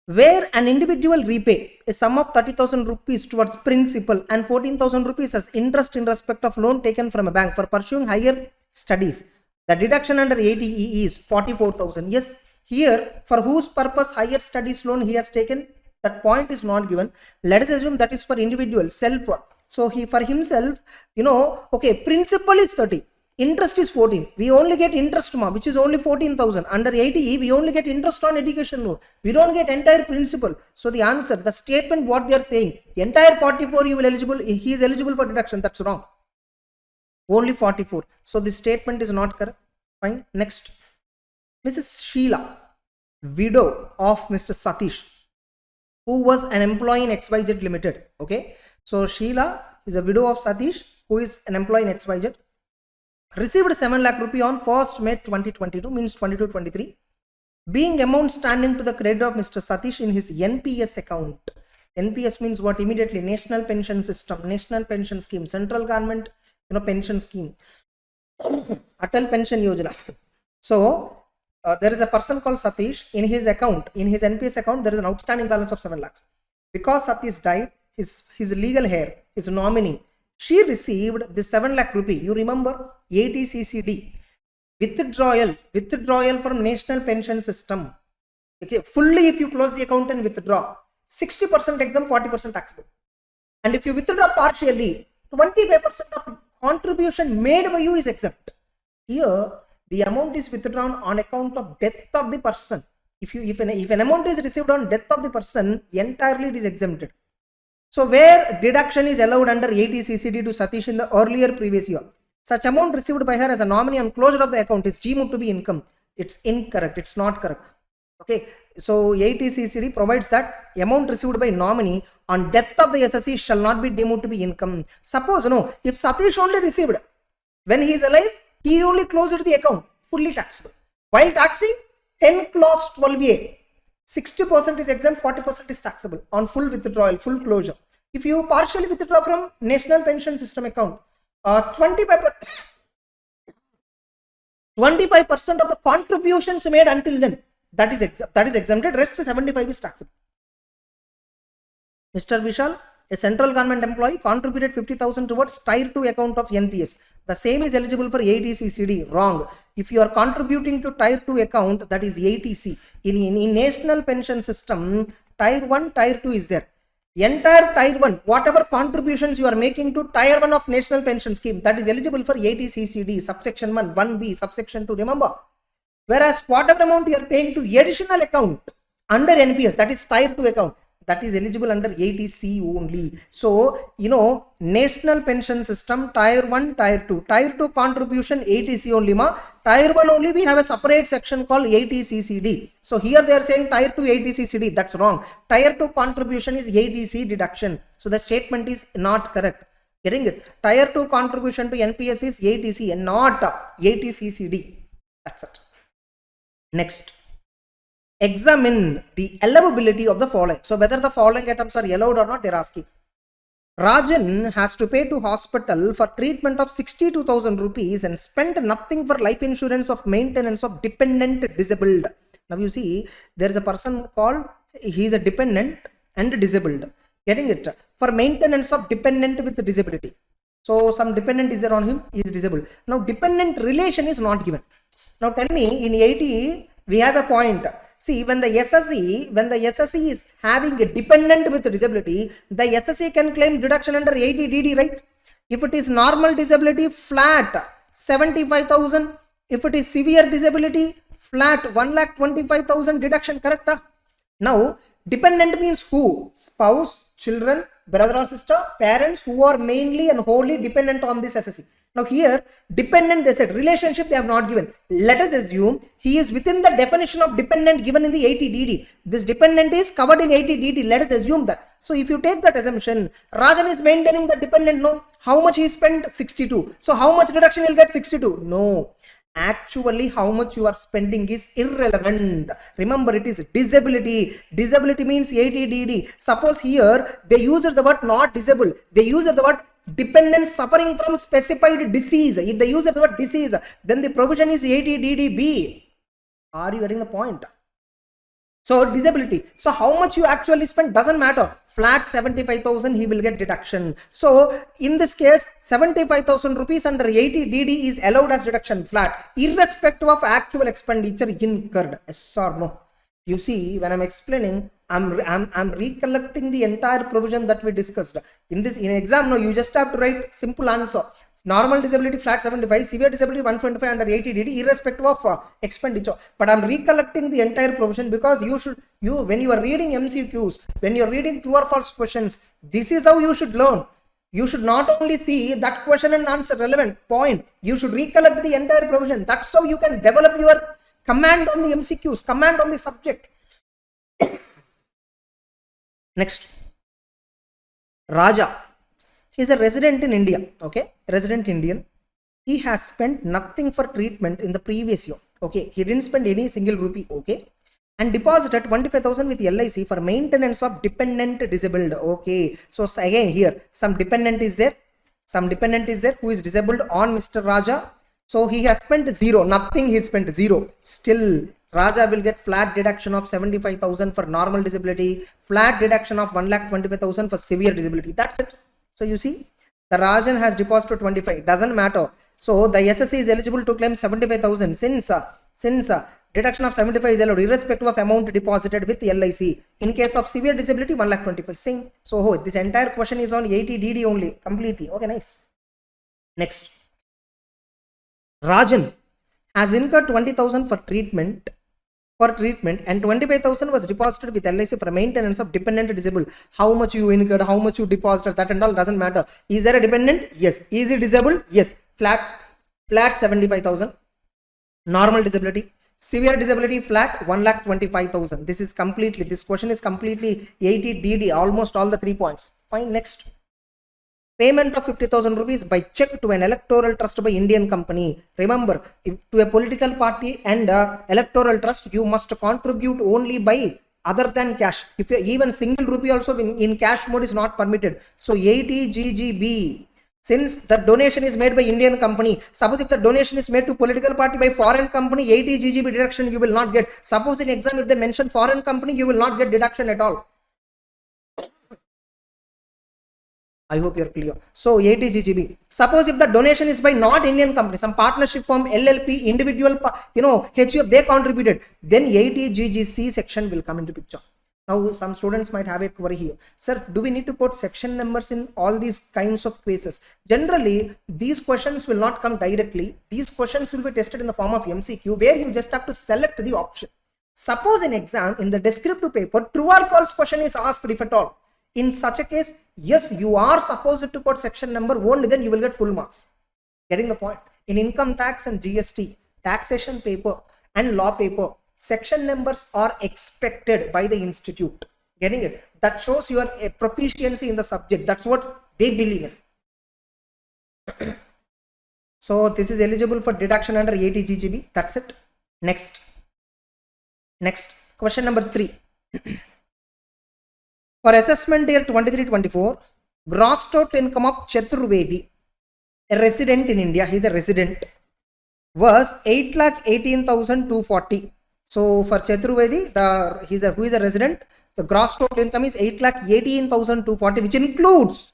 where an individual repay a sum of 30,000 rupees towards principal and 14,000 rupees as interest in respect of loan taken from a bank for pursuing higher studies, the deduction under 80E is 44,000. Yes, here for whose purpose higher studies loan he has taken, that point is not given. Let us assume that is for individual, self. So he for himself, okay, principal is 30, interest is 14. We only get interest, which is only 14,000. Under 80E, we only get interest on education loan. We don't get entire principal. So the answer, the statement, what we are saying, entire 44 he is eligible for deduction. That's wrong. Only 44. So the statement is not correct. Fine. Next, Mrs. Sheila, widow of Mr. Satish, who was an employee in XYZ Limited. Okay. So Sheila is a widow of Satish, who is an employee in XYZ. Received 7 lakh rupee on 1st May 2022, means 22-23, being amount standing to the credit of Mr. Satish in his NPS account. NPS means what? Immediately National Pension System, National Pension Scheme, central government pension scheme, Atal Pension Yojana. So there is a person called Satish. In his account, in his NPS account, there is an outstanding balance of 7 lakhs. Because Satish died, his legal heir, his nominee, she received the 7 lakh rupee. You remember 80CCD withdrawal from National Pension System. Okay, fully if you close the account and withdraw, 60% exempt, 40% taxable. And if you withdraw partially, 25% of contribution made by you is exempt. Here, the amount is withdrawn on account of death of the person. If an amount is received on death of the person, entirely it is exempted. So where deduction is allowed under 80CCD to Satish in the earlier previous year, Such amount received by her as a nominee on closure of the account is deemed to be income. It's incorrect. It's not correct. Okay. So 80 CCD provides that amount received by nominee on death of the SSE shall not be deemed to be income. Suppose if Satish only received when he is alive, he only closed the account, fully taxable. While taxing, 10 clause 12A, 60% is exempt, 40% is taxable on full withdrawal, full closure. If you partially withdraw from National Pension System account, 25% of the contributions made until then, that is exempted, rest 75 is taxable. Mr. Vishal, a central government employee, contributed 50,000 towards Tier 2 account of NPS. The same is eligible for 80CCD. Wrong. If you are contributing to Tier 2 account, that is 80C. In National Pension System, Tier 1, Tier 2 is there. Entire Tier 1, whatever contributions you are making to Tier 1 of National Pension Scheme, that is eligible for 80CCD, subsection 1, 1B, subsection 2, remember. Whereas whatever amount you are paying to additional account under NPS, that is Tier 2 account, that is eligible under 80C only. So, National Pension System, Tier 1, Tier 2. Tier 2 contribution 80C only, Tier 1 only we have a separate section called 80CCD. So, here they are saying Tier 2 80CCD. That's wrong. Tier 2 contribution is 80C deduction. So, the statement is not correct. Getting it? Tier 2 contribution to NPS is 80C and not 80CCD. That's it. Next. Examine the allowability of the following. So whether the following items are allowed or not, they are asking. Rajan has to pay to hospital for treatment of 62,000 rupees and spent nothing for life insurance of maintenance of dependent disabled. Now you see, there is a person called, he is a dependent and disabled. Getting it? For maintenance of dependent with disability. So some dependent is there on him, he is disabled. Now dependent relation is not given. Now tell me, in 80, we have a point. See, when the SSE is having a dependent with disability, the SSE can claim deduction under 80DD, right? If it is normal disability, flat 75,000. If it is severe disability, flat 1,25,000 deduction, correct? Now, dependent means who? Spouse, children, brother or sister, parents who are mainly and wholly dependent on this SSE. Now here, dependent, they said, relationship they have not given. Let us assume he is within the definition of dependent given in the 80DD. This dependent is covered in 80DD. Let us assume that. So if you take that assumption, Rajan is maintaining the dependent, no? How much he spent? 62. So how much deduction he'll get? 62. No. Actually, how much you are spending is irrelevant. Remember, it is disability. Disability means 80DD. Suppose here, they use the word not disabled. They use the word dependent suffering from specified disease. If they use the word disease, then the provision is 80DDB. Are you getting the point? So disability. So how much you actually spend doesn't matter. Flat 75,000 he will get deduction. So in this case 75,000 rupees under 80DD is allowed as deduction flat, irrespective of actual expenditure incurred. Yes or no? You see, when I'm explaining, I'm recollecting the entire provision that we discussed. In exam, no, you just have to write simple answer. Normal disability flat 75, severe disability 125 under 80DD, irrespective of expenditure. But I'm recollecting the entire provision because when you are reading MCQs, when you are reading true or false questions, this is how you should learn. You should not only see that question and answer relevant point. You should recollect the entire provision. That's how you can develop your command on the MCQs, command on the subject. Next, Raja. He is a resident in India. Okay, resident Indian. He has spent nothing for treatment in the previous year. Okay, he didn't spend any single rupee. Okay, and deposited 25,000 with LIC for maintenance of dependent disabled. Okay, so again here some dependent is there. Some dependent is there who is disabled on Mr. Raja. So he has spent zero. Nothing. He spent zero. Still, Raja will get flat deduction of 75,000 for normal disability, flat deduction of 1,25,000 for severe disability. That's it. So you see, the Rajan has deposited 25. Doesn't matter. So the SSE is eligible to claim 75,000 since deduction of 75 is allowed irrespective of amount deposited with LIC. In case of severe disability, 1,25,000. Same. So this entire question is on 80DD only, completely. Okay, nice. Next, Rajan has incurred 20,000 for treatment and 25,000 was deposited with LIC for maintenance of dependent disabled. How much you incurred, how much you deposited, that and all doesn't matter. Is there a dependent? Yes. Is he disabled? Yes. flat 75,000. Normal disability, severe disability flat 1,25,000. This question is completely 80 DD, almost all the 3 points. Fine. Next, payment of 50,000 rupees by check to an electoral trust by Indian company. Remember, if to a political party and electoral trust, you must contribute only by other than cash. If even single rupee also in cash mode is not permitted. So 80 GGB. Since the donation is made by Indian company, suppose if the donation is made to political party by foreign company, 80 GGB deduction you will not get. Suppose in exam if they mention foreign company, you will not get deduction at all. I hope you are clear. So 80 GGB. Suppose if the donation is by not Indian company, some partnership firm, LLP, individual, HUF, they contributed, then 80 GGC section will come into picture. Now some students might have a query here. Sir, do we need to put section numbers in all these kinds of cases? Generally, these questions will not come directly. These questions will be tested in the form of MCQ, where you just have to select the option. Suppose in exam, in the descriptive paper, true or false question is asked, if at all. In such a case, yes, you are supposed to put section number, only then you will get full marks. Getting the point? In income tax and GST, taxation paper and law paper, section numbers are expected by the institute. Getting it? That shows your proficiency in the subject. That's what they believe in. So this is eligible for deduction under 80 GGB. That's it. Next, question number 3. For assessment year 23-24, gross total income of Chaturvedi, a resident in India, he is a resident, was 8,18,240. So for Chaturvedi, who is a resident, the gross total income is 8,18,240, which includes,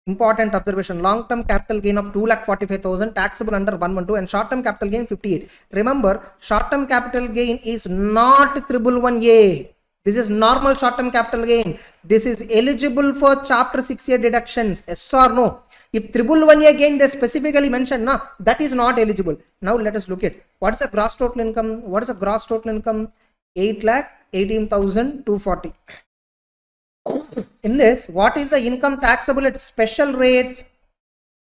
important observation, long-term capital gain of 2,45,000 taxable under 112 and short-term capital gain 58. Remember, short-term capital gain is not 111A. This is normal short-term capital gain. This is eligible for chapter 6A deductions. Yes or no? If 111A gain they specifically mentioned, that is not eligible. Now let us look at what is the gross total income. What is the gross total income? 8,18,240. In this, what is the income taxable at special rates?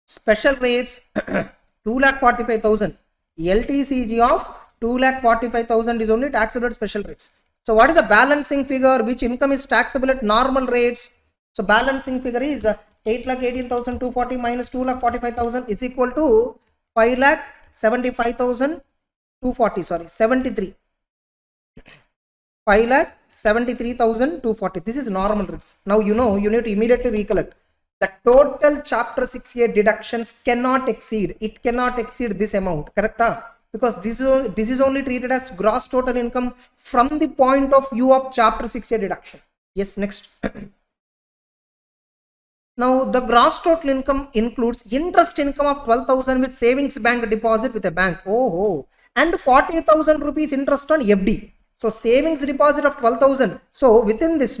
Special rates 2,45,000. LTCG of 2,45,000 is only taxable at special rates. So what is the balancing figure? Which income is taxable at normal rates? So balancing figure is 8,18,240 minus 2,45,000 is equal to 5,75,240. Sorry, 73. 5,73,240. This is normal rates. Now you need to immediately recollect. The total chapter 6A deductions cannot exceed. It cannot exceed this amount. Correct? Because this is only treated as gross total income from the point of view of chapter 6A deduction. Yes, next. Now the gross total income includes interest income of 12,000 with savings bank deposit with a bank. And 40,000 rupees interest on FD. So savings deposit of 12,000. So within this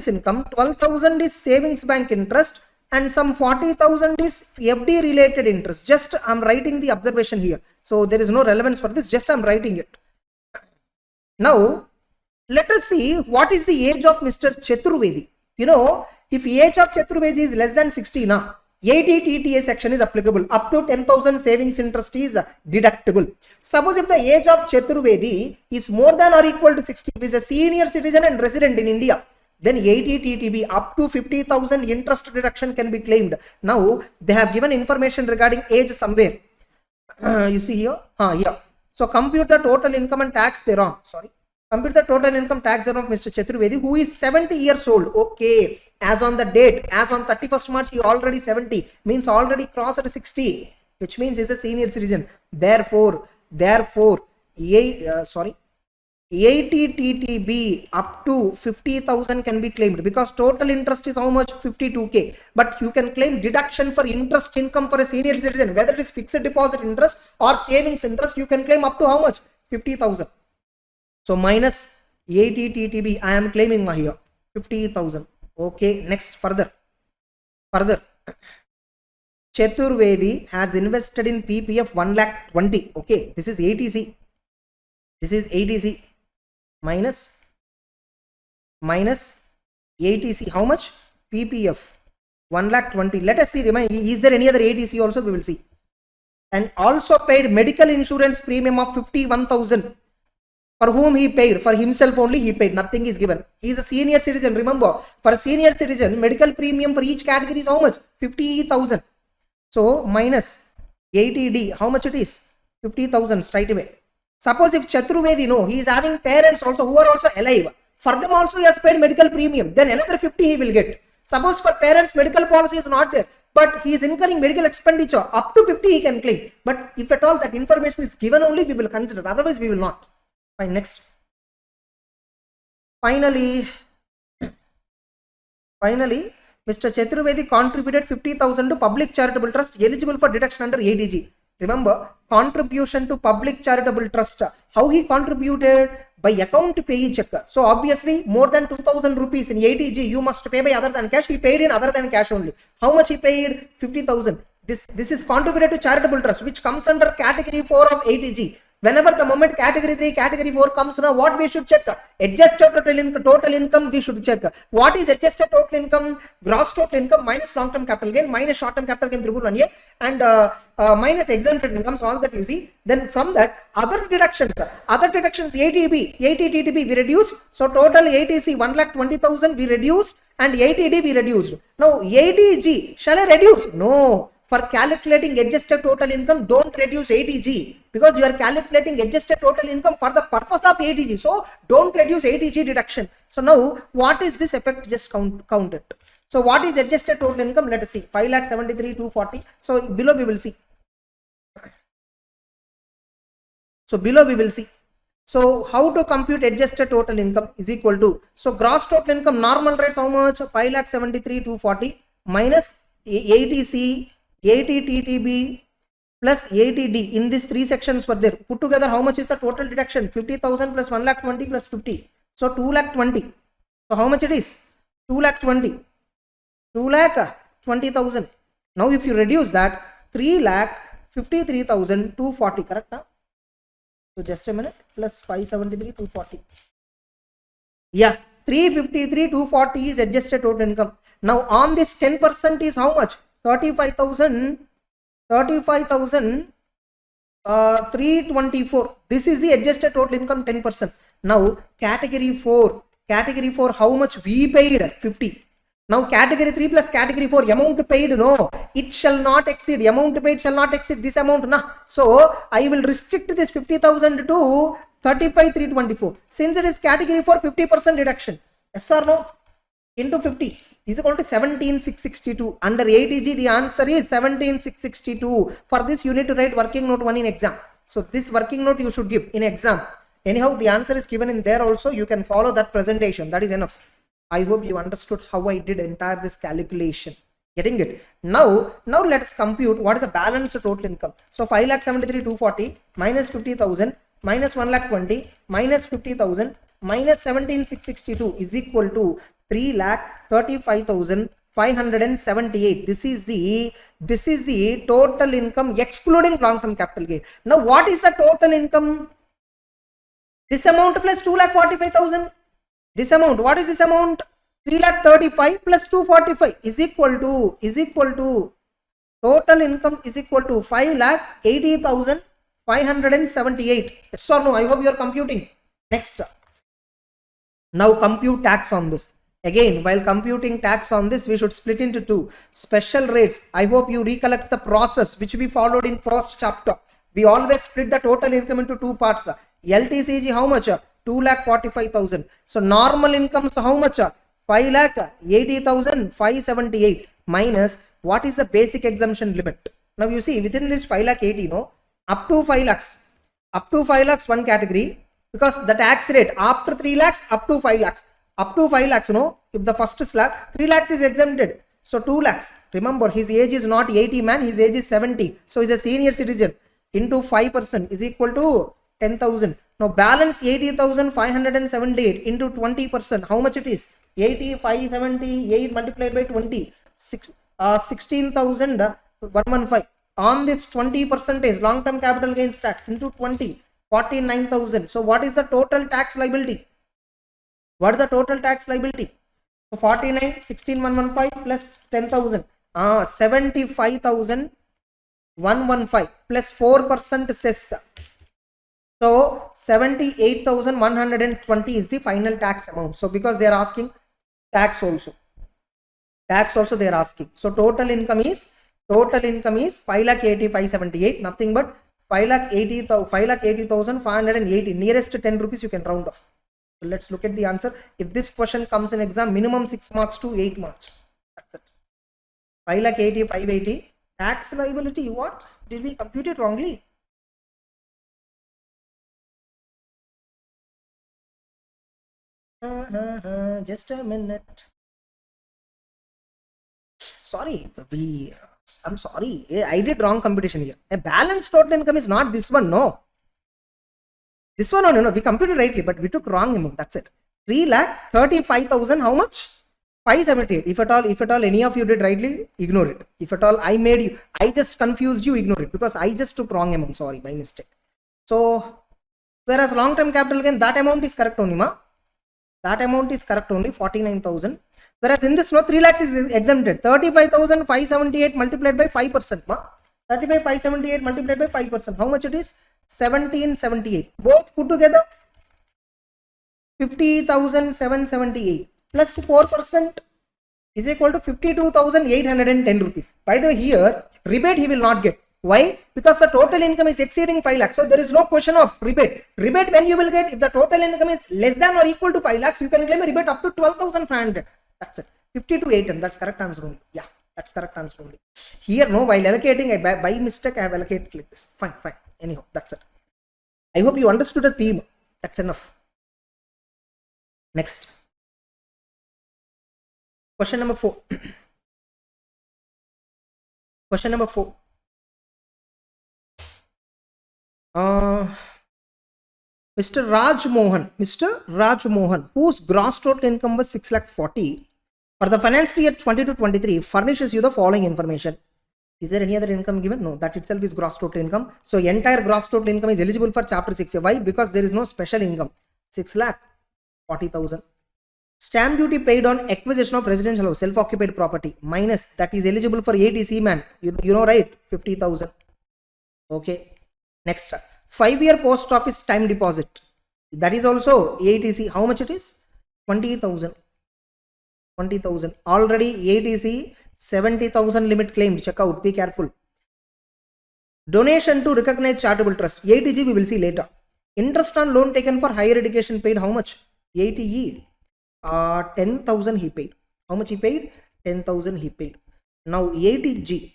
income, 12,000 is savings bank interest and some 40,000 is FD related interest. Just I'm writing the observation here. So there is no relevance for this. Just I'm writing it. Now let us see what is the age of Mr. Chaturvedi. If age of Chaturvedi is less than 60, 80 TTA section is applicable. Up to 10,000 savings interest is deductible. Suppose if the age of Chaturvedi is more than or equal to 60, if he is a senior citizen and resident in India, then 80 TTB up to 50,000 interest deduction can be claimed. Now they have given information regarding age somewhere. You see here? Here. So compute the total income and tax thereon. Compute the total income tax thereon of Mr. Chaturvedi, who is 70 years old. Okay. As on the date, as on 31st March, he already 70, means already crossed 60, which means he is a senior citizen. Therefore, 80 TTB up to 50,000 can be claimed, because total interest is how much? 52K. But you can claim deduction for interest income for a senior citizen, whether it is fixed deposit interest or savings interest, you can claim up to how much? 50,000. So minus 80 TTB, I am claiming here 50,000. Okay, next further. Chaturvedi has invested in PPF 1,20,000. Okay, this is ATC. minus ATC. How much? PPF 1,20,000. Let us see, is there any other ATC also? We will see. And also paid medical insurance premium of 51,000. For whom he paid? For himself only he paid. Nothing is given. He is a senior citizen. Remember, for a senior citizen, medical premium for each category is how much? 50,000. So minus 80D. How much it is? 50,000 straight away. Suppose if Chaturvedi, no, he is having parents also who are also alive. For them also he has paid medical premium. Then another 50 he will get. Suppose for parents medical policy is not there, but he is incurring medical expenditure, up to 50 he can claim. But if at all that information is given only, we will consider. Otherwise we will not. Fine, next. Finally, Mr. Chaturvedi contributed 50,000 to public charitable trust eligible for deduction under ADG. Remember, contribution to public charitable trust. How he contributed? By account pay check. So obviously more than 2,000 rupees in ATG you must pay by other than cash. He paid in other than cash only. How much he paid? 50,000. This is contributed to charitable trust, which comes under category 4 of ATG. Whenever the moment category 3, category 4 comes now, what we should check? Adjusted total income we should check. What is adjusted total income? Gross total income minus long term capital gain minus short term capital gain 1 year and minus exempted incomes, all that you see. Then from that other deductions ATB, ATTB we reduce. So total ATC 1,20,000 we reduce and ATD we reduced. Now ATG shall I reduce? No. For calculating adjusted total income, don't reduce ATG because you are calculating adjusted total income for the purpose of ATG. So don't reduce ATG deduction. So now what is this effect? Just count it. So what is adjusted total income? Let us see. 5,73,240. So below we will see. So how to compute adjusted total income is equal to, so gross total income normal rates how much? 5,73,240 minus ATC, ATTTB plus ATD. In these three sections were there. Put together how much is the total deduction? 50,000 plus 1,20,000 plus 50. So 2,20,000. So how much it is? 2,20,000. 2,20,000. Now if you reduce that, 3,53,240. Correct now? So just a minute. Plus 573,240. Yeah. 353,240 is adjusted total income. Now on this 10% is how much? 35,324. This is the adjusted total income 10%. Now category 4 how much we paid? 50. Now category 3 plus category 4 amount paid, no, it shall not exceed, amount paid shall not exceed this amount. Nah. So I will restrict this 50,000 to 35,324. Since it is category 4, 50% reduction. Yes or no? Into 50 is equal to 17,662. Under ATG the answer is 17,662. For this you need to write working note 1 in exam. So this working note you should give in exam. Anyhow the answer is given in there also. You can follow that presentation. That is enough. I hope you understood how I did entire this calculation. Getting it? Now let us compute what is the balance total income. So 5,73,240 minus 50,000 minus 1,20,000 minus 50,000 minus 17,662 is equal to 3,35,578. This is the total income excluding long term capital gain. Now what is the total income? This amount plus 2,45,000. This amount, what is this amount? 3,35,000 plus 245 is equal to total income is equal to 5,80,578. Yes or no? I hope you are computing. Next. Now compute tax on this. Again, while computing tax on this, we should split into two. Special rates. I hope you recollect the process which we followed in first chapter. We always split the total income into two parts. LTCG how much? 2,45,000. So normal income so how much? 5,80,578 minus what is the basic exemption limit? Now you see within this 5,80,000, no, up to 5 lakhs. Up to 5 lakhs one category, because the tax rate after 3 lakhs up to 5 lakhs. Up to 5 lakhs, no, if the first slab 3 lakhs is exempted. So 2 lakhs. Remember his age is not 80 man, his age is 70. So he is a senior citizen. Into 5% is equal to 10,000. Now balance 80,578 into 20%. How much it is? 80,578 multiplied by 20. 16,115. On this 20% long term capital gains tax into 20. 49,000. So what is the total tax liability? What is the total tax liability? So 49, 16,115 plus 10,000. 75,115 plus 4% cess. So 78,120 is the final tax amount. So because they are asking tax also they are asking. So total income is 5,80,578, nothing but 5,80,580, nearest to 10 rupees you can round off. So let's look at the answer. If this question comes in exam, minimum 6 marks to 8 marks. That's it. 5,80,580. Tax liability, what? Did we compute it wrongly? Just a minute. Sorry, I'm sorry. I did wrong computation here. A balanced total income is not this one, no. This one, no, we computed rightly, but we took wrong amount. That's it. 3,35,000. How much? 578. If at all any of you did rightly, ignore it. If at all I just confused you, ignore it, because I just took wrong amount. Sorry, by mistake. So, whereas long term capital gain, that amount is correct only, ma. That amount is correct only, 49,000. Whereas in this, no, 3 lakhs is exempted. 35,578 multiplied by 5%, ma. 35,578 multiplied by 5%. How much it is? 1778. Both put together 50,778 plus 4% is equal to 52,810 rupees. By the way, here rebate he will not get. Why? Because the total income is exceeding 5 lakhs. So there is no question of rebate. Rebate when you will get, if the total income is less than or equal to 5 lakhs, you can claim a rebate up to 12,500. That's it. 52,810. That's correct answer only. Yeah, that's correct answer only. Here, no, while allocating, by mistake I have allocated like this. Fine. Anyhow, that's it. I hope you understood the theme. That's enough. Next. Question number 4. Question number 4. Mr. Raj Mohan, whose gross total income was 6,40,000 for the financial year 22-23, furnishes you the following information. Is there any other income given? No, that itself is gross total income. So entire gross total income is eligible for chapter 6A. Why? Because there is no special income. 6,40,000. Stamp duty paid on acquisition of residential house, self-occupied property, minus that is eligible for ATC, man. You know, right? 50,000. Okay. Next, 5-year post office time deposit. That is also ATC. How much it is? 20,000. 20,000. Already ATC 70,000 limit claimed. Check out. Be careful. Donation to recognized charitable trust. ATG we will see later. Interest on loan taken for higher education paid. How much? ATE. 10,000 he paid. How much he paid? 10,000 he paid. Now ATG.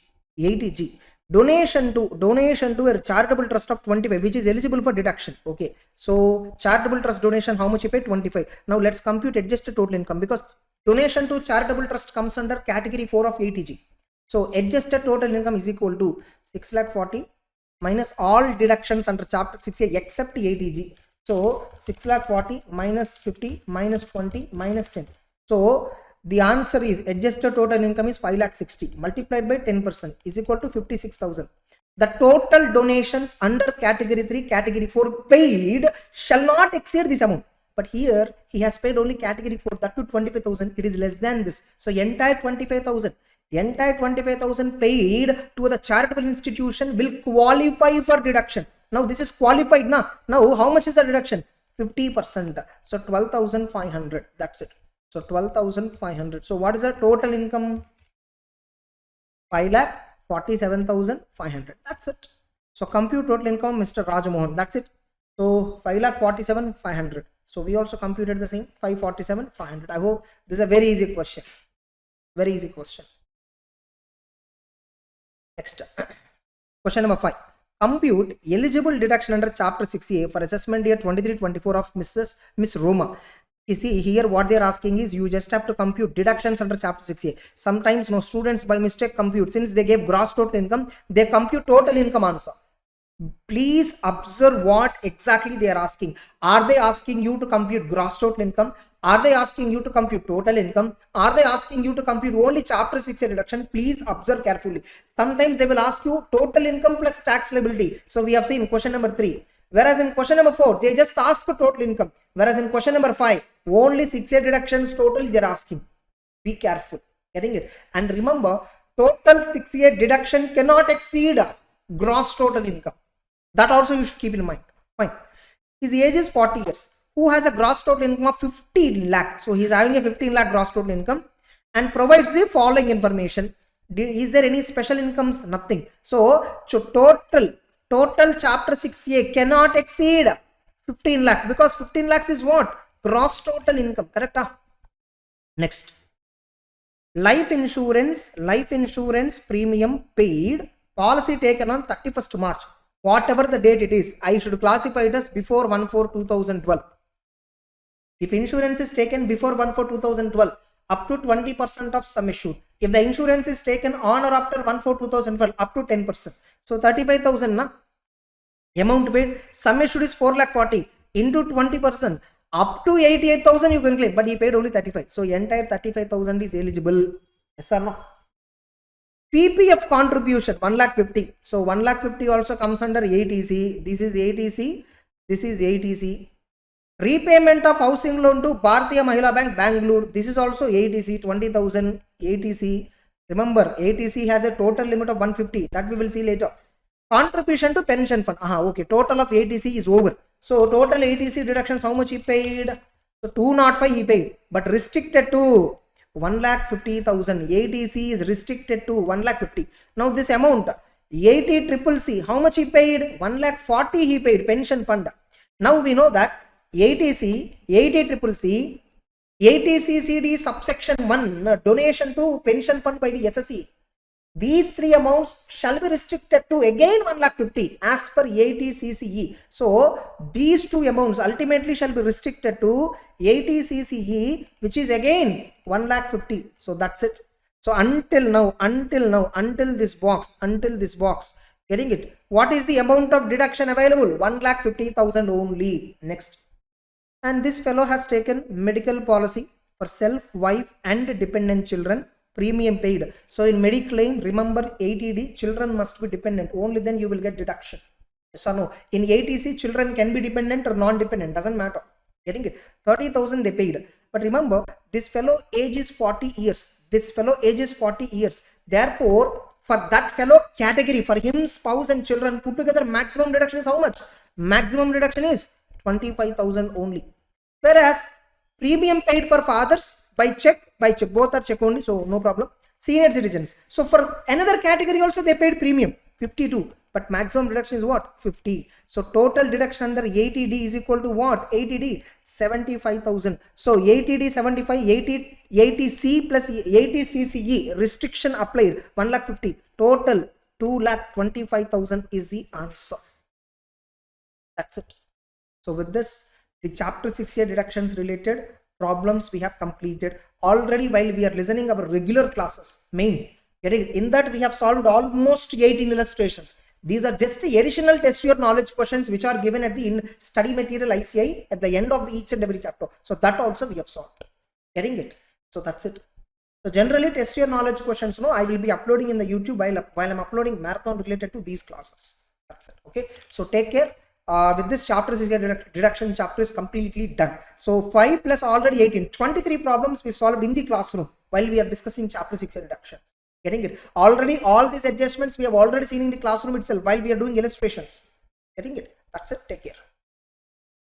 Donation to a charitable trust of 25, which is eligible for deduction. Okay. So charitable trust donation, how much he paid? 25. Now let's compute adjusted total income, because donation to charitable trust comes under category 4 of ATG. So adjusted total income is equal to 6,40,000 minus all deductions under chapter 6A except ATG. So 6,40,000 minus 50 minus 20 minus 10. So the answer is adjusted total income is 5,60,000 multiplied by 10% is equal to 56,000. The total donations under category 3, category 4 paid shall not exceed this amount. But here he has paid only category 4, that to 25,000. It is less than this. So entire 25,000 paid to the charitable institution will qualify for deduction. Now this is qualified now. Now how much is the deduction? 50%. So 12,500. That's it. So 12,500. So what is the total income? 5,47,500. That's it. So compute total income, Mr. Rajamohan. That's it. So 5,47,500. So we also computed the same, 547,500. I hope this is a very easy question. Very easy question. Next, question number 5. Compute eligible deduction under chapter 6A for assessment year 23-24 of Miss Roma. You see here what they are asking is you just have to compute deductions under chapter 6A. Sometimes no students by mistake compute, since they gave gross total income, they compute total income answer. Please observe what exactly they are asking. Are they asking you to compute gross total income? Are they asking you to compute total income? Are they asking you to compute only chapter 6A deduction? Please observe carefully. Sometimes they will ask you total income plus tax liability. So we have seen question number 3. Whereas in question number 4, they just ask for total income. Whereas in question number 5, only 6A deductions total they are asking. Be careful. Getting it? And remember, total 6A deduction cannot exceed gross total income. That also you should keep in mind. Fine. His age is 40 years. Who has a gross total income of 15 lakh? So he is having a 15 lakh gross total income and provides the following information. Is there any special incomes? Nothing. So total chapter 6A cannot exceed 15 lakhs because 15 lakhs is what? Gross total income. Correct? Next. Life insurance premium paid, policy taken on 31st March. Whatever the date it is, I should classify it as before 1/4/2012. If insurance is taken before 1/4/2012, up to 20% of sum assured. If the insurance is taken on or after 1/4/2012, up to 10%. So 35,000 na amount paid. Sum assured is 4,40,000 into 20%. Up to 88,000 you can claim, but he paid only 35. So entire 35,000 is eligible. Yes or no? PPF contribution 1,50,000. So 1,50,000 also comes under ATC. This is ATC. This is ATC. Repayment of housing loan to Bharatiya Mahila Bank, Bangalore. This is also ATC 20,000 ATC. Remember, ATC has a total limit of 150. That we will see later. Contribution to pension fund. Okay, total of ATC is over. So total ATC deductions, how much he paid? So 205 he paid, but restricted to 1,50,000. ATC is restricted to 1,50,000. Now this amount, 80CCC, how much he paid? 1,40,000 he paid, pension fund. Now we know that ATC, 80CCC, ATCCD subsection 1, donation to pension fund by the SSE. These three amounts shall be restricted to again 1,50,000 as per ATCCE. So these two amounts ultimately shall be restricted to ATCCE, which is again 1,50,000. So that's it. So until this box, getting it? What is the amount of deduction available? 1,50,000 only. Next. And this fellow has taken medical policy for self, wife and dependent children. Premium paid. So in Mediclaim, remember 80D, children must be dependent. Only then you will get deduction. Yes or no? In ATC, children can be dependent or non-dependent. Doesn't matter. Getting it? 30,000 they paid. But remember, this fellow age is 40 years. Therefore, for that fellow category, for him, spouse and children put together, maximum deduction is how much? Maximum deduction is 25,000 only. Whereas premium paid for fathers by check, both are check only, so no problem. Senior citizens. So for another category also they paid premium 52, but maximum deduction is what? 50. So total deduction under 80D is equal to what? 80D 75,000. So 80D 75, 80C plus 80CCE restriction applied 1,50,000. Total 2,25,000 is the answer. That's it. So with this, the chapter 6A deductions related problems we have completed already while we are listening our regular classes main. In that we have solved almost 18 illustrations. These are just additional test your knowledge questions which are given at the study material ICI at the end of each and every chapter. So that also we have solved. Getting it? So that's it. So generally test your knowledge questions, I will be uploading in the YouTube while I'm uploading marathon related to these classes. That's it. Okay. So take care. With this chapter, deduction chapter is completely done. So 5 plus already 18, 23 problems we solved in the classroom while we are discussing chapter 6 deductions. Getting it? Already all these adjustments we have already seen in the classroom itself while we are doing illustrations. Getting it? That's it. Take care.